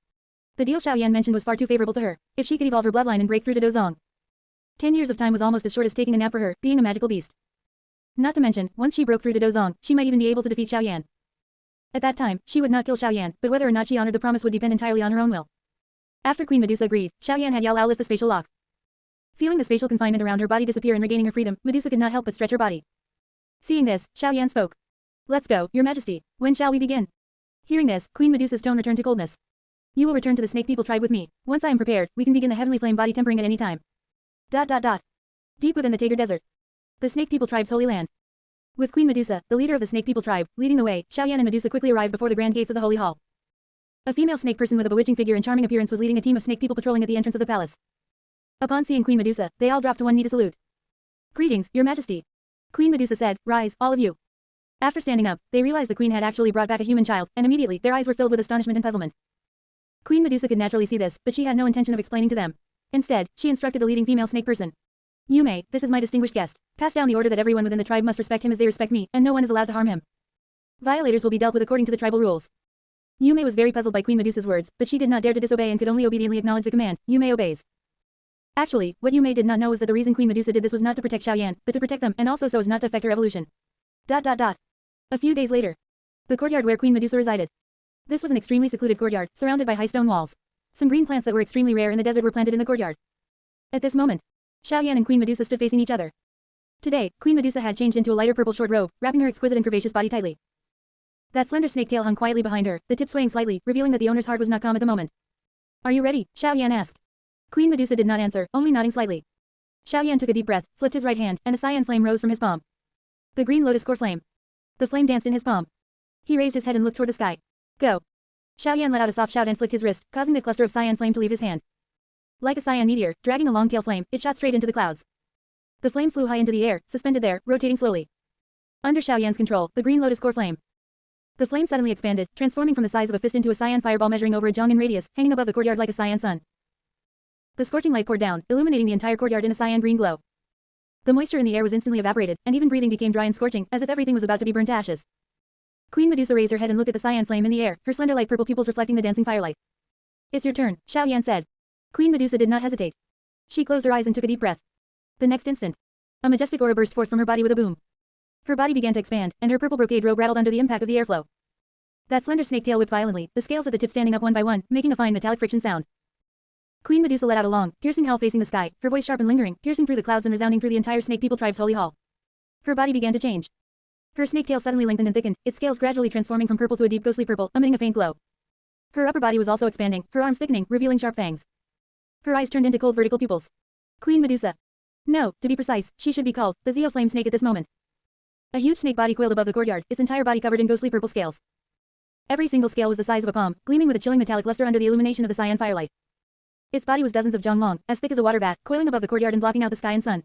The deal Xiao Yan mentioned was far too favorable to her. If she could evolve her bloodline and break through to Dozong, 10 years of time was almost as short as taking a nap for her, being a magical beast. Not to mention, once she broke through to Dozong, she might even be able to defeat Xiao Yan. At that time, she would not kill Xiao Yan, but whether or not she honored the promise would depend entirely on her own will. After Queen Medusa agreed, Xiao Yan had Yao Lao lift the spatial lock. Feeling the spatial confinement around her body disappear and regaining her freedom, Medusa could not help but stretch her body. Seeing this, Xiao Yan spoke. Let's go, Your Majesty. When shall we begin? Hearing this, Queen Medusa's tone returned to coldness. You will return to the Snake People tribe with me. Once I am prepared, we can begin the heavenly flame body tempering at any time. ... Deep within the Tager Desert, the Snake People tribe's holy land. With Queen Medusa, the leader of the Snake People tribe, leading the way, Xiao Yan and Medusa quickly arrived before the grand gates of the holy hall. A female snake person with a bewitching figure and charming appearance was leading a team of snake people patrolling at the entrance of the palace. Upon seeing Queen Medusa, they all dropped to one knee to salute. Greetings, Your Majesty. Queen Medusa said, rise, all of you. After standing up, they realized the queen had actually brought back a human child, and immediately, their eyes were filled with astonishment and puzzlement. Queen Medusa could naturally see this, but she had no intention of explaining to them. Instead, she instructed the leading female snake person. Yume, this is my distinguished guest. Pass down the order that everyone within the tribe must respect him as they respect me, and no one is allowed to harm him. Violators will be dealt with according to the tribal rules. Yume was very puzzled by Queen Medusa's words, but she did not dare to disobey and could only obediently acknowledge the command. Yume obeys. Actually, what Yume did not know was that the reason Queen Medusa did this was not to protect Xiao Yan, but to protect them, and also so as not to affect her evolution. ... A few days later, the courtyard where Queen Medusa resided. This was an extremely secluded courtyard, surrounded by high stone walls. Some green plants that were extremely rare in the desert were planted in the courtyard. At this moment, Xiao Yan and Queen Medusa stood facing each other. Today, Queen Medusa had changed into a lighter purple short robe, wrapping her exquisite and curvaceous body tightly. That slender snake tail hung quietly behind her, the tip swaying slightly, revealing that the owner's heart was not calm at the moment. Are you ready? Xiao Yan asked. Queen Medusa did not answer, only nodding slightly. Xiao Yan took a deep breath, flipped his right hand, and a cyan flame rose from his palm. The green lotus core flame. The flame danced in his palm. He raised his head and looked toward the sky. Go. Xiao Yan let out a soft shout and flicked his wrist, causing the cluster of cyan flame to leave his hand. Like a cyan meteor, dragging a long tail flame, it shot straight into the clouds. The flame flew high into the air, suspended there, rotating slowly. Under Xiao Yan's control, the green lotus core flame. The flame suddenly expanded, transforming from the size of a fist into a cyan fireball measuring over a jong in radius, hanging above the courtyard like a cyan sun. The scorching light poured down, illuminating the entire courtyard in a cyan green glow. The moisture in the air was instantly evaporated, and even breathing became dry and scorching, as if everything was about to be burnt to ashes. Queen Medusa raised her head and looked at the cyan flame in the air, her slender light purple pupils reflecting the dancing firelight. It's your turn, Xiao Yan said. Queen Medusa did not hesitate. She closed her eyes and took a deep breath. The next instant, a majestic aura burst forth from her body with a boom. Her body began to expand, and her purple brocade robe rattled under the impact of the airflow. That slender snake tail whipped violently, the scales at the tip standing up one by one, making a fine metallic friction sound. Queen Medusa let out a long, piercing howl facing the sky, her voice sharp and lingering, piercing through the clouds and resounding through the entire Snake People tribe's holy hall. Her body began to change. Her snake tail suddenly lengthened and thickened, its scales gradually transforming from purple to a deep ghostly purple, emitting a faint glow. Her upper body was also expanding, her arms thickening, revealing sharp fangs. Her eyes turned into cold vertical pupils. Queen Medusa. No, to be precise, she should be called the Zeo Flame Snake at this moment. A huge snake body coiled above the courtyard, its entire body covered in ghostly purple scales. Every single scale was the size of a palm, gleaming with a chilling metallic luster under the illumination of the cyan firelight. Its body was dozens of jong long, as thick as a water vat, coiling above the courtyard and blocking out the sky and sun.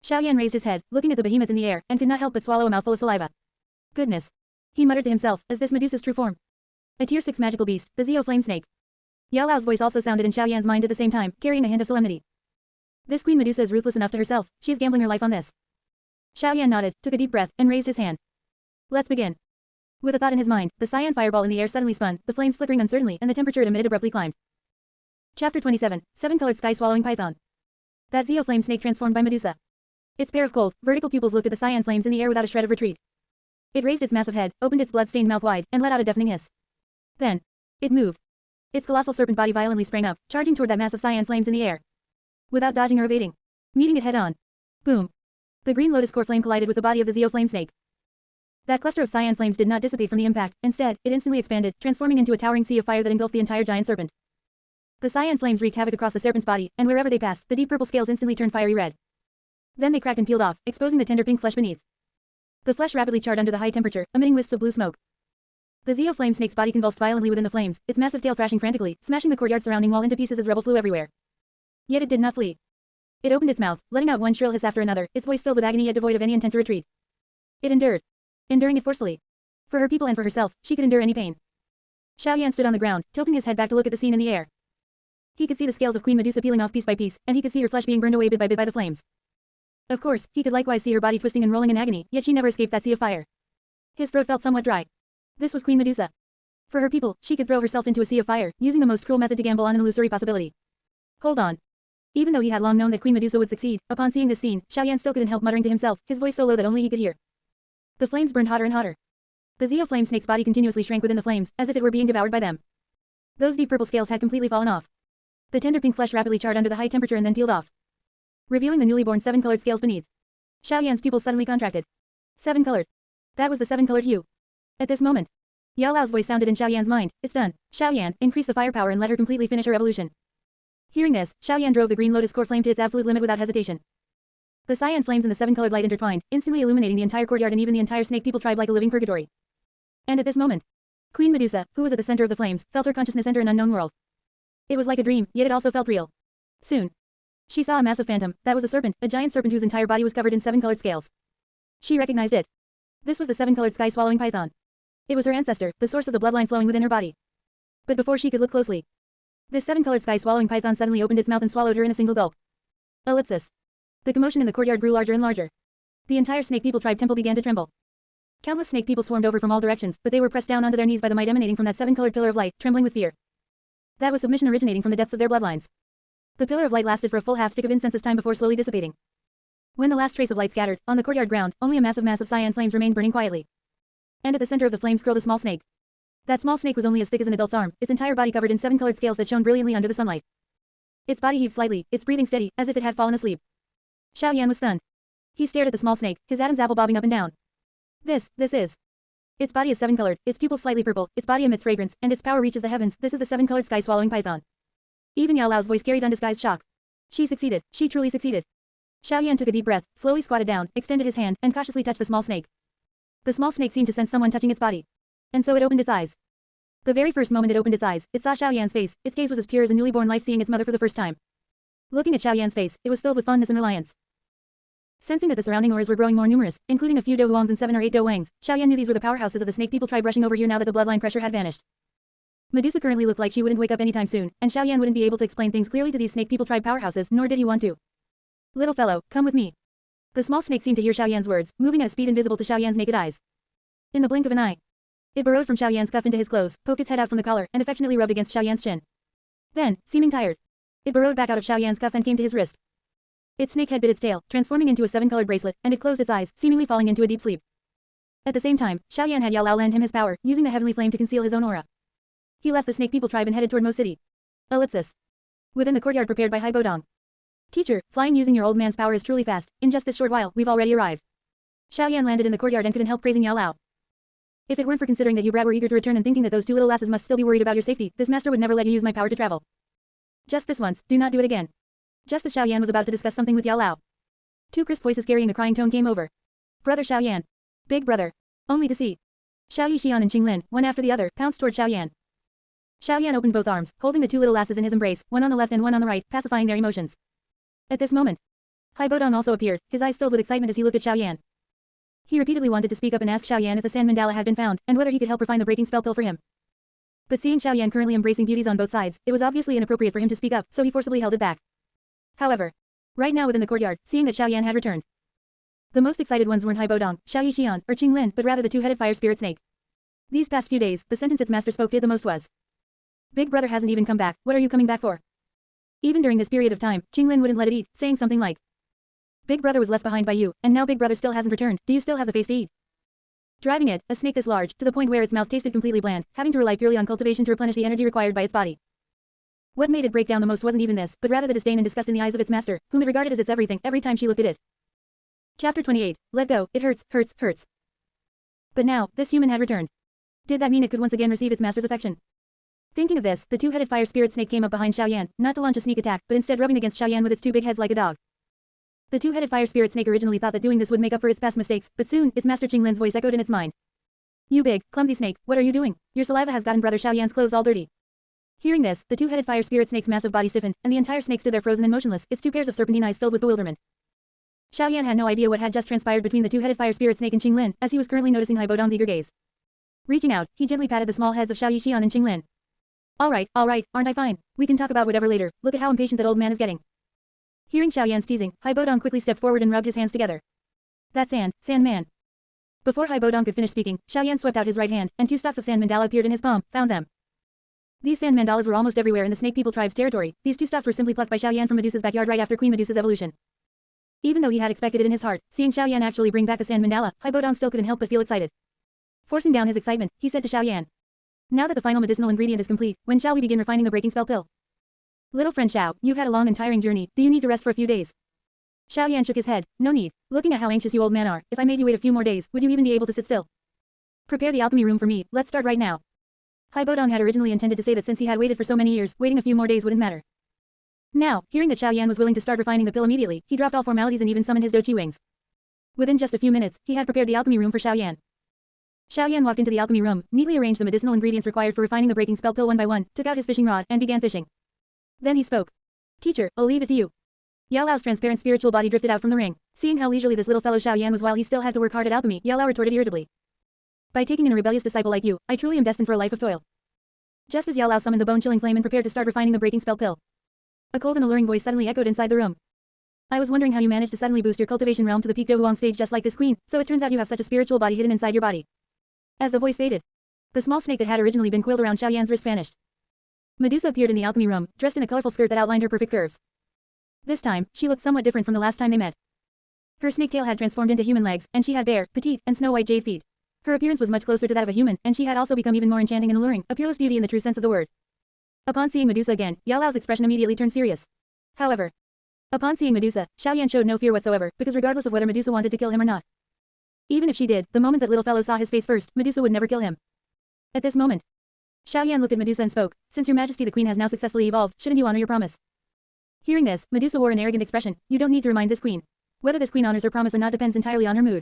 Xiao Yan raised his head, looking at the behemoth in the air, and could not help but swallow a mouthful of saliva. Goodness. He muttered to himself, is this Medusa's true form? A tier 6 magical beast, the Zeo Flame Snake. Yao Lao's voice also sounded in Xiao Yan's mind at the same time, carrying a hint of solemnity. This Queen Medusa is ruthless enough to herself, she is gambling her life on this. Xiao Yan nodded, took a deep breath, and raised his hand. Let's begin. With a thought in his mind, the cyan fireball in the air suddenly spun, the flames flickering uncertainly, and the temperature it emitted abruptly climbed. Chapter 27, 7-colored sky swallowing python. That Zeo Flame Snake transformed by Medusa. Its pair of cold, vertical pupils looked at the cyan flames in the air without a shred of retreat. It raised its massive head, opened its blood-stained mouth wide, and let out a deafening hiss. Then, it moved. Its colossal serpent body violently sprang up, charging toward that mass of cyan flames in the air. Without dodging or evading, meeting it head-on. Boom. The green lotus core flame collided with the body of the Zeo Flame Snake. That cluster of cyan flames did not dissipate from the impact, instead, it instantly expanded, transforming into a towering sea of fire that engulfed the entire giant serpent. The cyan flames wreaked havoc across the serpent's body, and wherever they passed, the deep purple scales instantly turned fiery red. Then they cracked and peeled off, exposing the tender pink flesh beneath. The flesh rapidly charred under the high temperature, emitting wisps of blue smoke. The Zeo Flame Snake's body convulsed violently within the flames, its massive tail thrashing frantically, smashing the courtyard surrounding wall into pieces as rubble flew everywhere. Yet it did not flee. It opened its mouth, letting out one shrill hiss after another, its voice filled with agony yet devoid of any intent to retreat. It endured. Enduring it forcefully. For her people and for herself, she could endure any pain. Xiao Yan stood on the ground, tilting his head back to look at the scene in the air. He could see the scales of Queen Medusa peeling off piece by piece, and he could see her flesh being burned away bit by the flames. Of course, he could likewise see her body twisting and rolling in agony, yet she never escaped that sea of fire. His throat felt somewhat dry. This was Queen Medusa. For her people, she could throw herself into a sea of fire, using the most cruel method to gamble on an illusory possibility. Hold on. Even though he had long known that Queen Medusa would succeed, upon seeing this scene, Xiaoyan still couldn't help muttering to himself, his voice so low that only he could hear. The flames burned hotter and hotter. The Zeo flame snake's body continuously shrank within the flames, as if it were being devoured by them. Those deep purple scales had completely fallen off. The tender pink flesh rapidly charred under the high temperature and then peeled off, revealing the newly born seven-colored scales beneath. Xiaoyan's pupils suddenly contracted. Seven-colored. That was the seven-colored hue. At this moment, Yao Lao's voice sounded in Xiaoyan's mind. It's done. Xiaoyan, increase the firepower and let her completely finish her evolution. Hearing this, Xiaoyan drove the green lotus core flame to its absolute limit without hesitation. The cyan flames and the seven-colored light intertwined, instantly illuminating the entire courtyard and even the entire snake people tribe like a living purgatory. And at this moment, Queen Medusa, who was at the center of the flames, felt her consciousness enter an unknown world. It was like a dream, yet it also felt real. Soon, she saw a massive phantom. That was a serpent, a giant serpent whose entire body was covered in seven-colored scales. She recognized it. This was the seven-colored sky-swallowing python. It was her ancestor, the source of the bloodline flowing within her body. But before she could look closely, this seven-colored sky-swallowing python suddenly opened its mouth and swallowed her in a single gulp. Ellipsis. The commotion in the courtyard grew larger and larger. The entire snake people tribe temple began to tremble. Countless snake people swarmed over from all directions, but they were pressed down onto their knees by the might emanating from that seven-colored pillar of light, trembling with fear. That was submission originating from the depths of their bloodlines. The pillar of light lasted for a full half-stick of incense's time before slowly dissipating. When the last trace of light scattered, on the courtyard ground, only a massive mass of cyan flames remained burning quietly. And at the center of the flames curled a small snake. That small snake was only as thick as an adult's arm, its entire body covered in seven-colored scales that shone brilliantly under the sunlight. Its body heaved slightly, its breathing steady, as if it had fallen asleep. Xiaoyan was stunned. He stared at the small snake, his Adam's apple bobbing up and down. This is. Its body is seven-colored, its pupils slightly purple, its body emits fragrance, and its power reaches the heavens. This is the seven-colored sky-swallowing python. Even Yao Lao's voice carried undisguised shock. She succeeded. She truly succeeded. Xiaoyan took a deep breath, slowly squatted down, extended his hand, and cautiously touched the small snake. The small snake seemed to sense someone touching its body. And so it opened its eyes. The very first moment it opened its eyes, it saw Xiaoyan's face. Its gaze was as pure as a newly born life seeing its mother for the first time. Looking at Xiaoyan's face, it was filled with fondness and reliance. Sensing that the surrounding auras were growing more numerous, including a few Do Huangs and 7 or 8 Do Wangs, Xiaoyan knew these were the powerhouses of the snake people tribe rushing over here now that the bloodline pressure had vanished. Medusa currently looked like she wouldn't wake up anytime soon, and Xiaoyan wouldn't be able to explain things clearly to these snake people tribe powerhouses, nor did he want to. Little fellow, come with me. The small snake seemed to hear Xiaoyan's words, moving at a speed invisible to Xiaoyan's naked eyes. In the blink of an eye, it burrowed from Xiaoyan's cuff into his clothes, poked its head out from the collar, and affectionately rubbed against Xiaoyan's chin. Then, seeming tired, it burrowed back out of Xiaoyan's cuff and came to his wrist. Its snake head bit its tail, transforming into a seven-colored bracelet, and it closed its eyes, seemingly falling into a deep sleep. At the same time, Xiaoyan had Yao Lao lend him his power, using the heavenly flame to conceal his own aura. He left the snake people tribe and headed toward Mo City. Ellipsis. Within the courtyard prepared by Hai Bodong. Teacher, flying using your old man's power is truly fast. In just this short while, we've already arrived. Xiaoyan landed in the courtyard and couldn't help praising Yao Lao. If it weren't for considering that you brat were eager to return and thinking that those two little lasses must still be worried about your safety, this master would never let you use my power to travel. Just this once, do not do it again. Just as Xiaoyan was about to discuss something with Yao Lao, two crisp voices carrying a crying tone came over. Brother Xiaoyan. Big brother. Only to see. Xiao Yixian and Qinglin, one after the other, pounced toward Xiaoyan. Xiaoyan opened both arms, holding the two little lasses in his embrace, one on the left and one on the right, pacifying their emotions. At this moment, Hai Bodong also appeared, his eyes filled with excitement as he looked at Xiaoyan. He repeatedly wanted to speak up and ask Xiaoyan if the sand mandala had been found, and whether he could help her find the breaking spell pill for him. But seeing Xiaoyan currently embracing beauties on both sides, it was obviously inappropriate for him to speak up, so he forcibly held it back. However, right now within the courtyard, seeing that Xiaoyan had returned, the most excited ones weren't Hai Bodong, Xiao Yixian, or Qinglin, but rather the two-headed fire spirit snake. These past few days, the sentence its master spoke did the most was, Big brother hasn't even come back, what are you coming back for? Even during this period of time, Qinglin wouldn't let it eat, saying something like, Big brother was left behind by you, and now big brother still hasn't returned, do you still have the face to eat? Driving it, a snake this large, to the point where its mouth tasted completely bland, having to rely purely on cultivation to replenish the energy required by its body. What made it break down the most wasn't even this, but rather the disdain and disgust in the eyes of its master, whom it regarded as its everything every time she looked at it. Chapter 28. Let go, it hurts, hurts, hurts. But now, this human had returned. Did that mean it could once again receive its master's affection? Thinking of this, the two-headed fire spirit snake came up behind Xiaoyan, not to launch a sneak attack, but instead rubbing against Xiaoyan with its two big heads like a dog. The two-headed fire spirit snake originally thought that doing this would make up for its past mistakes, but soon, its master Qinglin's voice echoed in its mind. You big, clumsy snake, what are you doing? Your saliva has gotten brother Xiaoyan's clothes all dirty. Hearing this, the two-headed fire spirit snake's massive body stiffened, and the entire snake stood there frozen and motionless, its two pairs of serpentine eyes filled with bewilderment. Xiaoyan had no idea what had just transpired between the two-headed fire spirit snake and Qinglin, as he was currently noticing Hai Bodong's eager gaze. Reaching out, he gently patted the small heads of Xiao Yixian and Qinglin. Alright, aren't I fine? We can talk about whatever later. Look at how impatient that old man is getting. Hearing Xiao Yan's teasing, Hai Bodong quickly stepped forward and rubbed his hands together. That sand man. Before Hai Bodong could finish speaking, Xiao Yan swept out his right hand, and 2 stalks of sand mandala appeared in his palm, found them. These sand mandalas were almost everywhere in the Snake People tribe's territory. These 2 stalks were simply plucked by Xiao Yan from Medusa's backyard right after Queen Medusa's evolution. Even though he had expected it in his heart, seeing Xiao Yan actually bring back the sand mandala, Hai Bodong still couldn't help but feel excited. Forcing down his excitement, he said to Xiao Yan. Now that the final medicinal ingredient is complete, when shall we begin refining the breaking spell pill? Little friend Xiao, you've had a long and tiring journey, do you need to rest for a few days? Xiao Yan shook his head. No need. Looking at how anxious you old man are, if I made you wait a few more days, would you even be able to sit still? Prepare the alchemy room for me, let's start right now. Hai Bodong had originally intended to say that since he had waited for so many years, waiting a few more days wouldn't matter. Now, hearing that Xiao Yan was willing to start refining the pill immediately, he dropped all formalities and even summoned his Doqi wings. Within just a few minutes, he had prepared the alchemy room for Xiao Yan. Xiao Yan walked into the alchemy room, neatly arranged the medicinal ingredients required for refining the breaking spell pill one by one, took out his fishing rod, and began fishing. Then he spoke. Teacher, I'll leave it to you. Yao Lao's transparent spiritual body drifted out from the ring. Seeing how leisurely this little fellow Xiao Yan was while he still had to work hard at alchemy, Yao Lao retorted irritably. By taking in a rebellious disciple like you, I truly am destined for a life of toil. Just as Yao Lao summoned the bone-chilling flame and prepared to start refining the breaking spell pill, a cold and alluring voice suddenly echoed inside the room. I was wondering how you managed to suddenly boost your cultivation realm to the peak Dohuang stage just like this queen, so it turns out you have such a spiritual body hidden inside your body. As the voice faded, the small snake that had originally been coiled around Xiao Yan's wrist vanished. Medusa appeared in the alchemy room, dressed in a colorful skirt that outlined her perfect curves. This time, she looked somewhat different from the last time they met. Her snake tail had transformed into human legs, and she had bare, petite, and snow-white jade feet. Her appearance was much closer to that of a human, and she had also become even more enchanting and alluring, a peerless beauty in the true sense of the word. Upon seeing Medusa again, Yao Lao's expression immediately turned serious. However, upon seeing Medusa, Xiao Yan showed no fear whatsoever, because regardless of whether Medusa wanted to kill him or not, even if she did, the moment that little fellow saw his face first, Medusa would never kill him. At this moment, Xiao Yan looked at Medusa and spoke, since your majesty the queen has now successfully evolved, shouldn't you honor your promise? Hearing this, Medusa wore an arrogant expression. You don't need to remind this queen. Whether this queen honors her promise or not depends entirely on her mood.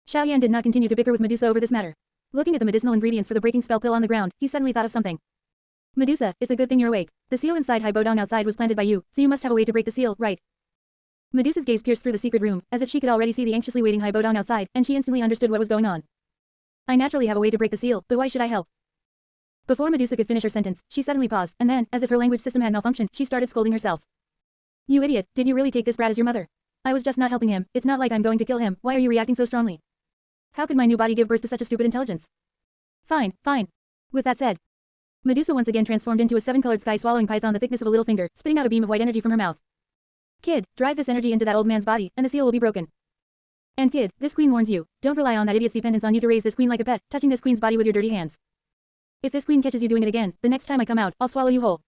Xiao Yan did not continue to bicker with Medusa over this matter. Looking at the medicinal ingredients for the breaking spell pill on the ground, he suddenly thought of something. Medusa, it's a good thing you're awake. The seal inside Hai Bodong outside was planted by you, so you must have a way to break the seal, right? Medusa's gaze pierced through the secret room, as if she could already see the anxiously waiting Hai Bodong outside, and she instantly understood what was going on. I naturally have a way to break the seal, but why should I help? Before Medusa could finish her sentence, she suddenly paused, and then, as if her language system had malfunctioned, she started scolding herself. You idiot, did you really take this brat as your mother? I was just not helping him, it's not like I'm going to kill him, why are you reacting so strongly? How could my new body give birth to such a stupid intelligence? Fine. With that said, Medusa once again transformed into a 7-colored sky-swallowing python the thickness of a little finger, spitting out a beam of white energy from her mouth. Kid, drive this energy into that old man's body, and the seal will be broken. And kid, this queen warns you, don't rely on that idiot's dependence on you to raise this queen like a pet, touching this queen's body with your dirty hands. If this queen catches you doing it again, the next time I come out, I'll swallow you whole.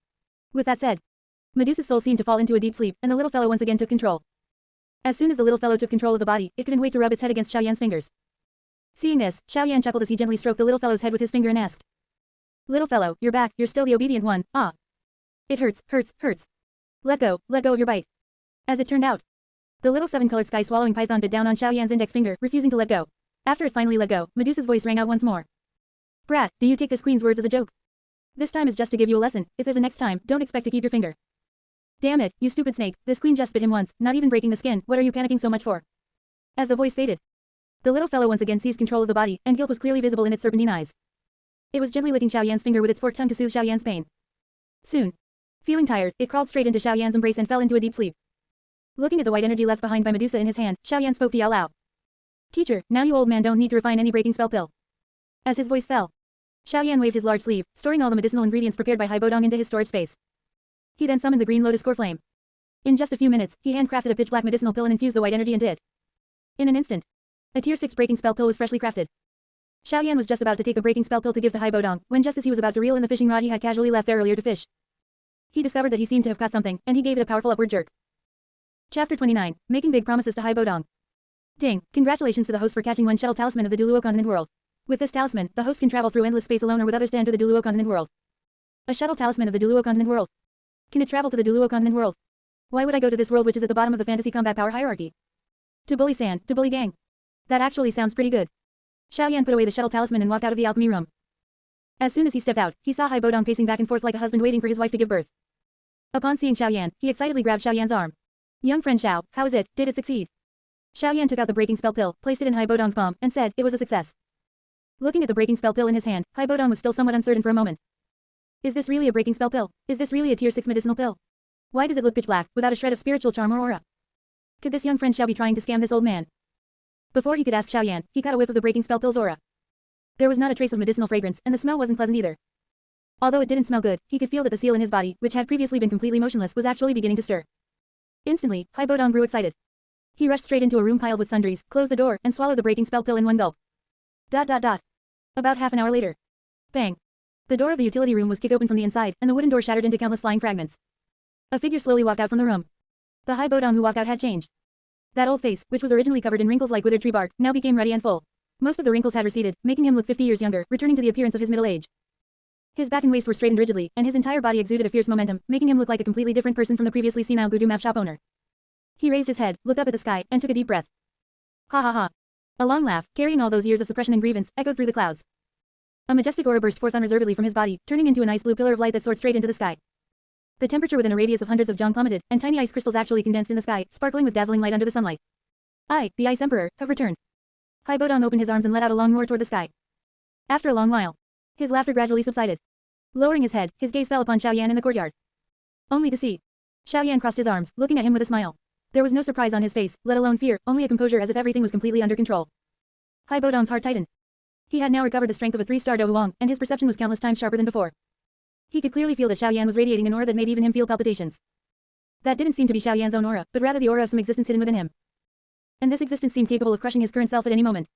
With that said, Medusa's soul seemed to fall into a deep sleep, and the little fellow once again took control. As soon as the little fellow took control of the body, it couldn't wait to rub its head against Xiao Yan's fingers. Seeing this, Xiao Yan chuckled as he gently stroked the little fellow's head with his finger and asked. Little fellow, you're back, you're still the obedient one, ah. It hurts. Let go of your bite. As it turned out, the little 7-colored sky-swallowing python bit down on Xiao Yan's index finger, refusing to let go. After it finally let go, Medusa's voice rang out once more. Brat, do you take this queen's words as a joke? This time is just to give you a lesson, if there's a next time, don't expect to keep your finger. Damn it, you stupid snake, this queen just bit him once, not even breaking the skin, what are you panicking so much for? As the voice faded, the little fellow once again seized control of the body, and guilt was clearly visible in its serpentine eyes. It was gently licking Xiao Yan's finger with its forked tongue to soothe Xiao Yan's pain. Soon, feeling tired, it crawled straight into Xiao Yan's embrace and fell into a deep sleep. Looking at the white energy left behind by Medusa in his hand, Xiao Yan spoke to Yao Lao. Teacher, now you old man don't need to refine any breaking spell pill. As his voice fell, Xiao Yan waved his large sleeve, storing all the medicinal ingredients prepared by Hai Bodong into his storage space. He then summoned the green lotus core flame. In just a few minutes, he handcrafted a pitch-black medicinal pill and infused the white energy into it. In an instant, a tier 6 breaking spell pill was freshly crafted. Xiao Yan was just about to take the breaking spell pill to give to Hai Bodong, when just as he was about to reel in the fishing rod he had casually left there earlier to fish, he discovered that he seemed to have caught something, and he gave it a powerful upward jerk. Chapter 29, Making Big Promises to Hai Bodong. Ding, congratulations to the host for catching one shuttle talisman of the Duluo continent world. With this talisman, the host can travel through endless space alone or with others to enter the Duluo continent world. A shuttle talisman of the Duluo continent world. Can it travel to the Duluo continent world? Why would I go to this world which is at the bottom of the fantasy combat power hierarchy? To bully San, to bully gang. That actually sounds pretty good. Xiao Yan put away the shuttle talisman and walked out of the alchemy room. As soon as he stepped out, he saw Hai Bodong pacing back and forth like a husband waiting for his wife to give birth. Upon seeing Xiao Yan, he excitedly grabbed Xiao Yan's arm. Young friend Xiao, how is it, did it succeed? Xiao Yan took out the breaking spell pill, placed it in Hai Bodong's palm, and said, it was a success. Looking at the breaking spell pill in his hand, Hai Bodong was still somewhat uncertain for a moment. Is this really a breaking spell pill? Is this really a tier 6 medicinal pill? Why does it look pitch black, without a shred of spiritual charm or aura? Could this young friend Xiao be trying to scam this old man? Before he could ask Xiao Yan, he caught a whiff of the breaking spell pill's aura. There was not a trace of medicinal fragrance, and the smell wasn't pleasant either. Although it didn't smell good, he could feel that the seal in his body, which had previously been completely motionless, was actually beginning to stir. Instantly, Hai Bodong grew excited. He rushed straight into a room piled with sundries, closed the door, and swallowed the breaking spell pill in one gulp. About half an hour later. Bang. The door of the utility room was kicked open from the inside, and the wooden door shattered into countless flying fragments. A figure slowly walked out from the room. The Hai Bodong who walked out had changed. That old face, which was originally covered in wrinkles like withered tree bark, now became ruddy and full. Most of the wrinkles had receded, making him look 50 years younger, returning to the appearance of his middle age. His back and waist were straightened rigidly, and his entire body exuded a fierce momentum, making him look like a completely different person from the previously senile Gudu map shop owner. He raised his head, looked up at the sky, and took a deep breath. Ha ha ha. A long laugh, carrying all those years of suppression and grievance, echoed through the clouds. A majestic aura burst forth unreservedly from his body, turning into an ice blue pillar of light that soared straight into the sky. The temperature within a radius of hundreds of jong plummeted, and tiny ice crystals actually condensed in the sky, sparkling with dazzling light under the sunlight. I, the Ice Emperor, have returned. Hai Bodong opened his arms and let out a long roar toward the sky. After a long while, his laughter gradually subsided. Lowering his head, his gaze fell upon Xiao Yan in the courtyard. Only to see. Xiao Yan crossed his arms, looking at him with a smile. There was no surprise on his face, let alone fear, only a composure as if everything was completely under control. Hai Bodong's heart tightened. He had now recovered the strength of a 3-star Do Huang, and his perception was countless times sharper than before. He could clearly feel that Xiao Yan was radiating an aura that made even him feel palpitations. That didn't seem to be Xiao Yan's own aura, but rather the aura of some existence hidden within him. And this existence seemed capable of crushing his current self at any moment.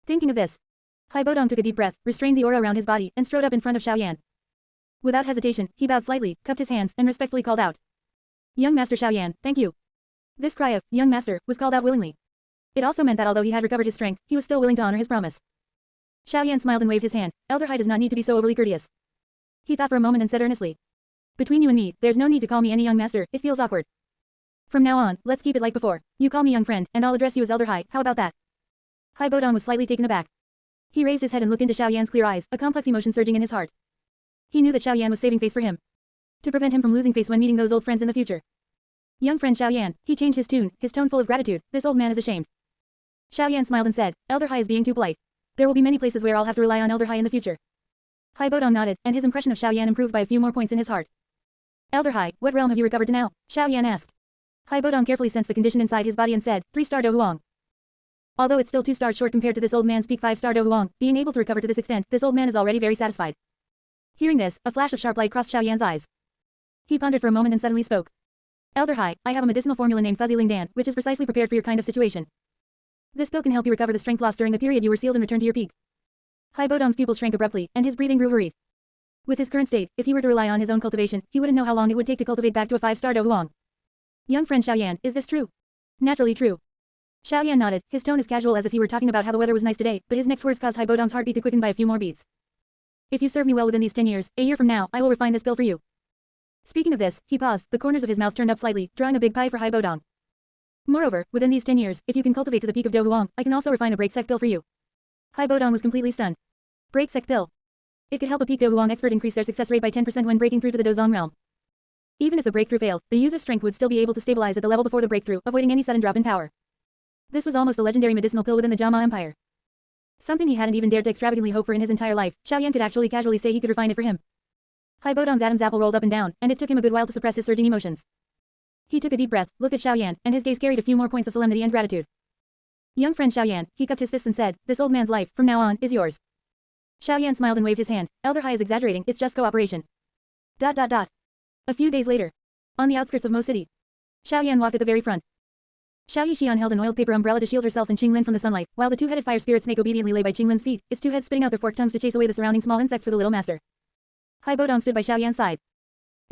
Thinking of this, Hai Bodong took a deep breath, restrained the aura around his body, and strode up in front of Xiao Yan. Without hesitation, he bowed slightly, cupped his hands, and respectfully called out. Young Master Xiao Yan, thank you. This cry of, young master, was called out willingly. It also meant that although he had recovered his strength, he was still willing to honor his promise. Xiao Yan smiled and waved his hand. Elder Hai does not need to be so overly courteous. He thought for a moment and said earnestly. Between you and me, there's no need to call me any young master, it feels awkward. From now on, let's keep it like before. You call me young friend, and I'll address you as Elder Hai, how about that? Hai Bodong was slightly taken aback. He raised his head and looked into Xiao Yan's clear eyes, a complex emotion surging in his heart. He knew that Xiao Yan was saving face for him. To prevent him from losing face when meeting those old friends in the future. Young friend Xiao Yan, he changed his tune, his tone full of gratitude. This old man is ashamed. Xiao Yan smiled and said, Elder Hai is being too polite. There will be many places where I'll have to rely on Elder Hai in the future. Hai Bodong nodded, and his impression of Xiao Yan improved by a few more points in his heart. Elder Hai, what realm have you recovered to now? Xiao Yan asked. Hai Bodong carefully sensed the condition inside his body and said, 3-star Do Huang. Although it's still 2 stars short compared to this old man's peak 5-star Do Huang, being able to recover to this extent, this old man is already very satisfied. Hearing this, a flash of sharp light crossed Xiao Yan's eyes. He pondered for a moment and suddenly spoke. Elder Hai, I have a medicinal formula named Fuzzy Ling Dan, which is precisely prepared for your kind of situation. This pill can help you recover the strength lost during the period you were sealed and return to your peak. Hai Bodong's pupils shrank abruptly, and his breathing grew hurried. With his current state, if he were to rely on his own cultivation, he wouldn't know how long it would take to cultivate back to a 5-star Do Huang. Young friend Xiao Yan, is this true? Naturally true. Xiao Yan nodded, his tone as casual as if he were talking about how the weather was nice today, but his next words caused Hai Bodong's heartbeat to quicken by a few more beats. If you serve me well within these 10 years, a year from now, I will refine this pill for you. Speaking of this, he paused, the corners of his mouth turned up slightly, drawing a big pie for Hai Bodong. Moreover, within these 10 years, if you can cultivate to the peak of Do Huang, I can also refine a break sect pill for you. Hai Bodong was completely stunned. Break sect pill. It could help a peak Do Huang expert increase their success rate by 10% when breaking through to the Dozong realm. Even if the breakthrough failed, the user's strength would still be able to stabilize at the level before the breakthrough, avoiding any sudden drop in power. This was almost a legendary medicinal pill within the Jama Empire. Something he hadn't even dared to extravagantly hope for in his entire life. Xiao Yan could actually casually say he could refine it for him. Hai Bodong's Adam's apple rolled up and down, and it took him a good while to suppress his surging emotions. He took a deep breath, looked at Xiao Yan, and his gaze carried a few more points of solemnity and gratitude. Young friend Xiao Yan, he cupped his fists and said, this old man's life, from now on, is yours. Xiao Yan smiled and waved his hand. Elder Hai is exaggerating, it's just cooperation. A few days later. On the outskirts of Mo City. Xiao Yan walked at the very front. Xiao Yixian held an oiled paper umbrella to shield herself and Qinglin from the sunlight, while the two-headed fire spirit snake obediently lay by Qinglin's feet, its two heads spitting out their forked tongues to chase away the surrounding small insects for the little master. Hai Bodong stood by Xiao Yan's side.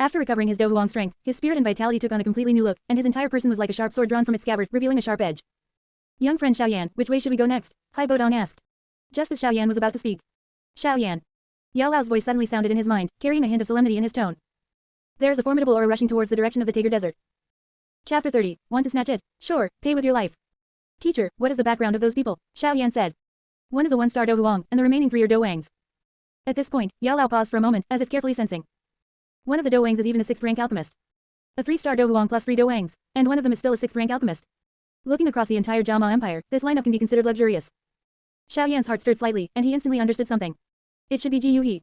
After recovering his Do Huang strength, his spirit and vitality took on a completely new look, and his entire person was like a sharp sword drawn from its scabbard, revealing a sharp edge. Young friend Xiao Yan, which way should we go next? Hai Bodong asked. Just as Xiao Yan was about to speak. Xiao Yan. Yao Lao's voice suddenly sounded in his mind, carrying a hint of solemnity in his tone. There is a formidable aura rushing towards the direction of the Tager Desert. Chapter 30. Want to snatch it? Sure, pay with your life. Teacher, what is the background of those people? Xiao Yan said. One is a 1-star Do Huang, and the remaining 3 are Do Wangs. At this point, Yao Lao paused for a moment, as if carefully sensing. One of the Do Wangs is even a 6th rank alchemist. A 3-star Do Huang plus 3 Do Wangs, and one of them is still a 6th rank alchemist. Looking across the entire Jama Empire, this lineup can be considered luxurious. Xiao Yan's heart stirred slightly, and he instantly understood something. It should be Ji Yuhi.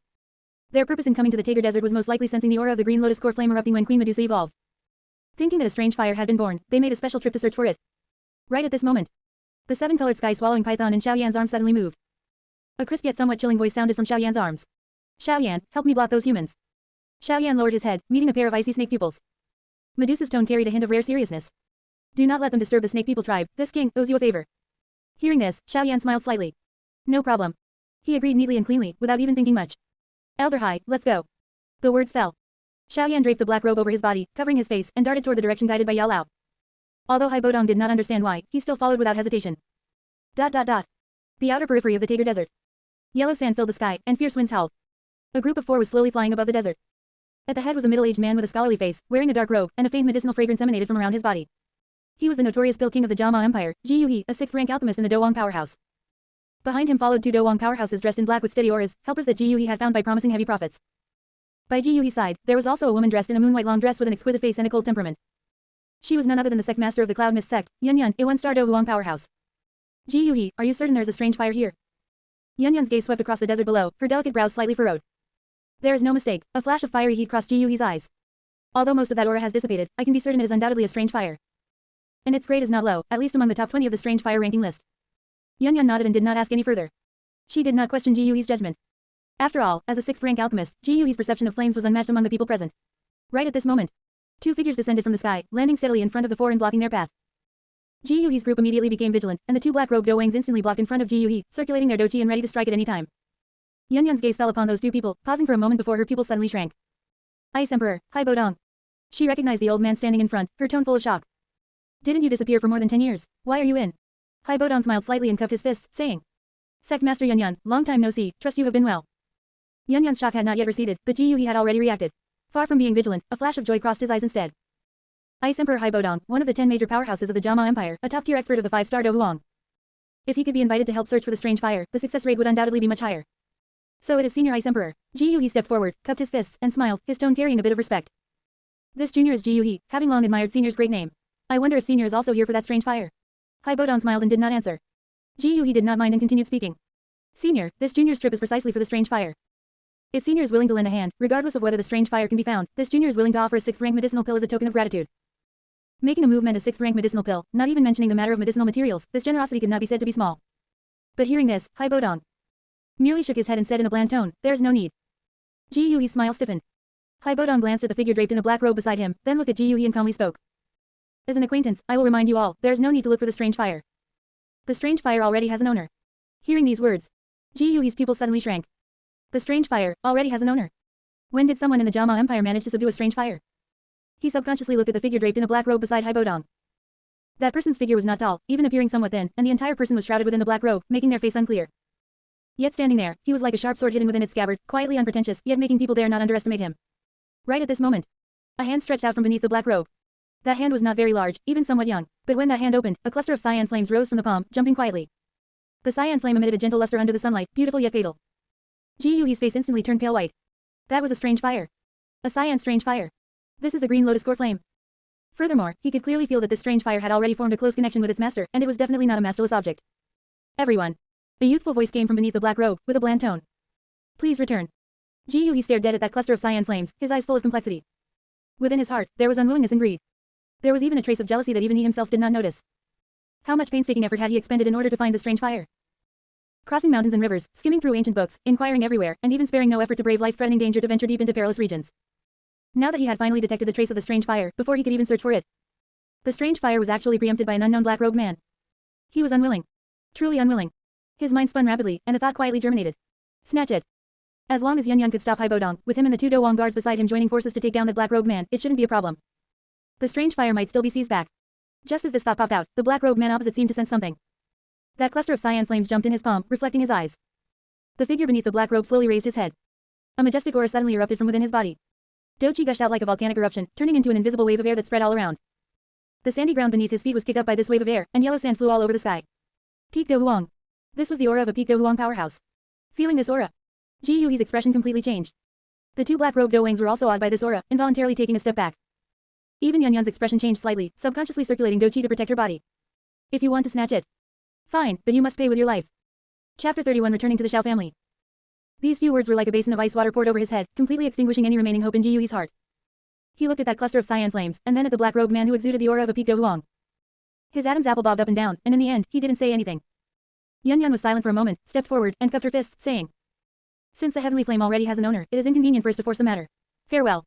Their purpose in coming to the Tager Desert was most likely sensing the aura of the green lotus core flame erupting when Queen Medusa evolved. Thinking that a strange fire had been born, they made a special trip to search for it. Right at this moment, the seven-colored sky-swallowing python in Xiao Yan's arms suddenly moved. A crisp yet somewhat chilling voice sounded from Xiao Yan's arms. Xiao Yan, help me block those humans. Xiao Yan lowered his head, meeting a pair of icy snake pupils. Medusa's tone carried a hint of rare seriousness. Do not let them disturb the snake people tribe, this king owes you a favor. Hearing this, Xiao Yan smiled slightly. No problem. He agreed neatly and cleanly, without even thinking much. Elder Hai, let's go. The words fell. Xiao Yan draped the black robe over his body, covering his face, and darted toward the direction guided by Yao Lao. Although Hai Bodong did not understand why, he still followed without hesitation. The outer periphery of the Tager Desert. Yellow sand filled the sky, and fierce winds howled. A group of 4 was slowly flying above the desert. At the head was a middle-aged man with a scholarly face, wearing a dark robe, and a faint medicinal fragrance emanated from around his body. He was the notorious Pill King of the Jiama Empire, Ji Yuhi, a 6th-rank alchemist in the Dowang powerhouse. Behind him followed 2 Dowang powerhouses dressed in black with steady auras, helpers that Ji Yuhi had found by promising heavy profits. By Ji Yuhi's side, there was also a woman dressed in a moon-white long dress with an exquisite face and a cold temperament. She was none other than the sect master of the Cloud Mist sect, Yun Yun, a 1-star Dowang powerhouse. Ji Yuhi, are you certain there's a strange fire here? Yun Yun's gaze swept across the desert below, her delicate brows slightly furrowed. There is no mistake, a flash of fiery heat crossed Ji Yuhi's eyes. Although most of that aura has dissipated, I can be certain it is undoubtedly a strange fire. And its grade is not low, at least among the top 20 of the strange fire ranking list. Yun Yun nodded and did not ask any further. She did not question Ji Yuhi's judgment. After all, as a 6th-rank alchemist, Ji Yuhi's perception of flames was unmatched among the people present. Right at this moment, 2 figures descended from the sky, landing steadily in front of the 4 and blocking their path. Ji Yuhi's group immediately became vigilant, and the 2 black-robed Dowangs instantly blocked in front of Ji Yuhi, circulating their doji and ready to strike at any time. Yun Yun's gaze fell upon those 2 people, pausing for a moment before her pupils suddenly shrank. Ice Emperor, Hai Bodong. She recognized the old man standing in front, her tone full of shock. Didn't you disappear for more than 10 years? Why are you in? Hai Bodong smiled slightly and cupped his fists, saying. Sect Master Yun Yun, long time no see, trust you have been well. Yun Yun's shock had not yet receded, but Ji Yuhi had already reacted. Far from being vigilant, a flash of joy crossed his eyes instead. Ice Emperor Hai Bodong, one of the 10 major powerhouses of the Jiama Empire, a top-tier expert of the 5-star Do Huang. If he could be invited to help search for the strange fire, the success rate would undoubtedly be much higher. So it is Senior Ice Emperor. Ji Yuhi stepped forward, cupped his fists, and smiled, his tone carrying a bit of respect. This junior is Ji Yuhi, having long admired Senior's great name. I wonder if Senior is also here for that strange fire. Hai Bodong smiled and did not answer. Ji Yuhi did not mind and continued speaking. Senior, this junior's trip is precisely for the strange fire. If Senior is willing to lend a hand, regardless of whether the strange fire can be found, this junior is willing to offer a 6th-rank medicinal pill as a token of gratitude. Making a movement a 6th-rank medicinal pill, not even mentioning the matter of medicinal materials, this generosity could not be said to be small. But hearing this, Hai Bodong merely shook his head and said in a bland tone, there is no need. Ji Yuhi's smile stiffened. Hai Bodong glanced at the figure draped in a black robe beside him, then looked at Ji Yuhi and calmly spoke. As an acquaintance, I will remind you all, there is no need to look for the strange fire. The strange fire already has an owner. Hearing these words, Ji Yuhi's pupils suddenly shrank. The strange fire already has an owner. When did someone in the Jiama Empire manage to subdue a strange fire? He subconsciously looked at the figure draped in a black robe beside Hai Bodong. That person's figure was not tall, even appearing somewhat thin, and the entire person was shrouded within the black robe, making their face unclear. Yet standing there, he was like a sharp sword hidden within its scabbard, quietly unpretentious, yet making people dare not underestimate him. Right at this moment, a hand stretched out from beneath the black robe. That hand was not very large, even somewhat young, but when that hand opened, a cluster of cyan flames rose from the palm, jumping quietly. The cyan flame emitted a gentle luster under the sunlight, beautiful yet fatal. Ji Yuhi's face instantly turned pale white. That was a strange fire. A cyan strange fire. This is the green lotus core flame. Furthermore, he could clearly feel that this strange fire had already formed a close connection with its master, and it was definitely not a masterless object. Everyone. A youthful voice came from beneath the black robe, with a bland tone. Please return. Ji Yuhi stared dead at that cluster of cyan flames, his eyes full of complexity. Within his heart, there was unwillingness and greed. There was even a trace of jealousy that even he himself did not notice. How much painstaking effort had he expended in order to find the strange fire? Crossing mountains and rivers, skimming through ancient books, inquiring everywhere, and even sparing no effort to brave life-threatening danger to venture deep into perilous regions. Now that he had finally detected the trace of the strange fire, before he could even search for it, the strange fire was actually preempted by an unknown black-robed man. He was unwilling. Truly unwilling. His mind spun rapidly, and a thought quietly germinated. Snatch it. As long as Yun Yun could stop Hai Bodong, with him and the 2 Dowang guards beside him joining forces to take down that black-robed man, it shouldn't be a problem. The strange fire might still be seized back. Just as this thought popped out, the black-robed man opposite seemed to sense something. That cluster of cyan flames jumped in his palm, reflecting his eyes. The figure beneath the black robe slowly raised his head. A majestic aura suddenly erupted from within his body. Doji gushed out like a volcanic eruption, turning into an invisible wave of air that spread all around. The sandy ground beneath his feet was kicked up by this wave of air, and yellow sand flew all over the sky. Peak Do Huang. This was the aura of a Peak Do Huang powerhouse. Feeling this aura, Ji Yuhi's expression completely changed. The 2 black-robed Dowangs were also awed by this aura, involuntarily taking a step back. Even Yun Yun's expression changed slightly, subconsciously circulating Do Chi to protect her body. If you want to snatch it. Fine, but you must pay with your life. Chapter 31 Returning to the Xiao family. These few words were like a basin of ice water poured over his head, completely extinguishing any remaining hope in Ji Yui's heart. He looked at that cluster of cyan flames, and then at the black-robed man who exuded the aura of a peaked Huang. His Adam's apple bobbed up and down, and in the end, he didn't say anything. Yun Yun was silent for a moment, stepped forward, and cupped her fists, saying, "Since the heavenly flame already has an owner, it is inconvenient for us to force the matter. Farewell."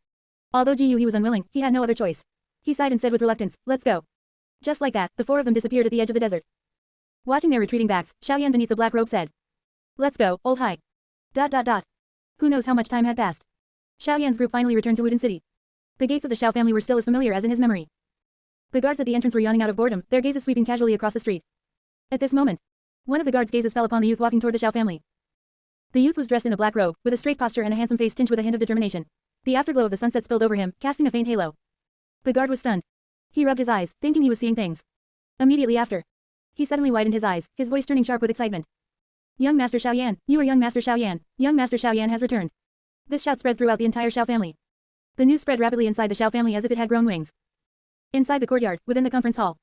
Although Ji Yui was unwilling, he had no other choice. He sighed and said with reluctance, "Let's go." Just like that, the four of them disappeared at the edge of the desert. Watching their retreating backs, Xiaoyan beneath the black robe said, "Let's go, old high." ... Who knows how much time had passed. Xiaoyan's group finally returned to Wudin City. The gates of the Xiao family were still as familiar as in his memory. The guards at the entrance were yawning out of boredom, their gazes sweeping casually across the street. At this moment, one of the guards' gazes fell upon the youth walking toward the Xiao family. The youth was dressed in a black robe, with a straight posture and a handsome face tinged with a hint of determination. The afterglow of the sunset spilled over him, casting a faint halo. The guard was stunned. He rubbed his eyes, thinking he was seeing things. Immediately after, he suddenly widened his eyes, his voice turning sharp with excitement. "Young Master Xiaoyan, you are young Master Xiaoyan. Young Master Xiaoyan has returned." This shout spread throughout the entire Xiao family. The news spread rapidly inside the Xiao family as if it had grown wings. Inside the courtyard, within the conference hall,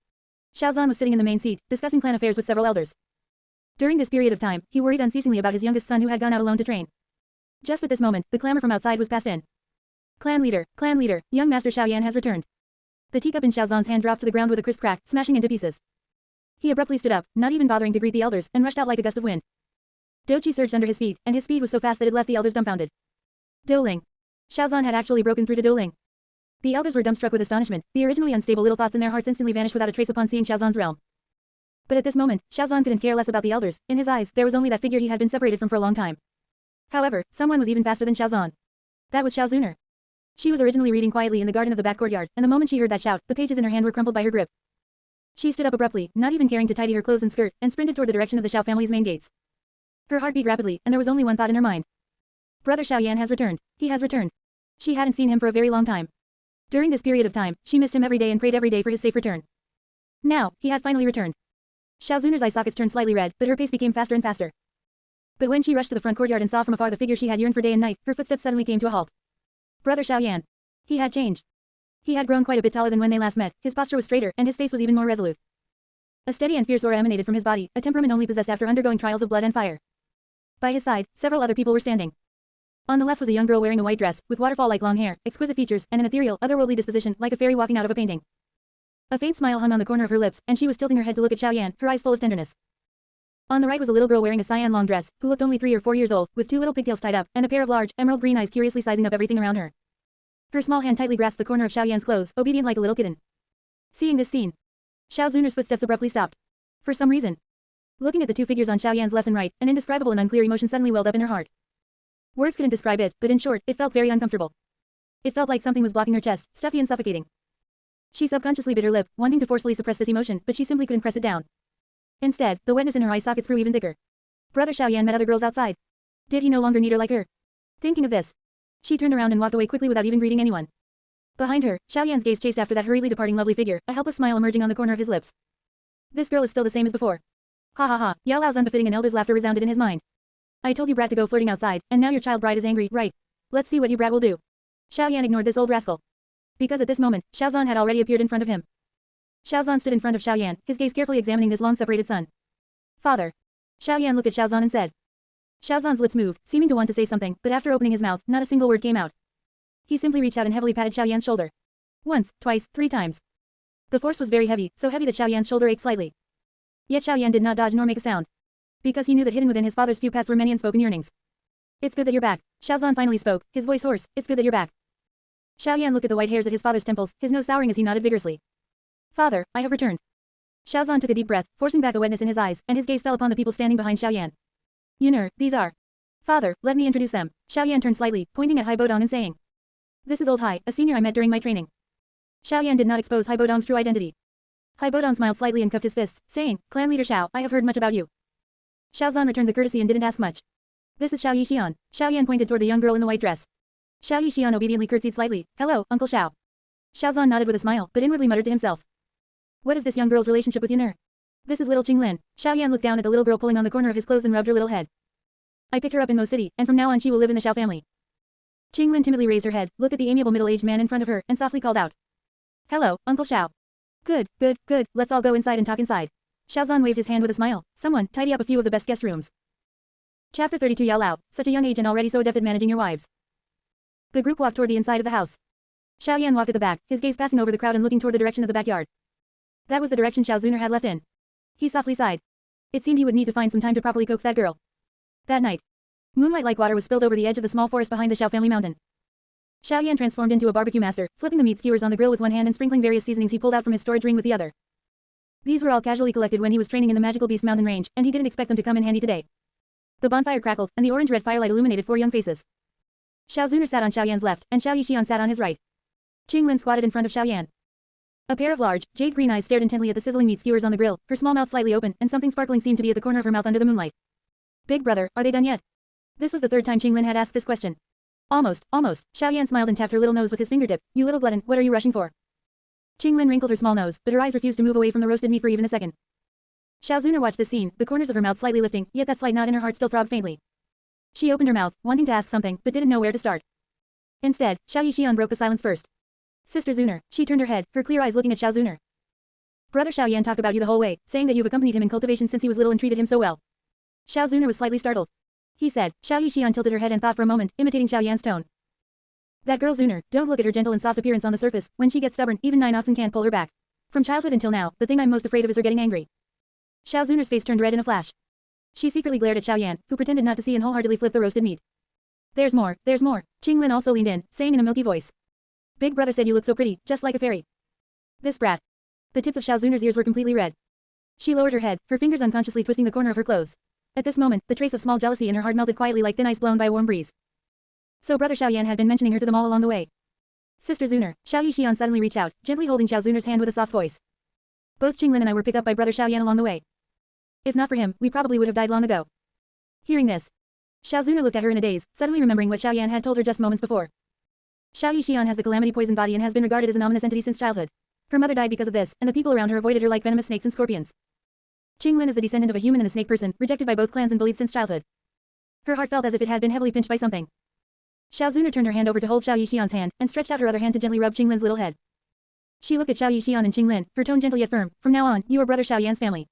Xiao Zhan was sitting in the main seat, discussing clan affairs with several elders. During this period of time, he worried unceasingly about his youngest son who had gone out alone to train. Just at this moment, the clamor from outside was passed in. Clan leader, young Master Xiaoyan has returned." The teacup in Xiao Zhan's hand dropped to the ground with a crisp crack, smashing into pieces. He abruptly stood up, not even bothering to greet the elders, and rushed out like a gust of wind. Doqi surged under his feet, and his speed was so fast that it left the elders dumbfounded. Douling. Xiao Zhan had actually broken through to Douling. The elders were dumbstruck with astonishment, the originally unstable little thoughts in their hearts instantly vanished without a trace upon seeing Xiao Zhan's realm. But at this moment, Xiao Zhan couldn't care less about the elders, in his eyes, there was only that figure he had been separated from for a long time. However, someone was even faster than Xiao Zhan. That was Xiao Zuner. She was originally reading quietly in the garden of the back courtyard, and the moment she heard that shout, the pages in her hand were crumpled by her grip. She stood up abruptly, not even caring to tidy her clothes and skirt, and sprinted toward the direction of the Xiao family's main gates. Her heart beat rapidly, and there was only one thought in her mind. Brother Xiaoyan has returned. He has returned. She hadn't seen him for a very long time. During this period of time, she missed him every day and prayed every day for his safe return. Now, he had finally returned. Xiao Zuner's eye sockets turned slightly red, but her pace became faster and faster. But when she rushed to the front courtyard and saw from afar the figure she had yearned for day and night, her footsteps suddenly came to a halt. Brother Xiaoyan. He had changed. He had grown quite a bit taller than when they last met, his posture was straighter, and his face was even more resolute. A steady and fierce aura emanated from his body, a temperament only possessed after undergoing trials of blood and fire. By his side, several other people were standing. On the left was a young girl wearing a white dress, with waterfall-like long hair, exquisite features, and an ethereal, otherworldly disposition, like a fairy walking out of a painting. A faint smile hung on the corner of her lips, and she was tilting her head to look at Xiaoyan, her eyes full of tenderness. On the right was a little girl wearing a cyan long dress, who looked only 3 or 4 years old, with 2 little pigtails tied up, and a pair of large, emerald green eyes curiously sizing up everything around her. Her small hand tightly grasped the corner of Xiaoyan's clothes, obedient like a little kitten. Seeing this scene, Xiao Zuner's footsteps abruptly stopped. For some reason. Looking at the 2 figures on Xiaoyan's left and right, an indescribable and unclear emotion suddenly welled up in her heart. Words couldn't describe it, but in short, it felt very uncomfortable. It felt like something was blocking her chest, stuffy and suffocating. She subconsciously bit her lip, wanting to forcefully suppress this emotion, but she simply couldn't press it down. Instead, the wetness in her eye sockets grew even thicker. Brother Xiaoyan met other girls outside. Did he no longer need her like her? Thinking of this, she turned around and walked away quickly without even greeting anyone. Behind her, Xiaoyan's gaze chased after that hurriedly departing lovely figure, a helpless smile emerging on the corner of his lips. This girl is still the same as before. Ha ha ha, Yao Lao's unbefitting and elder's laughter resounded in his mind. I told you brat to go flirting outside, and now your child bride is angry, right? Let's see what you brat will do. Xiaoyan ignored this old rascal. Because at this moment, Xiao Zhan had already appeared in front of him. Xiao Zhan stood in front of Xiaoyan, his gaze carefully examining his long-separated son. Father. Xiaoyan looked at Xiao Zhan and said. Xiao Zhan's lips moved, seeming to want to say something, but after opening his mouth, not a single word came out. He simply reached out and heavily patted Xiaoyan's shoulder. Once, twice, 3 times. The force was very heavy, so heavy that Xiaoyan's shoulder ached slightly. Yet Xiaoyan did not dodge nor make a sound. Because he knew that hidden within his father's few pats were many unspoken yearnings. It's good that you're back. Xiao Zhan finally spoke, his voice hoarse. It's good that you're back. Xiaoyan looked at the white hairs at his father's temples, his nose souring as he nodded vigorously. Father, I have returned. Xiao Zhan took a deep breath, forcing back a wetness in his eyes, and his gaze fell upon the people standing behind Xiaoyan. Yuner, these are. Father, let me introduce them. Xiaoyan turned slightly, pointing at Hai Bodong and saying. This is old Hai, a senior I met during my training. Xiaoyan did not expose Hai Bodong's true identity. Hai Bodong smiled slightly and cupped his fists, saying, Clan leader Xiao, I have heard much about you. Xiao Zhan returned the courtesy and didn't ask much. This is Xiao Yixian. Xiaoyan pointed toward the young girl in the white dress. Xiao Yixian obediently curtsied slightly. Hello, Uncle Xiao. Xiao Zhan nodded with a smile, but inwardly muttered to himself. What is this young girl's relationship with Yuner? This is little Qinglin. Xiaoyan looked down at the little girl pulling on the corner of his clothes and rubbed her little head. I picked her up in Mo City, and from now on she will live in the Xiao family. Qinglin timidly raised her head, looked at the amiable middle-aged man in front of her, and softly called out. Hello, Uncle Xiao. Good, let's all go inside and talk inside. Xiao Zhan waved his hand with a smile. Someone, tidy up a few of the best guest rooms. Chapter 32 Yao Lao, such a young age and already so adept at managing your wives. The group walked toward the inside of the house. Xiao Yan walked at the back, his gaze passing over the crowd and looking toward the direction of the backyard. That was the direction Xiao Zuner had left in. He softly sighed. It seemed he would need to find some time to properly coax that girl. That night, moonlight like water was spilled over the edge of the small forest behind the Xiao family mountain. Xiao Yan transformed into a barbecue master, flipping the meat skewers on the grill with one hand and sprinkling various seasonings he pulled out from his storage ring with the other. These were all casually collected when he was training in the magical Beast Mountain range, and he didn't expect them to come in handy today. The bonfire crackled, and the orange-red firelight illuminated 4 young faces. Xiao Zuner sat on Xiao Yan's left, and Xiao Yixian sat on his right. Qing Lin squatted in front of Xiao Yan. A pair of large, jade-green eyes stared intently at the sizzling meat skewers on the grill, her small mouth slightly open, and something sparkling seemed to be at the corner of her mouth under the moonlight. Big brother, are they done yet? This was the 3rd time Qing Lin had asked this question. Almost. Xiao Yan smiled and tapped her little nose with his fingertip. You little glutton, what are you rushing for? Qing Lin wrinkled her small nose, but her eyes refused to move away from the roasted meat for even a second. Xiao Zuner watched this scene, the corners of her mouth slightly lifting, yet that slight knot in her heart still throbbed faintly. She opened her mouth, wanting to ask something, but didn't know where to start. Instead, Xiao Yixian broke the silence first. Sister Zuner, she turned her head, her clear eyes looking at Xiao Zuner. Brother Xiao Yan talked about you the whole way, saying that you've accompanied him in cultivation since he was little and treated him so well. Xiao Zuner was slightly startled. He said. Xiao Yixian tilted her head and thought for a moment, imitating Xiao Yan's tone. That girl Zuner, don't look at her gentle and soft appearance on the surface, when she gets stubborn, even 9 oxen can't pull her back. From childhood until now, the thing I'm most afraid of is her getting angry. Xiao Zuner's face turned red in a flash. She secretly glared at Xiao Yan, who pretended not to see and wholeheartedly flipped the roasted meat. There's more. Qing Lin also leaned in, saying in a milky voice. Big brother said you look so pretty, just like a fairy. This brat. The tips of Xiao Zuner's ears were completely red. She lowered her head, her fingers unconsciously twisting the corner of her clothes. At this moment, the trace of small jealousy in her heart melted quietly like thin ice blown by a warm breeze. So brother Xiao Yan had been mentioning her to them all along the way. Sister Zuner, Xiao Yixian suddenly reached out, gently holding Xiao Zuner's hand with a soft voice. Both Qing Lin and I were picked up by brother Xiao Yan along the way. If not for him, we probably would have died long ago. Hearing this, Xiao Zuner looked at her in a daze, suddenly remembering what Xiao Yan had told her just moments before. Xiao Yixian has the calamity poison body and has been regarded as an ominous entity since childhood. Her mother died because of this, and the people around her avoided her like venomous snakes and scorpions. Qing Lin is the descendant of a human and a snake person, rejected by both clans and bullied since childhood. Her heart felt as if it had been heavily pinched by something. Xiao Zuner turned her hand over to hold Xiao Yixian's hand, and stretched out her other hand to gently rub Qing Lin's little head. She looked at Xiao Yixian and Qing Lin, her tone gentle yet firm. From now on, you are brother Xiao Yan's family.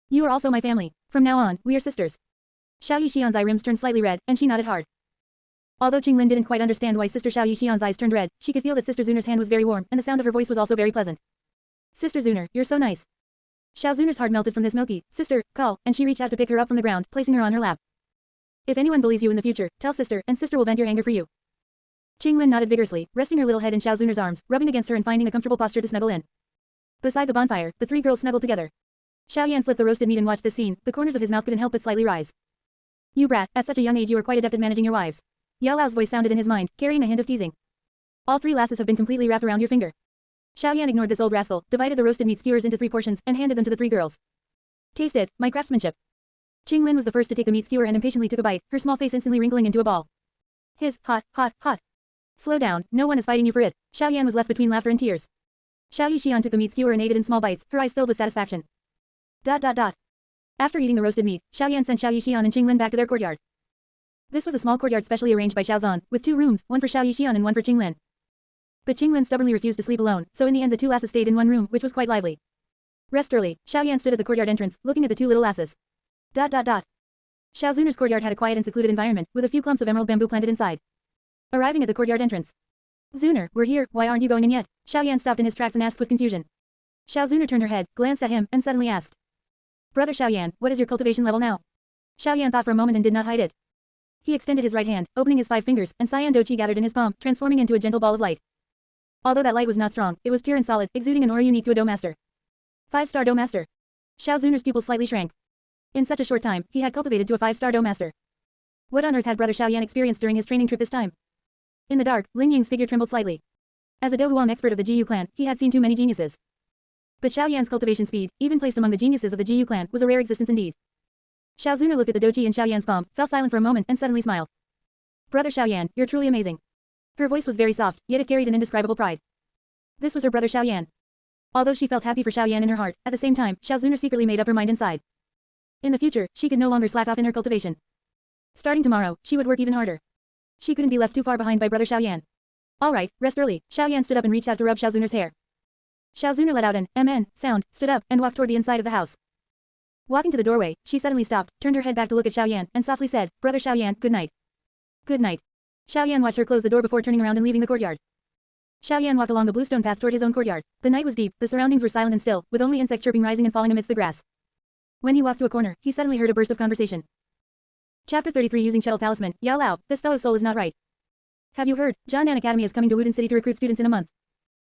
You are also my family. From now on, we are sisters. Xiao Yixian's eye rims turned slightly red, and she nodded hard. Although Qing Lin didn't quite understand why Sister Xiao Yixian's eyes turned red, she could feel that Sister Zuner's hand was very warm, and the sound of her voice was also very pleasant. Sister Zuner, you're so nice. Xiao Zuner's heart melted from this milky, sister, call, and she reached out to pick her up from the ground, placing her on her lap. If anyone bullies you in the future, tell sister, and sister will vent your anger for you. Qing Lin nodded vigorously, resting her little head in Xiao Zuner's arms, rubbing against her and finding a comfortable posture to snuggle in. Beside the bonfire, the 3 girls snuggled together. Xiao Yan flipped the roasted meat and watched this scene, the corners of his mouth couldn't help but slightly rise. You brat, at such a young age you are quite adept at managing your wives. Yao Lao's voice sounded in his mind, carrying a hint of teasing. All 3 lasses have been completely wrapped around your finger. Xiao Yan ignored this old rascal, divided the roasted meat skewers into 3 portions, and handed them to the 3 girls. Taste it, my craftsmanship. Qing Lin was the first to take the meat skewer and impatiently took a bite, her small face instantly wrinkling into a ball. Hot. Slow down, no one is fighting you for it. Xiao Yan was left between laughter and tears. Xiao Yixian took the meat skewer and ate it in small bites, her eyes filled with satisfaction. After eating the roasted meat, Xiao Yan sent Xiao Yixian and Qing Lin back to their courtyard. This was a small courtyard specially arranged by Xiao Zan, with 2 rooms, one for Xiao Yixian and one for Qing Lin. But Qing Lin stubbornly refused to sleep alone, so in the end the 2 lasses stayed in one room, which was quite lively. Rest early, Xiao Yan stood at the courtyard entrance, looking at the 2 little lasses. Xiao Zuner's courtyard had a quiet and secluded environment, with a few clumps of emerald bamboo planted inside. Arriving at the courtyard entrance. Zuner, we're here, why aren't you going in yet? Xiao Yan stopped in his tracks and asked with confusion. Xiao Zuner turned her head, glanced at him, and suddenly asked. Brother Xiao Yan, what is your cultivation level now? Xiao Yan thought for a moment and did not hide it. He extended his right hand, opening his 5 fingers, and Cyan Doqi gathered in his palm, transforming into a gentle ball of light. Although that light was not strong, it was pure and solid, exuding an aura unique to a Dough Master. 5-star Dough Master. Xiao Zuner's pupils slightly shrank. In such a short time, he had cultivated to a 5-star Dough Master. What on earth had brother Xiao Yan experienced during his training trip this time? In the dark, Ling Ying's figure trembled slightly. As a Douhuang expert of the Jiyu clan, he had seen too many geniuses. But Xiao Yan's cultivation speed, even placed among the geniuses of the Jiyu clan, was a rare existence indeed. Xiao Zuner looked at the Doqi in Xiao Yan's palm, fell silent for a moment, and suddenly smiled. Brother Xiao Yan, you're truly amazing. Her voice was very soft, yet it carried an indescribable pride. This was her brother Xiao Yan. Although she felt happy for Xiao Yan in her heart, at the same time, Xiao Zuner secretly made up her mind inside. In the future, she could no longer slack off in her cultivation. Starting tomorrow, she would work even harder. She couldn't be left too far behind by brother Xiao Yan. Alright, rest early. Xiao Yan stood up and reached out to rub Xiao Zuner's hair. Xiao Zuner let out an "mn" sound, stood up, and walked toward the inside of the house. Walking to the doorway, she suddenly stopped, turned her head back to look at Xiaoyan, and softly said, "Brother Xiaoyan, good night." "Good night." Xiaoyan watched her close the door before turning around and leaving the courtyard. Xiaoyan walked along the bluestone path toward his own courtyard. The night was deep, the surroundings were silent and still, with only insect chirping rising and falling amidst the grass. When he walked to a corner, he suddenly heard a burst of conversation. Chapter 33 Using Shuttle Talisman. Yao Lao, this fellow's soul is not right. Have you heard? Jianan Academy is coming to Wudin City to recruit students in a month.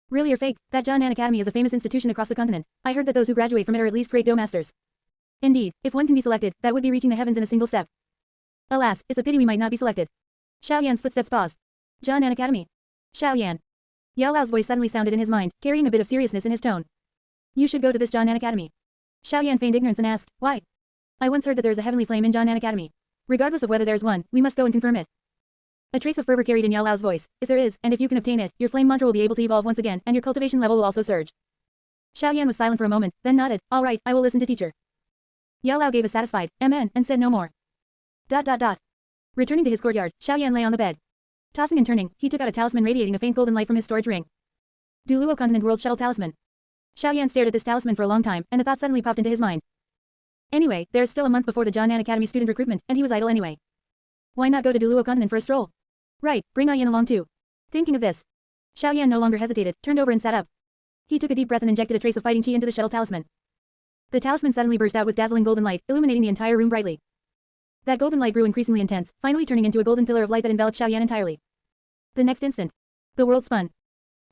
Really or fake? That Jianan Academy is a famous institution across the continent. I heard that those who graduate from it are at least great Do masters. Indeed, if one can be selected, that would be reaching the heavens in a single step. Alas, it's a pity we might not be selected. Xiaoyan's footsteps paused. Jianan Academy. Xiaoyan. Yao Lao's voice suddenly sounded in his mind, carrying a bit of seriousness in his tone. You should go to this Jianan Academy. Xiaoyan feigned ignorance and asked, why? I once heard that there is a heavenly flame in Jianan Academy. Regardless of whether there's one, we must go and confirm it. A trace of fervor carried in Yao Lao's voice. If there is, and if you can obtain it, your flame mantra will be able to evolve once again, and your cultivation level will also surge. Xiaoyan was silent for a moment, then nodded. All right, I will listen to teacher. Yao Lao gave a satisfied amen and said no more. Returning to his courtyard, Xiaoyan lay on the bed. Tossing and turning, he took out a talisman radiating a faint golden light from his storage ring. Duluo Continent World Shuttle Talisman. Xiaoyan stared at this talisman for a long time, and a thought suddenly popped into his mind. Anyway, there is still a month before the Jianan Academy student recruitment, and he was idle anyway. Why not go to Duluo Continent for a stroll? Right, bring Ayan along too. Thinking of this, Xiaoyan no longer hesitated, turned over and sat up. He took a deep breath and injected a trace of fighting chi into the shuttle talisman. The talisman suddenly burst out with dazzling golden light, illuminating the entire room brightly. That golden light grew increasingly intense, finally turning into a golden pillar of light that enveloped Xiaoyan entirely. The next instant, the world spun.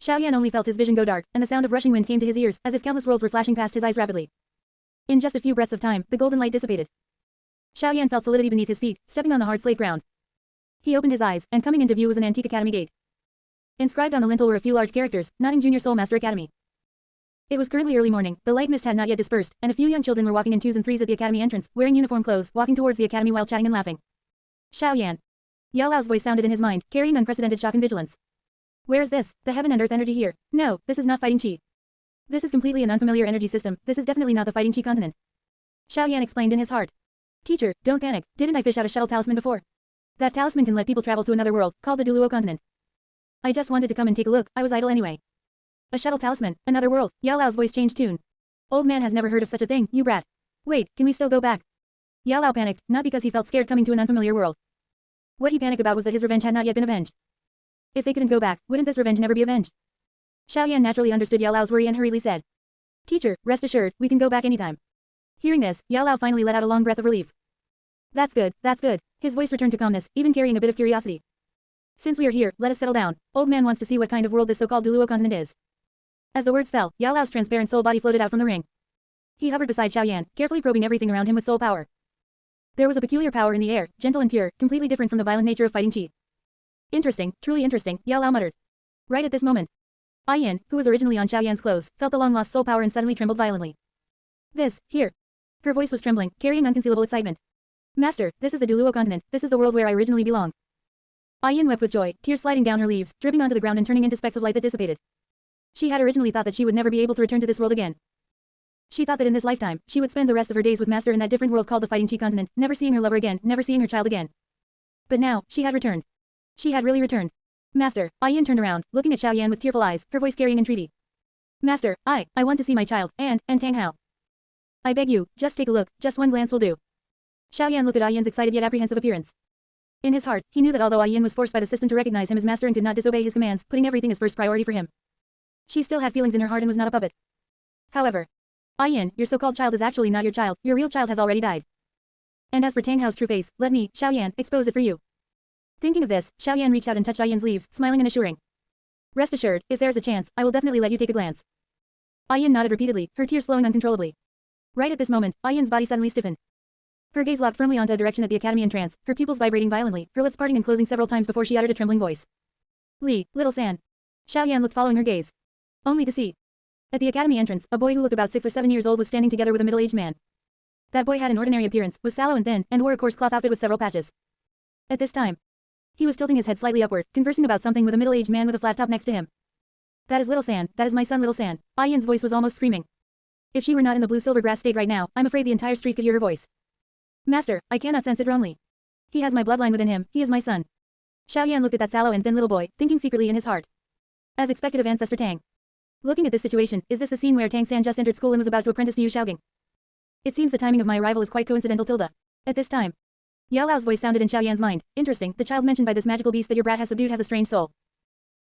Xiaoyan only felt his vision go dark, and the sound of rushing wind came to his ears, as if countless worlds were flashing past his eyes rapidly. In just a few breaths of time, the golden light dissipated. Xiaoyan felt solidity beneath his feet, stepping on the hard slate ground. He opened his eyes, and coming into view was an antique academy gate. Inscribed on the lintel were a few large characters, Notting Junior Soul Master Academy. It was currently early morning, the light mist had not yet dispersed, and a few young children were walking in twos and threes at the academy entrance, wearing uniform clothes, walking towards the academy while chatting and laughing. Xiaoyan. Yao Lao's voice sounded in his mind, carrying unprecedented shock and vigilance. Where is this? The heaven and earth energy here? No, this is not fighting chi. This is completely an unfamiliar energy system, this is definitely not the fighting chi continent. Xiaoyan explained in his heart. Teacher, don't panic, didn't I fish out a shuttle talisman before? That talisman can let people travel to another world, called the Duluo continent. I just wanted to come and take a look, I was idle anyway. A shuttle talisman, another world, Yao Lao's voice changed tune. Old man has never heard of such a thing, you brat. Wait, can we still go back? Yao Lao panicked, not because he felt scared coming to an unfamiliar world. What he panicked about was that his revenge had not yet been avenged. If they couldn't go back, wouldn't this revenge never be avenged? Xiaoyan naturally understood Yao Lao's worry and hurriedly said. Teacher, rest assured, we can go back anytime. Hearing this, Yao Lao finally let out a long breath of relief. That's good, that's good. His voice returned to calmness, even carrying a bit of curiosity. Since we are here, let us settle down. Old man wants to see what kind of world this so-called Duluo continent is. As the words fell, Yao Lao's transparent soul body floated out from the ring. He hovered beside Xiaoyan, carefully probing everything around him with soul power. There was a peculiar power in the air, gentle and pure, completely different from the violent nature of fighting chi. Interesting, truly interesting, Yao Lao muttered. Right at this moment, Ayan, who was originally on Xiaoyan's clothes, felt the long-lost soul power and suddenly trembled violently. This, here. Her voice was trembling, carrying unconcealable excitement. Master, this is the Duluo continent, this is the world where I originally belong. Ayan wept with joy, tears sliding down her leaves, dripping onto the ground and turning into specks of light that dissipated. She had originally thought that she would never be able to return to this world again. She thought that in this lifetime, she would spend the rest of her days with Master in that different world called the Fighting Chi continent, never seeing her lover again, never seeing her child again. But now, she had returned. She had really returned. Master, Ayan turned around, looking at Xiaoyan with tearful eyes, her voice carrying entreaty. Master, I want to see my child, and Tang Hao. I beg you, just take a look, just one glance will do. Xiaoyan looked at Ayan's excited yet apprehensive appearance. In his heart, he knew that although Ayan was forced by the system to recognize him as master and could not disobey his commands, putting everything as first priority for him, she still had feelings in her heart and was not a puppet. However, Ayan, your so-called child is actually not your child, your real child has already died. And as for Tang Hao's true face, let me, Xiaoyan, expose it for you. Thinking of this, Xiaoyan reached out and touched Ayan's leaves, smiling and assuring. Rest assured, if there is a chance, I will definitely let you take a glance. Ayan nodded repeatedly, her tears flowing uncontrollably. Right at this moment, Ayan's body suddenly stiffened. Her gaze locked firmly onto a direction at the academy entrance, her pupils vibrating violently, her lips parting and closing several times before she uttered a trembling voice. Li, little San. Xiaoyan looked following her gaze. Only to see. At the academy entrance, a boy who looked about 6 or 7 years old was standing together with a middle-aged man. That boy had an ordinary appearance, was sallow and thin, and wore a coarse cloth outfit with several patches. At this time, he was tilting his head slightly upward, conversing about something with a middle-aged man with a flat top next to him. That is little San, that is my son little San. Ayan's voice was almost screaming. If she were not in the blue-silver grass state right now, I'm afraid the entire street could hear her voice. Master, I cannot sense it wrongly. He has my bloodline within him, he is my son. Xiaoyan looked at that sallow and thin little boy, thinking secretly in his heart. As expected of ancestor Tang. Looking at this situation, is this the scene where Tang San just entered school and was about to apprentice to Yu Xiaogang? It seems the timing of my arrival is quite coincidental, Tilda. At this time, Yao Lao's voice sounded in Xiao Yan's mind. Interesting, the child mentioned by this magical beast that your brat has subdued has a strange soul.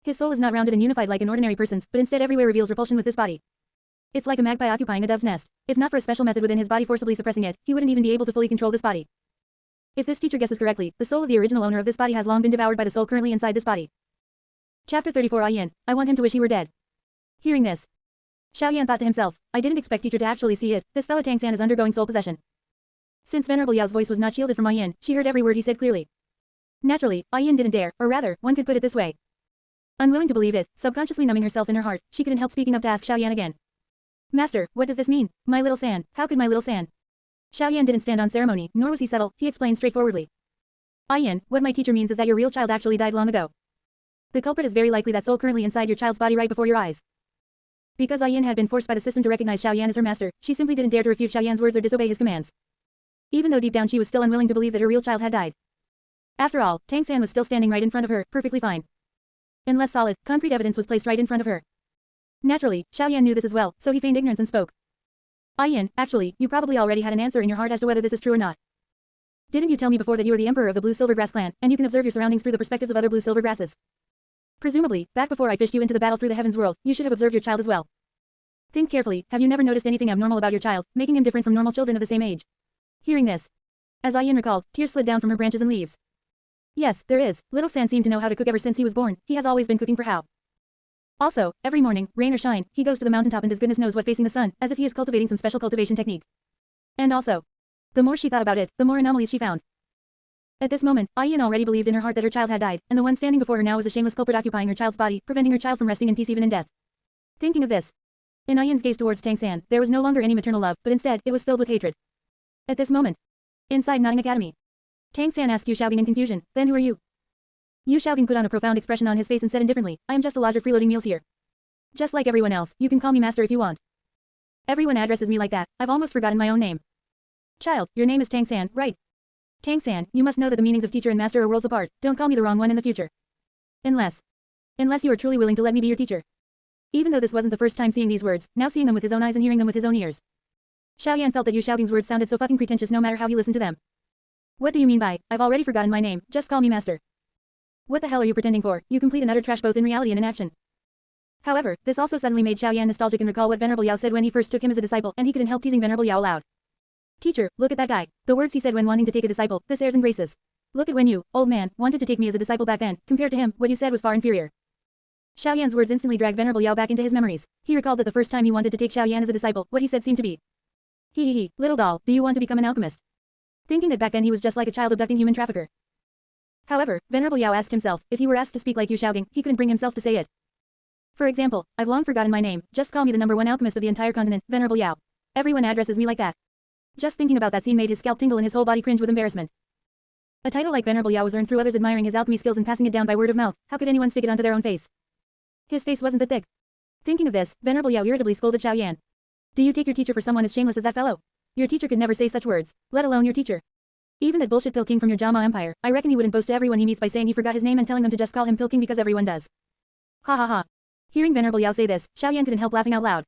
His soul is not rounded and unified like an ordinary person's, but instead everywhere reveals repulsion with this body. It's like a magpie occupying a dove's nest. If not for a special method within his body forcibly suppressing it, he wouldn't even be able to fully control this body. If this teacher guesses correctly, the soul of the original owner of this body has long been devoured by the soul currently inside this body. Chapter 34 Yin. I want him to wish he were dead. Hearing this, Xiao Yan thought to himself, I didn't expect teacher to actually see it. This fellow Tang San is undergoing soul possession. Since Venerable Yao's voice was not shielded from Yin, she heard every word he said clearly. Naturally, Yin didn't dare, or rather, one could put it this way. Unwilling to believe it, subconsciously numbing herself in her heart, she couldn't help speaking up to ask Xiao Yan again. Master, what does this mean? My little San, how could my little San? Xiao Yan didn't stand on ceremony, nor was he subtle, he explained straightforwardly. Yin, what my teacher means is that your real child actually died long ago. The culprit is very likely that soul currently inside your child's body right before your eyes. Because Yin had been forced by the system to recognize Xiao Yan as her master, she simply didn't dare to refute Xiao Yan's words or disobey his commands. Even though deep down she was still unwilling to believe that her real child had died. After all, Tang San was still standing right in front of her, perfectly fine. Unless solid, concrete evidence was placed right in front of her. Naturally, Xiao Yan knew this as well, so he feigned ignorance and spoke. Yin, actually, you probably already had an answer in your heart as to whether this is true or not. Didn't you tell me before that you are the emperor of the blue silver grass clan, and you can observe your surroundings through the perspectives of other blue silver grasses? Presumably, back before I fished you into the battle through the heavens world, you should have observed your child as well. Think carefully, have you never noticed anything abnormal about your child, making him different from normal children of the same age? Hearing this, as Yin recalled, tears slid down from her branches and leaves. Yes, there is. Little San seemed to know how to cook ever since he was born. He has always been cooking for Hao. Also, every morning, rain or shine, he goes to the mountaintop and does goodness knows what facing the sun, as if he is cultivating some special cultivation technique. And also, the more she thought about it, the more anomalies she found. At this moment, Yin already believed in her heart that her child had died, and the one standing before her now was a shameless culprit occupying her child's body, preventing her child from resting in peace even in death. Thinking of this, in Yin's gaze towards Tang San, there was no longer any maternal love, but instead, it was filled with hatred. At this moment, inside Notting Academy, Tang San asked Yu Xiaogang in confusion, then who are you? Yu Xiaogang put on a profound expression on his face and said indifferently, I am just a lodger freeloading meals here. Just like everyone else, you can call me master if you want. Everyone addresses me like that, I've almost forgotten my own name. Child, your name is Tang San, right? Tang San, you must know that the meanings of teacher and master are worlds apart, don't call me the wrong one in the future. Unless you are truly willing to let me be your teacher. Even though this wasn't the first time seeing these words, now seeing them with his own eyes and hearing them with his own ears. Xiao Yan felt that Yu Xiaogang's words sounded so fucking pretentious no matter how he listened to them. What do you mean by, I've already forgotten my name, just call me master. What the hell are you pretending for, you complete and utter trash both in reality and in action. However, this also suddenly made Xiao Yan nostalgic and recall what Venerable Yao said when he first took him as a disciple, and he couldn't help teasing Venerable Yao aloud. Teacher, look at that guy. The words he said when wanting to take a disciple, this airs and graces. Look at when you, old man, wanted to take me as a disciple back then, compared to him, what you said was far inferior. Xiao Yan's words instantly dragged Venerable Yao back into his memories. He recalled that the first time he wanted to take Xiao Yan as a disciple, what he said seemed to be. He, little doll, do you want to become an alchemist? Thinking that back then he was just like a child abducting human trafficker. However, Venerable Yao asked himself, if he were asked to speak like Yu Xiaogang, he couldn't bring himself to say it. For example, I've long forgotten my name, just call me the #1 alchemist of the entire continent, Venerable Yao. Everyone addresses me like that. Just thinking about that scene made his scalp tingle and his whole body cringe with embarrassment. A title like Venerable Yao was earned through others admiring his alchemy skills and passing it down by word of mouth, how could anyone stick it onto their own face? His face wasn't that thick. Thinking of this, Venerable Yao irritably scolded Xiao Yan. Do you take your teacher for someone as shameless as that fellow? Your teacher could never say such words, let alone your teacher. Even that bullshit Pill King from your Jama Empire, I reckon he wouldn't boast to everyone he meets by saying he forgot his name and telling them to just call him Pill King because everyone does. Ha ha ha. Hearing Venerable Yao say this, Xiao Yan couldn't help laughing out loud.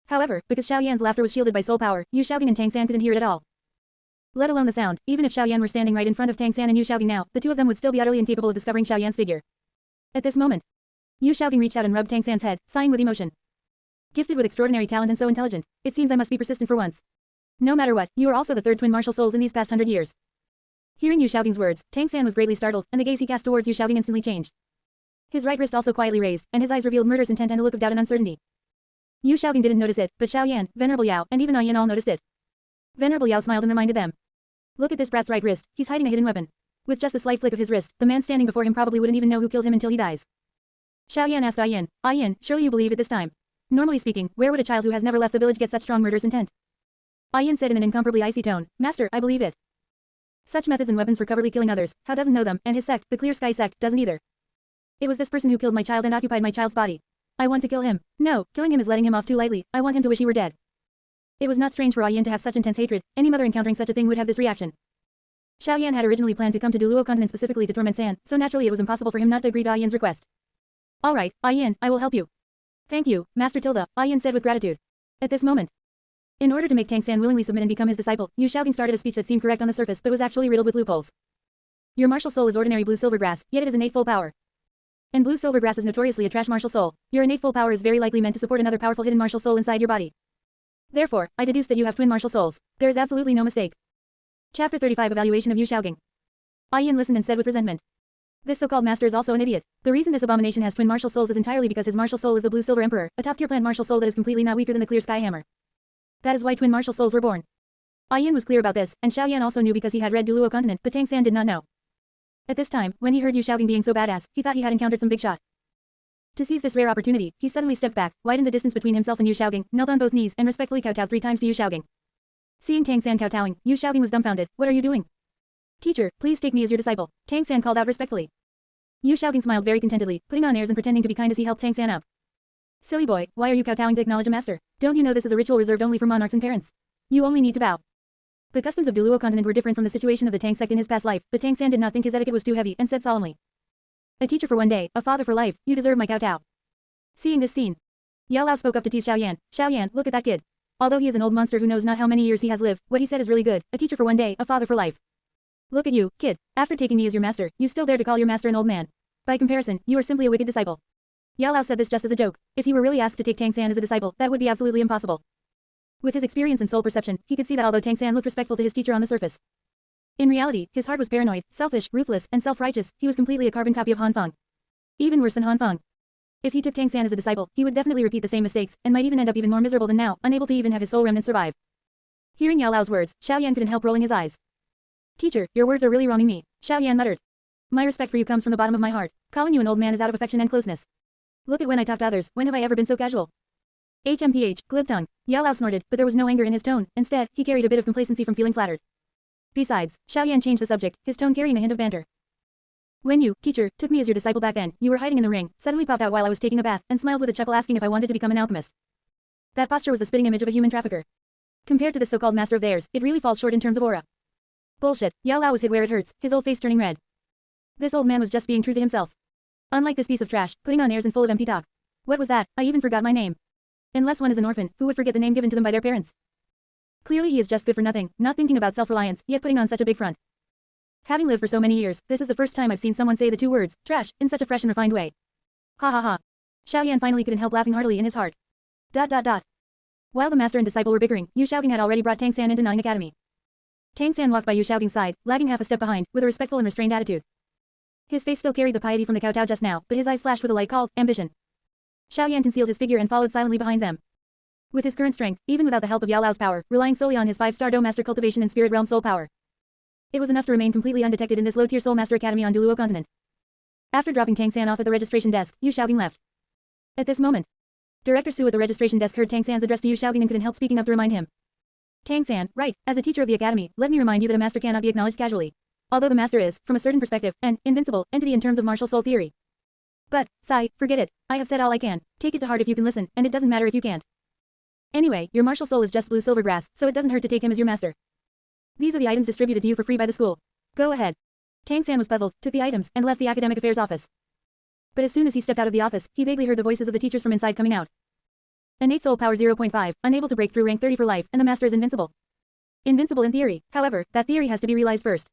However, because Xiao Yan's laughter was shielded by soul power, Yu Xiaogang and Tang San couldn't hear it at all. Let alone the sound, even if Xiao Yan were standing right in front of Tang San and Yu Xiaogang now, the two of them would still be utterly incapable of discovering Xiao Yan's figure. At this moment, Yu Xiaogang reached out and rubbed Tang San's head, sighing with emotion. Gifted with extraordinary talent and so intelligent, it seems I must be persistent for once. No matter what, you are also the third twin martial souls in these past 100 years. Hearing Yu Xiaogang's words, Tang San was greatly startled, and the gaze he cast towards Yu Xiaogang instantly changed. His right wrist also quietly raised, and his eyes revealed murderous intent and a look of doubt and uncertainty. Yu Xiaogang didn't notice it, but Xiao Yan, Venerable Yao, and even Yin all noticed it. Venerable Yao smiled and reminded them. Look at this brat's right wrist, he's hiding a hidden weapon. With just a slight flick of his wrist, the man standing before him probably wouldn't even know who killed him until he dies. Xiao Yan asked Yin, surely you believe it this time. Normally speaking, where would a child who has never left the village get such strong murderous intent? Yin said in an incomparably icy tone, Master, I believe it. Such methods and weapons for covertly killing others, how doesn't know them, and his sect, the Clear Sky sect, doesn't either. It was this person who killed my child and occupied my child's body. I want to kill him. No, killing him is letting him off too lightly, I want him to wish he were dead. It was not strange for Yin to have such intense hatred, any mother encountering such a thing would have this reaction. Xiao Yan had originally planned to come to Duluo continent specifically to torment San, so naturally it was impossible for him not to agree to Yin's request. Alright, Yin, I will help you. Thank you, Master Tilda, Yin said with gratitude. At this moment, In order to make Tang San willingly submit and become his disciple, Yu Xiaogang started a speech that seemed correct on the surface but was actually riddled with loopholes. Your martial soul is ordinary blue silver grass, yet it is innate full power. And blue silver grass is notoriously a trash martial soul. Your innate full power is very likely meant to support another powerful hidden martial soul inside your body. Therefore, I deduce that you have twin martial souls. There is absolutely no mistake. Chapter 35 Evaluation of Yu Xiaogang. Yin listened and said with resentment. This so-called master is also an idiot. The reason this abomination has twin martial souls is entirely because his martial soul is the blue silver emperor, a top-tier plant martial soul that is completely not weaker than the clear sky hammer. That is why twin martial souls were born. Yin was clear about this, and Xiaoyan also knew because he had read Duluo Continent, but Tang San did not know. At this time, when he heard Yu Xiaogang being so badass, he thought he had encountered some big shot. To seize this rare opportunity, he suddenly stepped back, widened the distance between himself and Yu Xiaogang, knelt on both knees, and respectfully kowtowed 3 times to Yu Xiaogang. Seeing Tang San kowtowing, Yu Xiaogang was dumbfounded. What are you doing? Teacher, please take me as your disciple, Tang San called out respectfully. Yu Xiaogang smiled very contentedly, putting on airs and pretending to be kind as he helped Tang San up. Silly boy, why are you kowtowing to acknowledge a master? Don't you know this is a ritual reserved only for monarchs and parents? You only need to bow. The customs of Duluo Continent were different from the situation of the Tang sect in his past life, but Tang San did not think his etiquette was too heavy and said solemnly. A teacher for one day, a father for life, you deserve my kowtow. Seeing this scene, Yao Lao spoke up to tease Xiaoyan. Xiaoyan, look at that kid. Although he is an old monster who knows not how many years he has lived, what he said is really good. A teacher for one day, a father for life. Look at you, kid. After taking me as your master, you still dare to call your master an old man. By comparison, you are simply a wicked disciple. Yao Lao said this just as a joke. If he were really asked to take Tang San as a disciple, that would be absolutely impossible. With his experience and soul perception, he could see that although Tang San looked respectful to his teacher on the surface, in reality, his heart was paranoid, selfish, ruthless, and self-righteous. He was completely a carbon copy of Han Feng. Even worse than Han Feng. If he took Tang San as a disciple, he would definitely repeat the same mistakes, and might even end up even more miserable than now, unable to even have his soul remnant survive. Hearing Yao Lao's words, Xiaoyan couldn't help rolling his eyes. Teacher, your words are really wronging me, Xiaoyan muttered. My respect for you comes from the bottom of my heart. Calling you an old man is out of affection and closeness. Look at when I talk to others, when have I ever been so casual? HMPH, glib tongue. Yao Lao snorted, but there was no anger in his tone. Instead, he carried a bit of complacency from feeling flattered. Besides, Xiaoyan changed the subject, his tone carrying a hint of banter. When you, teacher, took me as your disciple back then, you were hiding in the ring, suddenly popped out while I was taking a bath, and smiled with a chuckle asking if I wanted to become an alchemist. That posture was the spitting image of a human trafficker. Compared to this so-called master of theirs, it really falls short in terms of aura. Bullshit, Yao Lao was hit where it hurts, his old face turning red. This old man was just being true to himself. Unlike this piece of trash, putting on airs and full of empty talk. What was that? I even forgot my name. Unless one is an orphan, who would forget the name given to them by their parents? Clearly he is just good for nothing, not thinking about self-reliance, yet putting on such a big front. Having lived for so many years, this is the first time I've seen someone say the 2 words, trash, in such a fresh and refined way. Ha ha ha. Xiaoyan finally couldn't help laughing heartily in his heart. ... While the master and disciple were bickering, Yu Xiaogang had already brought Tang San into Nine Academy. Tang San walked by Yu Xiaogang's side, lagging half a step behind, with a respectful and restrained attitude. His face still carried the piety from the kowtow just now, but his eyes flashed with a light called ambition. Xiaoyan concealed his figure and followed silently behind them. With his current strength, even without the help of Yao Lao's power, relying solely on his 5-star Do Master Cultivation and Spirit Realm Soul power, it was enough to remain completely undetected in this low-tier Soul Master Academy on Duluo Continent. After dropping Tang San off at the registration desk, Yu Xiaogang left. At this moment, Director Su at the registration desk heard Tang San's address to Yu Xiaogang and couldn't help speaking up to remind him. Tang San, right, as a teacher of the academy, let me remind you that a master cannot be acknowledged casually. Although the master is, from a certain perspective, an invincible entity in terms of martial soul theory. But, Sai, forget it. I have said all I can. Take it to heart if you can listen, and it doesn't matter if you can't. Anyway, your martial soul is just blue silver grass, so it doesn't hurt to take him as your master. These are the items distributed to you for free by the school. Go ahead. Tang San was puzzled, took the items, and left the academic affairs office. But as soon as he stepped out of the office, he vaguely heard the voices of the teachers from inside coming out. Innate soul power 0.5, unable to break through rank 30 for life, and the master is invincible. Invincible in theory, however, that theory has to be realized first.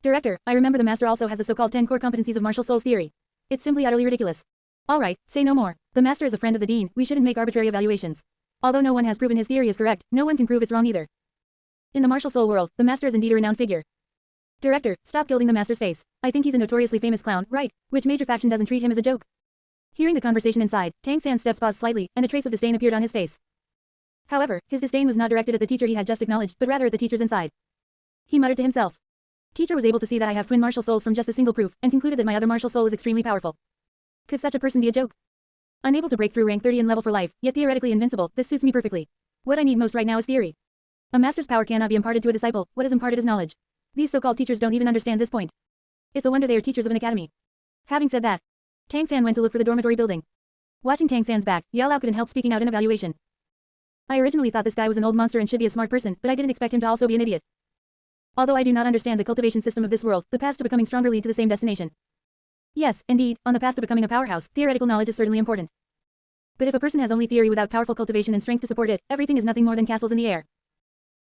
Director, I remember the master also has the so-called 10 core competencies of martial souls theory. It's simply utterly ridiculous. Alright, say no more. The master is a friend of the dean, we shouldn't make arbitrary evaluations. Although no one has proven his theory is correct, no one can prove it's wrong either. In the martial soul world, the master is indeed a renowned figure. Director, stop gilding the master's face. I think he's a notoriously famous clown, right? Which major faction doesn't treat him as a joke? Hearing the conversation inside, Tang San's steps paused slightly, and a trace of disdain appeared on his face. However, his disdain was not directed at the teacher he had just acknowledged, but rather at the teachers inside. He muttered to himself. Teacher was able to see that I have twin martial souls from just a single proof, and concluded that my other martial soul is extremely powerful. Could such a person be a joke? Unable to break through rank 30 in level for life, yet theoretically invincible, this suits me perfectly. What I need most right now is theory. A master's power cannot be imparted to a disciple, what is imparted is knowledge. These so-called teachers don't even understand this point. It's a wonder they are teachers of an academy. Having said that, Tang San went to look for the dormitory building. Watching Tang San's back, Yao Lao couldn't help speaking out in evaluation. I originally thought this guy was an old monster and should be a smart person, but I didn't expect him to also be an idiot. Although I do not understand the cultivation system of this world, the paths to becoming stronger lead to the same destination. Yes, indeed, on the path to becoming a powerhouse, theoretical knowledge is certainly important. But if a person has only theory without powerful cultivation and strength to support it, everything is nothing more than castles in the air.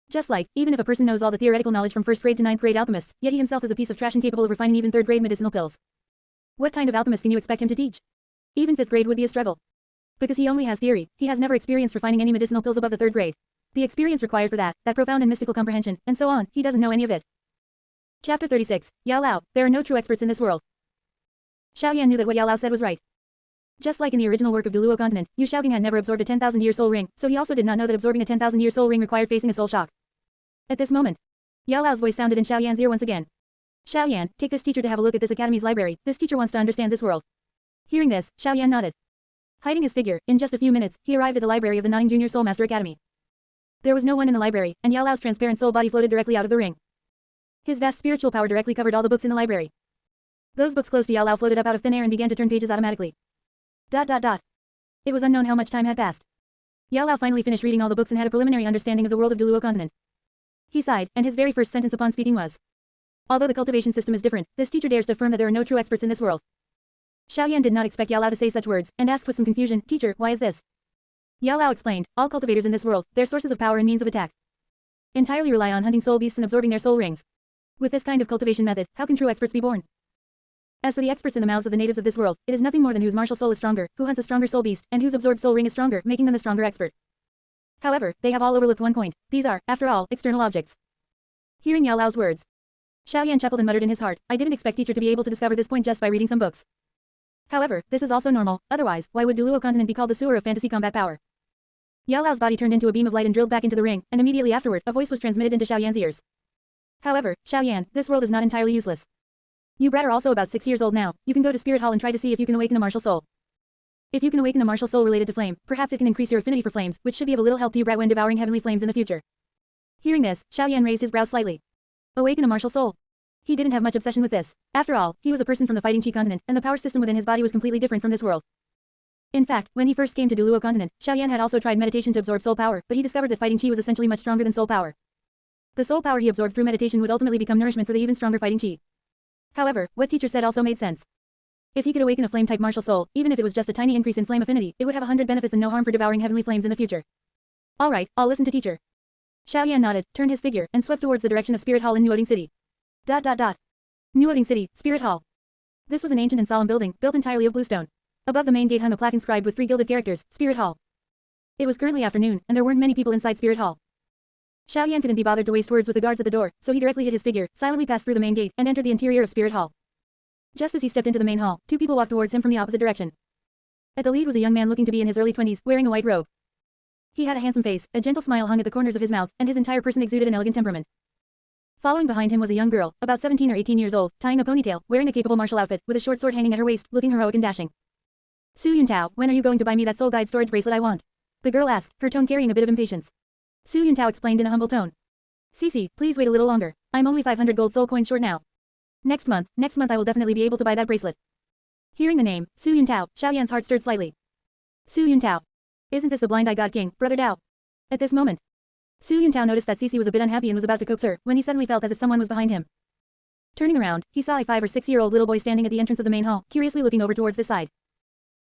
Just like, even if a person knows all the theoretical knowledge from 1st grade to 9th grade alchemists, yet he himself is a piece of trash incapable of refining even 3rd grade medicinal pills. What kind of alchemist can you expect him to teach? Even 5th grade would be a struggle. Because he only has theory, he has never experienced refining any medicinal pills above the 3rd grade. The experience required for that profound and mystical comprehension, and so on, he doesn't know any of it. Chapter 36, Yao Lao, there are no true experts in this world. Xiaoyan knew that what Yao Lao said was right. Just like in the original work of Duluo Continent, Yu Xiaogang had never absorbed a 10,000-year soul ring, so he also did not know that absorbing a 10,000-year soul ring required facing a soul shock. At this moment, Yao Lao's voice sounded in Xiaoyan's ear once again. Xiaoyan, take this teacher to have a look at this academy's library, this teacher wants to understand this world. Hearing this, Xiaoyan nodded. Hiding his figure, in just a few minutes, he arrived at the library of the Notting Junior Soul Master Academy. There was no one in the library, and Yao Lao's transparent soul body floated directly out of the ring. His vast spiritual power directly covered all the books in the library. Those books close to Yao Lao floated up out of thin air and began to turn pages automatically. ... It was unknown how much time had passed. Yao Lao finally finished reading all the books and had a preliminary understanding of the world of Duluo Continent. He sighed, and his very first sentence upon speaking was, although the cultivation system is different, this teacher dares to affirm that there are no true experts in this world. Xiaoyan did not expect Yao Lao to say such words, and asked with some confusion, teacher, why is this? Yao Lao explained, all cultivators in this world, their sources of power and means of attack, entirely rely on hunting soul beasts and absorbing their soul rings. With this kind of cultivation method, how can true experts be born? As for the experts in the mouths of the natives of this world, it is nothing more than whose martial soul is stronger, who hunts a stronger soul beast, and whose absorbed soul ring is stronger, making them the stronger expert. However, they have all overlooked one point. These are, after all, external objects. Hearing Yao Lao's words, Xiaoyan chuckled and muttered in his heart, I didn't expect teacher to be able to discover this point just by reading some books. However, this is also normal, otherwise, why would Duluo Continent be called the sewer of fantasy combat power? Yao Lao's body turned into a beam of light and drilled back into the ring, and immediately afterward, a voice was transmitted into Xiaoyan's ears. However, Xiaoyan, this world is not entirely useless. You brat are also about 6 years old now, you can go to Spirit Hall and try to see if you can awaken a martial soul. If you can awaken a martial soul related to flame, perhaps it can increase your affinity for flames, which should be of a little help to you brat when devouring heavenly flames in the future. Hearing this, Xiaoyan raised his brows slightly. Awaken a martial soul. He didn't have much obsession with this. After all, he was a person from the Fighting Chi continent, and the power system within his body was completely different from this world. In fact, when he first came to Duluo Continent, Xiaoyan had also tried meditation to absorb soul power, but he discovered that Fighting Chi was essentially much stronger than soul power. The soul power he absorbed through meditation would ultimately become nourishment for the even stronger Fighting Chi. However, what teacher said also made sense. If he could awaken a flame-type martial soul, even if it was just a tiny increase in flame affinity, it would have 100 benefits and no harm for devouring heavenly flames in the future. Alright, I'll listen to teacher. Xiaoyan nodded, turned his figure, and swept towards the direction of Spirit Hall in Nuoding City. Nuoding City, Spirit Hall. This was an ancient and solemn building, built entirely of bluestone. Above the main gate hung a plaque inscribed with 3 gilded characters, Spirit Hall. It was currently afternoon, and there weren't many people inside Spirit Hall. Xiaoyan couldn't be bothered to waste words with the guards at the door, so he directly hid his figure, silently passed through the main gate, and entered the interior of Spirit Hall. Just as he stepped into the main hall, 2 people walked towards him from the opposite direction. At the lead was a young man looking to be in his early 20s, wearing a white robe. He had a handsome face, a gentle smile hung at the corners of his mouth, and his entire person exuded an elegant temperament. Following behind him was a young girl, about 17 or 18 years old, tying a ponytail, wearing a capable martial outfit, with a short sword hanging at her waist, looking heroic and dashing. Su Yuntao, when are you going to buy me that soul guide storage bracelet I want? The girl asked, her tone carrying a bit of impatience. Su Yuntao explained in a humble tone. Cece, please wait a little longer. I'm only 500 gold soul coins short now. Next month I will definitely be able to buy that bracelet. Hearing the name, Su Yuntao, Xiaoyan's heart stirred slightly. Su Yuntao. Isn't this the blind-eye god king, brother Dao? At this moment, Su Yuntao noticed that Cece was a bit unhappy and was about to coax her, when he suddenly felt as if someone was behind him. Turning around, he saw a 5 or 6-year-old little boy standing at the entrance of the main hall, curiously looking over towards this side.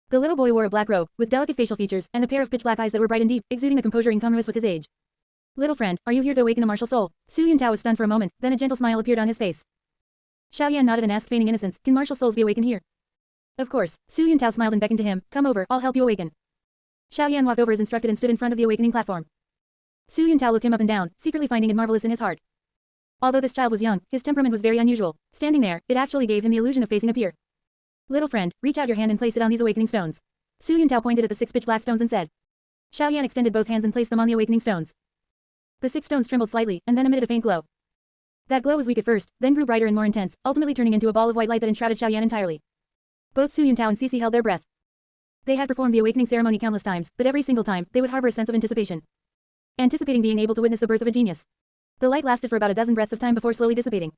The little boy wore a black robe, with delicate facial features, and a pair of pitch-black eyes that were bright and deep, exuding a composure incongruous with his age. Little friend, are you here to awaken a martial soul? Su Yuntao was stunned for a moment, then a gentle smile appeared on his face. Xiaoyan nodded and asked, feigning innocence, can martial souls be awakened here? Of course. Su Yuntao smiled and beckoned to him, come over, I'll help you awaken. Xiaoyan walked over as instructed and stood in front of the awakening platform. Su Yuntao looked him up and down, secretly finding it marvelous in his heart. Although this child was young, his temperament was very unusual. Standing there, it actually gave him the illusion of facing a peer. Little friend, reach out your hand and place it on these awakening stones. Su Yuntao pointed at the 6 pitch black stones and said. Xiaoyan extended both hands and placed them on the awakening stones. The 6 stones trembled slightly, and then emitted a faint glow. That glow was weak at first, then grew brighter and more intense, ultimately turning into a ball of white light that enshrouded Xiaoyan entirely. Both Su Yuntao and Cece held their breath. They had performed the awakening ceremony countless times, but every single time, they would harbor a sense of anticipation. Anticipating being able to witness the birth of a genius. The light lasted for about a dozen breaths of time before slowly dissipating.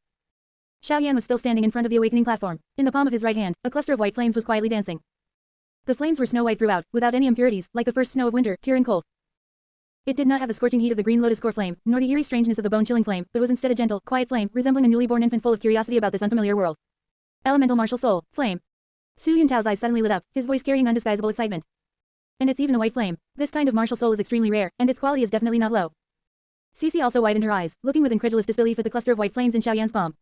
Xiaoyan was still standing in front of the awakening platform. In the palm of his right hand, a cluster of white flames was quietly dancing. The flames were snow white throughout, without any impurities, like the first snow of winter, pure and cold. It did not have the scorching heat of the green lotus core flame, nor the eerie strangeness of the bone-chilling flame, but was instead a gentle, quiet flame, resembling a newly born infant full of curiosity about this unfamiliar world. Elemental martial soul, flame. Su Yuntao's eyes suddenly lit up, his voice carrying undisguisable excitement. And it's even a white flame. This kind of martial soul is extremely rare, and its quality is definitely not low. Cece also widened her eyes, looking with incredulous disbelief at the cluster of white flames in Xiaoyan's palm.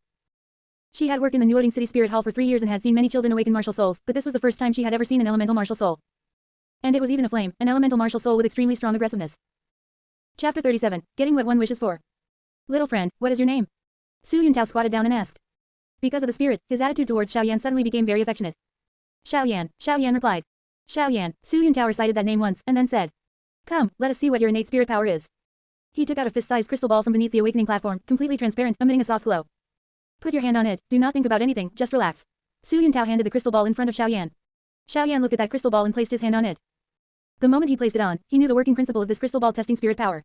She had worked in the Nuoding City Spirit Hall for 3 years and had seen many children awaken martial souls, but this was the first time she had ever seen an elemental martial soul. And it was even a flame, an elemental martial soul with extremely strong aggressiveness. Chapter 37, Getting What One Wishes For. Little friend, what is your name? Su Yuntao squatted down and asked. Because of the spirit, his attitude towards Xiaoyan suddenly became very affectionate. Xiaoyan replied. Xiaoyan, Su Yuntao recited that name once, and then said. Come, let us see what your innate spirit power is. He took out a fist-sized crystal ball from beneath the awakening platform, completely transparent, emitting a soft glow. Put your hand on it, do not think about anything, just relax. Su Yuntao handed the crystal ball in front of Xiaoyan. Xiaoyan looked at that crystal ball and placed his hand on it. The moment he placed it on, he knew the working principle of this crystal ball testing spirit power.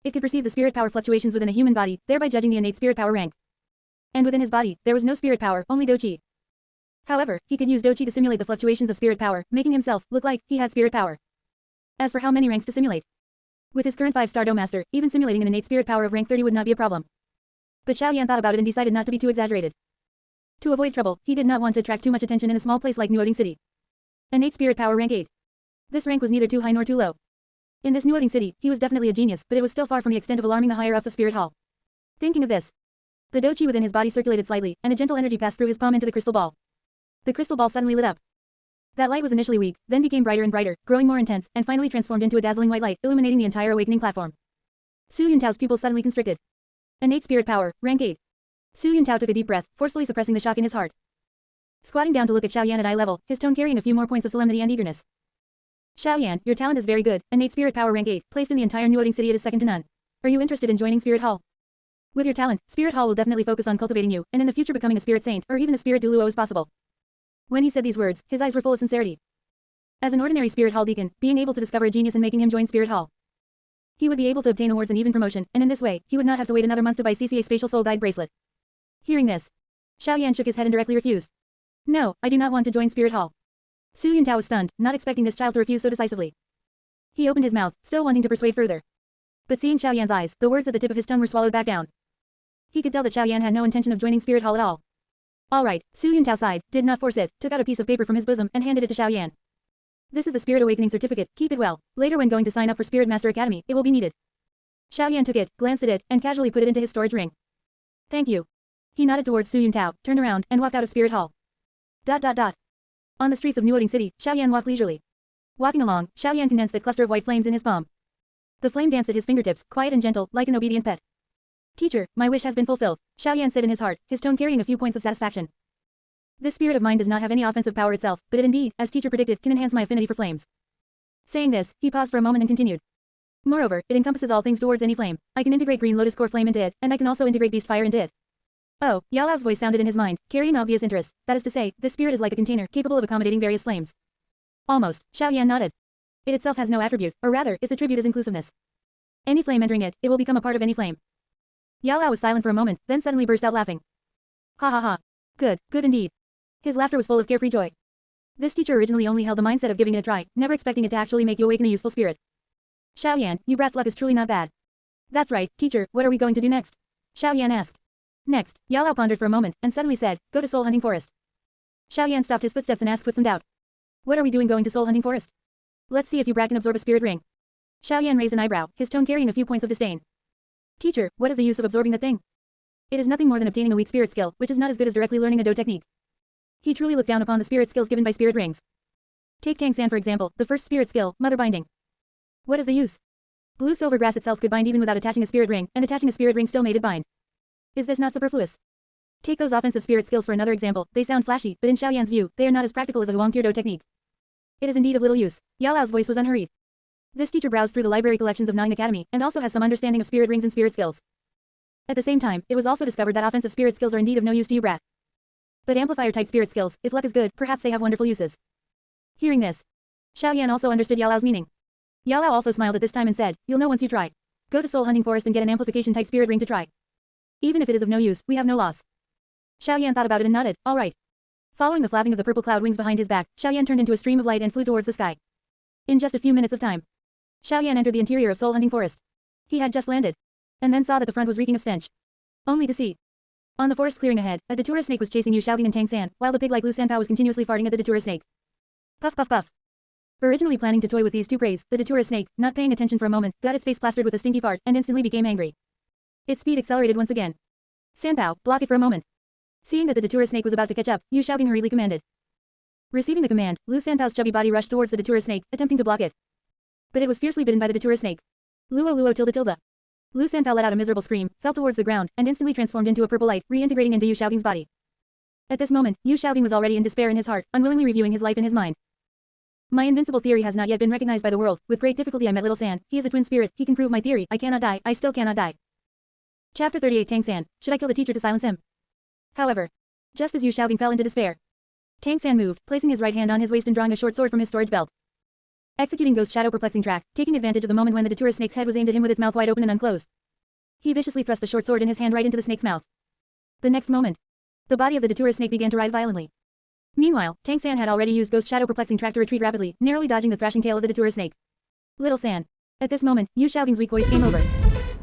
It could perceive the spirit power fluctuations within a human body, thereby judging the innate spirit power rank. And within his body, there was no spirit power, only Do-Chi. However, he could use Do-Chi to simulate the fluctuations of spirit power, making himself look like he had spirit power. As for how many ranks to simulate. With his current 5-star Do Master, even simulating an innate spirit power of rank 30 would not be a problem. But Xiaoyan thought about it and decided not to be too exaggerated. To avoid trouble, he did not want to attract too much attention in a small place like Nuoding City. Innate spirit power rank 8. This rank was neither too high nor too low. In this Nuoding City, he was definitely a genius, but it was still far from the extent of alarming the higher-ups of Spirit Hall. Thinking of this, the Do-Chi within his body circulated slightly, and a gentle energy passed through his palm into the crystal ball. The crystal ball suddenly lit up. That light was initially weak, then became brighter and brighter, growing more intense, and finally transformed into a dazzling white light, illuminating the entire awakening platform. Su Yuntao's pupils suddenly constricted. Innate spirit power, rank 8. Su Yuntao took a deep breath, forcefully suppressing the shock in his heart. Squatting down to look at Xiaoyan at eye level, his tone carrying a few more points of solemnity and eagerness. Xiaoyan, your talent is very good, innate spirit power rank 8, placed in the entire Nuoding City it is second to none. Are you interested in joining Spirit Hall? With your talent, Spirit Hall will definitely focus on cultivating you, and in the future becoming a spirit saint, or even a spirit duo is possible. When he said these words, his eyes were full of sincerity. As an ordinary Spirit Hall deacon, being able to discover a genius in making him join Spirit Hall. He would be able to obtain awards and even promotion, and in this way, he would not have to wait another month to buy CCA Spatial Soul Guide bracelet. Hearing this, Xiaoyan shook his head and directly refused. No, I do not want to join Spirit Hall. Su Yuntao was stunned, not expecting this child to refuse so decisively. He opened his mouth, still wanting to persuade further. But seeing Xiaoyan's eyes, the words at the tip of his tongue were swallowed back down. He could tell that Xiaoyan had no intention of joining Spirit Hall at all. Alright, Su Yuntao sighed, did not force it, took out a piece of paper from his bosom, and handed it to Xiaoyan. This is the Spirit Awakening certificate, keep it well. Later when going to sign up for Spirit Master Academy, it will be needed. Xiaoyan took it, glanced at it, and casually put it into his storage ring. Thank you. He nodded towards Su Yuntao, turned around, and walked out of Spirit Hall. On the streets of Nuoding City, Xiaoyan walked leisurely. Walking along, Xiaoyan condensed the cluster of white flames in his palm. The flame danced at his fingertips, quiet and gentle, like an obedient pet. Teacher, my wish has been fulfilled, Xiaoyan said in his heart, his tone carrying a few points of satisfaction. This spirit of mine does not have any offensive power itself, but it indeed, as teacher predicted, can enhance my affinity for flames. Saying this, he paused for a moment and continued. Moreover, it encompasses all things towards any flame. I can integrate green lotus core flame into it, and I can also integrate beast fire into it. Oh, Yao Lao's voice sounded in his mind, carrying obvious interest. That is to say, this spirit is like a container, capable of accommodating various flames. Almost, Xiaoyan nodded. It itself has no attribute, or rather, its attribute is inclusiveness. Any flame entering it, it will become a part of any flame. Yao Lao was silent for a moment, then suddenly burst out laughing. Ha ha ha. Good, good indeed. His laughter was full of carefree joy. This teacher originally only held the mindset of giving it a try, never expecting it to actually make you awaken a useful spirit. Xiaoyan, you brat's luck is truly not bad. That's right, teacher, what are we going to do next? Xiaoyan asked. Next, Yao Lao pondered for a moment, and suddenly said, go to Soul Hunting Forest. Xiaoyan stopped his footsteps and asked with some doubt. What are we doing going to Soul Hunting Forest? Let's see if you brat can absorb a spirit ring. Xiaoyan raised an eyebrow, his tone carrying a few points of disdain. Teacher, what is the use of absorbing the thing? It is nothing more than obtaining a weak spirit skill, which is not as good as directly learning a Do technique. He truly looked down upon the spirit skills given by spirit rings. Take Tang San for example, the first spirit skill, Mother Binding. What is the use? Blue silver grass itself could bind even without attaching a spirit ring, and attaching a spirit ring still made it bind. Is this not superfluous? Take those offensive spirit skills for another example, they sound flashy, but in Xiaoyan's view, they are not as practical as a Huang Do technique. It is indeed of little use. Yao Lao's voice was unhurried. This teacher browsed through the library collections of Nine Academy, and also has some understanding of spirit rings and spirit skills. At the same time, it was also discovered that offensive spirit skills are indeed of no use to you brat. But amplifier-type spirit skills, if luck is good, perhaps they have wonderful uses. Hearing this, Xiaoyan also understood Yao Lao's meaning. Yao Lao also smiled at this time and said, you'll know once you try. Go to Soul Hunting Forest and get an amplification-type spirit ring to try. Even if it is of no use, we have no loss. Xiaoyan thought about it and nodded, all right. Following the flapping of the purple cloud wings behind his back, Xiaoyan turned into a stream of light and flew towards the sky. In just a few minutes of time, Xiaoyan entered the interior of Soul Hunting Forest. He had just landed, and then saw that the front was reeking of stench. Only to see. On the forest clearing ahead, a datura snake was chasing Yu Xiaobing and Tang San, while the pig-like Lu Sanpao was continuously farting at the datura snake. Puff puff puff. Originally planning to toy with these two preys, the datura snake, not paying attention for a moment, got its face plastered with a stinky fart and instantly became angry. Its speed accelerated once again. Sanpao, block it for a moment. Seeing that the datura snake was about to catch up, Yu Xiaobing hurriedly commanded. Receiving the command, Lu Sanpao's chubby body rushed towards the datura snake, attempting to block it. But it was fiercely bitten by the datura snake. Luo tilde tilde. Lu Sanpao let out a miserable scream, fell towards the ground, and instantly transformed into a purple light, reintegrating into Yu Xiaobing's body. At this moment, Yu Xiaobing was already in despair in his heart, unwillingly reviewing his life in his mind. My invincible theory has not yet been recognized by the world. With great difficulty I met Little San. He is a twin spirit. He can prove my theory. I cannot die. I still cannot die. Chapter 38 Tang San. Should I kill the teacher to silence him? However, just as Yu Xiaobing fell into despair, Tang San moved, placing his right hand on his waist and drawing a short sword from his storage belt. Executing Ghost Shadow Perplexing Track, taking advantage of the moment when the datura snake's head was aimed at him with its mouth wide open and unclosed. He viciously thrust the short sword in his hand right into the snake's mouth. The next moment, the body of the datura snake began to writhe violently. Meanwhile, Tang San had already used Ghost Shadow Perplexing Track to retreat rapidly, narrowly dodging the thrashing tail of the datura snake. Little San. At this moment, Yu Xiaobing's weak voice came over.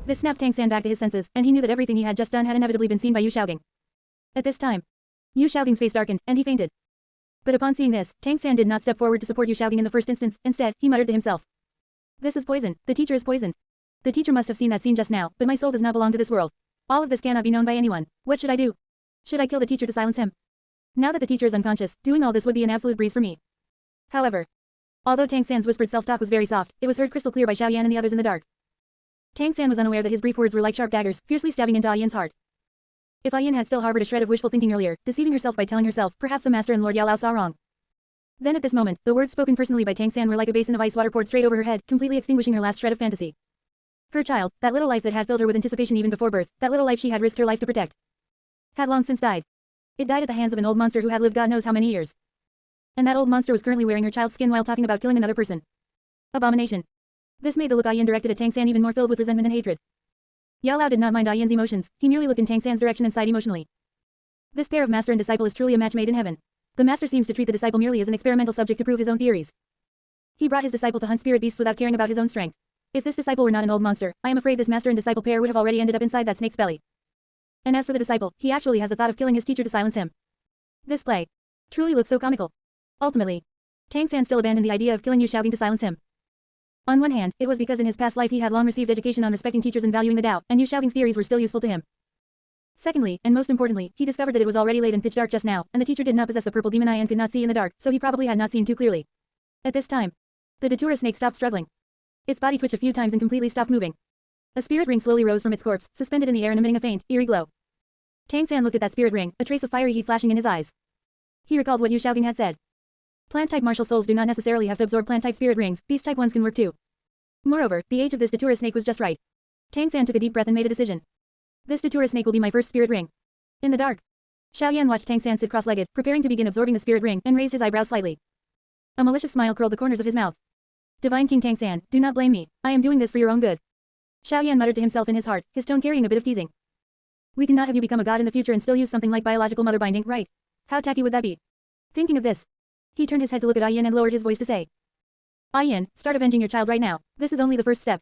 This snapped Tang San back to his senses, and he knew that everything he had just done had inevitably been seen by Yu Xiaobing. At this time, Yu Xiaobing's face darkened, and he fainted. But upon seeing this, Tang San did not step forward to support Yu Xiaobing in the first instance. Instead, he muttered to himself. This is poison. The teacher is poisoned. The teacher must have seen that scene just now, but my soul does not belong to this world. All of this cannot be known by anyone. What should I do? Should I kill the teacher to silence him? Now that the teacher is unconscious, doing all this would be an absolute breeze for me. However, although Tang San's whispered self-talk was very soft, it was heard crystal clear by Xiao Yan and the others in the dark. Tang San was unaware that his brief words were like sharp daggers, fiercely stabbing into Yan's heart. If Yan had still harbored a shred of wishful thinking earlier, deceiving herself by telling herself, perhaps the master and Lord Yao Lao saw wrong. Then at this moment, the words spoken personally by Tang San were like a basin of ice water poured straight over her head, completely extinguishing her last shred of fantasy. Her child, that little life that had filled her with anticipation even before birth, that little life she had risked her life to protect, had long since died. It died at the hands of an old monster who had lived God knows how many years. And that old monster was currently wearing her child's skin while talking about killing another person. Abomination. This made the look Yan directed at Tang San even more filled with resentment and hatred. Yao Lao did not mind Yan's emotions, he merely looked in Tang San's direction and sighed emotionally. This pair of master and disciple is truly a match made in heaven. The master seems to treat the disciple merely as an experimental subject to prove his own theories. He brought his disciple to hunt spirit beasts without caring about his own strength. If this disciple were not an old monster, I am afraid this master and disciple pair would have already ended up inside that snake's belly. And as for the disciple, he actually has the thought of killing his teacher to silence him. This play truly looks so comical. Ultimately, Tang San still abandoned the idea of killing Yu Xiaobing to silence him. On one hand, it was because in his past life he had long received education on respecting teachers and valuing the Tao, and Yu Xiaobing's theories were still useful to him. Secondly, and most importantly, he discovered that it was already late and pitch dark just now, and the teacher did not possess the purple demon eye and could not see in the dark, so he probably had not seen too clearly. At this time, the datura snake stopped struggling. Its body twitched a few times and completely stopped moving. A spirit ring slowly rose from its corpse, suspended in the air and emitting a faint, eerie glow. Tang San looked at that spirit ring, a trace of fiery heat flashing in his eyes. He recalled what Yu Xiaobing had said. Plant-type martial souls do not necessarily have to absorb plant-type spirit rings, beast-type ones can work too. Moreover, the age of this datura snake was just right. Tang San took a deep breath and made a decision. This datura snake will be my first spirit ring. In the dark, Xiao Yan watched Tang San sit cross-legged, preparing to begin absorbing the spirit ring, and raised his eyebrows slightly. A malicious smile curled the corners of his mouth. Divine King Tang San, do not blame me. I am doing this for your own good. Xiao Yan muttered to himself in his heart, his tone carrying a bit of teasing. We cannot have you become a god in the future and still use something like biological mother binding, right? How tacky would that be? Thinking of this, he turned his head to look at Yin and lowered his voice to say. Yin, start avenging your child right now. This is only the first step.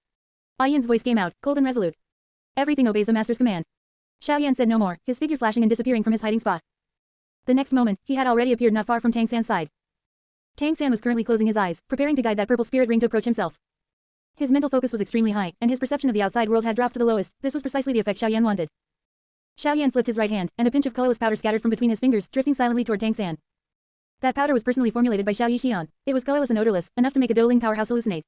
Yin's voice came out, cold and resolute. Everything obeys the master's command. Xiao Yan said no more, his figure flashing and disappearing from his hiding spot. The next moment, he had already appeared not far from Tang San's side. Tang San was currently closing his eyes, preparing to guide that purple spirit ring to approach himself. His mental focus was extremely high, and his perception of the outside world had dropped to the lowest. This was precisely the effect Xiao Yan wanted. Xiao Yan flipped his right hand, and a pinch of colorless powder scattered from between his fingers, drifting silently toward Tang San. That powder was personally formulated by Xiao Yixian. It was colorless and odorless, enough to make a Doling powerhouse hallucinate.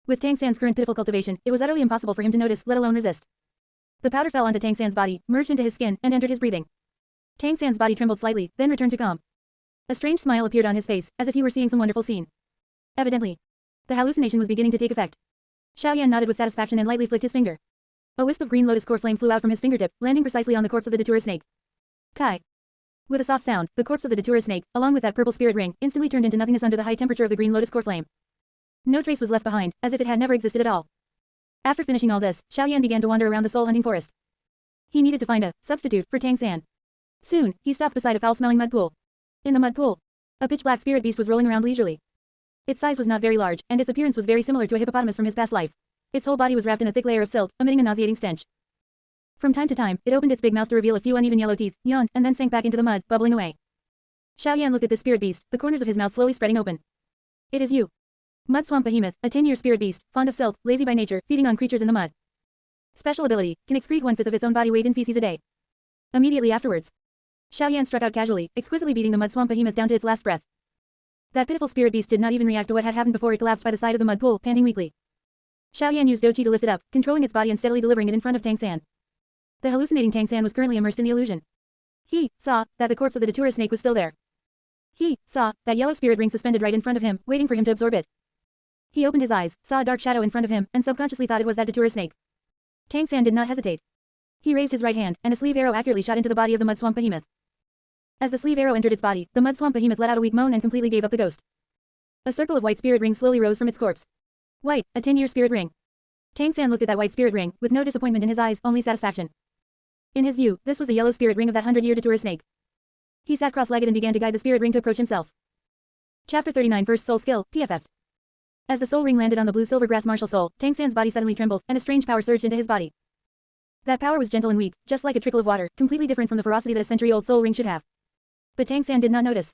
With Tang San's current pitiful cultivation, it was utterly impossible for him to notice, let alone resist. The powder fell onto Tang San's body, merged into his skin, and entered his breathing. Tang San's body trembled slightly, then returned to calm. A strange smile appeared on his face, as if he were seeing some wonderful scene. Evidently, the hallucination was beginning to take effect. Xiao Yan nodded with satisfaction and lightly flicked his finger. A wisp of green lotus core flame flew out from his fingertip, landing precisely on the corpse of the datura snake. Kai. With a soft sound, the corpse of the datura snake, along with that purple spirit ring, instantly turned into nothingness under the high temperature of the green lotus core flame. No trace was left behind, as if it had never existed at all. After finishing all this, Xiao Yan began to wander around the soul-hunting forest. He needed to find a substitute for Tang San. Soon, he stopped beside a foul-smelling mud pool. In the mud pool, a pitch-black spirit beast was rolling around leisurely. Its size was not very large, and its appearance was very similar to a hippopotamus from his past life. Its whole body was wrapped in a thick layer of silt, emitting a nauseating stench. From time to time, it opened its big mouth to reveal a few uneven yellow teeth, yawned, and then sank back into the mud, bubbling away. Xiao Yan looked at this spirit beast, the corners of his mouth slowly spreading open. It is you. Mud Swamp Behemoth, a 10-year spirit beast, fond of silt, lazy by nature, feeding on creatures in the mud. Special ability, can excrete 1/5 of its own body weight in feces a day. Immediately afterwards, Xiaoyan struck out casually, exquisitely beating the Mud Swamp Behemoth down to its last breath. That pitiful spirit beast did not even react to what had happened before it collapsed by the side of the mud pool, panting weakly. Xiaoyan used Doji to lift it up, controlling its body and steadily delivering it in front of Tang San. The hallucinating Tang San was currently immersed in the illusion. He saw that the corpse of the Datura snake was still there. He saw that yellow spirit ring suspended right in front of him, waiting for him to absorb it. He opened his eyes, saw a dark shadow in front of him, and subconsciously thought it was that Datura snake. Tang San did not hesitate. He raised his right hand, and a sleeve arrow accurately shot into the body of the Mud Swamp Behemoth. As the sleeve arrow entered its body, the Mud Swamp Behemoth let out a weak moan and completely gave up the ghost. A circle of white spirit rings slowly rose from its corpse. White, a 10-year spirit ring. Tang San looked at that white spirit ring, with no disappointment in his eyes, only satisfaction. In his view, this was the yellow spirit ring of that 100-year Datura snake. He sat cross-legged and began to guide the spirit ring to approach himself. Chapter 39 First Soul Skill, PFF. As the soul ring landed on the blue silver grass martial soul, Tang San's body suddenly trembled, and a strange power surged into his body. That power was gentle and weak, just like a trickle of water, completely different from the ferocity that a century-old soul ring should have. But Tang San did not notice.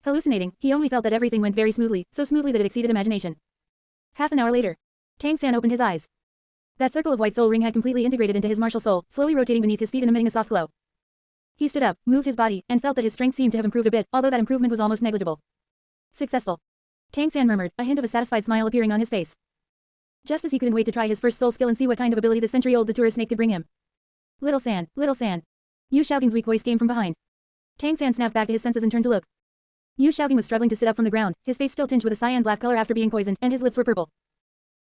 Hallucinating, he only felt that everything went very smoothly, so smoothly that it exceeded imagination. Half an hour later, Tang San opened his eyes. That circle of white soul ring had completely integrated into his martial soul, slowly rotating beneath his feet and emitting a soft glow. He stood up, moved his body, and felt that his strength seemed to have improved a bit, although that improvement was almost negligible. Successful. Tang San murmured, a hint of a satisfied smile appearing on his face. Just as he couldn't wait to try his first soul skill and see what kind of ability the century-old Datura snake could bring him. Little San, Little San. Yu Xiaoging's weak voice came from behind. Tang San snapped back to his senses and turned to look. Yu Xiaoging was struggling to sit up from the ground, his face still tinged with a cyan black color after being poisoned, and his lips were purple.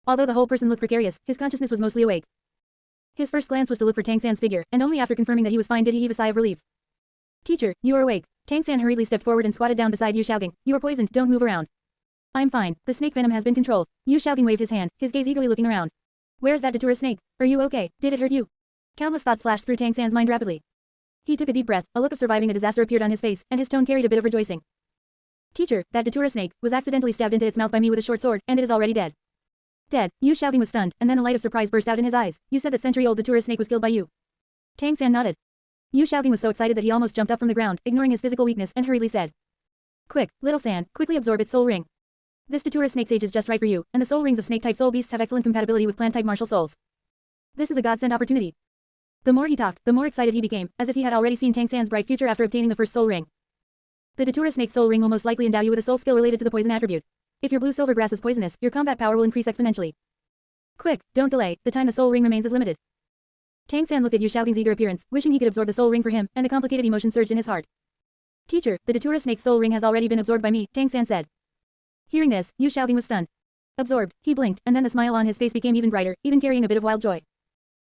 Although the whole person looked precarious, his consciousness was mostly awake. His first glance was to look for Tang San's figure, and only after confirming that he was fine did he heave a sigh of relief. Teacher, you are awake. Tang San hurriedly stepped forward and squatted down beside Yu Xiaoging. You are poisoned, don't move around. I'm fine, the snake venom has been controlled. Yu Xiaoging waved his hand, his gaze eagerly looking around. Where's that Datura snake? Are you okay? Did it hurt you? Countless thoughts flashed through Tang San's mind rapidly. He took a deep breath, a look of surviving a disaster appeared on his face, and his tone carried a bit of rejoicing. Teacher, that Datura snake was accidentally stabbed into its mouth by me with a short sword, and it is already dead. Dead. Yu Xiaoging was stunned, and then a light of surprise burst out in his eyes. You said that century-old Datura snake was killed by you. Tang San nodded. Yu Xiaoging was so excited that he almost jumped up from the ground, ignoring his physical weakness, and hurriedly said. Quick, Little San, quickly absorb its soul ring. This Datura snake's age is just right for you, and the soul rings of snake-type soul beasts have excellent compatibility with plant-type martial souls. This is a godsend opportunity. The more he talked, the more excited he became, as if he had already seen Tang San's bright future after obtaining the first soul ring. The Datura snake's soul ring will most likely endow you with a soul skill related to the poison attribute. If your blue silver grass is poisonous, your combat power will increase exponentially. Quick, don't delay, the time the soul ring remains is limited. Tang San looked at Yu Xiaoging's eager appearance, wishing he could absorb the soul ring for him, and a complicated emotion surged in his heart. Teacher, the Datura snake's soul ring has already been absorbed by me, Tang San said. Hearing this, Yu Xiaoging was stunned. Absorbed, he blinked, and then the smile on his face became even brighter, even carrying a bit of wild joy.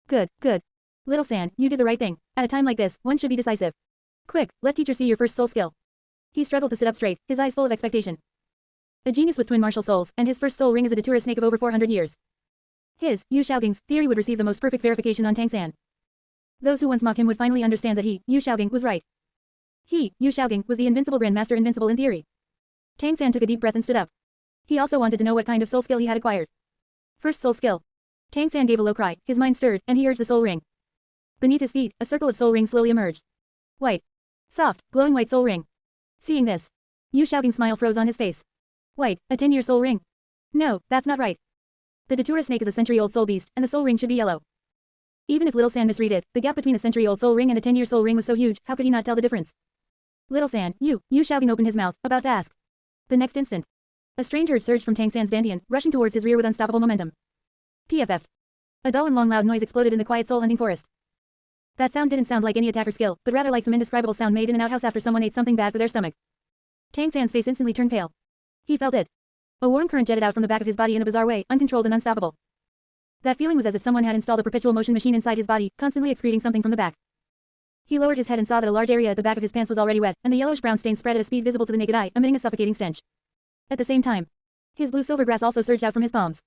Good, good. Little San, you did the right thing. At a time like this, one should be decisive. Quick, let teacher see your first soul skill. He struggled to sit up straight, his eyes full of expectation. A genius with twin martial souls, and his first soul ring is a Datura snake of over 400 years. His, Yu Xiaoging's, theory would receive the most perfect verification on Tang San. Those who once mocked him would finally understand that he, Yu Xiaoging, was right. He, Yu Xiaoging, was the invincible grandmaster invincible in theory. Tang San took a deep breath and stood up. He also wanted to know what kind of soul skill he had acquired. First soul skill. Tang San gave a low cry, his mind stirred, and he urged the soul ring. Beneath his feet, a circle of soul rings slowly emerged. White. Soft, glowing white soul ring. Seeing this, Yu Xiaoging's smile froze on his face. White, a 10-year soul ring. No, that's not right. The Datura snake is a century-old soul beast, and the soul ring should be yellow. Even if Little San misread it, the gap between a century-old soul ring and a 10-year soul ring was so huge, how could he not tell the difference? Little San, Yu Xiaoging opened his mouth, about to ask. The next instant, a strange urge surged from Tang San's dandian, rushing towards his rear with unstoppable momentum. PFF. A dull and long loud noise exploded in the quiet soul-hunting forest. That sound didn't sound like any attacker skill, but rather like some indescribable sound made in an outhouse after someone ate something bad for their stomach. Tang San's face instantly turned pale. He felt it. A warm current jetted out from the back of his body in a bizarre way, uncontrolled and unstoppable. That feeling was as if someone had installed a perpetual motion machine inside his body, constantly excreting something from the back. He lowered his head and saw that a large area at the back of his pants was already wet, and the yellowish-brown stain spread at a speed visible to the naked eye, emitting a suffocating stench. At the same time, his blue-silver grass also surged out from his palms.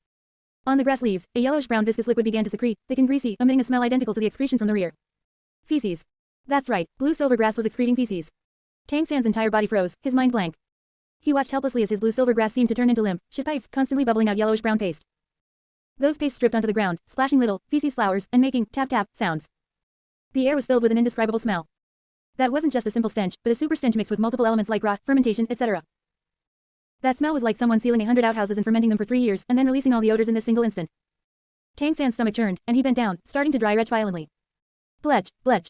On the grass leaves, a yellowish-brown viscous liquid began to secrete, thick and greasy, emitting a smell identical to the excretion from the rear. Feces. That's right, blue-silver grass was excreting feces. Tang San's entire body froze, his mind blank. He watched helplessly as his blue-silver grass seemed to turn into limp, shit pipes, constantly bubbling out yellowish-brown paste. Those pastes dripped onto the ground, splashing little, feces flowers, and making tap-tap sounds. The air was filled with an indescribable smell. That wasn't just a simple stench, but a super stench mixed with multiple elements like rot, fermentation, etc. That smell was like someone sealing 100 outhouses and fermenting them for 3 years and then releasing all the odors in this single instant. Tang San's stomach churned, and he bent down, starting to dry retch violently. Bletch, bletch.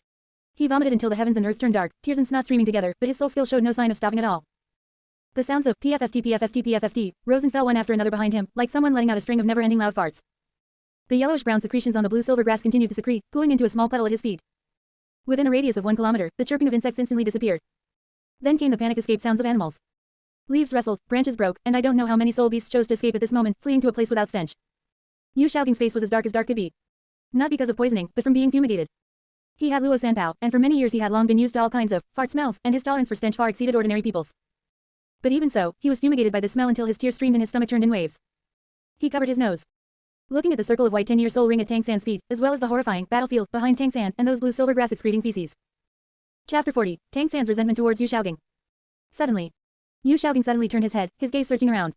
He vomited until the heavens and earth turned dark, tears and snot streaming together, but his soul skill showed no sign of stopping at all. The sounds of PFFT PFFT PFFT rose and fell one after another behind him, like someone letting out a string of never-ending loud farts. The yellowish-brown secretions on the blue-silver grass continued to secrete, pooling into a small puddle at his feet. Within a radius of 1 kilometer, the chirping of insects instantly disappeared. Then came the panic escape sounds of animals. Leaves rustled, branches broke, and I don't know how many soul beasts chose to escape at this moment, fleeing to a place without stench. Yu Xiaoging's face was as dark could be. Not because of poisoning, but from being fumigated. He had Luo Sanpao, and for many years he had long been used to all kinds of fart smells, and his tolerance for stench far exceeded ordinary people's. But even so, he was fumigated by the smell until his tears streamed and his stomach churned in waves. He covered his nose. Looking at the circle of white 10-year soul ring at Tang San's feet, as well as the horrifying battlefield behind Tang San and those blue-silver grass excreting feces. Chapter 40, Tang San's resentment towards Yu Xiaoging. Suddenly, Yu Xiaoging suddenly turned his head, his gaze searching around.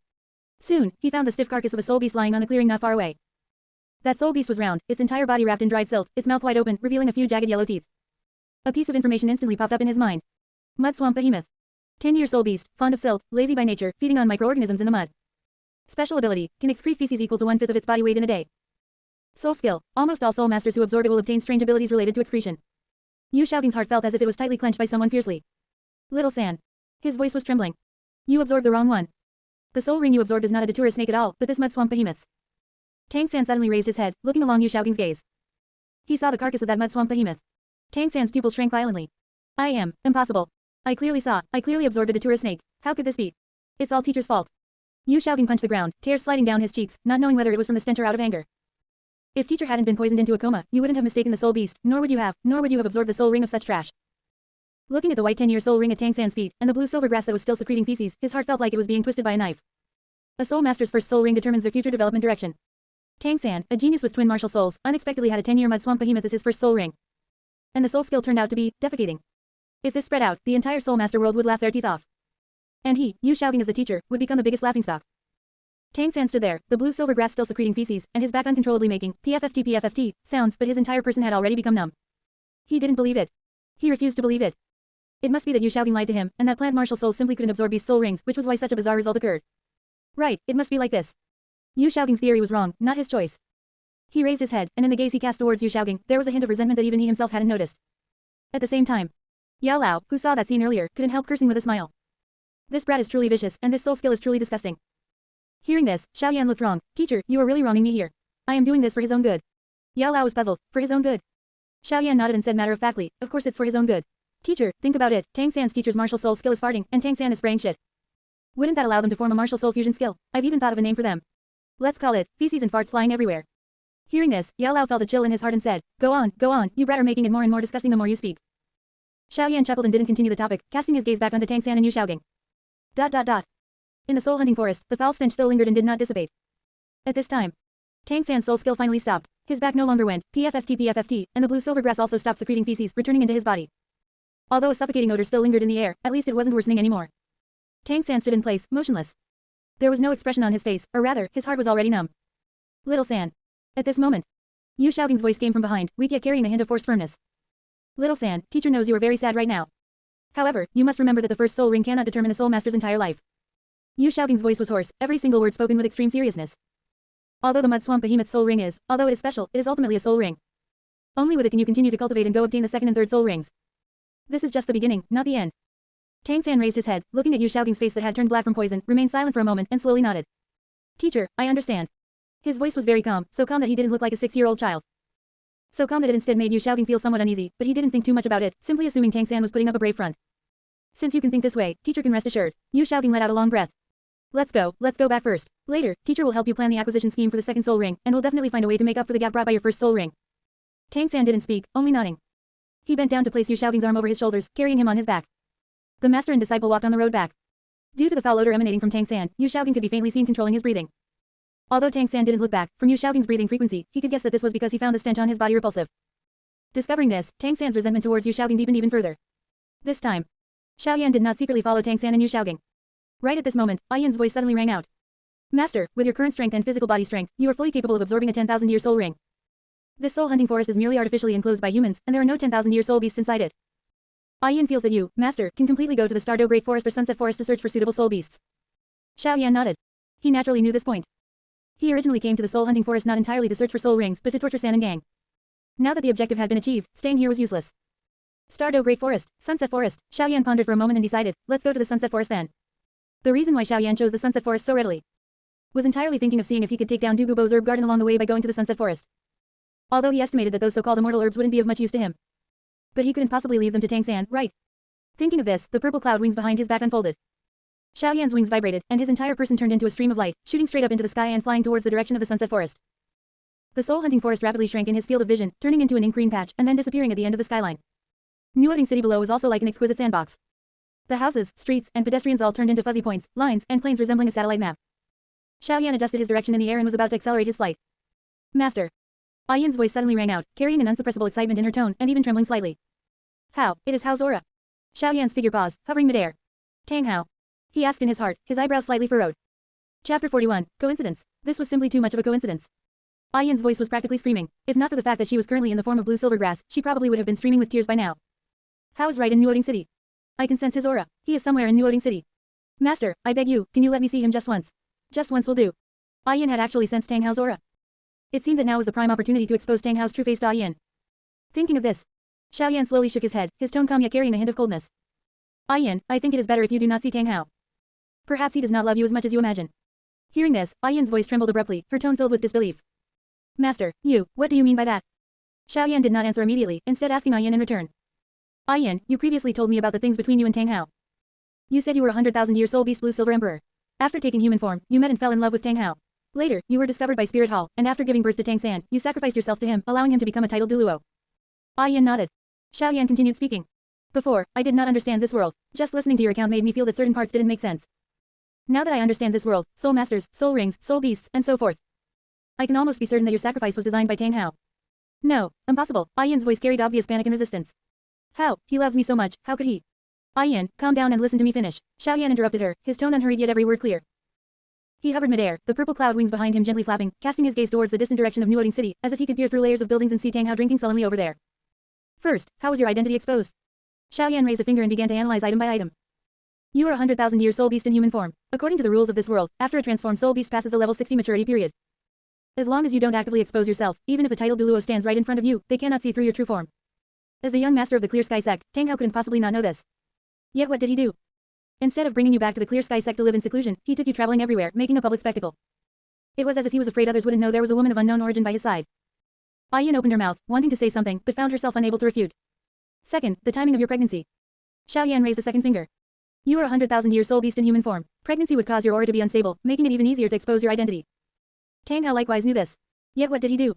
Soon, he found the stiff carcass of a soul beast lying on a clearing not far away. That soul beast was round, its entire body wrapped in dried silt, its mouth wide open, revealing a few jagged yellow teeth. A piece of information instantly popped up in his mind. Mud swamp behemoth. 10-year soul beast, fond of silt, lazy by nature, feeding on microorganisms in the mud. Special ability, can excrete feces equal to 1/5 of its body weight in a day. Soul skill, almost all soul masters who absorb it will obtain strange abilities related to excretion. Yu Xiaoging's heart felt as if it was tightly clenched by someone fiercely. Little San. His voice was trembling. You absorbed the wrong one. The soul ring you absorbed is not a datura snake at all, but this mud swamp behemoth's. Tang San suddenly raised his head, looking along Yu Xiaoging's gaze. He saw the carcass of that mud swamp behemoth. Tang San's pupils shrank violently. Impossible. I clearly absorbed a datura snake. How could this be? It's all teacher's fault. Yu Xiaoging punched the ground, tears sliding down his cheeks, not knowing whether it was from the stench or out of anger. If teacher hadn't been poisoned into a coma, you wouldn't have mistaken the soul beast, nor would you have absorbed the soul ring of such trash. Looking at the white 10-year soul ring at Tang San's feet, and the blue-silver grass that was still secreting feces, his heart felt like it was being twisted by a knife. A soul master's first soul ring determines their future development direction. Tang San, a genius with twin martial souls, unexpectedly had a 10-year mud swamp behemoth as his first soul ring. And the soul skill turned out to be defecating. If this spread out, the entire soul master world would laugh their teeth off. And he, Yu Xiaoging as the teacher, would become the biggest laughingstock. Tang San stood there, the blue-silver grass still secreting feces, and his back uncontrollably making PFFT sounds, but his entire person had already become numb. He didn't believe it. He refused to believe it. It must be that Yu Xiaoging lied to him, and that plant martial souls simply couldn't absorb beast soul rings, which was why such a bizarre result occurred. Right, it must be like this. Yu Xiaoging's theory was wrong, not his choice. He raised his head, and in the gaze he cast towards Yu Xiaoging, there was a hint of resentment that even he himself hadn't noticed. At the same time, Yao Lao, who saw that scene earlier, couldn't help cursing with a smile. This brat is truly vicious, and this soul skill is truly disgusting. Hearing this, Xiaoyan looked wrong. Teacher, you are really wronging me here. I am doing this for his own good. Yao Lao was puzzled. For his own good. Xiaoyan nodded and said matter-of-factly, of course it's for his own good. Teacher, think about it. Tang San's teacher's martial soul skill is farting, and Tang San is spraying shit. Wouldn't that allow them to form a martial soul fusion skill? I've even thought of a name for them. Let's call it, feces and farts flying everywhere. Hearing this, Yao Lao felt a chill in his heart and said, go on, you brat are making it more and more disgusting the more you speak. Xiaoyan chuckled and didn't continue the topic, casting his gaze back onto Tang San and Yu Xiaoging. In the soul hunting forest, the foul stench still lingered and did not dissipate. At this time, Tang San's soul skill finally stopped. His back no longer went, PFFT, and the blue-silver grass also stopped secreting feces, returning into his body. Although a suffocating odor still lingered in the air, at least it wasn't worsening anymore. Tang San stood in place, motionless. There was no expression on his face, or rather, his heart was already numb. Little San. At this moment, Yu Xiaoging's voice came from behind, weak yet carrying a hint of forced firmness. Little San, teacher knows you are very sad right now. However, you must remember that the first soul ring cannot determine a soul master's entire life. Yu Xiaoging's voice was hoarse, every single word spoken with extreme seriousness. Although the mud swamp behemoth's soul ring is, although it is special, it is ultimately a soul ring. Only with it can you continue to cultivate and go obtain the second and third soul rings. This is just the beginning, not the end. Tang San raised his head, looking at Yu Xiaoging's face that had turned black from poison, remained silent for a moment, and slowly nodded. Teacher, I understand. His voice was very calm, so calm that he didn't look like a 6-year-old child. So calm that it instead made Yu Xiaoging feel somewhat uneasy, but he didn't think too much about it, simply assuming Tang San was putting up a brave front. Since you can think this way, teacher can rest assured. Yu Xiaoging let out a long breath. Let's go back first. Later, teacher will help you plan the acquisition scheme for the second soul ring, and will definitely find a way to make up for the gap brought by your first soul ring. Tang San didn't speak, only nodding. He bent down to place Yu Xiaoging's arm over his shoulders, carrying him on his back. The master and disciple walked on the road back. Due to the foul odor emanating from Tang San, Yu Xiaoging could be faintly seen controlling his breathing. Although Tang San didn't look back, from Yu Xiaoging's breathing frequency, he could guess that this was because he found the stench on his body repulsive. Discovering this, Tang San's resentment towards Yu Xiaoging deepened even further. This time, Xiaoyan did not secretly follow Tang San and Yu Xiaoging. Right at this moment, Ayan's voice suddenly rang out. Master, with your current strength and physical body strength, you are fully capable of absorbing a 10,000-year soul ring. This soul hunting forest is merely artificially enclosed by humans, and there are no 10,000-year soul beasts inside it. Ayan feels that you, Master, can completely go to the Stardow Great Forest or Sunset Forest to search for suitable soul beasts. Xiaoyan nodded. He naturally knew this point. He originally came to the soul hunting forest not entirely to search for soul rings but to torture San and gang. Now that the objective had been achieved, staying here was useless. Stardow Great Forest, Sunset Forest. Xiaoyan pondered for a moment and decided, let's go to the Sunset Forest then. The reason why Xiaoyan chose the Sunset Forest so readily was entirely thinking of seeing if he could take down Dugubo's herb garden along the way by going to the Sunset Forest. Although he estimated that those so-called immortal herbs wouldn't be of much use to him. But he couldn't possibly leave them to Tang San, right? Thinking of this, the purple cloud wings behind his back unfolded. Xiaoyan's wings vibrated, and his entire person turned into a stream of light, shooting straight up into the sky and flying towards the direction of the Sunset Forest. The soul-hunting forest rapidly shrank in his field of vision, turning into an ink green patch, and then disappearing at the end of the skyline. New City below was also like an exquisite sandbox. The houses, streets, and pedestrians all turned into fuzzy points, lines, and planes resembling a satellite map. Xiaoyan adjusted his direction in the air and was about to accelerate his flight. Master. Ayin's voice suddenly rang out, carrying an unsuppressible excitement in her tone, and even trembling slightly. How? It is Hao's aura. Xiaoyan's figure paused, hovering midair. Tang Hao. He asked in his heart, his eyebrows slightly furrowed. Chapter 41, Coincidence. This was simply too much of a coincidence. Ayin's voice was practically screaming. If not for the fact that she was currently in the form of blue silver grass, she probably would have been streaming with tears by now. Hao is right in New City. I can sense his aura. He is somewhere in New City. Master, I beg you, can you let me see him just once? Just once will do. Ayin had actually sensed Tang Hao's aura. It seemed that now was the prime opportunity to expose Tang Hao's true face to Ayin. Thinking of this, Xiaoyan slowly shook his head, his tone calm yet carrying a hint of coldness. Ayin, I think it is better if you do not see Tang Hao. Perhaps he does not love you as much as you imagine. Hearing this, Ayin's voice trembled abruptly, her tone filled with disbelief. Master, what do you mean by that? Xiaoyan did not answer immediately, instead asking Ayin in return. Ayin, you previously told me about the things between you and Tang Hao. You said you were a 100,000-year soul beast blue silver emperor. After taking human form, you met and fell in love with Tang Hao. Later, you were discovered by Spirit Hall, and after giving birth to Tang San, you sacrificed yourself to him, allowing him to become a titled Duluo. Ayin nodded. Xiaoyan continued speaking. Before, I did not understand this world. Just listening to your account made me feel that certain parts didn't make sense. Now that I understand this world, soul masters, soul rings, soul beasts, and so forth, I can almost be certain that your sacrifice was designed by Tang Hao. No, impossible. Ayin's voice carried obvious panic and resistance. How? He loves me so much, how could he? Ayin, calm down and listen to me finish. Xiaoyan interrupted her, his tone unhurried yet every word clear. He hovered midair, the purple cloud wings behind him gently flapping, casting his gaze towards the distant direction of New City, as if he could peer through layers of buildings and see Tang Hao drinking sullenly over there. First, how was your identity exposed? Xiaoyan raised a finger and began to analyze item by item. You are a 100,000-year soul beast in human form. According to the rules of this world, after a transformed soul beast passes the level 60 maturity period. As long as you don't actively expose yourself, even if a titled Duluo stands right in front of you, they cannot see through your true form. As the young master of the Clear Sky sect, Tang Hao couldn't possibly not know this. Yet what did he do? Instead of bringing you back to the Clear Sky sect to live in seclusion, he took you traveling everywhere, making a public spectacle. It was as if he was afraid others wouldn't know there was a woman of unknown origin by his side. Ayin opened her mouth, wanting to say something, but found herself unable to refute. Second, the timing of your pregnancy. Xiaoyan raised a second finger. You are a 100,000-year soul beast in human form. Pregnancy would cause your aura to be unstable, making it even easier to expose your identity. Tang Hao likewise knew this. Yet what did he do?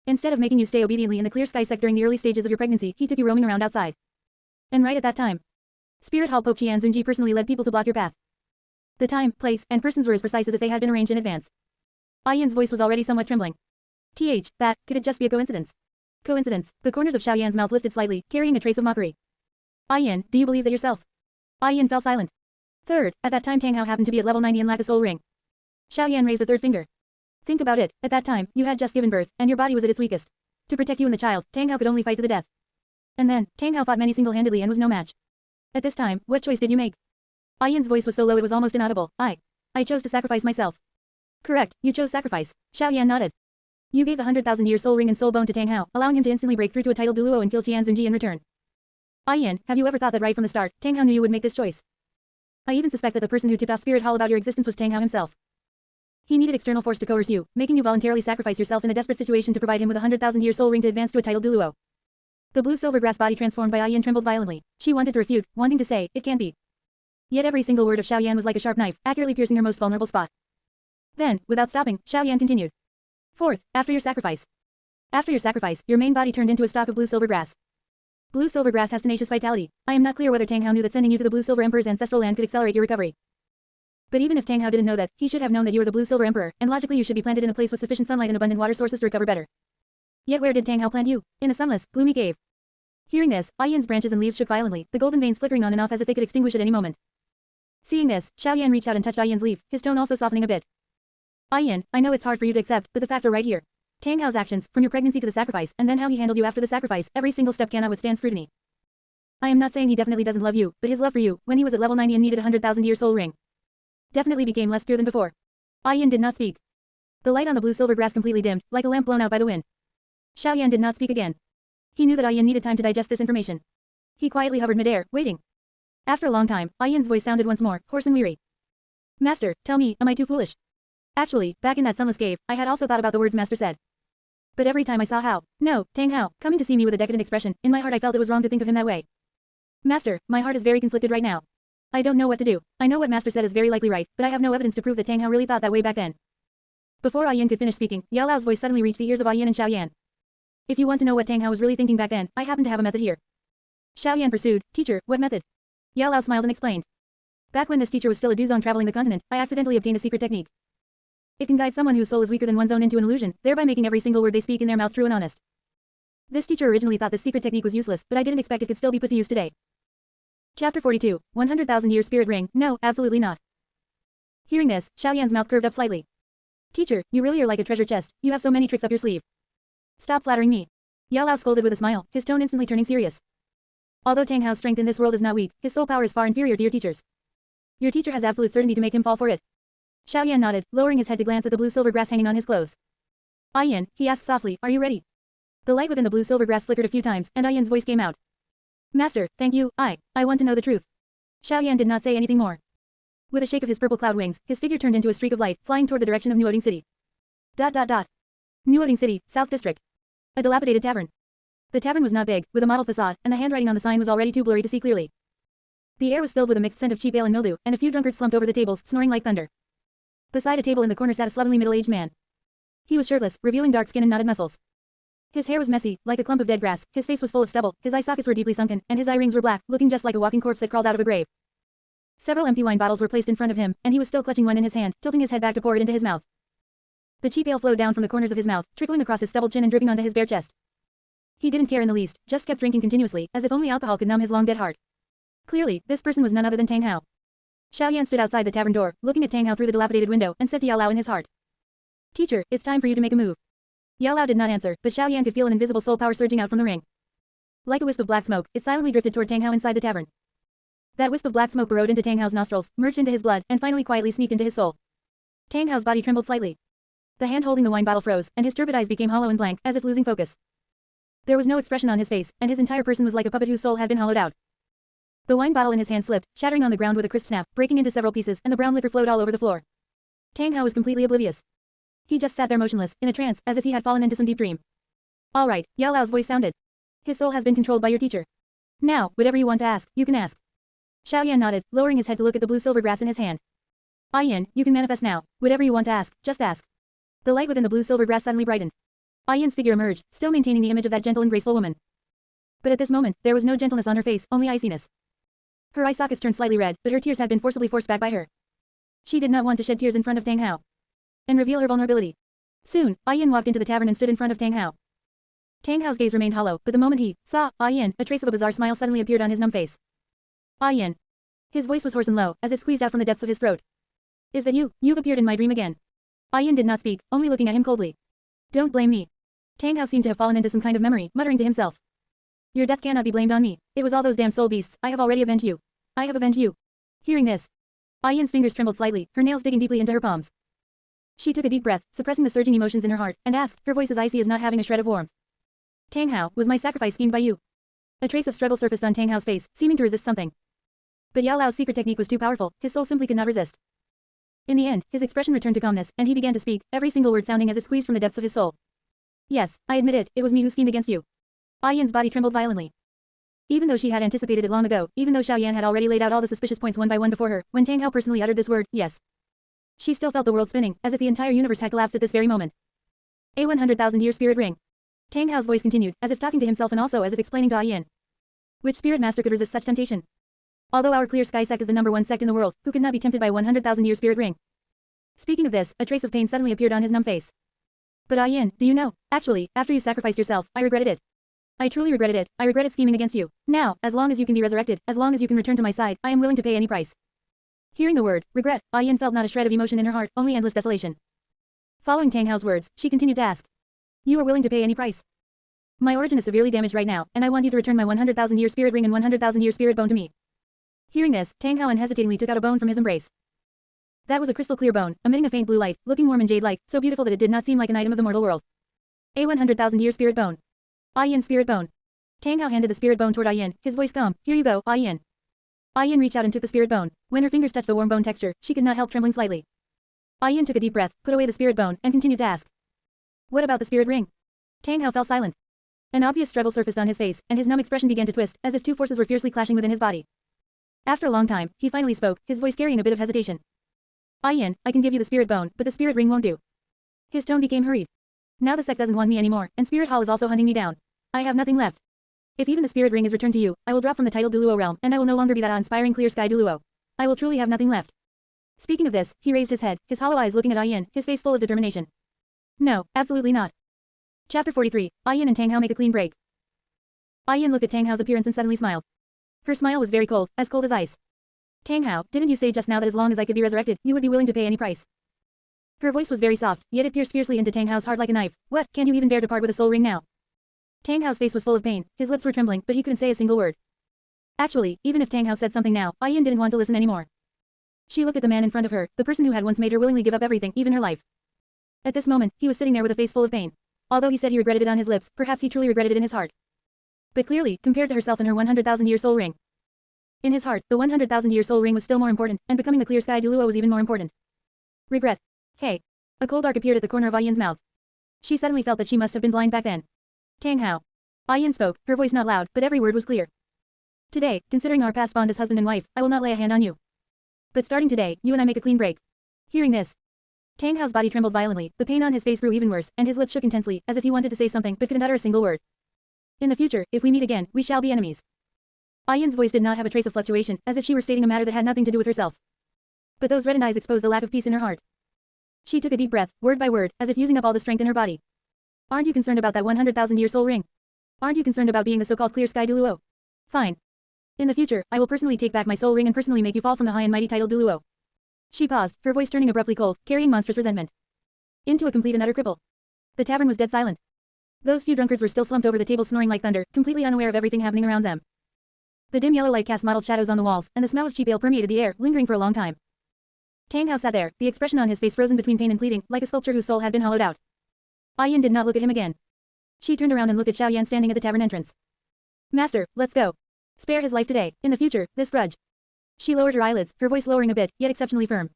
Instead of making you stay obediently in the Clear Sky sect during the early stages of your pregnancy, he took you roaming around outside. And right at that time, Spirit Hall Pope Qian Zunji personally led people to block your path. The time, place, and persons were as precise as if they had been arranged in advance. Ayin's voice was already somewhat trembling. Could it just be a coincidence? Coincidence. The corners of Xiaoyan's mouth lifted slightly, carrying a trace of mockery. Ayin, do you believe that yourself? Ayin fell silent. Third, at that time Tang Hao happened to be at level 90 and lacked a soul ring. Xiaoyan raised a third finger. Think about it, at that time, you had just given birth, and your body was at its weakest. To protect you and the child, Tang Hao could only fight to the death. And then, Tang Hao fought many single-handedly and was no match. At this time, what choice did you make? Ayin's voice was so low it was almost inaudible. I chose to sacrifice myself. Correct, you chose sacrifice. Xiaoyan nodded. You gave the 100,000-year soul ring and soul bone to Tang Hao, allowing him to instantly break through to a titled Duluo and kill Qian Zunji in return. Ayin, have you ever thought that right from the start, Tang Hao knew you would make this choice? I even suspect that the person who tipped off Spirit Hall about your existence was Tang Hao himself. He needed external force to coerce you, making you voluntarily sacrifice yourself in a desperate situation to provide him with a 100,000-year soul ring to advance to a titled Duluo. The blue silver grass body transformed by Ayin trembled violently. She wanted to refute, wanting to say, it can't be. Yet every single word of Xiaoyan was like a sharp knife, accurately piercing her most vulnerable spot. Then, without stopping, Xiaoyan continued. Fourth, after your sacrifice. After your sacrifice, your main body turned into a stalk of blue silver grass. Blue silver grass has tenacious vitality. I am not clear whether Tang Hao knew that sending you to the Blue Silver Emperor's ancestral land could accelerate your recovery. But even if Tang Hao didn't know that, he should have known that you are the Blue Silver Emperor, and logically you should be planted in a place with sufficient sunlight and abundant water sources to recover better. Yet where did Tang Hao plant you? In a sunless, gloomy cave. Hearing this, Ayin's branches and leaves shook violently, the golden veins flickering on and off as if they could extinguish at any moment. Seeing this, Xiaoyan reached out and touched Ayin's leaf, his tone also softening a bit. Ayin, I know it's hard for you to accept, but the facts are right here. Tang Hao's actions, from your pregnancy to the sacrifice, and then how he handled you after the sacrifice, every single step cannot withstand scrutiny. I am not saying he definitely doesn't love you, but his love for you, when he was at level 90 and needed a 100,000-year soul ring. definitely became less pure than before. Yin did not speak. The light on the blue-silver grass completely dimmed, like a lamp blown out by the wind. Xiaoyan did not speak again. He knew that Yin needed time to digest this information. He quietly hovered midair, waiting. After a long time, Yin's voice sounded once more, hoarse and weary. Master, tell me, am I too foolish? Actually, back in that sunless cave, I had also thought about the words Master said. But every time I saw Tang Hao, coming to see me with a decadent expression, in my heart I felt it was wrong to think of him that way. Master, my heart is very conflicted right now. I don't know what to do. I know what Master said is very likely right, but I have no evidence to prove that Tang Hao really thought that way back then. Before Yin could finish speaking, Yao Lao's voice suddenly reached the ears of Yin and Xiaoyan. If you want to know what Tang Hao was really thinking back then, I happen to have a method here. Xiaoyan pursued, Teacher, what method? Yao Lao smiled and explained. Back when this teacher was still a duzong traveling the continent, I accidentally obtained a secret technique. It can guide someone whose soul is weaker than one's own into an illusion, thereby making every single word they speak in their mouth true and honest. This teacher originally thought this secret technique was useless, but I didn't expect it could still be put to use today. Chapter 42, 100,000 Year Spirit Ring. No, absolutely not. Hearing this, Xiaoyan's mouth curved up slightly. Teacher, you really are like a treasure chest, you have so many tricks up your sleeve. Stop flattering me. Yao Lao scolded with a smile, his tone instantly turning serious. Although Tang Hao's strength in this world is not weak, his soul power is far inferior to your teacher's. Your teacher has absolute certainty to make him fall for it. Xiaoyan nodded, lowering his head to glance at the blue-silver grass hanging on his clothes. Yin, he asked softly, are you ready? The light within the blue-silver grass flickered a few times, and Yin's voice came out. Master, thank you, I want to know the truth. Xiaoyan did not say anything more. With a shake of his purple cloud wings, his figure turned into a streak of light, flying toward the direction of Nuoding City. Nuoding City, South District. A dilapidated tavern. The tavern was not big, with a mottled facade, and the handwriting on the sign was already too blurry to see clearly. The air was filled with a mixed scent of cheap ale and mildew, and a few drunkards slumped over the tables, snoring like thunder. Beside a table in the corner sat a slovenly middle-aged man. He was shirtless, revealing dark skin and knotted muscles. His hair was messy, like a clump of dead grass, his face was full of stubble, his eye sockets were deeply sunken, and his eye rings were black, looking just like a walking corpse that crawled out of a grave. Several empty wine bottles were placed in front of him, and he was still clutching one in his hand, tilting his head back to pour it into his mouth. The cheap ale flowed down from the corners of his mouth, trickling across his stubbled chin and dripping onto his bare chest. He didn't care in the least, just kept drinking continuously, as if only alcohol could numb his long dead heart. Clearly, this person was none other than Tang Hao. Xiaoyan stood outside the tavern door, looking at Tang Hao through the dilapidated window, and said to Yao Lao in his heart. Teacher, it's time for you to make a move. Yao Lao did not answer, but Xiaoyan could feel an invisible soul power surging out from the ring. Like a wisp of black smoke, it silently drifted toward Tang Hao inside the tavern. That wisp of black smoke burrowed into Tang Hao's nostrils, merged into his blood, and finally quietly sneaked into his soul. Tang Hao's body trembled slightly. The hand holding the wine bottle froze, and his turbid eyes became hollow and blank, as if losing focus. There was no expression on his face, and his entire person was like a puppet whose soul had been hollowed out. The wine bottle in his hand slipped, shattering on the ground with a crisp snap, breaking into several pieces, and the brown liquor flowed all over the floor. Tang Hao was completely oblivious. He just sat there motionless, in a trance, as if he had fallen into some deep dream. All right, Yao Lao's voice sounded. His soul has been controlled by your teacher. Now, whatever you want to ask, you can ask. Xiaoyan nodded, lowering his head to look at the blue-silver grass in his hand. Yin, you can manifest now. Whatever you want to ask, just ask. The light within the blue-silver grass suddenly brightened. Yin's figure emerged, still maintaining the image of that gentle and graceful woman. But at this moment, there was no gentleness on her face, only iciness. Her eye sockets turned slightly red, but her tears had been forcibly forced back by her. She did not want to shed tears in front of Tang Hao and reveal her vulnerability. Soon, Yin walked into the tavern and stood in front of Tang Hao. Tang Hao's gaze remained hollow, but the moment he saw Yin, a trace of a bizarre smile suddenly appeared on his numb face. Yin. His voice was hoarse and low, as if squeezed out from the depths of his throat. Is that you? You've appeared in my dream again. Yin did not speak, only looking at him coldly. Don't blame me. Tang Hao seemed to have fallen into some kind of memory, muttering to himself. Your death cannot be blamed on me. It was all those damn soul beasts. I have already avenged you. I have avenged you. Hearing this, Yin's fingers trembled slightly, her nails digging deeply into her palms. She took a deep breath, suppressing the surging emotions in her heart, and asked, her voice as icy as not having a shred of warmth. Tang Hao, was my sacrifice schemed by you? A trace of struggle surfaced on Tang Hao's face, seeming to resist something. But Yao Lao's secret technique was too powerful, his soul simply could not resist. In the end, his expression returned to calmness, and he began to speak, every single word sounding as if squeezed from the depths of his soul. Yes, I admit it, it was me who schemed against you. Yin's body trembled violently. Even though she had anticipated it long ago, even though Xiaoyan had already laid out all the suspicious points one by one before her, when Tang Hao personally uttered this word, yes. She still felt the world spinning, as if the entire universe had collapsed at this very moment. A 100,000-year spirit ring. Tang Hao's voice continued, as if talking to himself and also as if explaining to Yin. Which spirit master could resist such temptation? Although our clear sky sect is the #1 sect in the world, who could not be tempted by 100,000-year spirit ring? Speaking of this, a trace of pain suddenly appeared on his numb face. But Yin, do you know, actually, after you sacrificed yourself, I regretted it. I truly regretted it, I regretted scheming against you. Now, as long as you can be resurrected, as long as you can return to my side, I am willing to pay any price. Hearing the word, regret, Yin felt not a shred of emotion in her heart, only endless desolation. Following Tang Hao's words, she continued to ask. You are willing to pay any price? My origin is severely damaged right now, and I want you to return my 100,000-year spirit ring and 100,000-year spirit bone to me. Hearing this, Tang Hao unhesitatingly took out a bone from his embrace. That was a crystal clear bone, emitting a faint blue light, looking warm and jade-like, so beautiful that it did not seem like an item of the mortal world. A 100,000-year spirit bone. Yin spirit bone. Tang Hao handed the spirit bone toward Yin, his voice calm. Here you go, Yin. Yin reached out and took the spirit bone. When her fingers touched the warm bone texture, she could not help trembling slightly. Yin took a deep breath, put away the spirit bone, and continued to ask. What about the spirit ring? Tang Hao fell silent. An obvious struggle surfaced on his face, and his numb expression began to twist, as if two forces were fiercely clashing within his body. After a long time, he finally spoke, his voice carrying a bit of hesitation. Yin, I can give you the spirit bone, but the spirit ring won't do. His tone became hurried. Now the sect doesn't want me anymore, and Spirit Hall is also hunting me down. I have nothing left. If even the spirit ring is returned to you, I will drop from the titled Duluo realm, and I will no longer be that awe-inspiring clear sky Duluo. I will truly have nothing left. Speaking of this, he raised his head, his hollow eyes looking at Yin, his face full of determination. No, absolutely not. Chapter 43, Yin and Tang Hao make a clean break. Yin looked at Tang Hao's appearance and suddenly smiled. Her smile was very cold as ice. Tang Hao, didn't you say just now that as long as I could be resurrected, you would be willing to pay any price? Her voice was very soft, yet it pierced fiercely into Tang Hao's heart like a knife. What, can't you even bear to part with a soul ring now? Tang Hao's face was full of pain, his lips were trembling, but he couldn't say a single word. Actually, even if Tang Hao said something now, Yin didn't want to listen anymore. She looked at the man in front of her, the person who had once made her willingly give up everything, even her life. At this moment, he was sitting there with a face full of pain. Although he said he regretted it on his lips, perhaps he truly regretted it in his heart. But clearly, compared to herself and her 100,000-year soul ring. In his heart, the 100,000-year soul ring was still more important, and becoming the clear sky Duluo was even more important. Regret. Hey. A cold arc appeared at the corner of Yin's mouth. She suddenly felt that she must have been blind back then. Tang Hao. Yin spoke, her voice not loud, but every word was clear. Today, considering our past bond as husband and wife, I will not lay a hand on you. But starting today, you and I make a clean break. Hearing this, Tang Hao's body trembled violently, the pain on his face grew even worse, and his lips shook intensely, as if he wanted to say something but couldn't utter a single word. In the future, if we meet again, we shall be enemies. Yin's voice did not have a trace of fluctuation, as if she were stating a matter that had nothing to do with herself. But those reddened eyes exposed the lack of peace in her heart. She took a deep breath, word by word, as if using up all the strength in her body. Aren't you concerned about that 100,000-year soul ring? Aren't you concerned about being the so-called clear sky Duluo? Fine. In the future, I will personally take back my soul ring and personally make you fall from the high and mighty title Duluo. She paused, her voice turning abruptly cold, carrying monstrous resentment. Into a complete and utter cripple. The tavern was dead silent. Those few drunkards were still slumped over the table snoring like thunder, completely unaware of everything happening around them. The dim yellow light cast mottled shadows on the walls, and the smell of cheap ale permeated the air, lingering for a long time. Tang Hao sat there, the expression on his face frozen between pain and pleading, like a sculpture whose soul had been hollowed out. Yin did not look at him again. She turned around and looked at Xiaoyan standing at the tavern entrance. Master, let's go. Spare his life today. In the future, this grudge. She lowered her eyelids, her voice lowering a bit, yet exceptionally firm.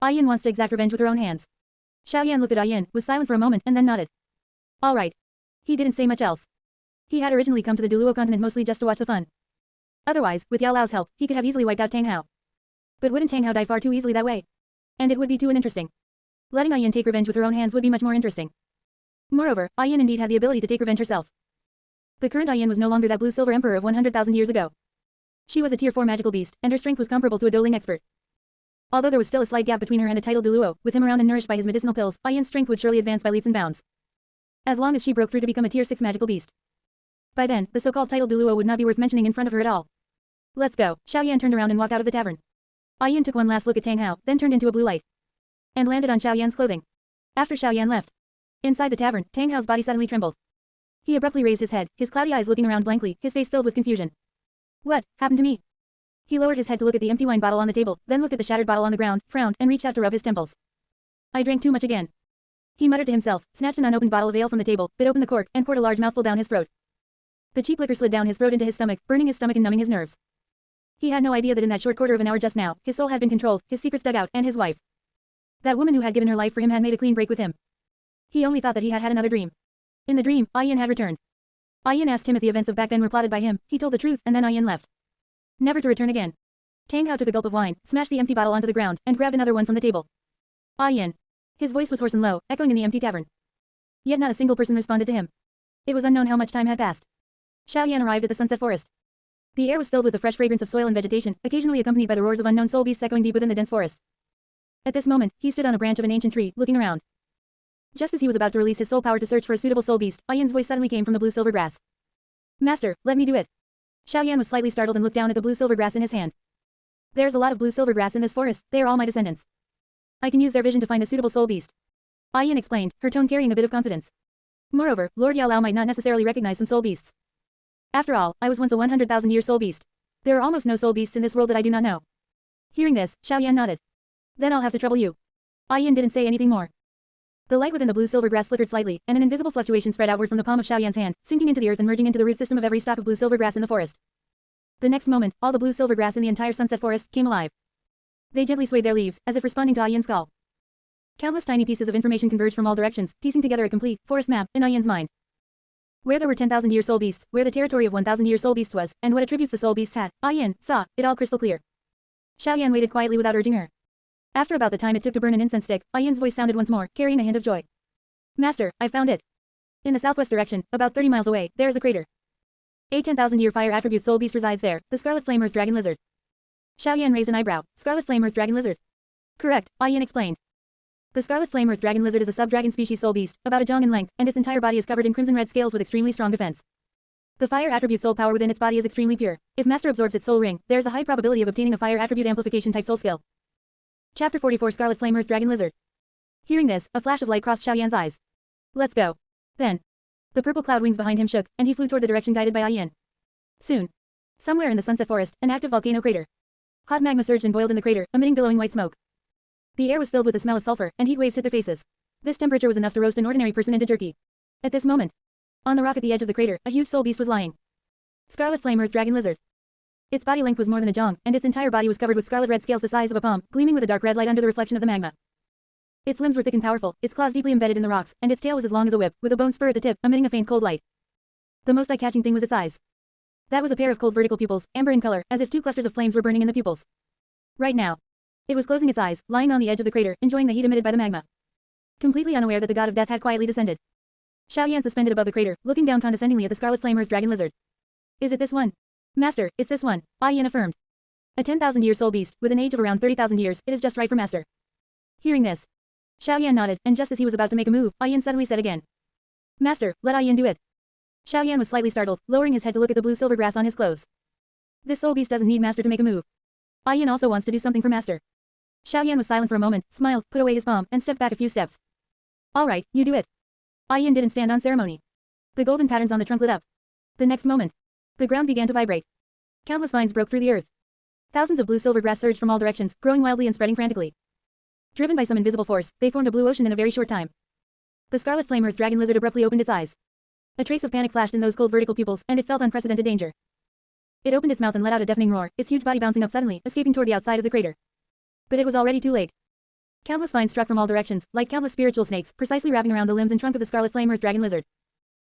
Yin wants to exact revenge with her own hands. Xiaoyan looked at Yin, was silent for a moment, and then nodded. All right. He didn't say much else. He had originally come to the Duluo continent mostly just to watch the fun. Otherwise, with Yao Lao's help, he could have easily wiped out Tang Hao. But wouldn't Tang Hao die far too easily that way? And it would be too uninteresting. Letting Yin take revenge with her own hands would be much more interesting. Moreover, Yin indeed had the ability to take revenge herself. The current Yin was no longer that blue-silver emperor of 100,000 years ago. She was a tier 4 magical beast, and her strength was comparable to a dueling expert. Although there was still a slight gap between her and a titled Duluo, with him around and nourished by his medicinal pills, Yin's strength would surely advance by leaps and bounds. As long as she broke through to become a tier 6 magical beast. By then, the so-called titled Duluo would not be worth mentioning in front of her at all. Let's go. Xiaoyan turned around and walked out of the tavern. Yin took one last look at Tang Hao, then turned into a blue light. And landed on Xiaoyan's clothing. After Xiaoyan left. Inside the tavern, Tang Hao's body suddenly trembled. He abruptly raised his head, his cloudy eyes looking around blankly, his face filled with confusion. What happened to me? He lowered his head to look at the empty wine bottle on the table, then looked at the shattered bottle on the ground, frowned, and reached out to rub his temples. I drank too much again. He muttered to himself, snatched an unopened bottle of ale from the table, bit open the cork, and poured a large mouthful down his throat. The cheap liquor slid down his throat into his stomach, burning his stomach and numbing his nerves. He had no idea that in that short quarter of an hour just now, his soul had been controlled, his secrets dug out, and his wife. That woman who had given her life for him had made a clean break with him. He only thought that he had had another dream. In the dream, Yin had returned. Yin asked him if the events of back then were plotted by him, he told the truth, and then Yin left. Never to return again. Tang Hao took a gulp of wine, smashed the empty bottle onto the ground, and grabbed another one from the table. Yin. His voice was hoarse and low, echoing in the empty tavern. Yet not a single person responded to him. It was unknown how much time had passed. Xiaoyan arrived at the sunset forest. The air was filled with the fresh fragrance of soil and vegetation, occasionally accompanied by the roars of unknown soul beasts echoing deep within the dense forest. At this moment, he stood on a branch of an ancient tree, looking around. Just as he was about to release his soul power to search for a suitable soul beast, Yin's voice suddenly came from the blue-silver grass. Master, let me do it. Xiaoyan was slightly startled and looked down at the blue-silver grass in his hand. There's a lot of blue-silver grass in this forest, they are all my descendants. I can use their vision to find a suitable soul beast. Yin explained, her tone carrying a bit of confidence. Moreover, Lord Yao Lao might not necessarily recognize some soul beasts. After all, I was once a 100,000-year soul beast. There are almost no soul beasts in this world that I do not know. Hearing this, Xiaoyan nodded. Then I'll have to trouble you. Yin didn't say anything more. The light within the blue-silver grass flickered slightly, and an invisible fluctuation spread outward from the palm of Xiaoyan's hand, sinking into the earth and merging into the root system of every stalk of blue-silver grass in the forest. The next moment, all the blue-silver grass in the entire sunset forest came alive. They gently swayed their leaves, as if responding to Yin's call. Countless tiny pieces of information converged from all directions, piecing together a complete forest map in Yin's mind. Where there were 10,000-year soul beasts, where the territory of 1,000-year soul beasts was, and what attributes the soul beasts had, Yin saw it all crystal clear. Xiaoyan waited quietly without urging her. After about the time it took to burn an incense stick, Yin's voice sounded once more, carrying a hint of joy. Master, I found it. In the southwest direction, about 30 miles away, there is a crater. A 10,000-year fire attribute soul beast resides there, the scarlet flame earth dragon lizard. Xiaoyan raised an eyebrow. Scarlet flame earth dragon lizard. Correct, Yin explained. The scarlet flame earth dragon lizard is a sub-dragon species soul beast, about a jong in length, and its entire body is covered in crimson red scales with extremely strong defense. The fire attribute soul power within its body is extremely pure. If Master absorbs its soul ring, there is a high probability of obtaining a fire attribute amplification type soul skill. Chapter 44 Scarlet Flame Earth Dragon Lizard. Hearing this, a flash of light crossed Xiaoyan's eyes. Let's go. Then. The purple cloud wings behind him shook, and he flew toward the direction guided by Yin. Soon. Somewhere in the sunset forest, an active volcano crater. Hot magma surged and boiled in the crater, emitting billowing white smoke. The air was filled with the smell of sulfur, and heat waves hit their faces. This temperature was enough to roast an ordinary person into jerky. At this moment, on the rock at the edge of the crater, a huge soul beast was lying. Scarlet Flame Earth Dragon Lizard. Its body length was more than a jong, and its entire body was covered with scarlet red scales the size of a palm, gleaming with a dark red light under the reflection of the magma. Its limbs were thick and powerful, its claws deeply embedded in the rocks, and its tail was as long as a whip, with a bone spur at the tip, emitting a faint cold light. The most eye-catching thing was its eyes. That was a pair of cold vertical pupils, amber in color, as if two clusters of flames were burning in the pupils. Right now, it was closing its eyes, lying on the edge of the crater, enjoying the heat emitted by the magma. Completely unaware that the god of death had quietly descended. Xiaoyan suspended above the crater, looking down condescendingly at the scarlet flame earth dragon lizard. Is it this one? Master, it's this one, Yin affirmed. A 10,000-year soul beast, with an age of around 30,000 years, it is just right for Master. Hearing this, Xiaoyan nodded, and just as he was about to make a move, Yin suddenly said again. Master, let Yin do it. Xiaoyan was slightly startled, lowering his head to look at the blue-silver grass on his clothes. This soul beast doesn't need Master to make a move. Yin also wants to do something for Master. Xiaoyan was silent for a moment, smiled, put away his palm, and stepped back a few steps. Alright, you do it. Yin didn't stand on ceremony. The golden patterns on the trunk lit up. The next moment, the ground began to vibrate. Countless vines broke through the earth. Thousands of blue-silver grass surged from all directions, growing wildly and spreading frantically. Driven by some invisible force, they formed a blue ocean in a very short time. The scarlet flame earth dragon lizard abruptly opened its eyes. A trace of panic flashed in those cold vertical pupils, and it felt unprecedented danger. It opened its mouth and let out a deafening roar, its huge body bouncing up suddenly, escaping toward the outside of the crater. But it was already too late. Countless vines struck from all directions, like countless spiritual snakes, precisely wrapping around the limbs and trunk of the scarlet flame earth dragon lizard.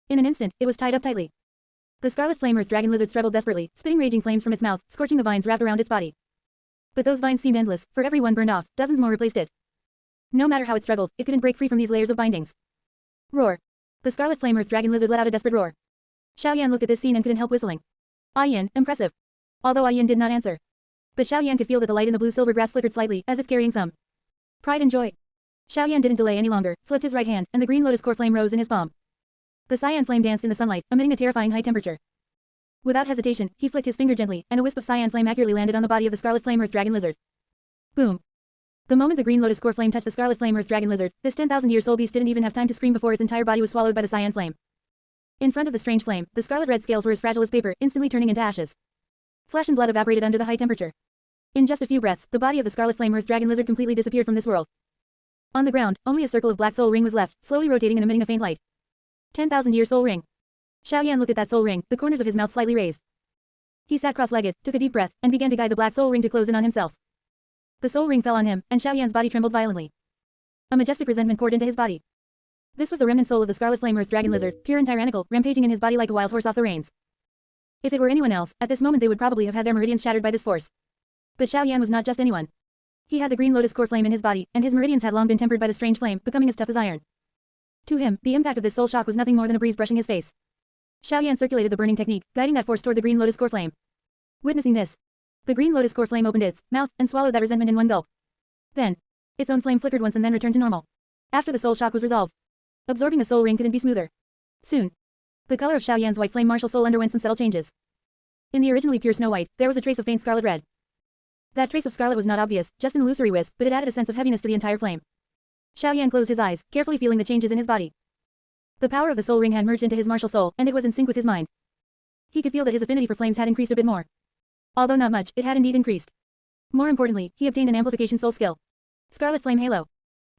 In an instant, it was tied up tightly. The scarlet flame earth dragon lizard struggled desperately, spitting raging flames from its mouth, scorching the vines wrapped around its body. But those vines seemed endless, for every one burned off, dozens more replaced it. No matter how it struggled, it couldn't break free from these layers of bindings. Roar. The scarlet flame earth dragon lizard let out a desperate roar. Xiaoyan looked at this scene and couldn't help whistling. Yin, impressive. Although Yin did not answer. But Xiaoyan could feel that the light in the blue-silver grass flickered slightly, as if carrying some pride and joy. Xiaoyan didn't delay any longer, flipped his right hand, and the green lotus core flame rose in his palm. The cyan flame danced in the sunlight, emitting a terrifying high temperature. Without hesitation, he flicked his finger gently, and a wisp of cyan flame accurately landed on the body of the scarlet flame earth dragon lizard. Boom. The moment the green lotus core flame touched the scarlet flame earth dragon lizard, this 10,000-year soul beast didn't even have time to scream before its entire body was swallowed by the cyan flame. In front of the strange flame, the scarlet red scales were as fragile as paper, instantly turning into ashes. Flesh and blood evaporated under the high temperature. In just a few breaths, the body of the scarlet flame earth dragon lizard completely disappeared from this world. On the ground, only a circle of black soul ring was left, slowly rotating and emitting a faint light. 10,000-year soul ring. Xiaoyan looked at that soul ring, the corners of his mouth slightly raised. He sat cross-legged, took a deep breath, and began to guide the black soul ring to close in on himself. The soul ring fell on him, and Xiaoyan's body trembled violently. A majestic resentment poured into his body. This was the remnant soul of the scarlet flame earth dragon lizard, pure and tyrannical, rampaging in his body like a wild horse off the reins. If it were anyone else, at this moment they would probably have had their meridians shattered by this force. But Xiaoyan was not just anyone. He had the green lotus core flame in his body, and his meridians had long been tempered by the strange flame, becoming as tough as iron. To him, the impact of this soul shock was nothing more than a breeze brushing his face. Xiaoyan circulated the burning technique, guiding that force toward the green lotus core flame. Witnessing this, the green lotus core flame opened its mouth and swallowed that resentment in one gulp. Then, its own flame flickered once and then returned to normal. After the soul shock was resolved, absorbing the soul ring couldn't be smoother. Soon, the color of Xiaoyan's white flame martial soul underwent some subtle changes. In the originally pure snow white, there was a trace of faint scarlet red. That trace of scarlet was not obvious, just an illusory wisp, but it added a sense of heaviness to the entire flame. Xiaoyan closed his eyes, carefully feeling the changes in his body. The power of the soul ring had merged into his martial soul, and it was in sync with his mind. He could feel that his affinity for flames had increased a bit more. Although not much, it had indeed increased. More importantly, he obtained an amplification soul skill. Scarlet Flame Halo.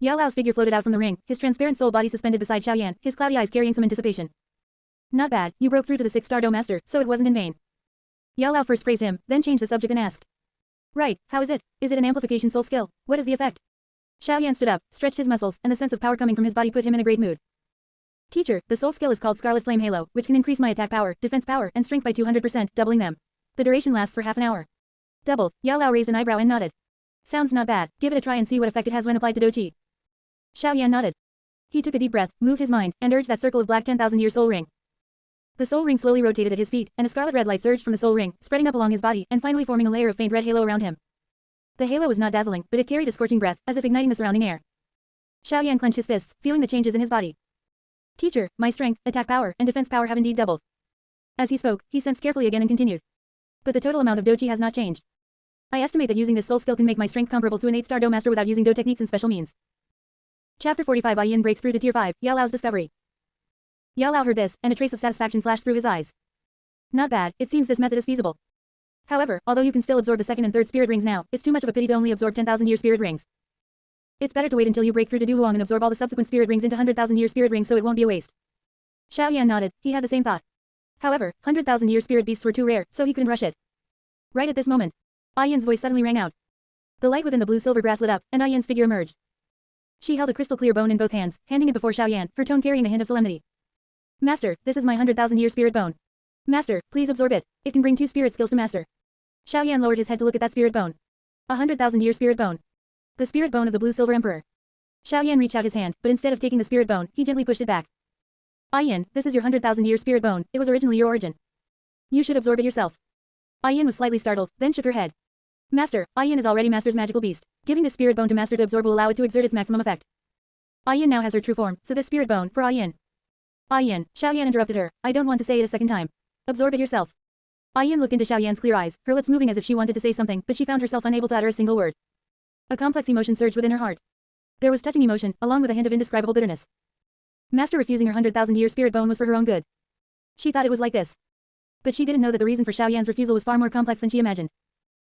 Yao Lao's figure floated out from the ring, his transparent soul body suspended beside Xiaoyan, his cloudy eyes carrying some anticipation. Not bad, you broke through to the 6-star Dome Master, so it wasn't in vain. Yao Lao first praised him, then changed the subject and asked. Right, how is it? Is it an amplification soul skill? What is the effect? Xiaoyan stood up, stretched his muscles, and the sense of power coming from his body put him in a great mood. Teacher, the soul skill is called Scarlet Flame Halo, which can increase my attack power, defense power, and strength by 200%, doubling them. The duration lasts for half an hour. Double, Yao Lao raised an eyebrow and nodded. Sounds not bad, give it a try and see what effect it has when applied to Doqi. Xiaoyan nodded. He took a deep breath, moved his mind, and urged that circle of black 10,000-year soul ring. The soul ring slowly rotated at his feet, and a scarlet red light surged from the soul ring, spreading up along his body, and finally forming a layer of faint red halo around him. The halo was not dazzling, but it carried a scorching breath, as if igniting the surrounding air. Xiaoyan clenched his fists, feeling the changes in his body. Teacher, my strength, attack power, and defense power have indeed doubled. As he spoke, he sensed carefully again and continued. But the total amount of Doqi has not changed. I estimate that using this soul skill can make my strength comparable to an 8-star Dome Master without using Do techniques and special means. Chapter 45. Ai Yin breaks through to Tier 5, Yao Lao's discovery. Yao Lao heard this, and a trace of satisfaction flashed through his eyes. Not bad, it seems this method is feasible. However, although you can still absorb the 2nd and 3rd spirit rings now, it's too much of a pity to only absorb 10,000-year spirit rings. It's better to wait until you break through to Du Huang and absorb all the subsequent spirit rings into 100,000-year spirit rings so it won't be a waste. Xiaoyan nodded, he had the same thought. However, 100,000-year spirit beasts were too rare, so he couldn't rush it. Right at this moment, Ai Yin's voice suddenly rang out. The light within the blue-silver grass lit up, and Ai Yin's figure emerged. She held a crystal-clear bone in both hands, handing it before Xiaoyan, her tone carrying a hint of solemnity. Master, this is my 100,000-year spirit bone. Master, please absorb it. It can bring 2 spirit skills to master. Xiaoyan lowered his head to look at that spirit bone. 100,000-year spirit bone. The spirit bone of the blue-silver emperor. Xiaoyan reached out his hand, but instead of taking the spirit bone, he gently pushed it back. Ai Yin, this is your 100,000-year spirit bone. It was originally your origin. You should absorb it yourself. Ai Yin was slightly startled, then shook her head. Master, Ai Yin is already Master's magical beast. Giving this spirit bone to Master to absorb will allow it to exert its maximum effect. Ai Yin now has her true form, so this spirit bone, for Ai Yin. Ai Yin, Xiaoyan interrupted her. I don't want to say it a second time. Absorb it yourself. Ai Yin looked into Xiaoyan's clear eyes, her lips moving as if she wanted to say something, but she found herself unable to utter a single word. A complex emotion surged within her heart. There was touching emotion, along with a hint of indescribable bitterness. Master refusing her 100,000-year spirit bone was for her own good. She thought it was like this. But she didn't know that the reason for Xiaoyan's refusal was far more complex than she imagined.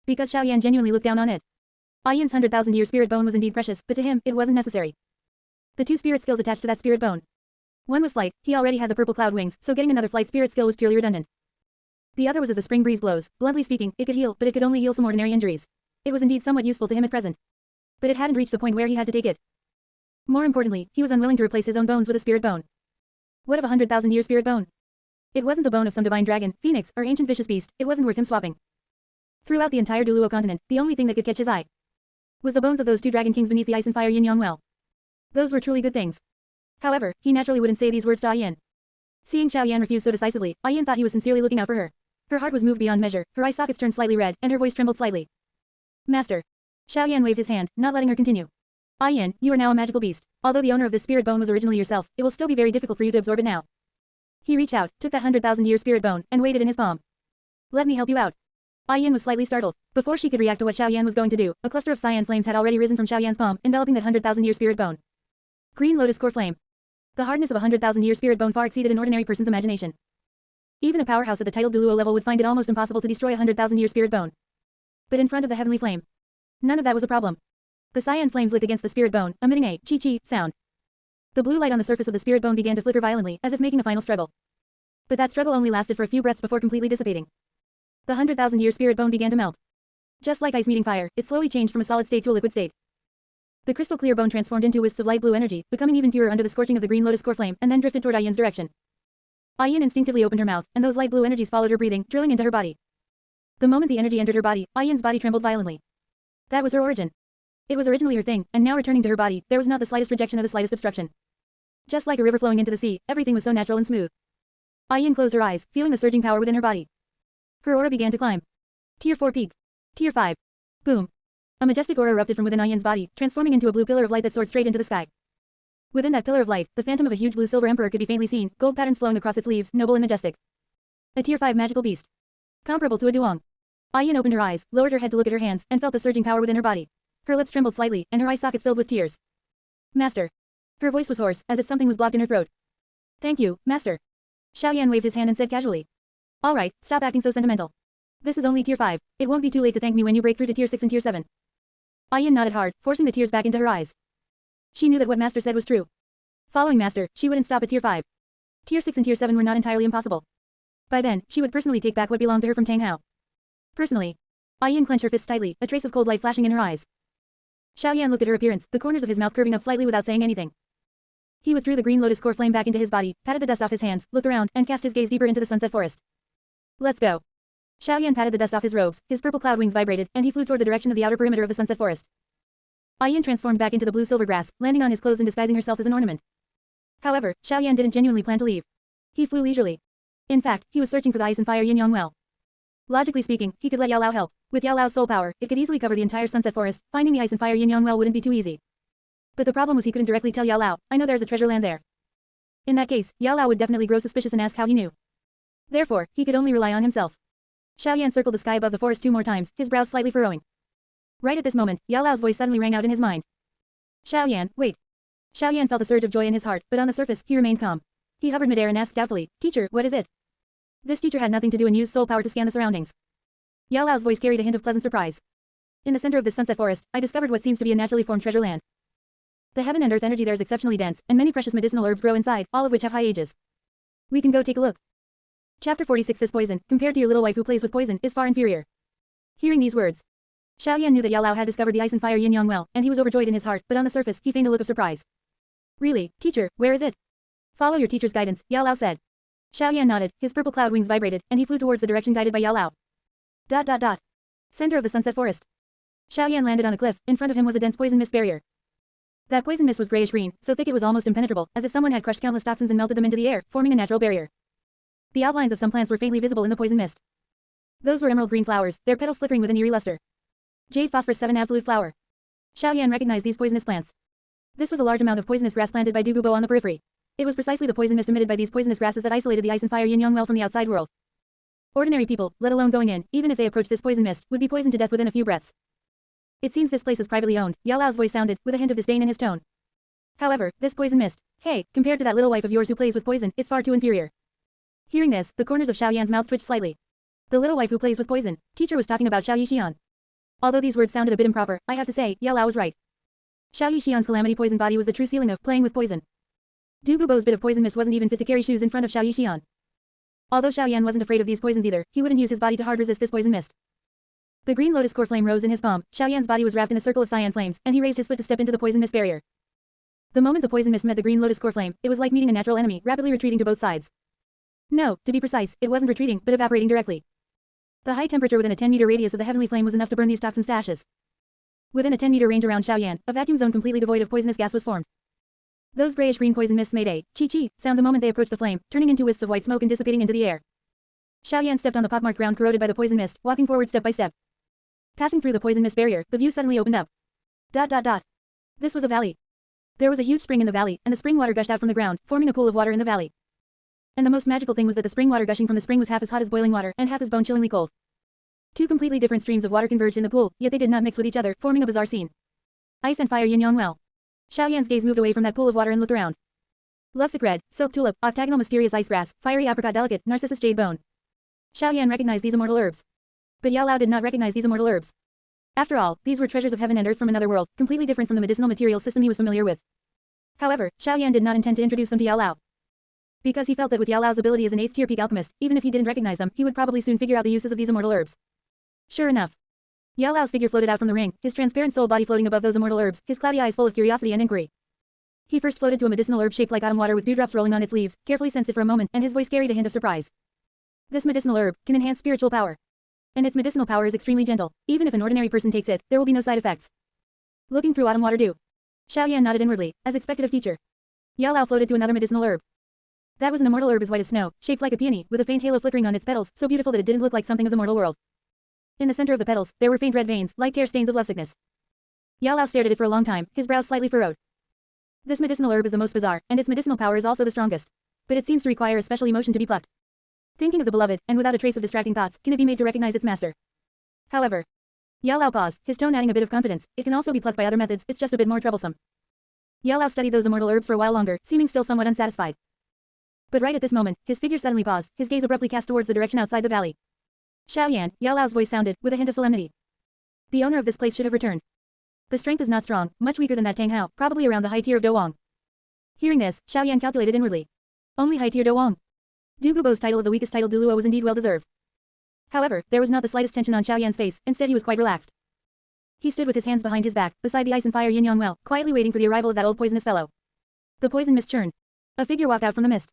Because Xiaoyan genuinely looked down on it. Ai Yin's 100,000-year spirit bone was indeed precious, but to him, it wasn't necessary. The 2 spirit skills attached to that spirit bone. One was flight, he already had the purple cloud wings, so getting another flight spirit skill was purely redundant. The other was as the spring breeze blows. Bluntly speaking, it could heal, but it could only heal some ordinary injuries. It was indeed somewhat useful to him at present. But it hadn't reached the point where he had to take it. More importantly, he was unwilling to replace his own bones with a spirit bone. What of a 100,000-year spirit bone? It wasn't the bone of some divine dragon, phoenix, or ancient vicious beast, it wasn't worth him swapping. Throughout the entire Duluo continent, the only thing that could catch his eye was the bones of those 2 dragon kings beneath the ice and fire Yin Yang well. Those were truly good things. However, he naturally wouldn't say these words to Ai Yin. Seeing Xiaoyan refuse so decisively, Ai Yin thought he was sincerely looking out for her. Her heart was moved beyond measure, her eye sockets turned slightly red, and her voice trembled slightly. Master. Xiaoyan waved his hand, not letting her continue. Ai Yin, you are now a magical beast. Although the owner of this spirit bone was originally yourself, it will still be very difficult for you to absorb it now. He reached out, took that 100,000-year spirit bone, and weighed it in his palm. Let me help you out. Ai Yin was slightly startled. Before she could react to what Xiaoyan was going to do, a cluster of cyan flames had already risen from Xiaoyan's palm, enveloping that 100,000-year spirit bone. Green lotus core flame. The hardness of a 100,000-year spirit bone far exceeded an ordinary person's imagination. Even a powerhouse at the titled Duluo level would find it almost impossible to destroy a 100,000-year spirit bone. But in front of the heavenly flame, none of that was a problem. The cyan flames licked against the spirit bone, emitting a chi-chi sound. The blue light on the surface of the spirit bone began to flicker violently, as if making a final struggle. But that struggle only lasted for a few breaths before completely dissipating. The 100,000-year spirit bone began to melt. Just like ice meeting fire, it slowly changed from a solid state to a liquid state. The crystal clear bone transformed into wisps of light blue energy, becoming even purer under the scorching of the green lotus core flame, and then drifted toward Ai Yin's direction. Ai Yin instinctively opened her mouth, and those light blue energies followed her breathing, drilling into her body. The moment the energy entered her body, Ai Yin's body trembled violently. That was her origin. It was originally her thing, and now returning to her body, there was not the slightest rejection or the slightest obstruction. Just like a river flowing into the sea, everything was so natural and smooth. Ai Yin closed her eyes, feeling the surging power within her body. Her aura began to climb. Tier 4 peak. Tier 5. Boom. A majestic aura erupted from within Ai Yin's body, transforming into a blue pillar of light that soared straight into the sky. Within that pillar of light, the phantom of a huge blue silver emperor could be faintly seen, gold patterns flowing across its leaves, noble and majestic. A Tier 5 magical beast. Comparable to a duong. Ai Yin opened her eyes, lowered her head to look at her hands, and felt the surging power within her body. Her lips trembled slightly, and her eye sockets filled with tears. Master. Her voice was hoarse, as if something was blocked in her throat. Thank you, Master. Xiaoyan waved his hand and said casually. All right, stop acting so sentimental. This is only Tier 5. It won't be too late to thank me when you break through to Tier 6 and Tier 7. Yin nodded hard, forcing the tears back into her eyes. She knew that what Master said was true. Following Master, she wouldn't stop at Tier 5. Tier 6 and Tier 7 were not entirely impossible. By then, she would personally take back what belonged to her from Tang Hao. Personally. Yin clenched her fists tightly, a trace of cold light flashing in her eyes. Xiaoyan looked at her appearance, the corners of his mouth curving up slightly without saying anything. He withdrew the green lotus core flame back into his body, patted the dust off his hands, looked around, and cast his gaze deeper into the sunset forest. Let's go. Xiaoyan patted the dust off his robes, his purple cloud wings vibrated, and he flew toward the direction of the outer perimeter of the sunset forest. Yin transformed back into the blue-silver grass, landing on his clothes and disguising herself as an ornament. However, Xiaoyan didn't genuinely plan to leave. He flew leisurely. In fact, he was searching for the ice and fire yin-yang well. Logically speaking, he could let Yao Lao help. With Yao Lao's soul power, it could easily cover the entire sunset forest. Finding the ice and fire yin-yang well wouldn't be too easy. But the problem was he couldn't directly tell Yao Lao, I know there's a treasure land there. In that case, Yao Lao would definitely grow suspicious and ask how he knew. Therefore, he could only rely on himself. Xiaoyan circled the sky above the forest 2 more times, his brows slightly furrowing. Right at this moment, Yao Lao's voice suddenly rang out in his mind. Xiaoyan, wait. Xiaoyan felt a surge of joy in his heart, but on the surface, he remained calm. He hovered midair and asked doubtfully, Teacher, what is it? This teacher had nothing to do and used soul power to scan the surroundings. Yao Lao's voice carried a hint of pleasant surprise. In the center of this sunset forest, I discovered what seems to be a naturally formed treasure land. The heaven and earth energy there is exceptionally dense, and many precious medicinal herbs grow inside, all of which have high ages. We can go take a look. Chapter 46. This poison, compared to your little wife who plays with poison, is far inferior. Hearing these words, Xiaoyan knew that Yao Lao had discovered the ice and fire yin-yang well, and he was overjoyed in his heart, but on the surface, he feigned a look of surprise. Really, teacher, where is it? Follow your teacher's guidance, Yao Lao said. Xiaoyan nodded, his purple cloud wings vibrated, and he flew towards the direction guided by Yao Lao. Center of the sunset forest. Xiaoyan landed on a cliff, in front of him was a dense poison mist barrier. That poison mist was grayish-green, so thick it was almost impenetrable, as if someone had crushed countless toxins and melted them into the air, forming a natural barrier. The outlines of some plants were faintly visible in the poison mist. Those were emerald green flowers, their petals flickering with an eerie luster. Jade phosphorus 7 absolute flower. Xiaoyan recognized these poisonous plants. This was a large amount of poisonous grass planted by Dugubo on the periphery. It was precisely the poison mist emitted by these poisonous grasses that isolated the ice and fire yin-yang well from the outside world. Ordinary people, let alone going in, even if they approached this poison mist, would be poisoned to death within a few breaths. It seems this place is privately owned, Yao Lao's voice sounded, with a hint of disdain in his tone. However, this poison mist, hey, compared to that little wife of yours who plays with poison, it's far too inferior. Hearing this, the corners of Xiaoyan's mouth twitched slightly. The little wife who plays with poison, teacher was talking about Xiao Yixian. Although these words sounded a bit improper, I have to say, Yao Lao was right. Xiao Yixian's calamity poison body was the true ceiling of playing with poison. Du Gubo's bit of poison mist wasn't even fit to carry shoes in front of Xiao Yixian. Although Xiaoyan wasn't afraid of these poisons either, he wouldn't use his body to hard resist this poison mist. The green lotus core flame rose in his palm, Xiaoyan's body was wrapped in a circle of cyan flames, and he raised his foot to step into the poison mist barrier. The moment the poison mist met the green lotus core flame, it was like meeting a natural enemy, rapidly retreating to both sides. No, to be precise, it wasn't retreating, but evaporating directly. The high temperature within a 10-meter radius of the heavenly flame was enough to burn these toxins to ashes. Within a 10-meter range around Xiaoyan, a vacuum zone completely devoid of poisonous gas was formed. Those grayish-green poison mists made a chi-chi sound the moment they approached the flame, turning into wisps of white smoke and dissipating into the air. Xiaoyan stepped on the pockmarked ground corroded by the poison mist, walking forward step by step. Passing through the poison mist barrier, the view suddenly opened up. This was a valley. There was a huge spring in the valley, and the spring water gushed out from the ground, forming a pool of water in the valley. And the most magical thing was that the spring water gushing from the spring was half as hot as boiling water, and half as bone-chillingly cold. Two completely different streams of water converged in the pool, yet they did not mix with each other, forming a bizarre scene. Ice and fire yin-yang well. Xiaoyan's gaze moved away from that pool of water and looked around. Lovesick red, silk tulip, octagonal mysterious ice grass, fiery apricot delicate, narcissus jade bone. Xiaoyan recognized these immortal herbs. But Yao Lao did not recognize these immortal herbs. After all, these were treasures of heaven and earth from another world, completely different from the medicinal material system he was familiar with. However, Xiaoyan did not intend to introduce them to Yao Lao. Because he felt that with Yao Lao's ability as an 8th-tier peak alchemist, even if he didn't recognize them, he would probably soon figure out the uses of these immortal herbs. Sure enough. Yao Lao's figure floated out from the ring, his transparent soul body floating above those immortal herbs, his cloudy eyes full of curiosity and inquiry. He first floated to a medicinal herb shaped like autumn water with dewdrops rolling on its leaves, carefully sensed it for a moment, and his voice carried a hint of surprise. This medicinal herb can enhance spiritual power. And its medicinal power is extremely gentle. Even if an ordinary person takes it, there will be no side effects. Looking through autumn water dew. Xiaoyan nodded inwardly, as expected of teacher. Yao Lao floated to another medicinal herb. That was an immortal herb as white as snow, shaped like a peony, with a faint halo flickering on its petals, so beautiful that it didn't look like something of the mortal world. In the center of the petals, there were faint red veins, like tear stains of lovesickness. Yao Lao stared at it for a long time, his brows slightly furrowed. This medicinal herb is the most bizarre, and its medicinal power is also the strongest. But it seems to require a special emotion to be plucked. Thinking of the beloved, and without a trace of distracting thoughts, can it be made to recognize its master? However, Yao Lao paused, his tone adding a bit of confidence. It can also be plucked by other methods, it's just a bit more troublesome. Yao Lao studied those immortal herbs for a while longer, seeming still somewhat unsatisfied. But right at this moment, his figure suddenly paused, his gaze abruptly cast towards the direction outside the valley. Xiaoyan, Yao Lao's voice sounded, with a hint of solemnity. The owner of this place should have returned. The strength is not strong, much weaker than that Tang Hao, probably around the high tier of Do Wang. Hearing this, Xiaoyan calculated inwardly. Only high tier Do Wang. Du Gubo's title of the weakest title Duluo was indeed well deserved. However, there was not the slightest tension on Xiaoyan's face, instead he was quite relaxed. He stood with his hands behind his back, beside the ice and fire Yin Yang well, quietly waiting for the arrival of that old poisonous fellow. The poison mist churned. A figure walked out from the mist.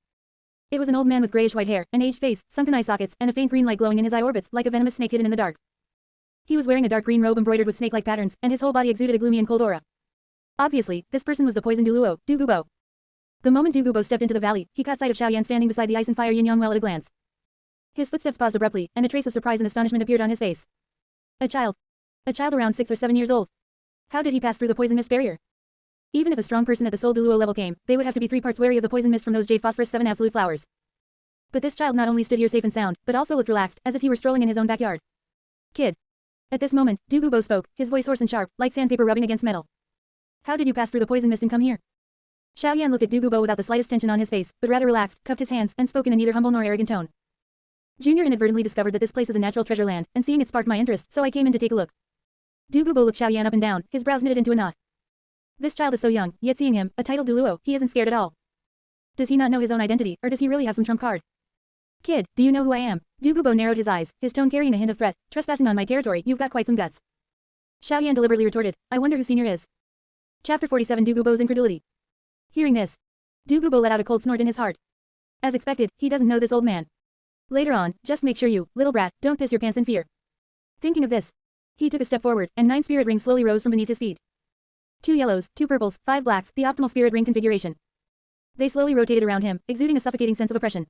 It was an old man with grayish-white hair, an aged face, sunken eye sockets, and a faint green light glowing in his eye orbits, like a venomous snake hidden in the dark. He was wearing a dark green robe embroidered with snake-like patterns, and his whole body exuded a gloomy and cold aura. Obviously, this person was the poisoned Duluo, Du Gubo. The moment Du Gubo stepped into the valley, he caught sight of Xiaoyan standing beside the ice and fire Yin Yang well at a glance. His footsteps paused abruptly, and a trace of surprise and astonishment appeared on his face. A child. A child around 6 or 7 years old. How did he pass through the poison mist barrier? Even if a strong person at the soul Duluo level came, they would have to be 3 parts wary of the poison mist from those jade phosphorus 7 absolute flowers. But this child not only stood here safe and sound, but also looked relaxed, as if he were strolling in his own backyard. Kid. At this moment, Du Gubo spoke, his voice hoarse and sharp, like sandpaper rubbing against metal. How did you pass through the poison mist and come here? Xiaoyan looked at Du Gubo without the slightest tension on his face, but rather relaxed, cupped his hands, and spoke in a neither humble nor arrogant tone. Junior inadvertently discovered that this place is a natural treasure land, and seeing it sparked my interest, so I came in to take a look. Du Gubo looked Xiaoyan up and down, his brows knitted into a knot. This child is so young, yet seeing him, a titled Duluo, he isn't scared at all. Does he not know his own identity, or does he really have some trump card? Kid, do you know who I am? Du Gubo narrowed his eyes, his tone carrying a hint of threat. Trespassing on my territory, you've got quite some guts. Xiaoyan deliberately retorted, I wonder who Senior is. Chapter 47 Du Gubo's incredulity. Hearing this, Du Gubo let out a cold snort in his heart. As expected, he doesn't know this old man. Later on, just make sure you, little brat, don't piss your pants in fear. Thinking of this, he took a step forward, and 9 spirit rings slowly rose from beneath his feet. 2 yellows, 2 purples, 5 blacks, the optimal spirit ring configuration. They slowly rotated around him, exuding a suffocating sense of oppression.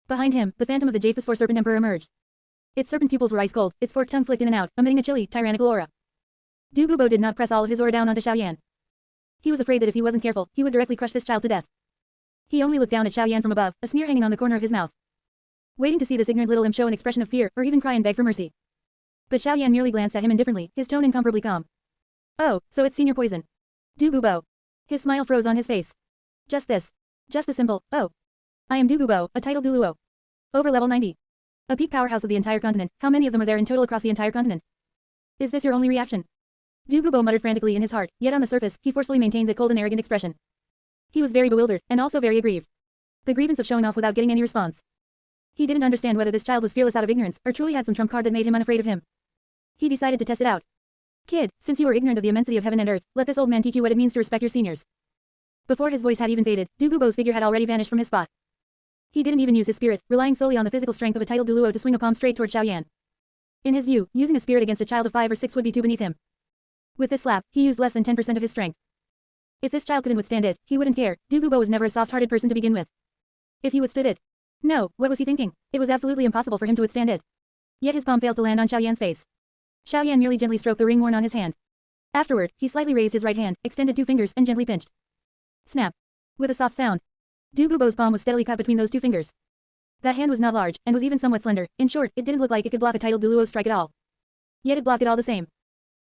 Behind him, the phantom of the Jade Phosphor Serpent Emperor emerged. Its serpent pupils were ice cold, its forked tongue flicked in and out, emitting a chilly, tyrannical aura. Du Gubo did not press all of his aura down onto Xiaoyan. He was afraid that if he wasn't careful, he would directly crush this child to death. He only looked down at Xiaoyan from above, a sneer hanging on the corner of his mouth. Waiting to see this ignorant little imp show an expression of fear, or even cry and beg for mercy. But Xiaoyan merely glanced at him indifferently, his tone incomparably calm. Oh, so it's Senior Poison. Du Gubo. His smile froze on his face. Just this. Just a simple, oh. I am Du Gubo, a titled Duluo. Over level 90. A peak powerhouse of the entire continent, how many of them are there in total across the entire continent? Is this your only reaction? Du Gubo muttered frantically in his heart, yet on the surface, he forcefully maintained that cold and arrogant expression. He was very bewildered, and also very aggrieved. The grievance of showing off without getting any response. He didn't understand whether this child was fearless out of ignorance, or truly had some trump card that made him unafraid of him. He decided to test it out. Kid, since you are ignorant of the immensity of heaven and earth, let this old man teach you what it means to respect your seniors. Before his voice had even faded, Du Gubo's figure had already vanished from his spot. He didn't even use his spirit, relying solely on the physical strength of a titled Duluo to swing a palm straight toward Xiaoyan. In his view, using a spirit against a child of 5 or 6 would be too beneath him. With this slap, he used less than 10% of his strength. If this child couldn't withstand it, he wouldn't care. Du Gubo was never a soft-hearted person to begin with. If he withstood it. No, what was he thinking? It was absolutely impossible for him to withstand it. Yet his palm failed to land on Xiaoyan's face. Xiaoyan merely gently stroked the ring worn on his hand. Afterward, he slightly raised his right hand, extended 2 fingers, and gently pinched. Snap. With a soft sound. Du Gubo's palm was steadily caught between those 2 fingers. That hand was not large, and was even somewhat slender. In short, it didn't look like it could block a titled Duluo's strike at all. Yet it blocked it all the same.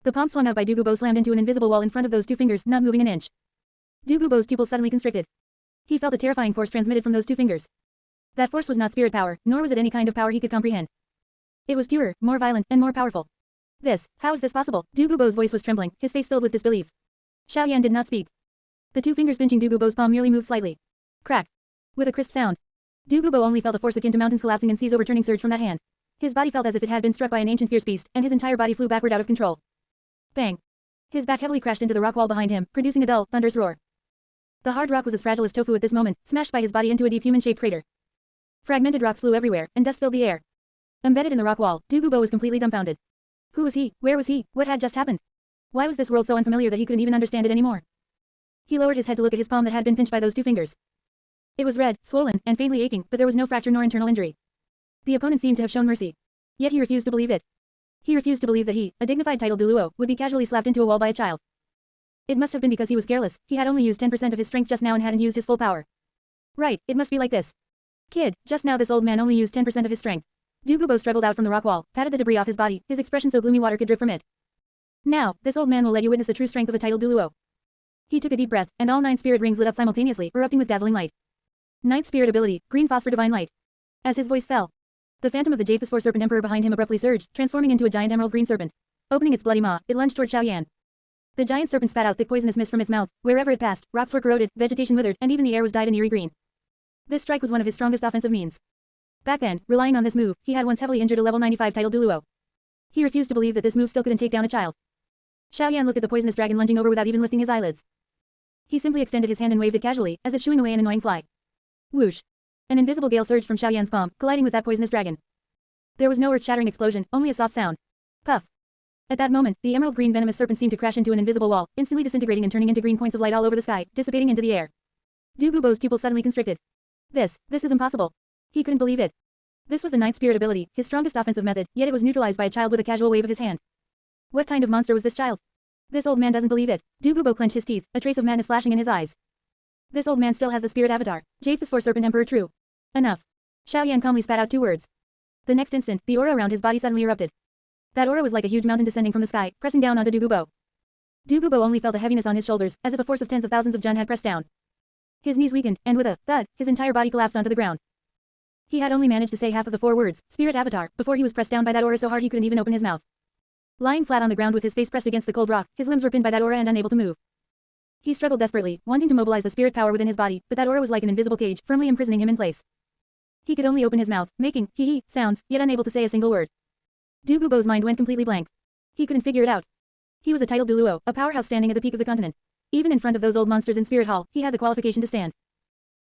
The palm swung out by Du Gubo slammed into an invisible wall in front of those 2 fingers, not moving an inch. Du Gubo's pupils suddenly constricted. He felt a terrifying force transmitted from those 2 fingers. That force was not spirit power, nor was it any kind of power he could comprehend. It was purer, more violent, and more powerful. How is this possible? Du Gubo's voice was trembling, his face filled with disbelief. Xiaoyan did not speak. The 2 fingers pinching Du Gubo's palm merely moved slightly. Crack. With a crisp sound. Du Gubo only felt a force akin to mountains collapsing and seas overturning surge from that hand. His body felt as if it had been struck by an ancient fierce beast, and his entire body flew backward out of control. Bang. His back heavily crashed into the rock wall behind him, producing a dull, thunderous roar. The hard rock was as fragile as tofu at this moment, smashed by his body into a deep human-shaped crater. Fragmented rocks flew everywhere, and dust filled the air. Embedded in the rock wall, Du Gubo was completely dumbfounded. Who was he? Where was he? What had just happened? Why was this world so unfamiliar that he couldn't even understand it anymore? He lowered his head to look at his palm that had been pinched by those 2 fingers. It was red, swollen, and faintly aching, but there was no fracture nor internal injury. The opponent seemed to have shown mercy. Yet he refused to believe it. He refused to believe that he, a dignified titled Duluo, would be casually slapped into a wall by a child. It must have been because he was careless. He had only used 10% of his strength just now and hadn't used his full power. Right, it must be like this. Kid, just now this old man only used 10% of his strength. Du Gubo struggled out from the rock wall, patted the debris off his body, his expression so gloomy water could drip from it. Now, this old man will let you witness the true strength of a titled Duluo. He took a deep breath, and all 9 spirit rings lit up simultaneously, erupting with dazzling light. 9th spirit ability, green phosphor divine light. As his voice fell, the phantom of the Jade Phosphor Serpent Emperor behind him abruptly surged, transforming into a giant emerald green serpent. Opening its bloody maw, it lunged toward Xiaoyan. The giant serpent spat out thick poisonous mist from its mouth. Wherever it passed, rocks were corroded, vegetation withered, and even the air was dyed an eerie green. This strike was one of his strongest offensive means. Back then, relying on this move, he had once heavily injured a level 95 titled Duluo. He refused to believe that this move still couldn't take down a child. Xiaoyan looked at the poisonous dragon lunging over without even lifting his eyelids. He simply extended his hand and waved it casually, as if shooing away an annoying fly. Whoosh! An invisible gale surged from Xiaoyan's palm, colliding with that poisonous dragon. There was no earth-shattering explosion, only a soft sound. Puff! At that moment, the emerald green venomous serpent seemed to crash into an invisible wall, instantly disintegrating and turning into green points of light all over the sky, dissipating into the air. Du Gubo's pupils suddenly constricted. This is impossible. He couldn't believe it. This was the ninth spirit ability, his strongest offensive method, yet it was neutralized by a child with a casual wave of his hand. What kind of monster was this child? This old man doesn't believe it. Du Gubo clenched his teeth, a trace of madness flashing in his eyes. This old man still has the spirit avatar. Jade Phosphor Serpent Emperor true. Enough. Xiaoyan calmly spat out 2 words. The next instant, the aura around his body suddenly erupted. That aura was like a huge mountain descending from the sky, pressing down onto Du Gubo. Du Gubo only felt a heaviness on his shoulders, as if a force of tens of thousands of Jun had pressed down. His knees weakened, and with a thud, his entire body collapsed onto the ground. He had only managed to say half of the 4 words, spirit avatar, before he was pressed down by that aura so hard he couldn't even open his mouth. Lying flat on the ground with his face pressed against the cold rock, his limbs were pinned by that aura and unable to move. He struggled desperately, wanting to mobilize the spirit power within his body, but that aura was like an invisible cage, firmly imprisoning him in place. He could only open his mouth, making hee-hee sounds, yet unable to say a single word. Du Gubo's mind went completely blank. He couldn't figure it out. He was a titled Duluo, a powerhouse standing at the peak of the continent. Even in front of those old monsters in Spirit Hall, he had the qualification to stand.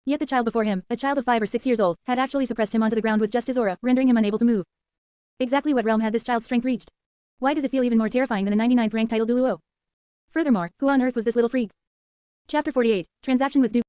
Yet the child before him, a child of 5 or 6 years old, had actually suppressed him onto the ground with just his aura, rendering him unable to move. Exactly what realm had this child's strength reached? Why does it feel even more terrifying than a 99th rank titled Duluo? Furthermore, who on earth was this little freak? Chapter 48, Transaction with Du